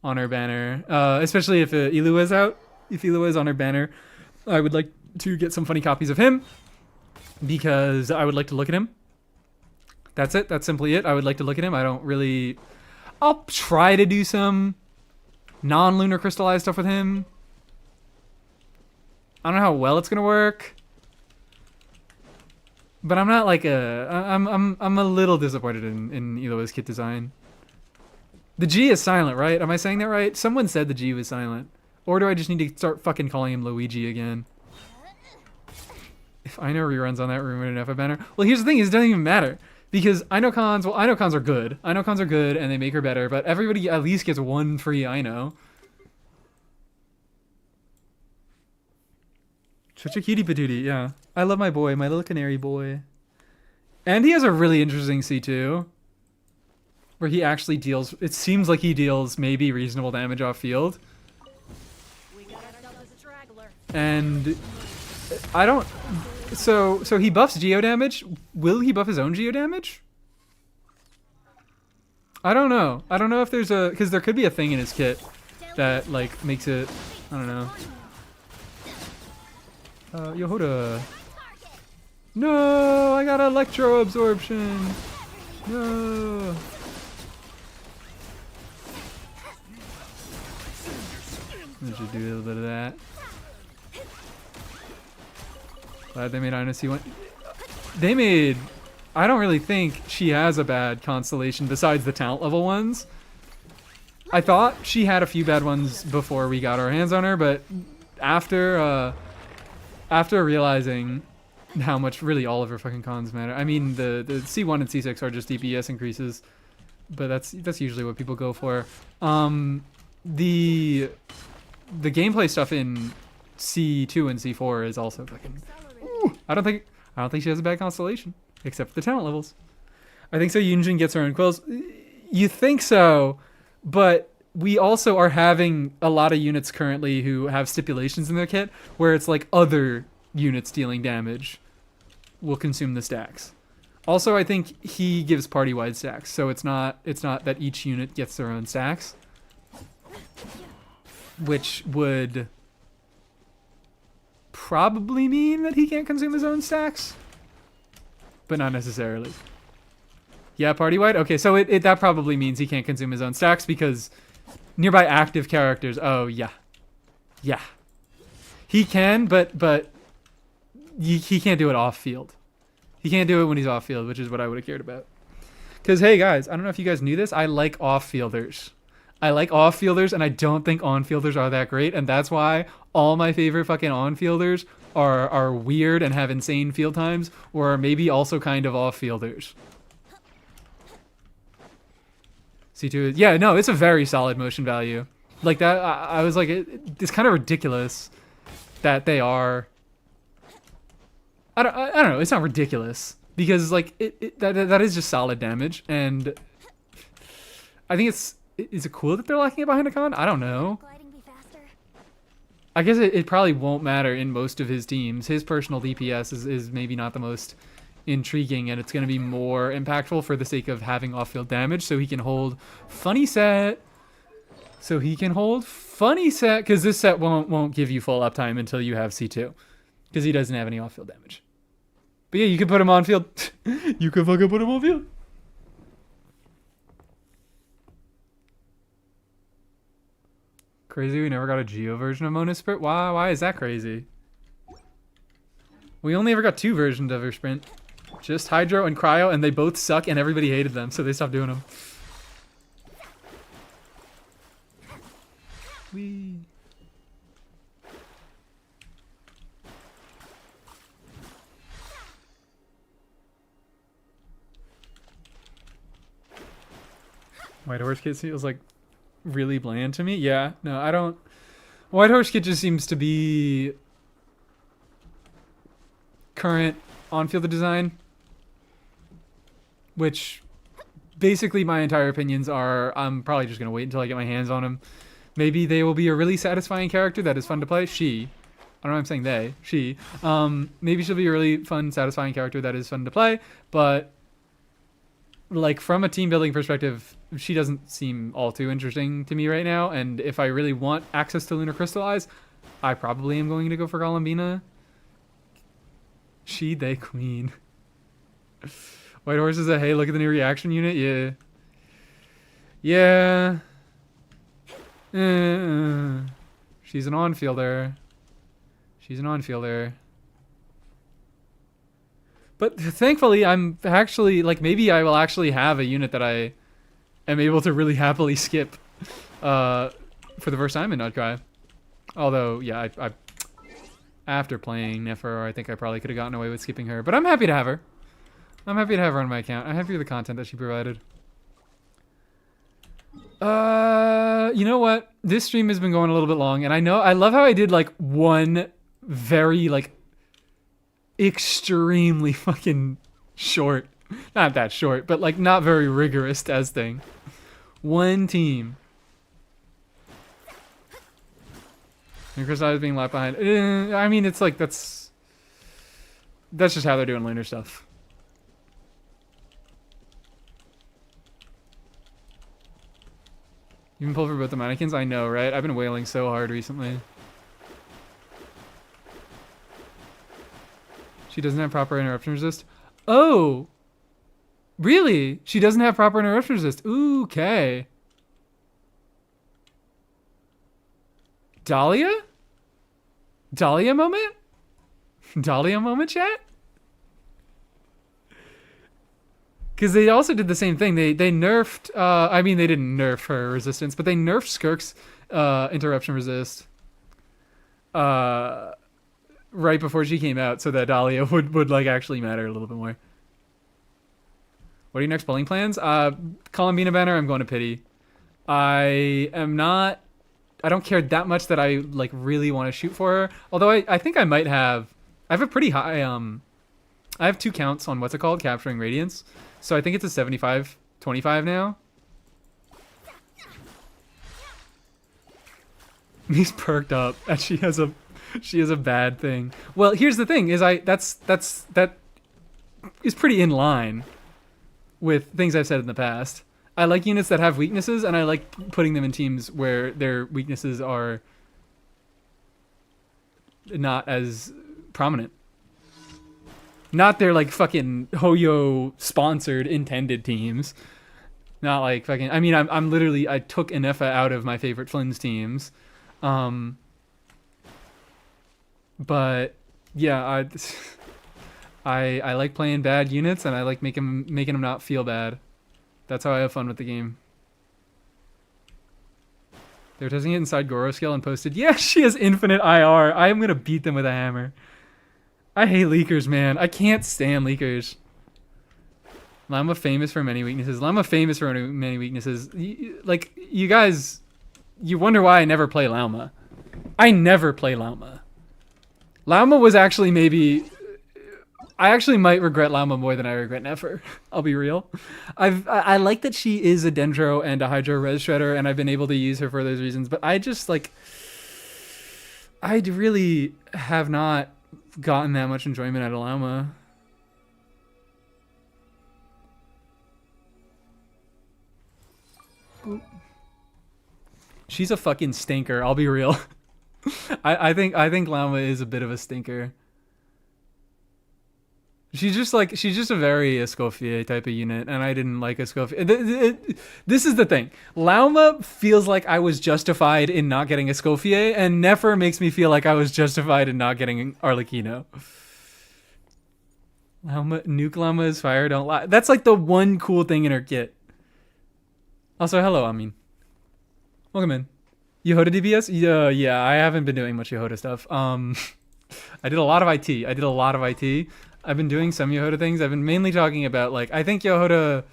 on her banner, especially if Elu is out. If Elu is on her banner, I would like to get some funny copies of him because I would like to look at him. That's it. That's simply it. I would like to look at him. I don't really. I'll try to do some non-lunar crystallized stuff with him. I don't know how well it's gonna work, but I'm not like I'm a little disappointed in Elo's kit design. The G is silent, right? Am I saying that right? Someone said the G was silent, or do I just need to start fucking calling him Luigi again? If I know reruns on that room in an F banner, well, here's the thing: is it doesn't even matter. Because Inocons are good. Inocons are good and they make her better, but everybody at least gets one free Ino. Such a cutie patootie, yeah. I love my boy, my little canary boy. And he has a really interesting C2. Where he actually deals, it seems like he deals maybe reasonable damage off field. And I don't... So he buffs geo damage. Will he buff his own geo damage? I don't know. I don't know if there's a... Because there could be a thing in his kit that, like, makes it... I don't know. Yahoda. No! I got Electro Absorption! No! I should do a little bit of that. Glad they made Ino C1. They made... I don't really think she has a bad constellation besides the talent level ones. I thought she had a few bad ones before we got our hands on her, but after realizing how much really all of her fucking cons matter. I mean, the C1 and C6 are just DPS increases, but that's usually what people go for. The the gameplay stuff in C2 and C4 is also fucking. Ooh, I don't think she has a bad constellation, except for the talent levels. I think so. Yunjin gets her own quills. You think so, but we also are having a lot of units currently who have stipulations in their kit where it's like other units dealing damage will consume the stacks. Also, I think he gives party-wide stacks, so it's not that each unit gets their own stacks, which would probably mean that he can't consume his own stacks, but not necessarily. Yeah, party-wide? Okay, so that probably means he can't consume his own stacks because nearby active characters... Oh, yeah. Yeah. He can, but he can't do it off-field. He can't do it when he's off-field, which is what I would have cared about. Because, hey, guys, I don't know if you guys knew this. I like off-fielders. I like off-fielders, and I don't think on-fielders are that great, and that's why all my favorite fucking on-fielders are weird and have insane field times, or maybe also kind of off-fielders. C2 is... Yeah, no, it's a very solid motion value. Like, that, I was like, it's kind of ridiculous that they are... I don't know, it's not ridiculous. Because, like, that is just solid damage, and... I think it's... Is it cool that they're locking it behind a con? I don't know. Gliding be faster. I guess it probably won't matter in most of his teams. His personal DPS is maybe not the most intriguing, and it's going to be more impactful for the sake of having off-field damage, so he can hold funny set. Because this set won't give you full uptime until you have C2. Because he doesn't have any off-field damage. But yeah, you can put him on field. You can fucking put him on field. Crazy we never got a Geo version of Mona Sprint? Why is that crazy? We only ever got 2 versions of her Sprint. Just Hydro and Cryo, and they both suck and everybody hated them, so they stopped doing them. Whee. White Horse Kit feels like really bland to me. Yeah, no, I don't. White Horse Kit just seems to be current on-field design, which basically my entire opinions are I'm probably just going to wait until I get my hands on him. Maybe they will be a really satisfying character that is fun to play. She. I don't know why I'm saying they. She. Maybe she'll be a really fun, satisfying character that is fun to play, but like from a team building perspective, she doesn't seem all too interesting to me right now. And if I really want access to Lunar Crystallize, I probably am going to go for Columbina. She, they, queen. White Horse is a hey, look at the new reaction unit. Yeah. Yeah. She's an on-fielder. She's an on-fielder. But thankfully, I'm actually, like, maybe I will actually have a unit that I am able to really happily skip for the first time in Nutcry. Although, yeah, I after playing Nefer, I think I probably could have gotten away with skipping her. But I'm happy to have her. I'm happy to have her on my account. I'm happy with the content that she provided. You know what? This stream has been going a little bit long, and I love how I did, like, one very, like, extremely fucking short, not that short, but like not very rigorous test thing. One team. And Chris is being left behind. I mean, it's like that's just how they're doing laner stuff. You can pull for both the mannequins? I know, right? I've been wailing so hard recently. She doesn't have proper interruption resist. Oh! Really? She doesn't have proper interruption resist. Ooh, okay. Dahlia? Dahlia moment? Dahlia moment, chat? Because they also did the same thing. They nerfed... I mean, they didn't nerf her resistance, but they nerfed Skirk's interruption resist. Right before she came out, so that Dahlia would like actually matter a little bit more. What are your next bowling plans? Columbina banner, I'm going to pity. I am not don't care that much that I like really want to shoot for her. Although I think I might have. I have a pretty high. I have 2 counts on what's it called, capturing radiance. So I think it's a 75-25 now. He's perked up, and she has a bad thing. Well, here's the thing: is that is pretty in line with things I've said in the past. I like units that have weaknesses, and I like putting them in teams where their weaknesses are not as prominent. Not their like fucking Hoyo sponsored intended teams. Not like fucking. I mean, I'm literally I took Inefa out of my favorite Flynn's teams. But yeah, I like playing bad units, and I like making them not feel bad. That's how I have fun with the game. They're testing it inside Goro skill and posted, yeah, she has infinite IR. I am gonna beat them with a hammer. I hate leakers, man. I can't stand leakers. Llama famous for many weaknesses. Llama famous for many weaknesses. Like, you guys, you wonder why I never play Llama. I never play Llama. Llama was actually maybe... I actually might regret Llama more than I regret Nefer. I'll be real. I like that she is a Dendro and a Hydro Res Shredder, and I've been able to use her for those reasons, but I just, like... I really have not gotten that much enjoyment out of Llama. She's a fucking stinker, I'll be real. I think Llama is a bit of a stinker. She's just a very Escoffier type of unit, and I didn't like Escoffier. This is the thing. Llama feels like I was justified in not getting Escoffier, and Nefer makes me feel like I was justified in not getting Arlecchino. Nuke Llama is fire, don't lie. That's like the one cool thing in her kit. Also, hello, Amin. Welcome in. Yehoda DBS? Yeah, I haven't been doing much Yehoda stuff. I did a lot of IT. I've been doing some Yehoda things. I've been mainly talking about, like, I think Yehoda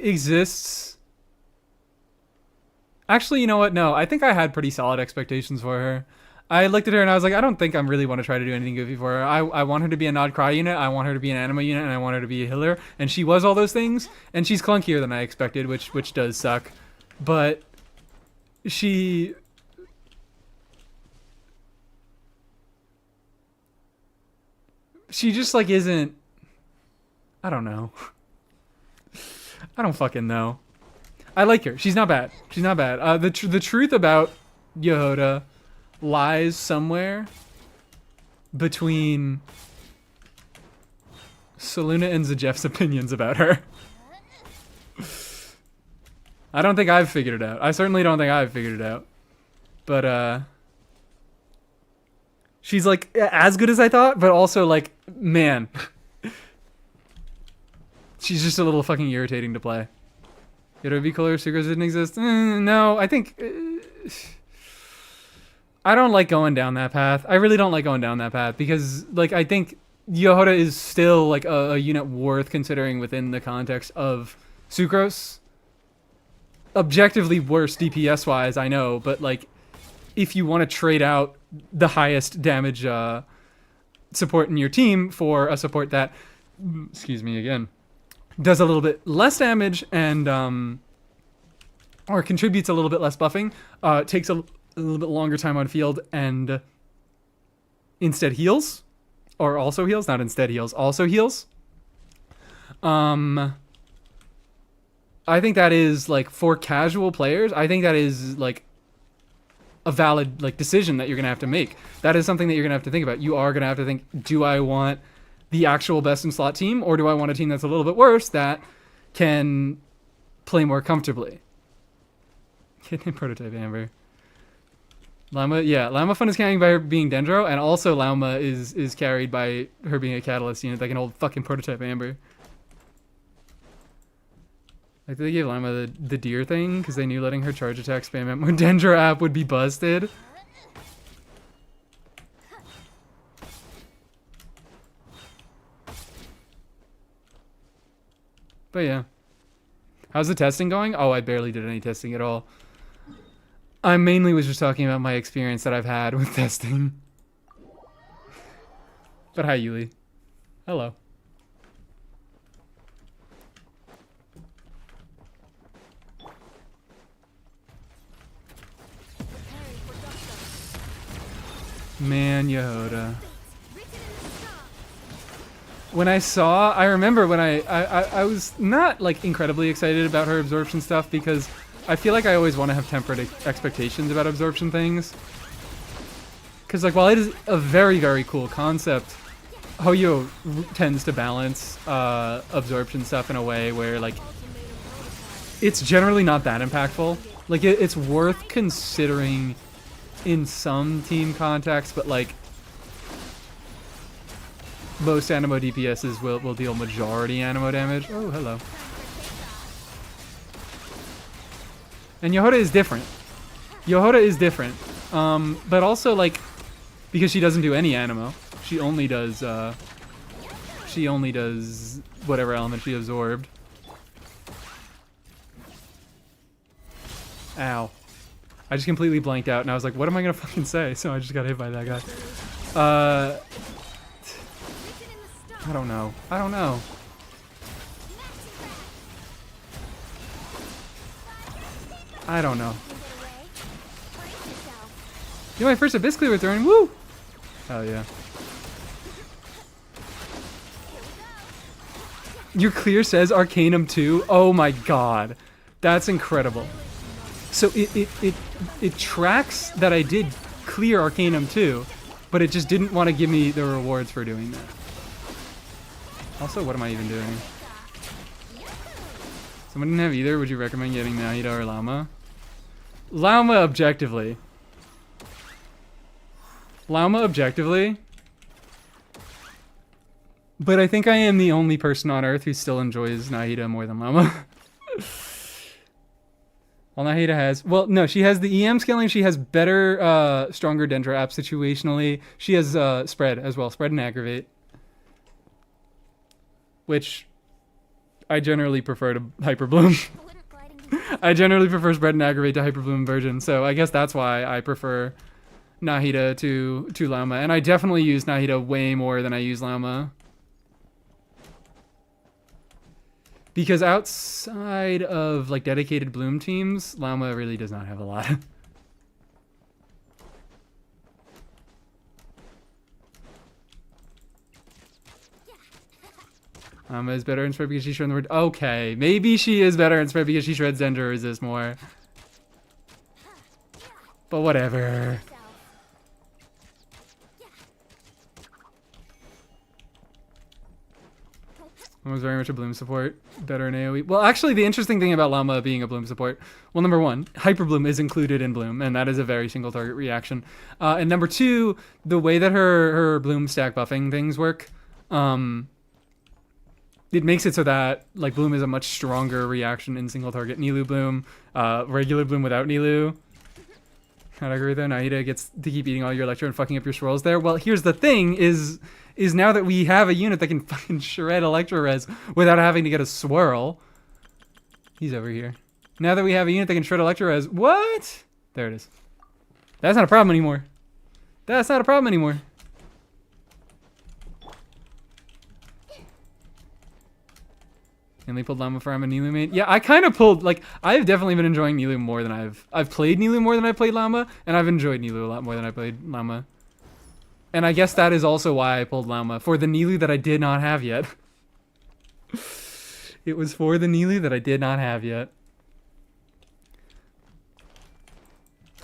exists. Actually, you know what? No, I think I had pretty solid expectations for her. I looked at her and I was like, I don't think I really want to try to do anything goofy for her. I want her to be a Nod Cry unit. I want her to be an Anima unit, and I want her to be a healer. And she was all those things. And she's clunkier than I expected, which does suck. But she just, like, isn't... I don't know. I don't fucking know. I like her. She's not bad. The truth about Yehoda lies somewhere between Saluna and Zajeff's opinions about her. I don't think I've figured it out. I certainly don't think I've figured it out. But, she's, like, as good as I thought, but also, like, man. She's just a little fucking irritating to play. It would be cooler if Sucrose didn't exist. No, I think... I don't like going down that path. I really don't like going down that path because, like, I think Yehoda is still, like, a unit worth considering within the context of Sucrose. Objectively worse DPS-wise, I know, but, like, if you want to trade out the highest damage support in your team for a support that, excuse me again, does a little bit less damage and, or contributes a little bit less buffing, takes a little bit longer time on field, and instead heals, or also heals, not instead heals, also heals. I think that is, like, for casual players, I think that is, like, a valid, like, decision that you're gonna have to make. That is something that you're gonna have to think about. You are gonna have to think, do I want the actual best in slot team, or do I want a team that's a little bit worse that can play more comfortably? Kid named Prototype Amber. Llama, yeah, Llama fun is carrying by her being Dendro, and also Llama is carried by her being a Catalyst unit that can hold fucking Prototype Amber. Like, they gave Llama the deer thing because they knew letting her charge attack spam at more Dendro app would be busted. But yeah. How's the testing going? Oh, I barely did any testing at all. I mainly was just talking about my experience that I've had with testing. But hi, Yuli. Hello. Preparing for dust-up. Man, Yehoda. Written in the stars. When I remember when I was not like incredibly excited about her absorption stuff because I feel like I always want to have tempered expectations about absorption things. Because like while it is a very, very cool concept, Hoyo tends to balance absorption stuff in a way where like it's generally not that impactful. Like it's worth considering in some team contexts, but like most animo DPSs will deal majority animo damage. Oh, hello. And Yehoda is different. Yehoda is different. But also like because she doesn't do any animo. She only does whatever element she absorbed. Ow. I just completely blanked out and I was like, what am I gonna fucking say? So I just got hit by that guy. Written in the stars. I don't know. I don't know. I don't know. You can get away. Brace yourself. You know, my first abyss clear with Durin. Woo! Hell yeah. Your clear says Arcanum 2. Oh my god. That's incredible. So it tracks that I did clear Arcanum 2, but it just didn't want to give me the rewards for doing that. Also, what am I even doing? Someone didn't have either. Would you recommend getting Nahida or Llama? Llama objectively. Llama objectively. But I think I am the only person on Earth who still enjoys Nahida more than Llama. Well, Nahida has... Well, no, she has the EM scaling. She has better, stronger Dendro app situationally. She has spread as well. Spread and aggravate. Which I generally prefer to Hyperbloom. Wouldn't gliding be I generally prefer spread and aggravate to Hyperbloom version. So I guess that's why I prefer Nahida to Llama. And I definitely use Nahida way more than I use Llama. Because outside of like dedicated Bloom teams, Llama really does not have a lot. Llama is better in spread because she shreds the word. Okay, maybe she is better in spread because she shreds Dendro resist more. But whatever. yourself. Llama's very much a Bloom support. Better in AoE. Well, actually, the interesting thing about Llama being a Bloom support, well, number one, Hyper Bloom is included in Bloom, and that is a very single target reaction. And number two, the way that her Bloom stack buffing things work, it makes it so that like Bloom is a much stronger reaction in single target Nilu Bloom, regular Bloom without Nilu. How'd I agree with that? Nahida gets to keep eating all your Electro and fucking up your swirls there. Well, here's the thing is now that we have a unit that can fucking shred Electro Res without having to get a swirl. He's over here. Now that we have a unit that can shred Electro Res, what? There it is. That's not a problem anymore. That's not a problem anymore. Mainly pulled Llama for I'm a Nilu main. Yeah, I kind of pulled, like, I've definitely been enjoying Nilu more than I've played Nilu more than I played Llama, and I've enjoyed Nilu a lot more than I played Llama. And I guess that is also why I pulled Llama, for the Nilu that I did not have yet. It was for the Nilu that I did not have yet.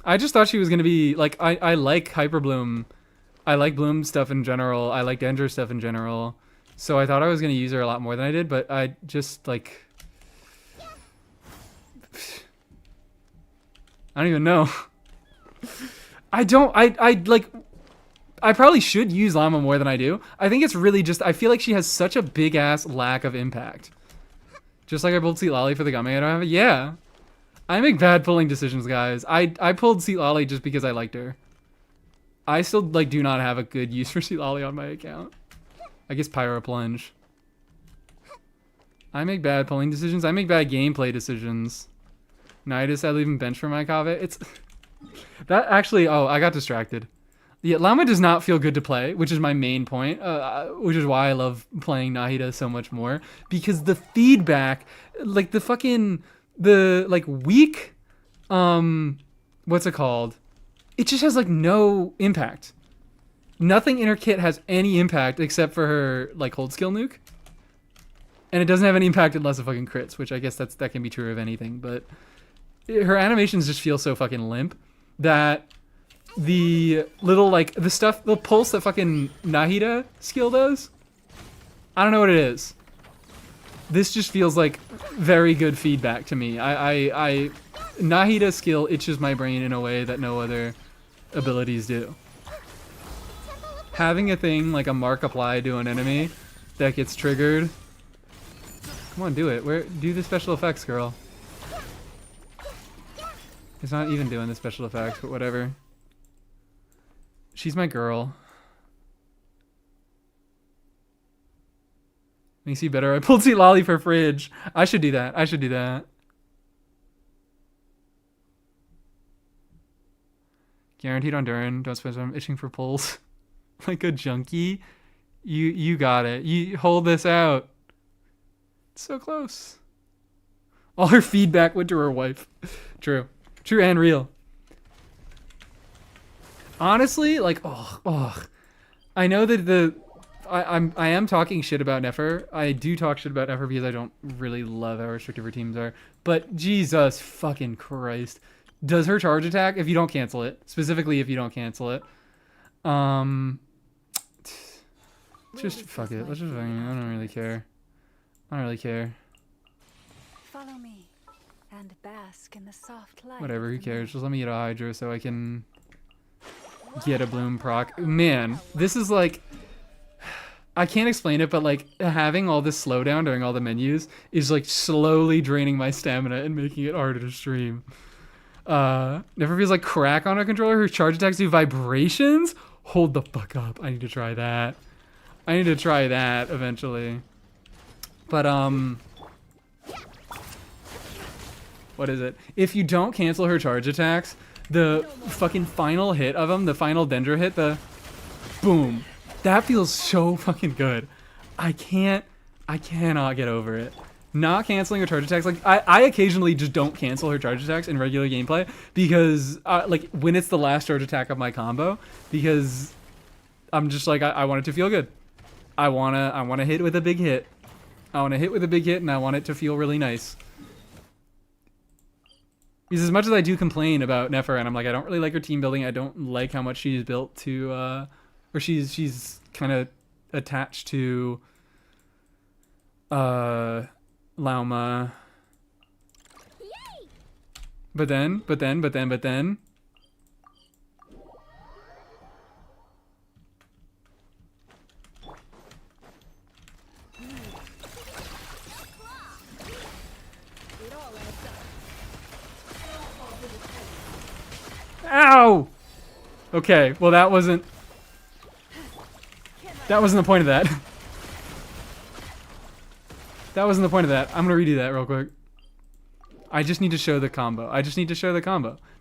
I just thought she was going to be, like, I like Hyper Bloom. I like Bloom stuff in general. I like Dendro stuff in general. So I thought I was going to use her a lot more than I did, but I just, like... I don't even know. I probably should use Llama more than I do. I think it's really just, I feel like she has such a big-ass lack of impact. Just like I pulled Seat Lolly for the Game I don't have it. Yeah. I make bad pulling decisions, guys. I pulled Seat Lolly just because I liked her. I still, like, do not have a good use for Seat Lolly on my account. I guess Pyro Plunge. I make bad polling decisions. I make bad gameplay decisions. Nidus, I leave him bench for my Kave. It's that actually. Oh, I got distracted. Yeah, Llama does not feel good to play, which is my main point. Which is why I love playing Nahida so much more, because the feedback, like the weak, what's it called? It just has like no impact. Nothing in her kit has any impact except for her like hold skill nuke. And it doesn't have any impact unless it fucking crits, which I guess that can be true of anything, but her animations just feel so fucking limp that the little like the pulse that fucking Nahida skill does, I don't know what it is. This just feels like very good feedback to me. I Nahida skill itches my brain in a way that no other abilities do. Having a thing like a mark applied to an enemy that gets triggered. Come on, do it. Do the special effects, girl. It's not even doing the special effects, but whatever. She's my girl. Makes you better. I pulled Seat Lolly for fridge. I should do that. I should do that. Guaranteed on Durin. Don't spend time itching for pulls. Like a junkie. You got it. You hold this out. It's so close. All her feedback went to her wife. True. True and real. Honestly, like, I know that I am talking shit about Nefer. I do talk shit about Nefer because I don't really love how restrictive her teams are. But Jesus fucking Christ. Does her charge attack, if you don't cancel it, specifically if you don't cancel it, just fuck it. Let's just I don't really care. I don't really care. Follow me and bask in the soft light. Whatever, who cares? Just let me get a Hydra so I can get a Bloom proc. Man, this is like, I can't explain it, but like having all this slowdown during all the menus is like slowly draining my stamina and making it harder to stream. Never feels like crack on a controller. Her charge attacks do vibrations. Hold the fuck up. I need to try that. I need to try that eventually. But what is it? If you don't cancel her charge attacks, the fucking final hit of them, the final Dendro hit, the boom, that feels so fucking good. I cannot get over it. Not canceling her charge attacks, like I occasionally just don't cancel her charge attacks in regular gameplay because like when it's the last charge attack of my combo, because I'm just like I want it to feel good. I wanna hit with a big hit. I want to hit with a big hit, and I want it to feel really nice. Because as much as I do complain about Nefer, and I'm like, I don't really like her team building. I don't like how much she's built to, or she's kind of attached to, Lauma. Yay! But then. Ow! Okay, well that wasn't the point of that. That wasn't the point of that. I'm gonna redo that real quick. I just need to show the combo.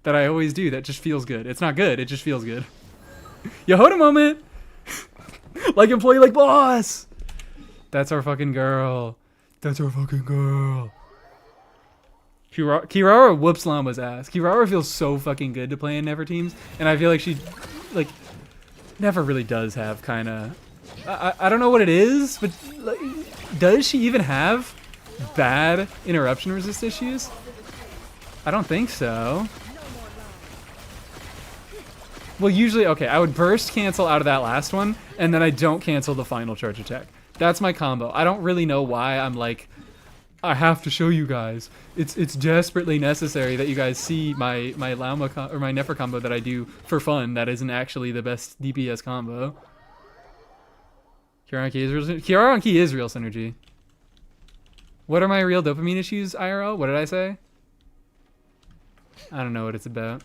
That I always do that just feels good. It's not good, it just feels good. Yahoda moment! Like employee, like boss! That's our fucking girl. Kirara whoops Llama's ass. Kirara feels so fucking good to play in Never teams, and I feel like she, like, Never really does have kind of, I don't know what it is, but like, does she even have bad interruption resist issues? I don't think so. Well, usually, okay, I would burst cancel out of that last one, and then I don't cancel the final charge attack. That's my combo. I don't really know why I'm like, I have to show you guys. It's desperately necessary that you guys see my Lauma or my Nefer combo that I do for fun. That isn't actually the best DPS combo. Kiara on Key is real synergy. What are my real dopamine issues, IRL? What did I say? I don't know what it's about.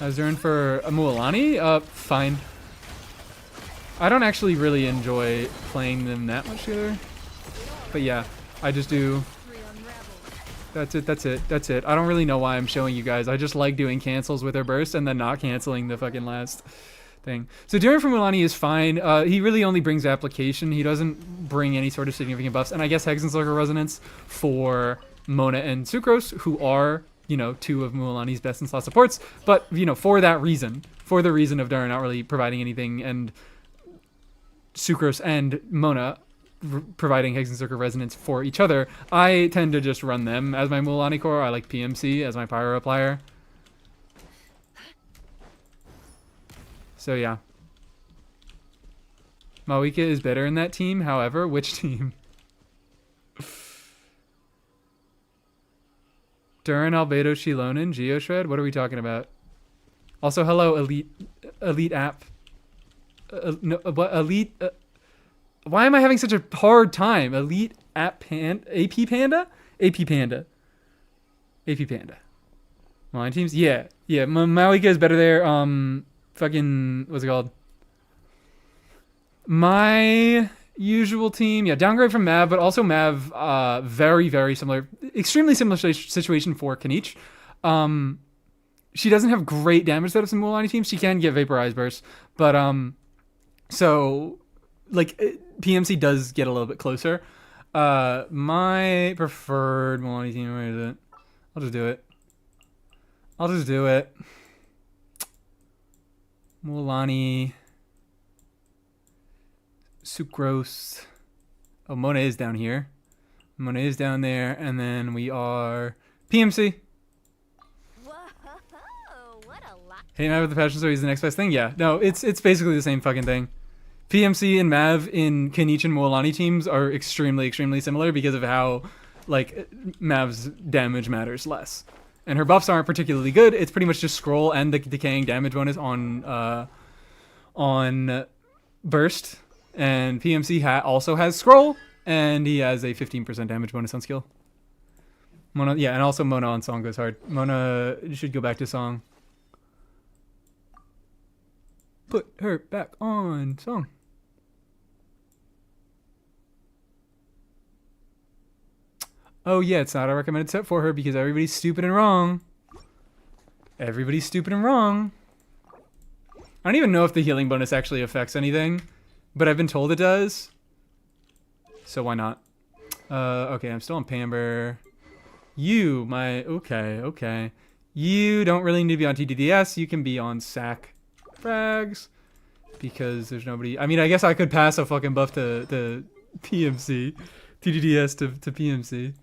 I was doing for a Mualani? Fine. I don't actually really enjoy playing them that much together. But yeah, I just do. That's it. I don't really know why I'm showing you guys. I just like doing cancels with her burst and then not canceling the fucking last thing. So Durin from Mulaney is fine. He really only brings application. He doesn't bring any sort of significant buffs. And I guess Hex and Circle Resonance for Mona and Sucrose, who are, you know, two of Mulaney's best in slot supports. But, you know, for that reason, for the reason of Durin not really providing anything and Sucrose and Mona providing Hex and Circle Resonance for each other, I tend to just run them as my Mulaney core. I like PMC as my Pyro Applier. So yeah. Mawika is better in that team, however, which team? Durin, Albedo, Shilonin, Geoshred? What are we talking about? Also, hello, Elite app. No, what, Elite... why am I having such a hard time? Elite app AP Panda? AP Panda. AP Panda. Line teams? Yeah. Yeah, Mawika is better there. Fucking, what's it called? My usual team, yeah, downgrade from Mav, but also Mav, very, very similar, extremely similar situation for Kanich. She doesn't have great damage setups in Mulaney teams. She can get Vaporized Burst, but, so, like, PMC does get a little bit closer. My preferred Mulaney team, where is it? I'll just do it. Mulaney, Sucrose. Oh, Mona is down here. Mona is down there, and then we are PMC. Whoa, what a lot. Hey, Mav with the passion story is the next best thing. Yeah, no, it's basically the same fucking thing. PMC and Mav in Kanich and Mulaney teams are extremely, extremely similar because of how, like, Mav's damage matters less. And her buffs aren't particularly good. It's pretty much just scroll and the decaying damage bonus on burst. And PMC also has scroll, and he has a 15% damage bonus on skill. Mona, yeah, and also Mona on song goes hard. Mona should go back to song. Put her back on song. Oh yeah, it's not a recommended set for her because everybody's stupid and wrong. Everybody's stupid and wrong. I don't even know if the healing bonus actually affects anything, but I've been told it does. So why not? Okay, I'm still on Pamber. Okay. You don't really need to be on TDDS. You can be on SAC frags because there's nobody. I mean, I guess I could pass a fucking buff to PMC. TDDS to PMC.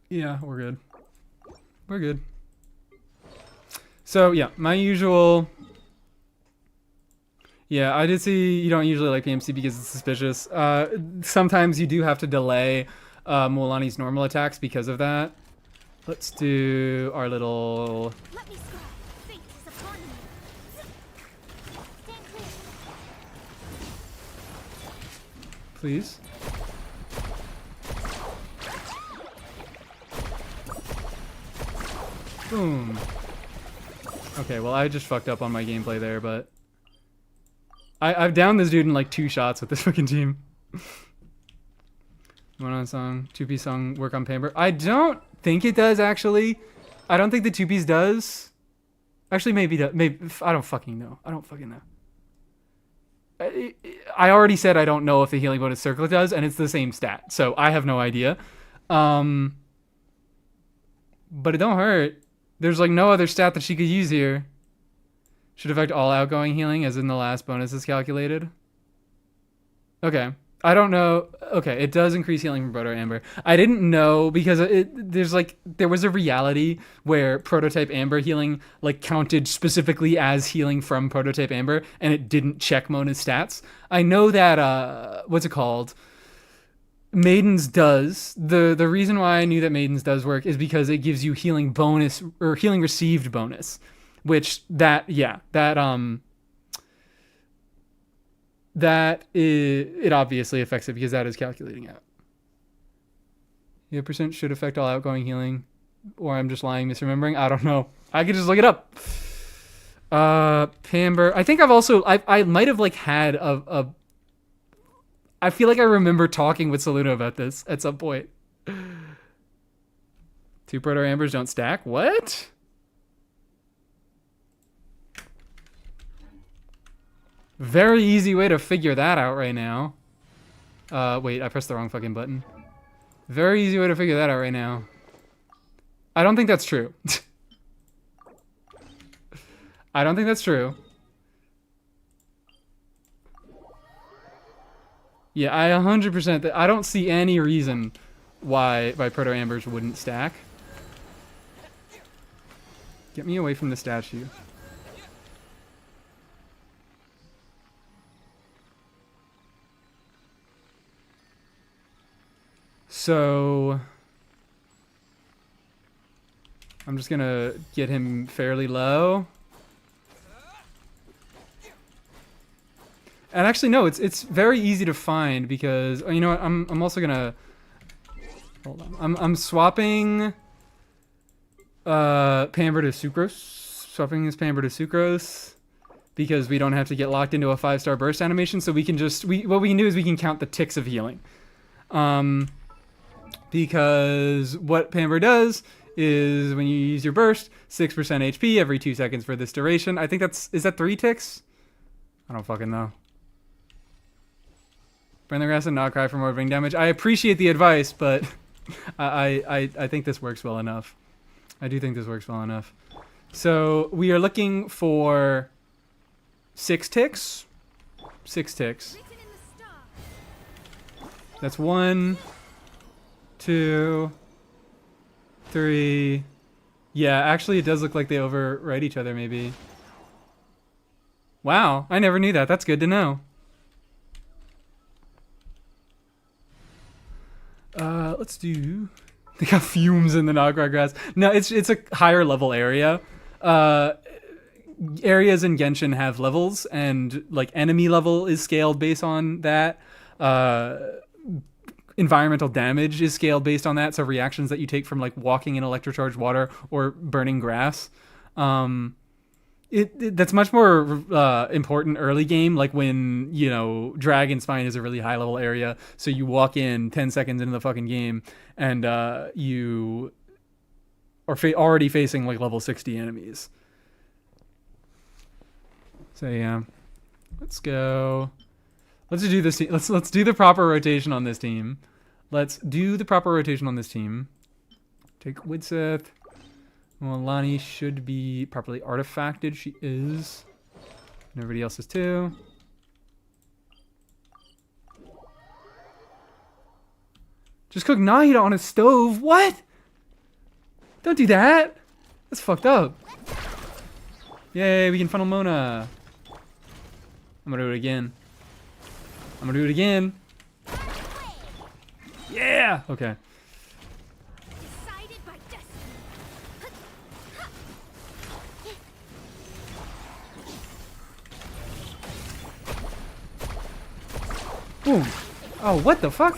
Yeah, we're good. We're good. So, yeah, my usual... Yeah, I did see you don't usually like PMC because it's suspicious. Sometimes you do have to delay Mulaney's normal attacks because of that. Let's do our little... Let me scroll. Fate is upon me. Stand clear. Please. Boom. Okay, well, I just fucked up on my gameplay there, but... I've downed this dude in like 2 shots with this fucking team. One on song, 2-piece song, work on Pamber. I don't think it does, actually. I don't think the 2-piece does. Actually, maybe, I don't fucking know. I already said I don't know if the healing bonus circle does, and it's the same stat, so I have no idea. But it don't hurt. There's like no other stat that she could use here. Should affect all outgoing healing, as in the last bonus is calculated. Okay. I don't know. Okay, it does increase healing from Proto Amber. I didn't know because there was a reality where Prototype Amber healing like counted specifically as healing from Prototype Amber, and it didn't check Mona's stats. I know that what's it called? Maiden's does. The reason why I knew that Maiden's does work is because it gives you healing bonus or healing received bonus, which it obviously affects it because that is calculating out. Yeah, percent should affect all outgoing healing, or I'm just lying, misremembering. I don't know. I could just look it up. Pamber. I think I might have like had I feel like I remember talking with Saluna about this at some point. 2 proto ambers don't stack? What? Very easy way to figure that out right now. Wait, I pressed the wrong fucking button. Very easy way to figure that out right now. I don't think that's true. I don't think that's true. Yeah, I 100%. I don't see any reason why proto ambers wouldn't stack. Get me away from the statue. So I'm just gonna get him fairly low. And actually, no, it's very easy to find because you know what? I'm also gonna hold on. I'm swapping Pamber to Sucrose. Swapping this Pamber to Sucrose because we don't have to get locked into a 5-star burst animation. So we can just what we can do is we can count the ticks of healing. Because what Pamber does is when you use your burst, 6% HP every 2 seconds for this duration. I think is that 3 ticks? I don't fucking know. Burn the grass and not cry for more ring damage. I appreciate the advice, but I think this works well enough. I do think this works well enough. So we are looking for 6 ticks. 6 ticks. That's 1, 2, 3. Yeah, actually it does look like they overwrite each other maybe. Wow, I never knew that. That's good to know. Let's do... They got fumes in the Nagara grass. No, it's a higher level area. Areas in Genshin have levels, and like enemy level is scaled based on that. Environmental damage is scaled based on that. So reactions that you take from like walking in electrocharged water or burning grass. That's much more important early game, like when, you know, Dragon Spine is a really high level area, so you walk in 10 seconds into the fucking game and you are already facing like level 60 enemies. So yeah, let's go. Let's do this. Let's do the proper rotation on this team. Let's do the proper rotation on this team. Take Widseth. Well, Lani should be properly artifacted. She is. And everybody else is too. Just cook Nahida on a stove? What? Don't do that. That's fucked up. Yay, we can funnel Mona. I'm gonna do it again. I'm gonna do it again. Yeah! Okay. Boom. Oh, what the fuck?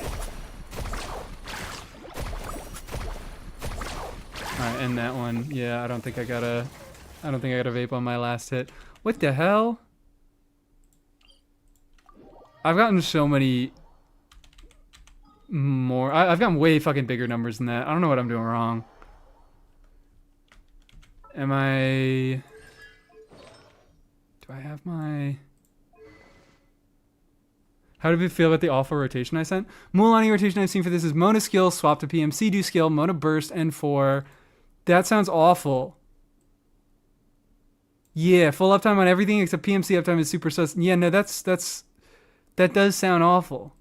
Alright, and that one. Yeah, I don't think I got a vape on my last hit. What the hell? I've gotten so many more. I've gotten way fucking bigger numbers than that. I don't know what I'm doing wrong. Do I have my... How did we feel about the awful rotation I sent? Mualani rotation I've seen for this is Mona skill, swap to PMC, do skill, Mona burst, and 4. That sounds awful. Yeah, full uptime on everything except PMC uptime is super sus. Yeah, no, that does sound awful.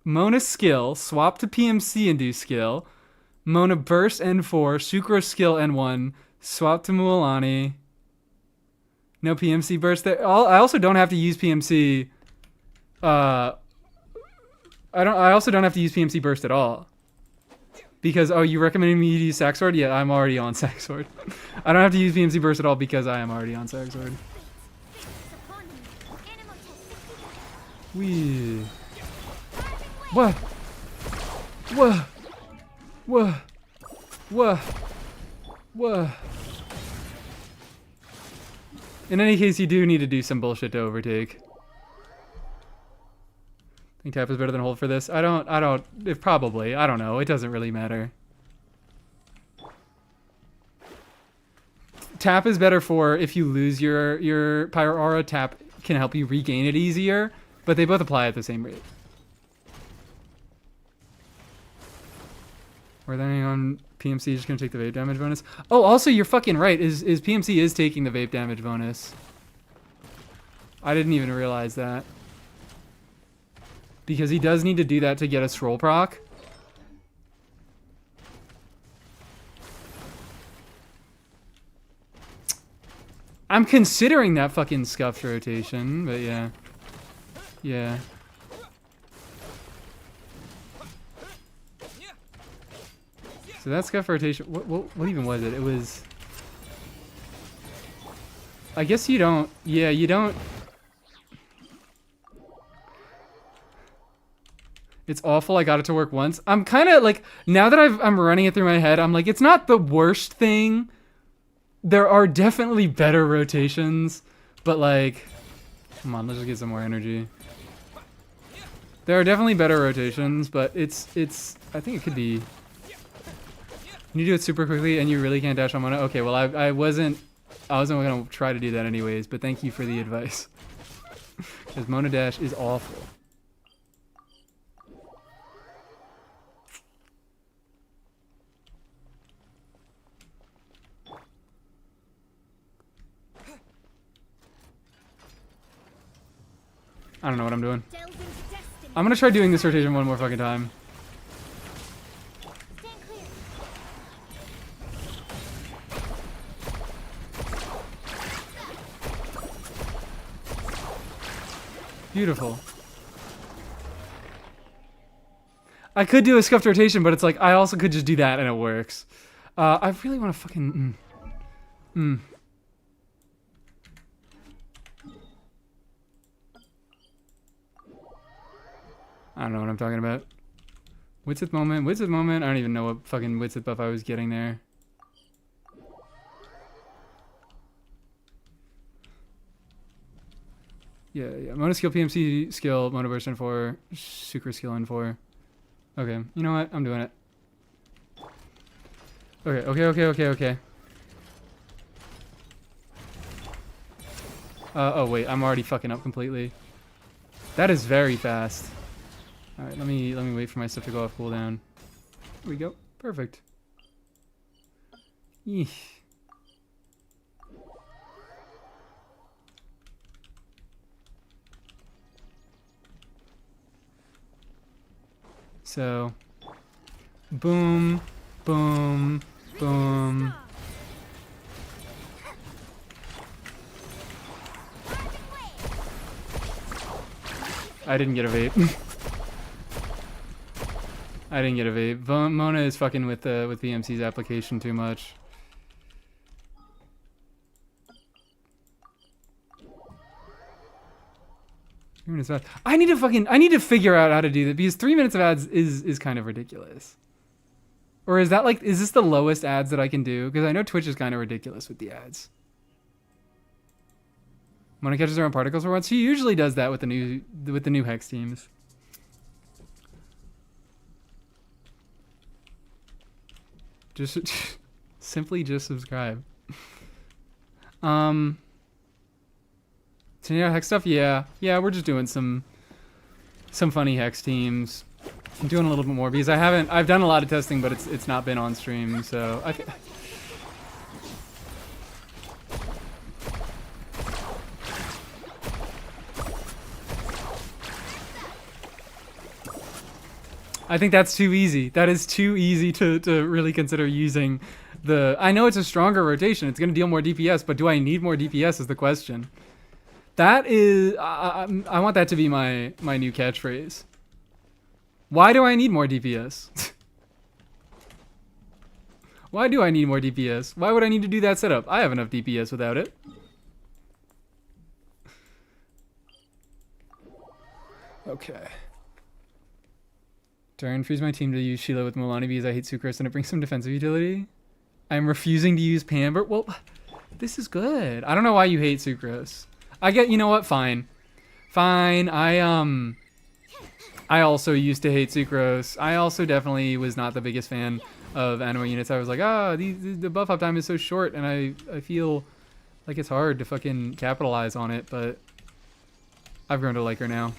Mona skill, swap to PMC and do skill. Mona burst N4, Sucrose skill N1, swap to Mualani. No PMC burst there. I also don't have to use PMC. I also don't have to use PMC burst at all. Because you recommended me to use Saxord? Yeah, I'm already on Saxord. I don't have to use PMC burst at all because I am already on Saxord. Wee. What? What? What? What? What? In any case, you do need to do some bullshit to overtake. Think tap is better than hold for this? I don't, probably. I don't know. It doesn't really matter. Tap is better for if you lose your Pyro Aura. Tap can help you regain it easier, but they both apply at the same rate. We're then on PMC just gonna take the vape damage bonus. Oh, also you're fucking right. Is PMC is taking the vape damage bonus. I didn't even realize that. Because he does need to do that to get a scroll proc. I'm considering that fucking scuffed rotation, but yeah. Yeah. So that scuff rotation, what even was it? It was... I guess you don't, yeah, you don't... It's awful, I got it to work once. I'm kind of like, now that I'm running it through my head, I'm like, it's not the worst thing. There are definitely better rotations, but like, come on, let's just get some more energy. There are definitely better rotations, but it's, I think it could be... Can you do it super quickly and you really can't dash on Mona? Okay, well, I wasn't going to try to do that anyways, but thank you for the advice. Because Mona dash is awful. I don't know what I'm doing. Delve into destiny. I'm gonna try doing this rotation one more fucking time. Stand clear. Beautiful. I could do a scuffed rotation, but it's like, I also could just do that and it works. I really want to fucking... I don't know what I'm talking about. Widsith moment, Widsith moment. I don't even know what fucking Widsith buff I was getting there. Yeah. Mona skill, PMC skill, Mona burst in 4, Sucre skill in 4. Okay, you know what? I'm doing it. Okay. Oh wait, I'm already fucking up completely. That is very fast. All right, let me wait for my stuff to go off cooldown. Here we go. Perfect. Eesh. So, boom, boom, boom. I didn't get a vape. I didn't get a vape. Mona is fucking with BMC's application too much. I need to figure out how to do that because 3 minutes of ads is kind of ridiculous. Or is that like, is this the lowest ads that I can do? Because I know Twitch is kind of ridiculous with the ads. Mona catches her own particles for once. She usually does that with the new Hex teams. Just simply just subscribe. So yeah, Hex stuff. Yeah, we're just doing some funny Hex teams. I'm doing a little bit more because I've done a lot of testing, but it's not been on stream. So I think that's too easy. That is too easy to really consider using the... I know it's a stronger rotation. It's going to deal more DPS, but do I need more DPS is the question. That is... I want that to be my new catchphrase. Why do I need more DPS? Why do I need more DPS? Why would I need to do that setup? I have enough DPS without it. Okay. Durin frees my team to use Sheila with Milani because I hate Sucrose and it brings some defensive utility. I'm refusing to use Pamber. Well, This is good. I don't know why you hate sucrose. I get, you know what? Fine. Fine. I also used to hate sucrose. I also definitely was not the biggest fan of anima units. I was like, the buff up time is so short, and I feel like it's hard to fucking capitalize on it, but I've grown to like her now.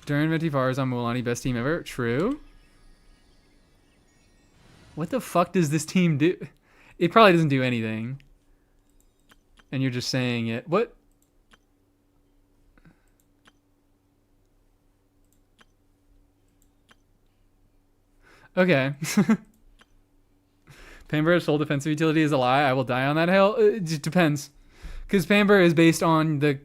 Durin Ventifars on Mualani, best team ever. True. What the fuck does this team do? It probably doesn't do anything. And you're just saying it. What? Okay. Pamber's sole defensive utility is a lie. I will die on that hill. It just depends. Because Pamber is based on the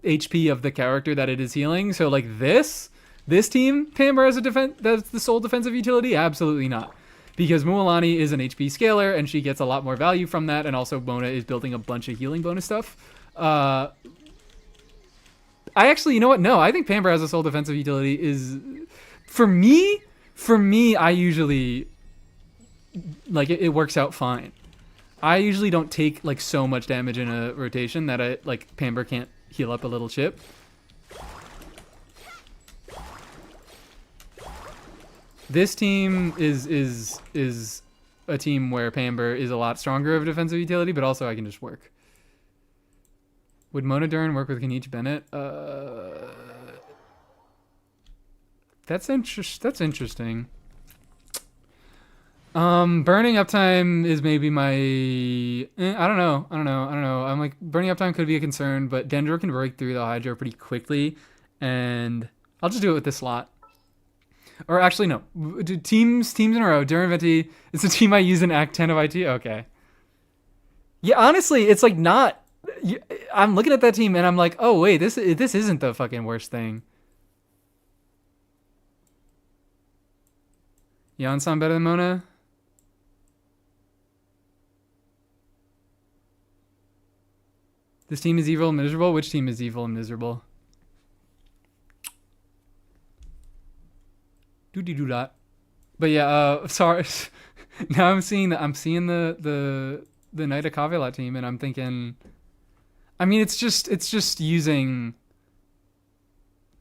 HP of the character that it is healing. So like this team, Pamber as a that's the sole defensive utility? Absolutely not. Because Mualani is an HP scaler and she gets a lot more value from that, and also Mona is building a bunch of healing bonus stuff. I actually, you know what? No, I think Pamber as a sole defensive utility is, for me, I usually, like, it works out fine. I usually don't take like so much damage in a rotation that Pamber can't heal up a little chip. This team is a team where Pamber is a lot stronger of a defensive utility, but also I can just work. Would Mona Durin work with Kenichi Bennett? That's interesting. Burning uptime is maybe my... I don't know. I'm like, burning uptime could be a concern, but Dendro can break through the Hydra pretty quickly, and I'll just do it with this slot. Or actually, no. Teams in a row. Durin Venti, it's a team I use in Act 10 of IT. Okay. Yeah, honestly, it's like not... I'm looking at that team, and I'm like, oh, wait, this isn't the fucking worst thing. Jan sound better than Mona? This team is evil and miserable? Which team is evil and miserable? Do-de-do-dot. But yeah, sorry. Now I'm seeing the Knight of Caveat team, and I'm thinking, I mean, it's just using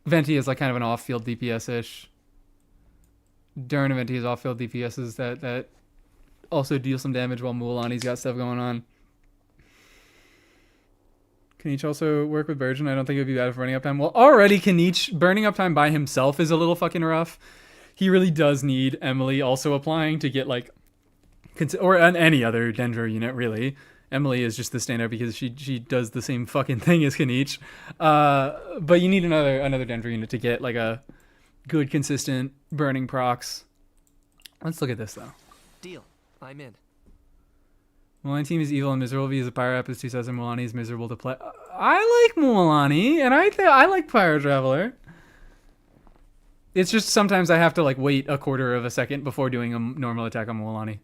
Venti as like kind of an off-field DPS-ish. Durin and Venti is off-field DPSs that also deal some damage while Mualani's got stuff going on. Can each also work with Virgin? I don't think it would be bad for burning uptime. Well, already Kenichi burning uptime by himself is a little fucking rough. He really does need Emily also applying to get like, or any other Dendro unit really. Emily is just the standout because she does the same fucking thing as Kenichi. But you need another Dendro unit to get like a good consistent burning procs. Let's look at this though. Deal. I'm in. Mualani team is evil and miserable because the Pyro App is 2000. Mualani is miserable to play. I like Mualani, and I like Pyro Traveler. It's just sometimes I have to like wait a quarter of a second before doing a normal attack on Mualani.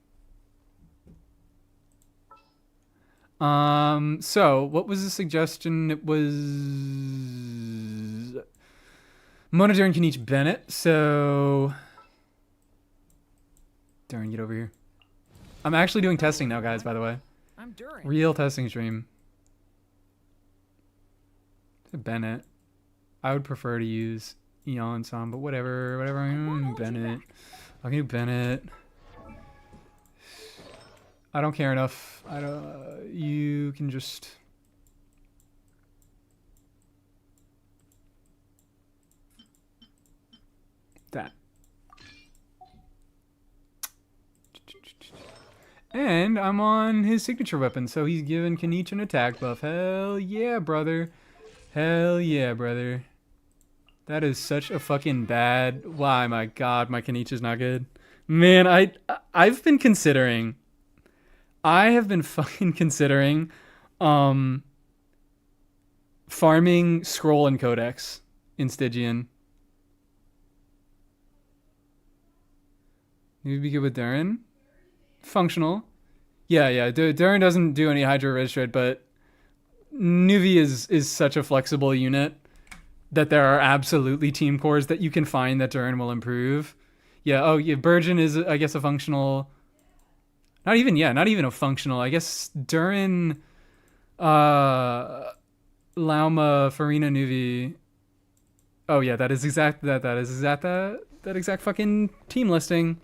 So what was the suggestion? It was Mona Durin Kenichi Bennett. So Durin, get over here. I'm actually doing testing now, guys, by the way. I'm Durin. Real testing stream. Bennett. I would prefer to use Eon Sam, but whatever. Bennett. I can do Bennett. I don't care enough. I don't. You can just. That. And I'm on his signature weapon, so he's giving Kenichi an attack buff. Hell yeah, brother. Hell yeah, brother. That is such a fucking bad... Why, my god, my Kenichi's not good. Man, I've been considering... I have been fucking considering farming Scroll and Codex in Stygian. Maybe be good with Durin? Functional. Yeah. Durin doesn't do any Hydra Registrate, but Nuvi is such a flexible unit that there are absolutely team cores that you can find that Durin will improve. Yeah, Burgeon is, I guess, a functional. Not even a functional. I guess Durin, Lauma, Farina, Nuvi. Oh yeah, that is exact that exact fucking team listing.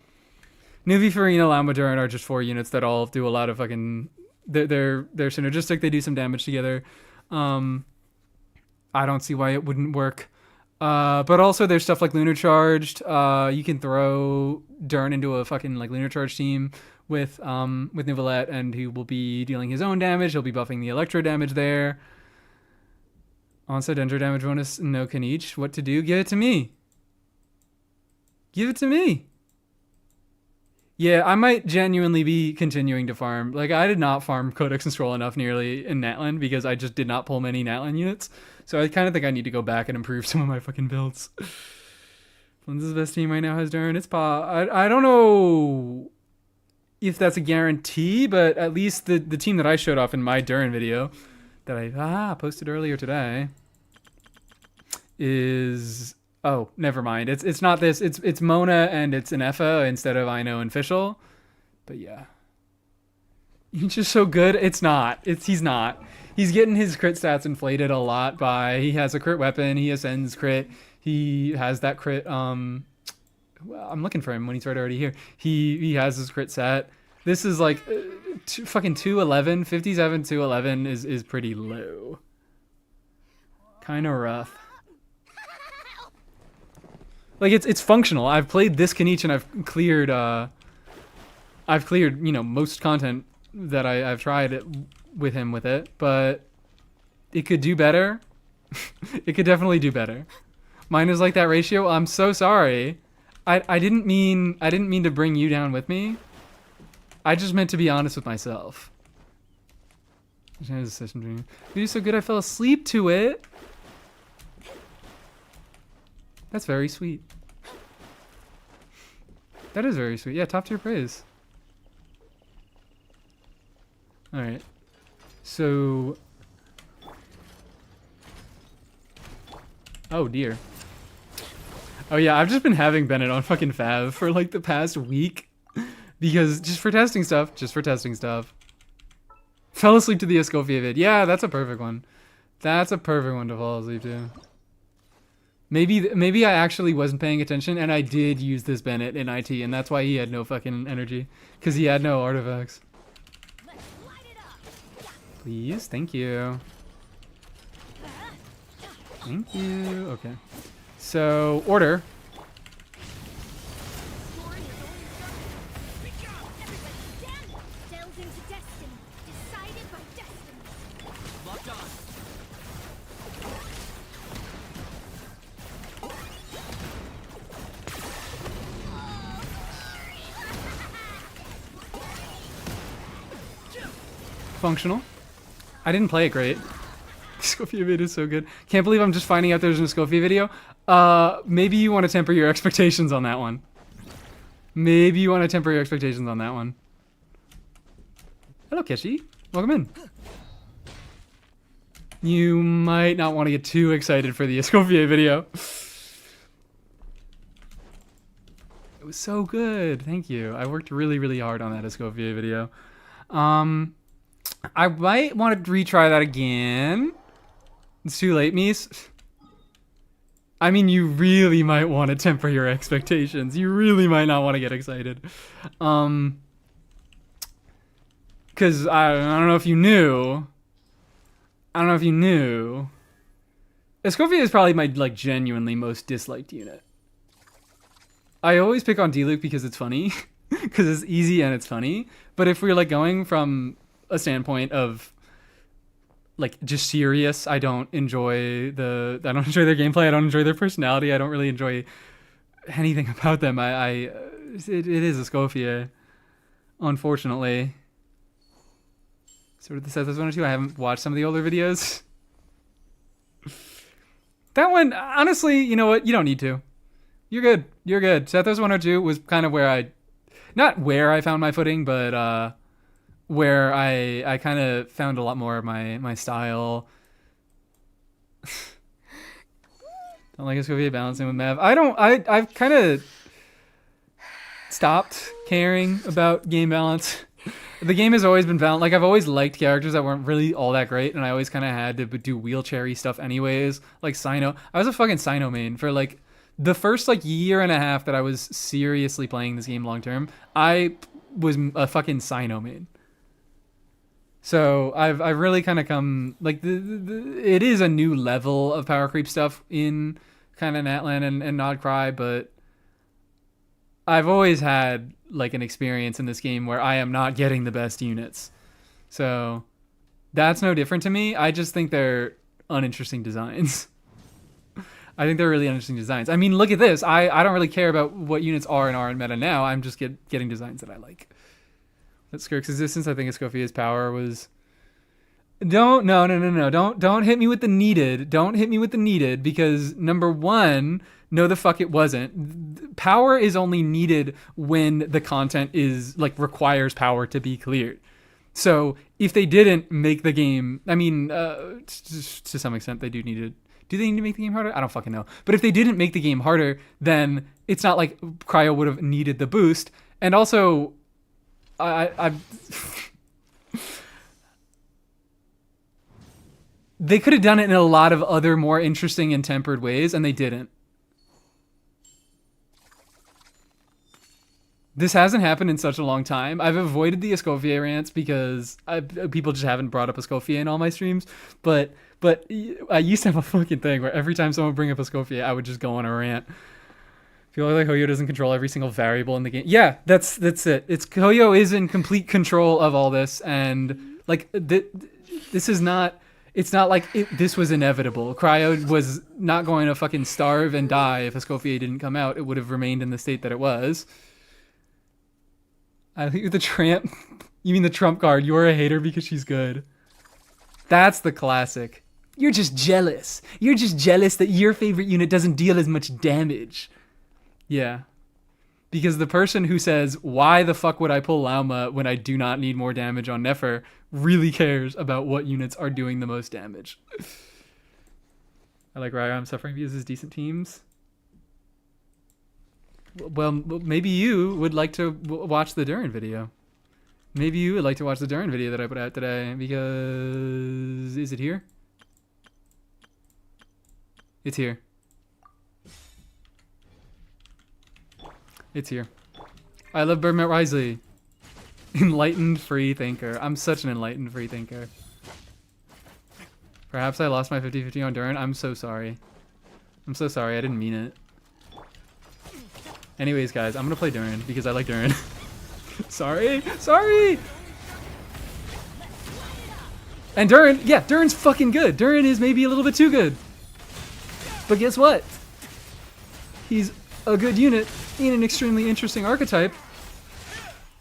Nuvi, Farina, Lauma, Durin are just 4 units that all do a lot of fucking. They're synergistic. They do some damage together. I don't see why it wouldn't work. But also there's stuff like Lunar Charged. You can throw Durin into a fucking like Lunar Charge team with Neuvillette, and he will be dealing his own damage. He'll be buffing the electro damage there. Onset Dendro damage bonus, no Kanich. What to do? Give it to me. Give it to me. Yeah, I might genuinely be continuing to farm. Like, I did not farm Codex and Scroll enough nearly in Natlan because I just did not pull many Natlan units. So I kind of think I need to go back and improve some of my fucking builds. Flynn's best team right now has Durin. It's Pa. I don't know if that's a guarantee, but at least the team that I showed off in my Durin video that I posted earlier today is... Oh, never mind. It's not this. It's Mona and it's an Effa instead of Ino and Fischl. But yeah. He's just so good. It's not. He's not. He's getting his crit stats inflated a lot by he has a crit weapon, he ascends crit, he has that crit well, I'm looking for him when he's right already here. He has his crit set. This is like fucking 211, 57 211 is pretty low. Kind of rough. Like it's functional. I've played this Kanich and I've cleared you know most content that I've tried it with him with it, but it could do better. It could definitely do better. Mine is like that ratio. I'm so sorry. I didn't mean to bring you down with me. I just meant to be honest with myself. You're so good I fell asleep to it. That's very sweet. That is very sweet. Yeah, top tier praise. Alright. So... Oh dear. Oh yeah, I've just been having Bennett on fucking Fav for like the past week. Because just for testing stuff. Fell asleep to the Escoffier vid. Yeah, that's a perfect one. That's a perfect one to fall asleep to. Maybe I actually wasn't paying attention and I did use this Bennett in IT and that's why he had no fucking energy. Because he had no artifacts. Please, thank you. Thank you. Okay. So, order. Functional. I didn't play it great. Scofia vid is so good. Can't believe I'm just finding out there's an Scofia video. Maybe you want to temper your expectations on that one. Hello, Kishi. Welcome in. You might not want to get too excited for the Escoffier video. It was so good. Thank you. I worked really, really hard on that Escoffier video. I might want to retry that again. It's too late, Mies. I mean, you really might want to temper your expectations. You really might not want to get excited. Because I don't know if you knew. Escoffier is probably my like genuinely most disliked unit. I always pick on D-Luke because it's funny. Because it's easy and it's funny. But if we're like going from a standpoint of like just serious, I don't enjoy their gameplay, I don't enjoy their personality, I don't really enjoy anything about them. It is Escoffier, unfortunately. Sort of the Sethos 1 or 2. I haven't watched some of the older videos. That one, honestly, you know what? You don't need to. You're good. Sethos 102 was kind of not where I found my footing, but where I kind of found a lot more of my style. Don't like Escoffier balancing with Mav. I've kind of stopped caring about game balance The game has always been balanced. Like, I've always liked characters that weren't really all that great, and I always kind of had to do wheelchair-y stuff anyways. Like Cyno. I was a fucking Cyno main for like the first like year and a half that I was seriously playing this game long term. I was a fucking Cyno main. So I've really kind of come like it is a new level of power creep stuff in kind of Natlan and Nod Cry, but I've always had like an experience in this game where I am not getting the best units. So that's no different to me. I just think they're uninteresting designs. I think they're really interesting designs. I mean, look at this. I don't really care about what units are and aren't meta now. I'm just getting designs that I like. That Skirk's existence, I think Escofia's power was... No. Don't hit me with the needed. Don't hit me with the needed, because number one, no the fuck it wasn't. Power is only needed when the content is like requires power to be cleared. So if they didn't make the game, I mean, to some extent they do need to. Do they need to make the game harder? I don't fucking know. But if they didn't make the game harder, then it's not like Cryo would have needed the boost. And also, they could have done it in a lot of other more interesting and tempered ways, and they didn't. This hasn't happened in such a long time. I've avoided the Escoffier rants because people just haven't brought up Escoffier in all my streams. But I used to have a fucking thing where every time someone would bring up Escoffier, I would just go on a rant. Feel like Hoyo doesn't control every single variable in the game. Yeah, that's it. It's Hoyo is in complete control of all this, and like this is not. It's not like this was inevitable. Cryo was not going to fucking starve and die if Escoffier didn't come out. It would have remained in the state that it was. I think the tramp. You mean the trump card? You're a hater because she's good. That's the classic. You're just jealous. You're just jealous that your favorite unit doesn't deal as much damage. Yeah. Because the person who says, why the fuck would I pull Lauma when I do not need more damage on Nefer, really cares about what units are doing the most damage. I like Raya. I'm suffering because his decent teams. Well, maybe you would like to watch the Durin video. Maybe you would like to watch the Durin video that I put out today, because... Is it here? It's here. It's here. I love Birdmet Wisely. Enlightened free thinker. I'm such an enlightened free thinker. Perhaps I lost my 50-50 on Durin. I'm so sorry. I'm so sorry. I didn't mean it. Anyways, guys, I'm gonna play Durin because I like Durin. Sorry. And Durin, yeah, Durin's fucking good. Durin is maybe a little bit too good. But guess what? He's a good unit in an extremely interesting archetype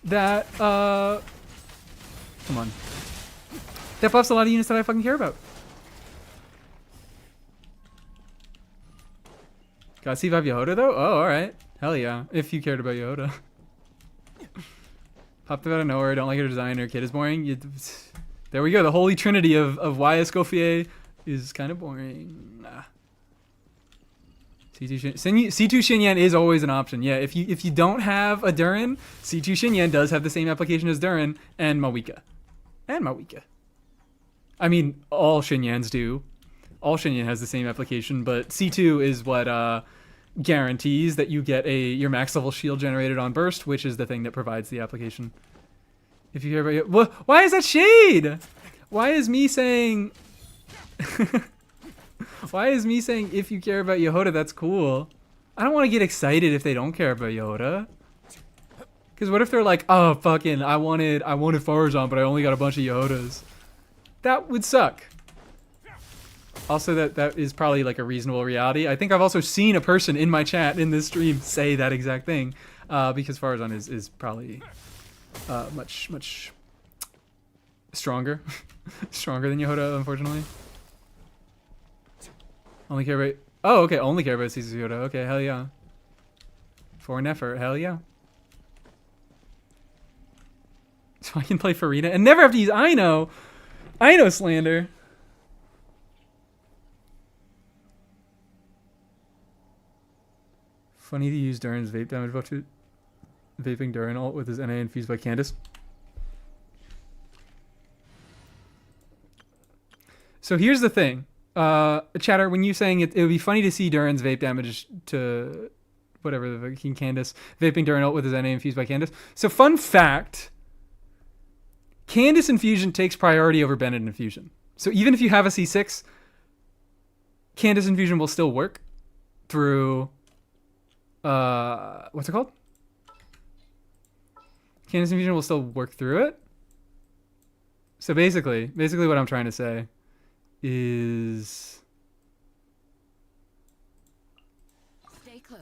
that, come on. That buffs a lot of units that I fucking care about. Got C5 Yehoda though? Oh, alright. Hell yeah. If you cared about Yehoda. Popped out of nowhere, don't like her design, her kid is boring. There we go, the holy trinity of why Escoffier is kind of boring. Nah. C2 Xinyan is always an option. Yeah, if you don't have a Durin, C2 Xinyan does have the same application as Durin and Mawika. I mean, all Xinyans do. All Xinyan has the same application, but C2 is what guarantees that you get your max level shield generated on burst, which is the thing that provides the application. If you hear about it, why is that shade? Why is me saying if you care about Yehoda, that's cool? I don't want to get excited if they don't care about Yehoda. Because what if they're like, oh fucking, I wanted Farazan, but I only got a bunch of Yehodas. That would suck. Also, that is probably like a reasonable reality. I think I've also seen a person in my chat in this stream say that exact thing, because Farazan is probably much stronger, stronger than Yehoda, unfortunately. Only care about only care about Caesar Yehoda. Okay, hell yeah. For an effort, hell yeah. So I can play Farina and never have to use I know slander. Funny to use Durin's vape damage buff to vaping Durin ult with his NA infused by Candace. So here's the thing. Chatter, when you saying it would be funny to see Durin's vape damage to whatever the King Candace vaping Durin ult with his NA infused by Candace. So fun fact, Candace infusion takes priority over Bennett infusion. So even if you have a C6, Candace infusion will still work through what's it called? Candace infusion will still work through it. So basically what I'm trying to say is Stay close.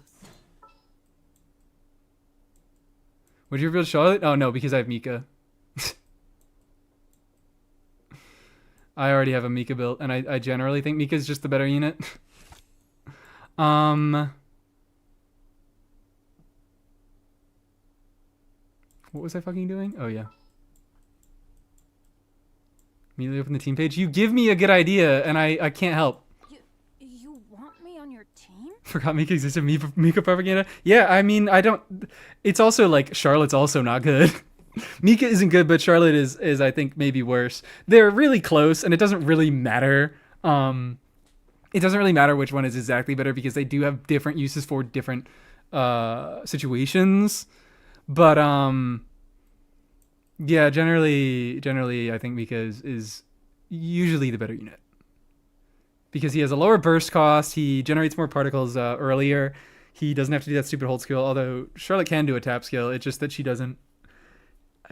would you build Charlotte? Oh no, because I have Mika. I already have a Mika built, and I generally think Mika's just the better unit. What was I fucking doing? Oh yeah. Immediately open the team page. You give me a good idea, and I can't help. You want me on your team? Forgot Mika existed. Mika propaganda. Yeah, I mean, I don't. It's also like Charlotte's also not good. Mika isn't good, but Charlotte is I think maybe worse. They're really close, and it doesn't really matter. It doesn't really matter which one is exactly better because they do have different uses for different situations. But yeah, generally, I think Mika is usually the better unit because he has a lower burst cost. He generates more particles earlier. He doesn't have to do that stupid hold skill. Although Charlotte can do a tap skill, it's just that she doesn't.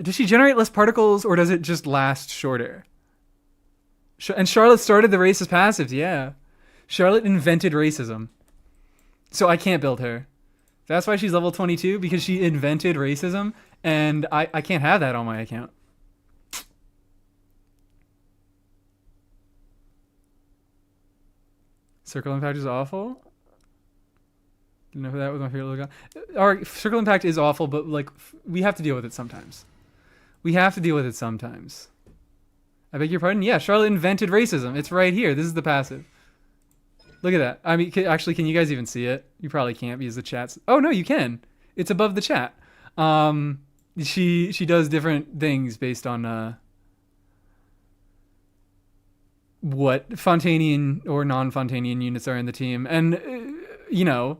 Does she generate less particles or does it just last shorter? And Charlotte started the racist passives. Yeah, Charlotte invented racism, so I can't build her. That's why she's level 22, because she invented racism, and I can't have that on my account. Circle Impact is awful. Didn't know if that was my favorite logo. Our Circle Impact is awful, but like we have to deal with it sometimes. We have to deal with it sometimes. I beg your pardon? Yeah, Charlotte invented racism. It's right here. This is the passive. Look at that. I mean, actually, can you guys even see it? You probably can't because the chat's... Oh, no, you can. It's above the chat. She does different things based on what Fontanian or non-Fontanian units are in the team. And, you know,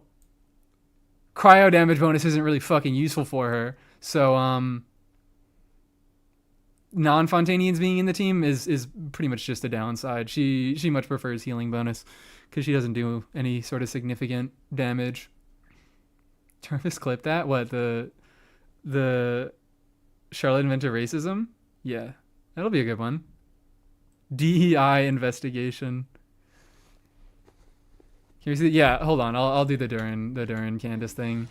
cryo damage bonus isn't really fucking useful for her. So, non-Fontanians being in the team is pretty much just a downside. She much prefers healing bonus because she doesn't do any sort of significant damage. Jarvis clip that? What, the Charlotte invented racism? Yeah, that'll be a good one. DEI investigation. Can you see? Yeah, hold on. I'll do the Durin Candace thing.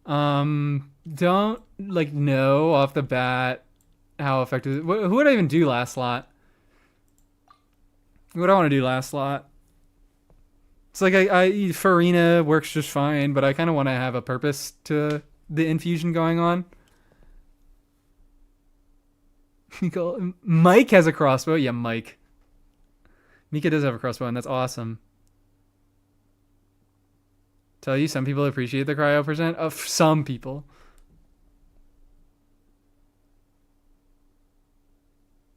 Don't like know off the bat how effective. Who would I even do last slot? What do I want to do last slot? It's like Farina works just fine, but I kind of want to have a purpose to the infusion going on. Mike has a crossbow. Yeah, Mike. Mika does have a crossbow, and that's awesome. Tell you, some people appreciate the cryo percent. Some people.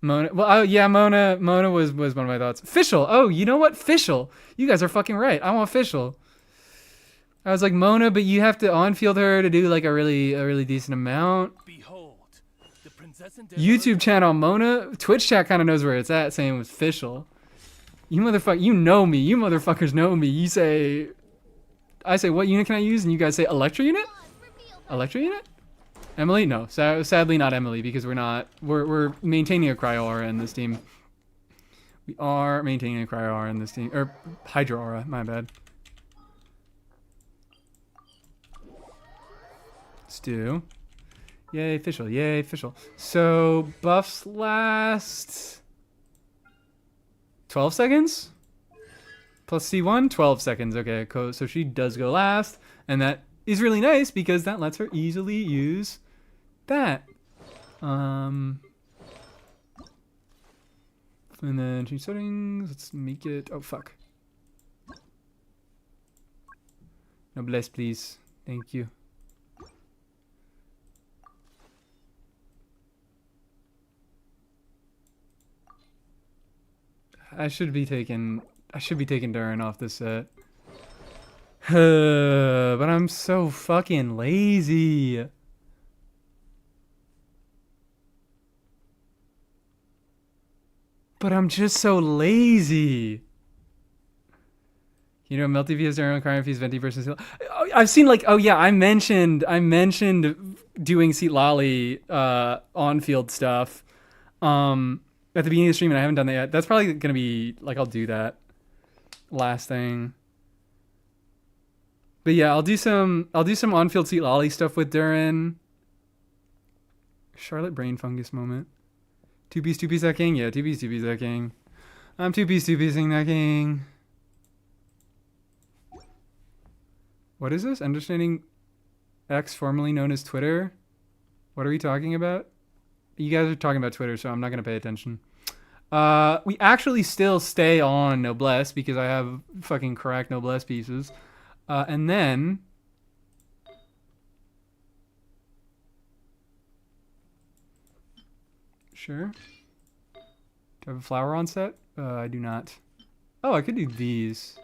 Mona. Well, yeah, Mona was one of my thoughts. Fischl. Oh, you know what? Fischl. You guys are fucking right. I want Fischl. I was like Mona, but you have to on-field her to do like a really decent amount. Behold, the princess and YouTube channel Mona. Twitch chat kind of knows where it's at. Same with Fischl. You motherfucker. You know me. You motherfuckers know me. You say. I say, what unit can I use? And you guys say Electro unit. Electro unit. Emily? No, sadly not Emily because we're maintaining a cryo aura in this team. We are maintaining a cryo aura in this team, or Hydro aura. My bad. Let's do. Yay, Fischl! Yay, Fischl! So buffs last 12 seconds. Plus C1, 12 seconds. Okay, so she does go last, and that is really nice because that lets her easily use that. And then change settings. Let's make it. Oh fuck. Noblesse, please. Thank you. I should be taking Durin off this set. But I'm so fucking lazy. But I'm just so lazy. You know, Melty V has Durin, Crime Fees, Venti versus. I've seen like, oh yeah, I mentioned doing Seat Lolly on field stuff at the beginning of the stream, and I haven't done that yet. That's probably gonna be like, I'll do that last thing. But yeah, I'll do some on field Seat Lolly stuff with Durin. Charlotte brain fungus moment. Two piece that king. Yeah, two piece that king. I'm two piecing that king. What is this? Understanding X, formerly known as Twitter? What are we talking about? You guys are talking about Twitter, so I'm not going to pay attention. We actually still stay on Noblesse because I have fucking correct Noblesse pieces. And then... Sure. Do I have a flower on set? I do not. Oh, I could do these.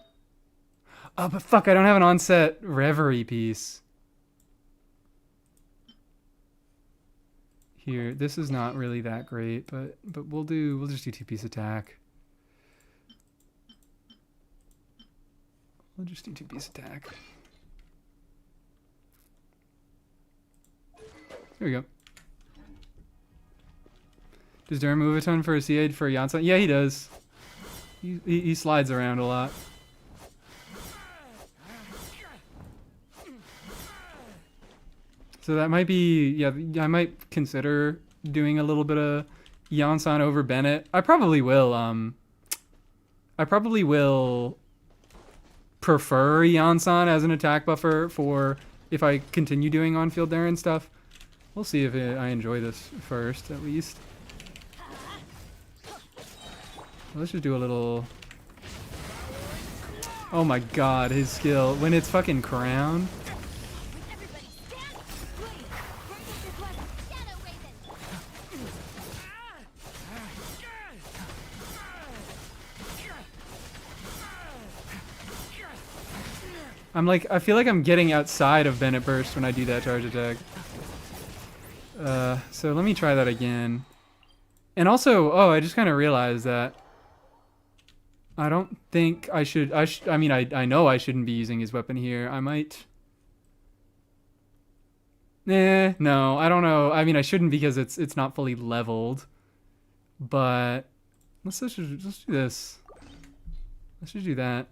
Oh, but fuck, I don't have an on-set Reverie piece. Here, this is not really that great, but we'll just do two-piece attack. We'll just do two-piece attack. There we go. Does Durin move a ton for a CA for Janssen? Yeah, he does. He slides around a lot. So that might be, yeah, I might consider doing a little bit of Janssen over Bennett. I probably will prefer Janssen as an attack buffer for if I continue doing on-field Durin stuff. We'll see if I enjoy this first, at least. Let's just do a little... Oh my god, his skill. When it's fucking crown. I'm like, I feel like I'm getting outside of Bennett Burst when I do that charge attack. So let me try that again. And also, oh, I just kind of realized that I don't think I should, I mean, I know I shouldn't be using his weapon here. I might. No, I don't know. I mean, I shouldn't because it's not fully leveled. But let's do this. Let's just do that.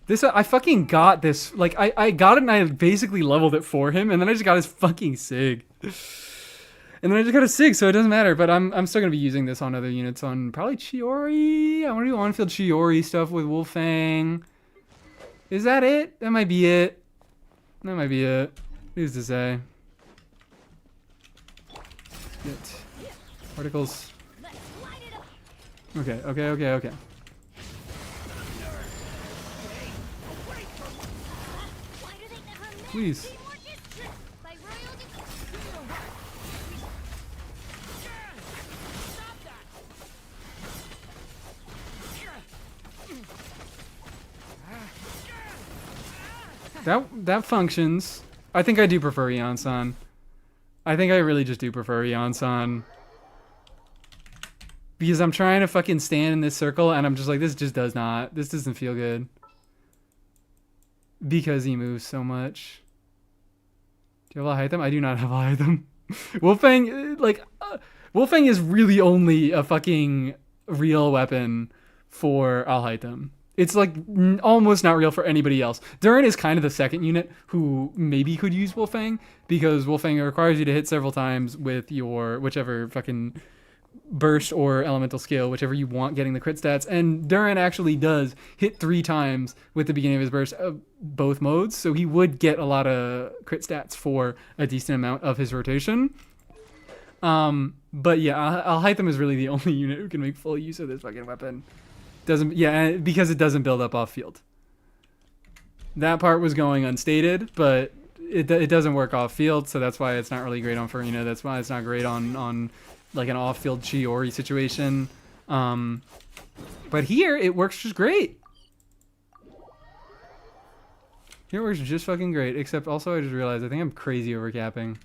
This, I fucking got this. Like, I got it and I basically leveled it for him, and then I just got his fucking Sig. And then I just got a Sig, so it doesn't matter. But I'm still going to be using this on other units, on probably Chiori. I want to do on-field Chiori stuff with Wolfang. Is that it? That might be it. That might be it. Who's to say? Get particles. Okay. Please. That functions. I think I do prefer Janssen. I think I really just do prefer Janssen. Because I'm trying to fucking stand in this circle and I'm just like, this doesn't feel good. Because he moves so much. Do you have a Hytham? I do not have a Hytham. Wolfang, Wolfang is really only a fucking real weapon for Alhaitham. It's like almost not real for anybody else. Durin is kind of the second unit who maybe could use Wolfang because Wolfang requires you to hit several times with your whichever fucking burst or elemental skill, whichever you want getting the crit stats. And Durin actually does hit 3 times with the beginning of his burst, both modes. So he would get a lot of crit stats for a decent amount of his rotation. But yeah, Alhaitham is really the only unit who can make full use of this fucking weapon. Because it doesn't build up off field. That part was going unstated, but it doesn't work off field, so that's why it's not really great on Farina. That's why it's not great on like an off field Chiori situation. But here it works just great. Here it works just fucking great. Except also I just realized I think I'm crazy overcapping.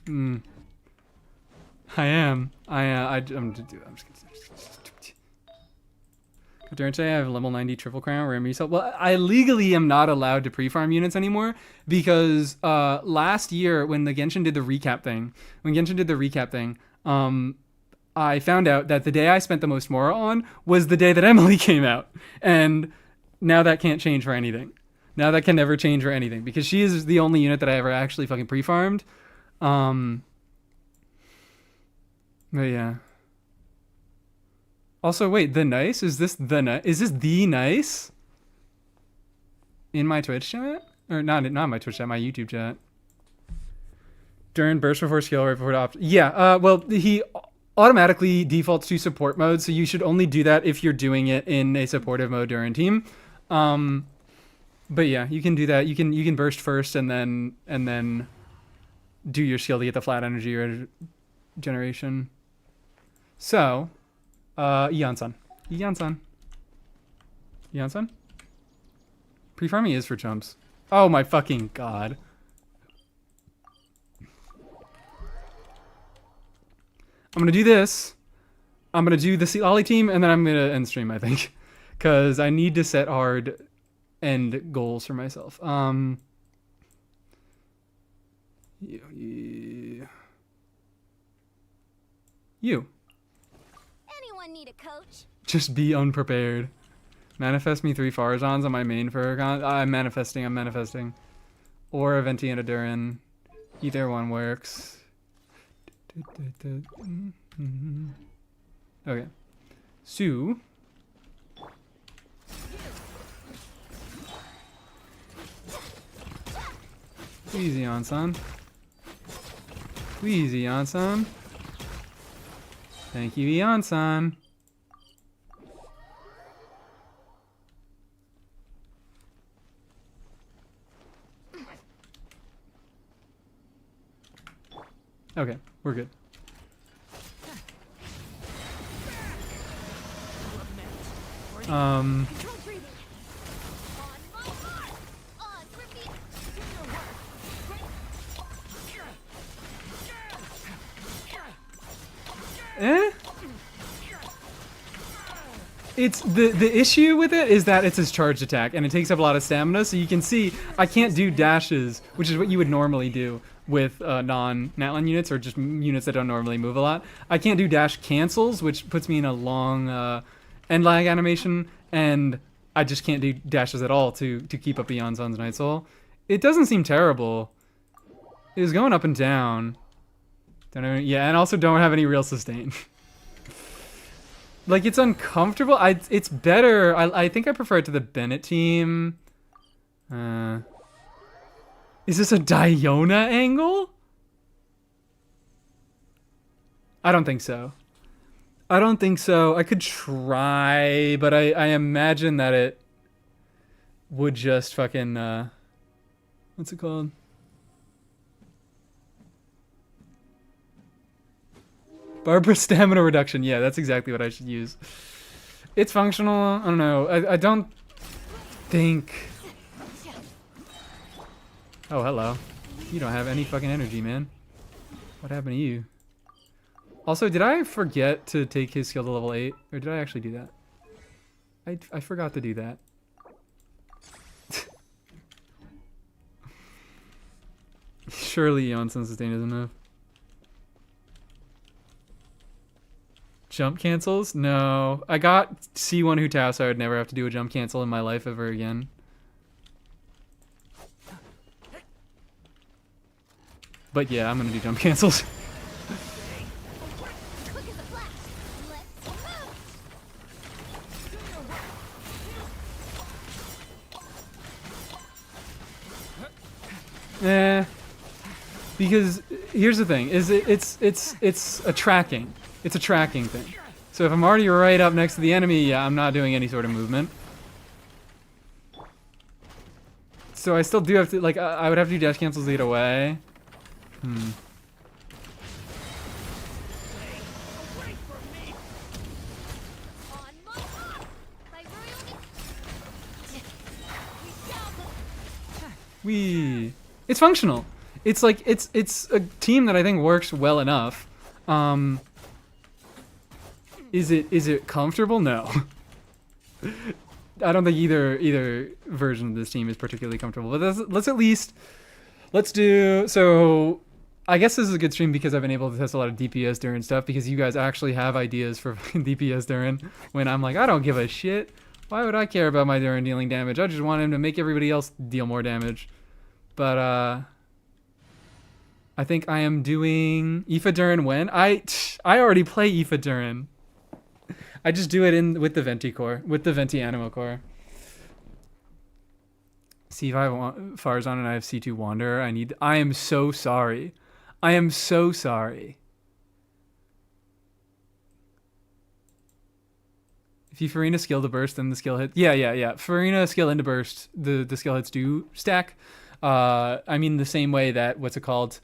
I am. I'm just gonna. During today, I have a level 90 triple crown rare result. Well, I legally am not allowed to pre-farm units anymore because last year when the Genshin did the recap thing, I found out that the day I spent the most Mora on was the day that Emily came out, and now that can't change for anything. Now that can never change for anything because she is the only unit that I ever actually fucking pre-farmed. But yeah. Also, wait, the nice? Is this the nice? In my Twitch chat? Or not my Twitch chat, my YouTube chat. During burst before skill, right before opt. Yeah, well, he automatically defaults to support mode, so you should only do that if you're doing it in a supportive mode during team. But yeah, you can do that. You can burst first and then do your skill to get the flat energy generation. So, Ian-san. Pre-farming is for chumps. Oh my fucking god. I'm gonna do this. I'm gonna do the Ollie team, and then I'm gonna end stream, I think. Because I need to set hard end goals for myself. You. Anyone need a coach? Just be unprepared. Manifest me 3 Farazans on my main for account. I'm manifesting. Or a Venti and a Durin. Either one works. Okay. Sue. Easy on, son. Easy on, son. Thank you, Ian-san. Okay, we're good. Control breathing. On my mark. On repeat. Do your work. It's the issue with it is that it's his charged attack and it takes up a lot of stamina, so you can see I can't do dashes, which is what you would normally do with non-Natlan units or just units that don't normally move a lot. I can't do dash cancels, which puts me in a long end lag animation, and I just can't do dashes at all to keep up Ian-san's Night Soul. It doesn't seem terrible. It was going up and down. Yeah, and also don't have any real sustain. Like, it's uncomfortable. It's better. I think I prefer it to the Bennett team. Is this a Diona angle? I don't think so. I could try, but I imagine that it would just fucking, what's it called? Barbara stamina reduction. Yeah, that's exactly what I should use. It's functional. I don't know. I don't think... Oh, hello. You don't have any fucking energy, man. What happened to you? Also, did I forget to take his skill to level 8? Or did I actually do that? I forgot to do that. Surely Ian-san sustain isn't enough. Jump cancels? No. I got C1 Hutao, so I would never have to do a jump cancel in my life ever again. But yeah, I'm gonna do jump cancels. Quick as a flash. Let's move. Because here's the thing: is it's a tracking. It's a tracking thing. So if I'm already right up next to the enemy, yeah, I'm not doing any sort of movement. So I still do have to, like, I would have to do dash cancels to get away. Hmm. On my mark. Wee. It's functional. It's like, it's a team that I think works well enough. Is it comfortable? No. I don't think either version of this team is particularly comfortable. But let's do. So I guess this is a good stream because I've been able to test a lot of DPS Durin stuff because you guys actually have ideas for DPS Durin. When I'm like, I don't give a shit. Why would I care about my Durin dealing damage? I just want him to make everybody else deal more damage. But I think I am doing Aoife Durin when I already play Aoife Durin. I just do it with the Venti core, with the Venti Animo core. C5 Farzan and I have C2 Wanderer. I am so sorry. I am so sorry. If you Farina skill to burst, then the skill hit. Yeah. Farina skill into burst, the skill hits do stack. I mean the same way that, what's it called?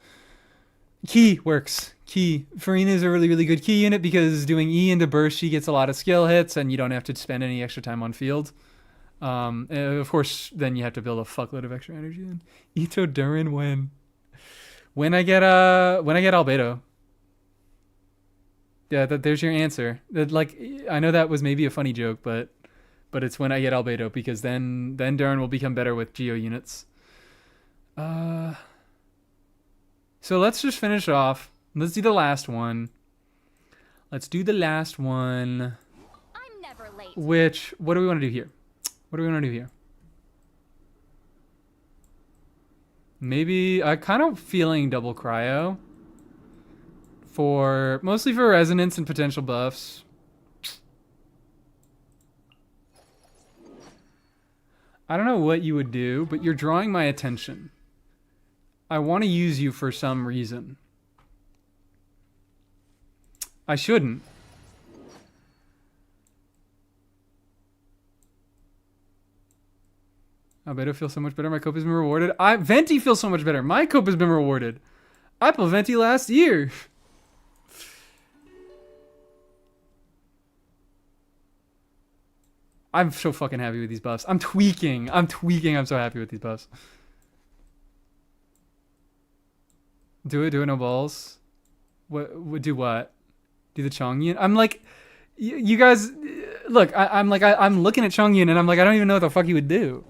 Key works. Key. Farina is a really, really good key unit because doing E into burst, she gets a lot of skill hits and you don't have to spend any extra time on field. And of course, then you have to build a fuckload of extra energy in. Ito Durin when I get Albedo. Yeah, there's your answer. Like, I know that was maybe a funny joke, but it's when I get Albedo because then Durin will become better with Geo units. So let's just finish off. Let's do the last one. I'm never late. What do we want to do here? Maybe I'm kind of feeling double cryo. Mostly for resonance and potential buffs. I don't know what you would do, but you're drawing my attention. I want to use you for some reason. I shouldn't. Albedo feels so much better. My cope has been rewarded. Venti feels so much better. My cope has been rewarded. I pulled Venti last year. I'm so fucking happy with these buffs. I'm tweaking. I'm so happy with these buffs. Do it, no balls. Do what? Do the Chongyun? I'm like, you guys, look, I'm looking at Chongyun and I'm like, I don't even know what the fuck he would do.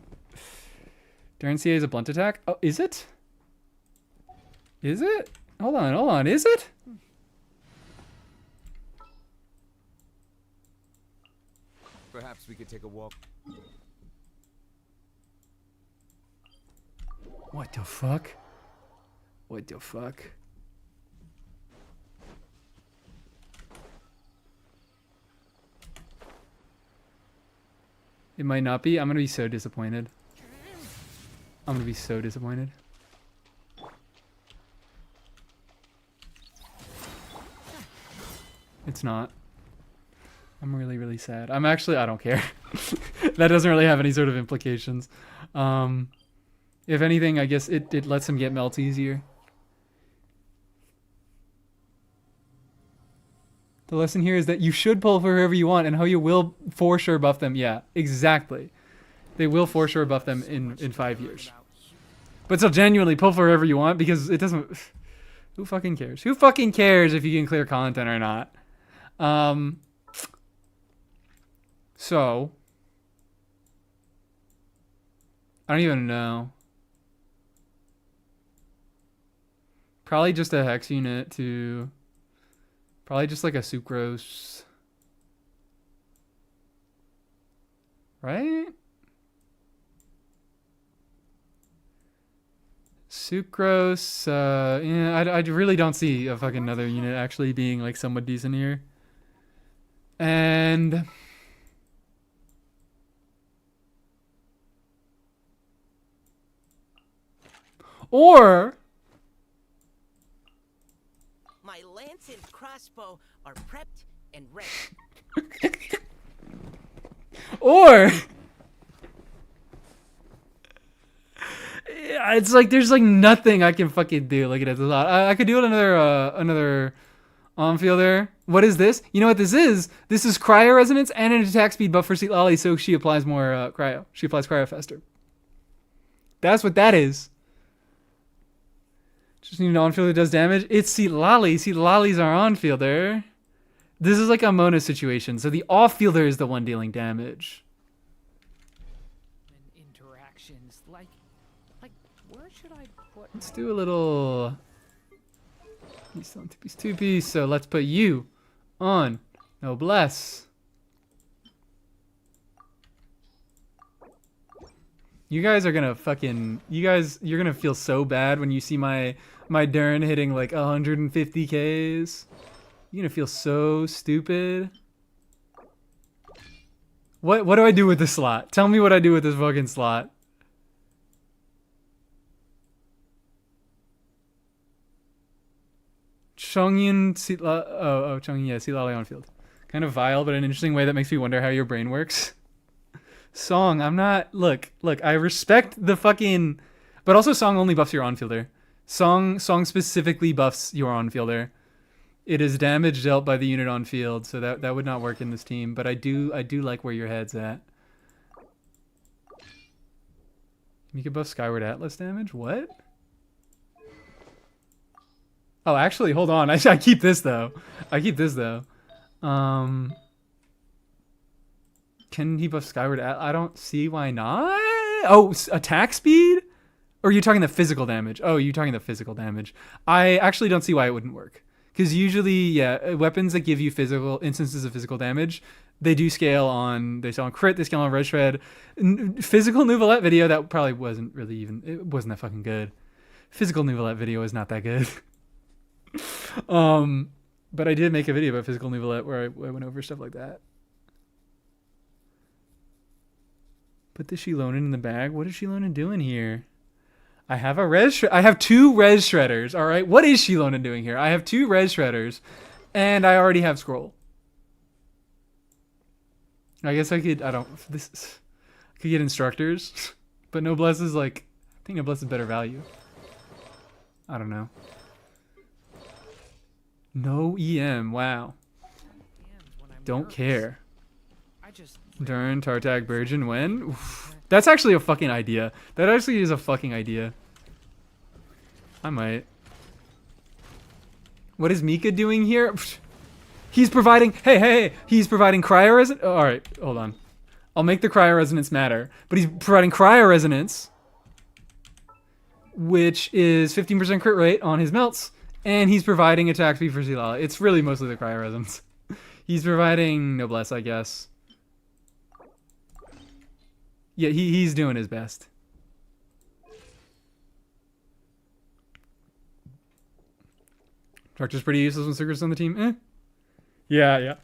Durin CA is a blunt attack? Oh, is it? Is it? Hold on, is it? Perhaps we could take a walk. What the fuck? What the fuck? It might not be. I'm gonna be so disappointed. It's not. I'm really, really sad. I don't care. That doesn't really have any sort of implications. If anything, I guess it lets him get melts easier. The lesson here is that you should pull for whoever you want and how you will for sure buff them. Yeah, exactly. They will for sure buff them in 5 years. But still genuinely pull for whoever you want because it doesn't... Who fucking cares? Who fucking cares if you can clear content or not? So... I don't even know. Probably just a hex unit to... Probably just like a sucrose. Right? Sucrose, yeah, I really don't see a fucking another unit actually being like somewhat decent here. And... Or... My lance and crossbow are prepped and ready. Or... It's like there's like nothing I can fucking do. Look at it. I could do another on-fielder. What is this? You know what this is? This is cryo resonance and an attack speed buff for Seat Lolly, so she applies more cryo. She applies cryo faster. That's what that is. Just need an on-fielder that does damage. It's Seat Lolly. Seat Lolly's our on-fielder. This is like a Mona situation, so the off-fielder is the one dealing damage. And interactions like where should I put? Let's do a little. He's still on two-piece, so let's put you on Noblesse. You guys are gonna fucking. You're gonna feel so bad when you see my Durin hitting like 150 Ks. You're gonna feel so stupid. What do I do with this slot? Tell me what I do with this fucking slot. Chongyun, Chongyun, yeah, Seat-Lolly on field. Kind of vile, but an interesting way that makes me wonder how your brain works. Song, I'm not. Look, I respect the fucking. But also, Song only buffs your on-fielder. Song specifically buffs your on-fielder. It is damage dealt by the unit on field, so that would not work in this team. But I do like where your head's at. You can buff Skyward Atlas damage. What? Oh, actually, hold on. I keep this though. Can he buff Skyward Atlas? I don't see why not. Oh, attack speed? Or are you talking the physical damage? Oh, you're talking the physical damage. I actually don't see why it wouldn't work. Because usually, yeah, weapons that give you physical instances of physical damage, they do scale on. They scale on crit. They scale on red shred. Physical Nouvelette video that probably wasn't really even. It wasn't that fucking good. Physical Nouvelette video is not that good. But I did make a video about Physical Nouvelette where I went over stuff like that. Put the Shilonen in the bag. What is Shilonen doing here? I have I have 2 res shredders. All right, what is Shilonen doing here? I have 2 res shredders, and I already have scroll. I guess I could. I could get instructors, but Noblesse is like. I think Noblesse is better value. I don't know. No EM. Wow. Don't care. Durin, Tartag, Virgin, when? Oof. That's actually a fucking idea. That actually is a fucking idea. I might. What is Mika doing here? He's providing. Hey! He's providing cryo resonance. Oh, all right, hold on. I'll make the cryo resonance matter. But he's providing cryo resonance, which is 15% crit rate on his melts, and he's providing attack speed for Seat-Lolly. It's really mostly the cryo resonance. He's providing Noblesse, I guess. Yeah, he's doing his best. Tractor's pretty useless when Sigurd's on the team. Eh. Yeah.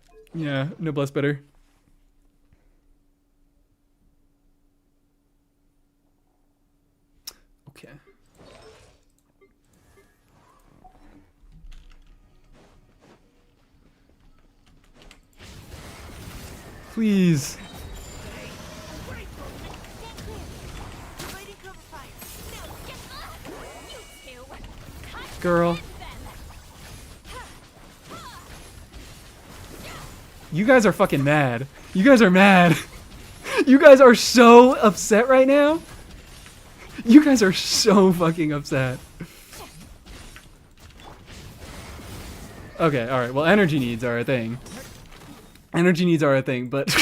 Noblesse better. Okay. Please. Girl. You guys are fucking mad. You guys are mad. You guys are so upset right now. You guys are so fucking upset. Okay, alright. Well, energy needs are a thing. Energy needs are a thing, but...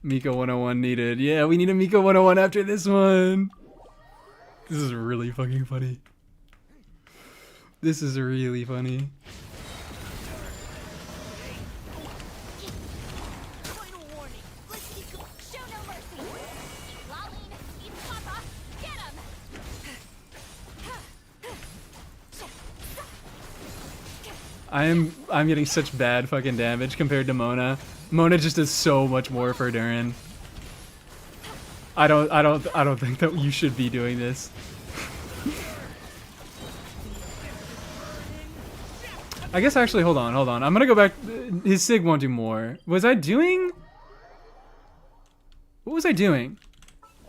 Mika 101 needed. Yeah, we need a Mika 101 after this one. This is really fucking funny. This is really funny. Final warning. Let's keep going. Show no mercy. Lolling, eat Papa. Get him. I'm getting such bad fucking damage compared to Mona. Mona just does so much more for Durin. I don't think that you should be doing this. I guess actually, hold on. I'm gonna go back. His Sig won't do more. Was I doing? What was I doing?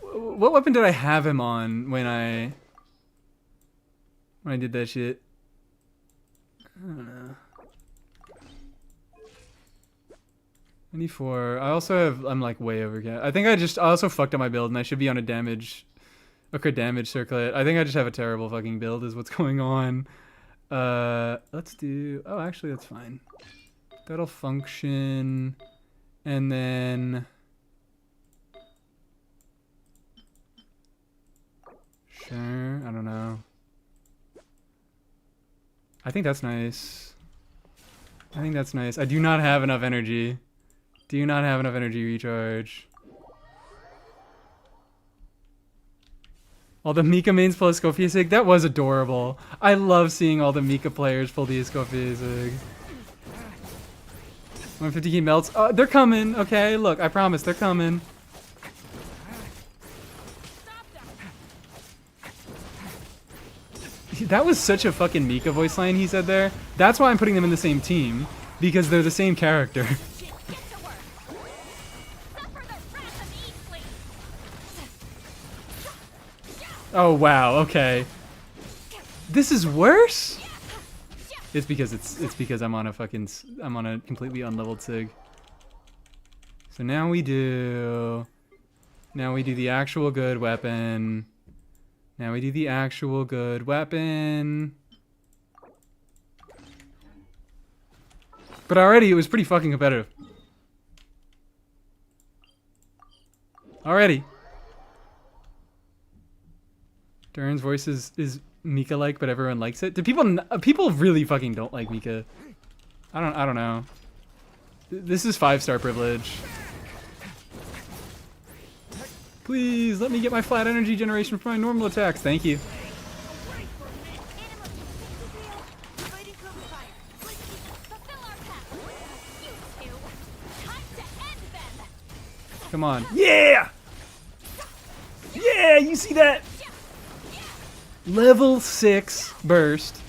What weapon did I have him on when I did that shit? I don't know. 24. I also have, I'm like way over. I think I also fucked up my build and I should be on a damage circlet. I think I just have a terrible fucking build is what's going on. Let's do, oh, actually that's fine. That'll function. And then, sure, I don't know. I think that's nice. I think that's nice. I do not have enough energy. Do not have enough energy recharge. All the Mika mains plus Scophia Sig. That was adorable. I love seeing all the Mika players pull the Scophia Sig. 150 key melts. They're coming. Okay, look, I promise they're coming. That was such a fucking Mika voice line he said there. That's why I'm putting them in the same team. Because they're the same character. Oh wow, okay. This is worse? It's because I'm on a completely unleveled Sig. So now we do the actual good weapon. Now we do the actual good weapon. But already it was pretty fucking competitive. Already. Durin's voice is Mika-like, but everyone likes it. Do people really fucking don't like Mika? I don't know. This is 5-star privilege. Please let me get my flat energy generation from my normal attacks. Thank you. Come on. Yeah! Yeah, you see that? Level 6 burst.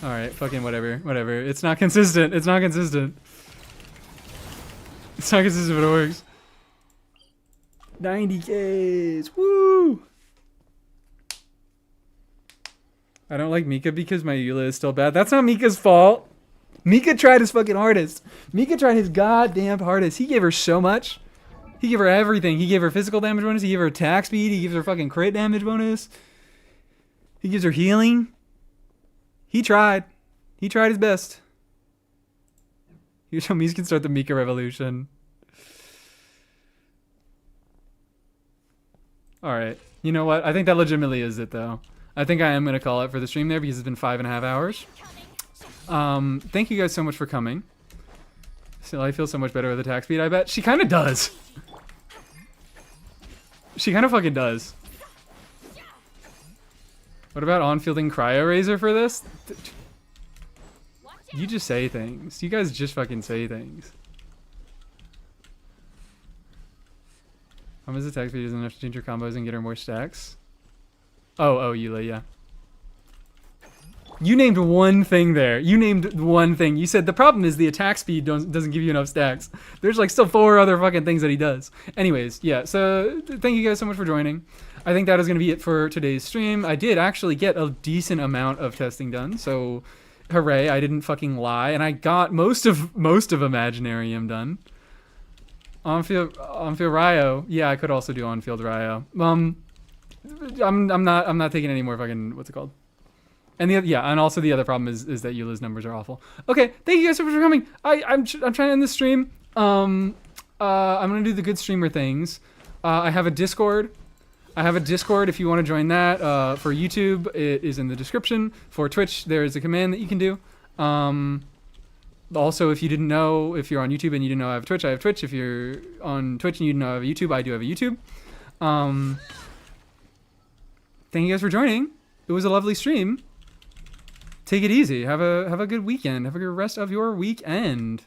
Alright, fucking whatever. Whatever. It's not consistent. It's not consistent. It's not consistent, but it works. 90Ks. Woo! I don't like Mika because my Eula is still bad. That's not Mika's fault. Mika tried his fucking hardest. Mika tried his goddamn hardest. He gave her so much. He gave her everything. He gave her physical damage bonus. He gave her attack speed. He gives her fucking crit damage bonus. He gives her healing. He tried. He tried his best. Here's how Mies can start the Mika revolution. Alright. You know what? I think that legitimately is it, though. I think I am going to call it for the stream there because it's been 5.5 hours. Thank you guys so much for coming. Still, I feel so much better with attack speed, I bet. She kind of does. She kind of fucking does. What about on-fielding Cryo Razor for this? You just say things. You guys just fucking say things. How much attack speed isn't enough to change your combos and get her more stacks? Oh, Eula, yeah. You named one thing there. You named one thing. You said the problem is the attack speed doesn't give you enough stacks. There's like still 4 other fucking things that he does. Anyways, yeah, so thank you guys so much for joining. I think that is going to be it for today's stream. I did actually get a decent amount of testing done, so hooray, I didn't fucking lie. And I got most of Imaginarium done. On-field Ryo. Yeah, I could also do on-field Ryo. I'm not taking any more fucking, what's it called? And and also the other problem is that Eula's numbers are awful. Okay, thank you guys so much for coming. I'm trying to end this stream. I'm gonna do the good streamer things. I have a Discord. If you want to join that. For YouTube, it is in the description. For Twitch, there is a command that you can do. Also, if you didn't know, if you're on YouTube and you didn't know I have Twitch, I have Twitch. If you're on Twitch and you didn't know I have a YouTube, I do have a YouTube. Thank you guys for joining. It was a lovely stream. Take it easy. Have a good weekend. Have a good rest of your weekend.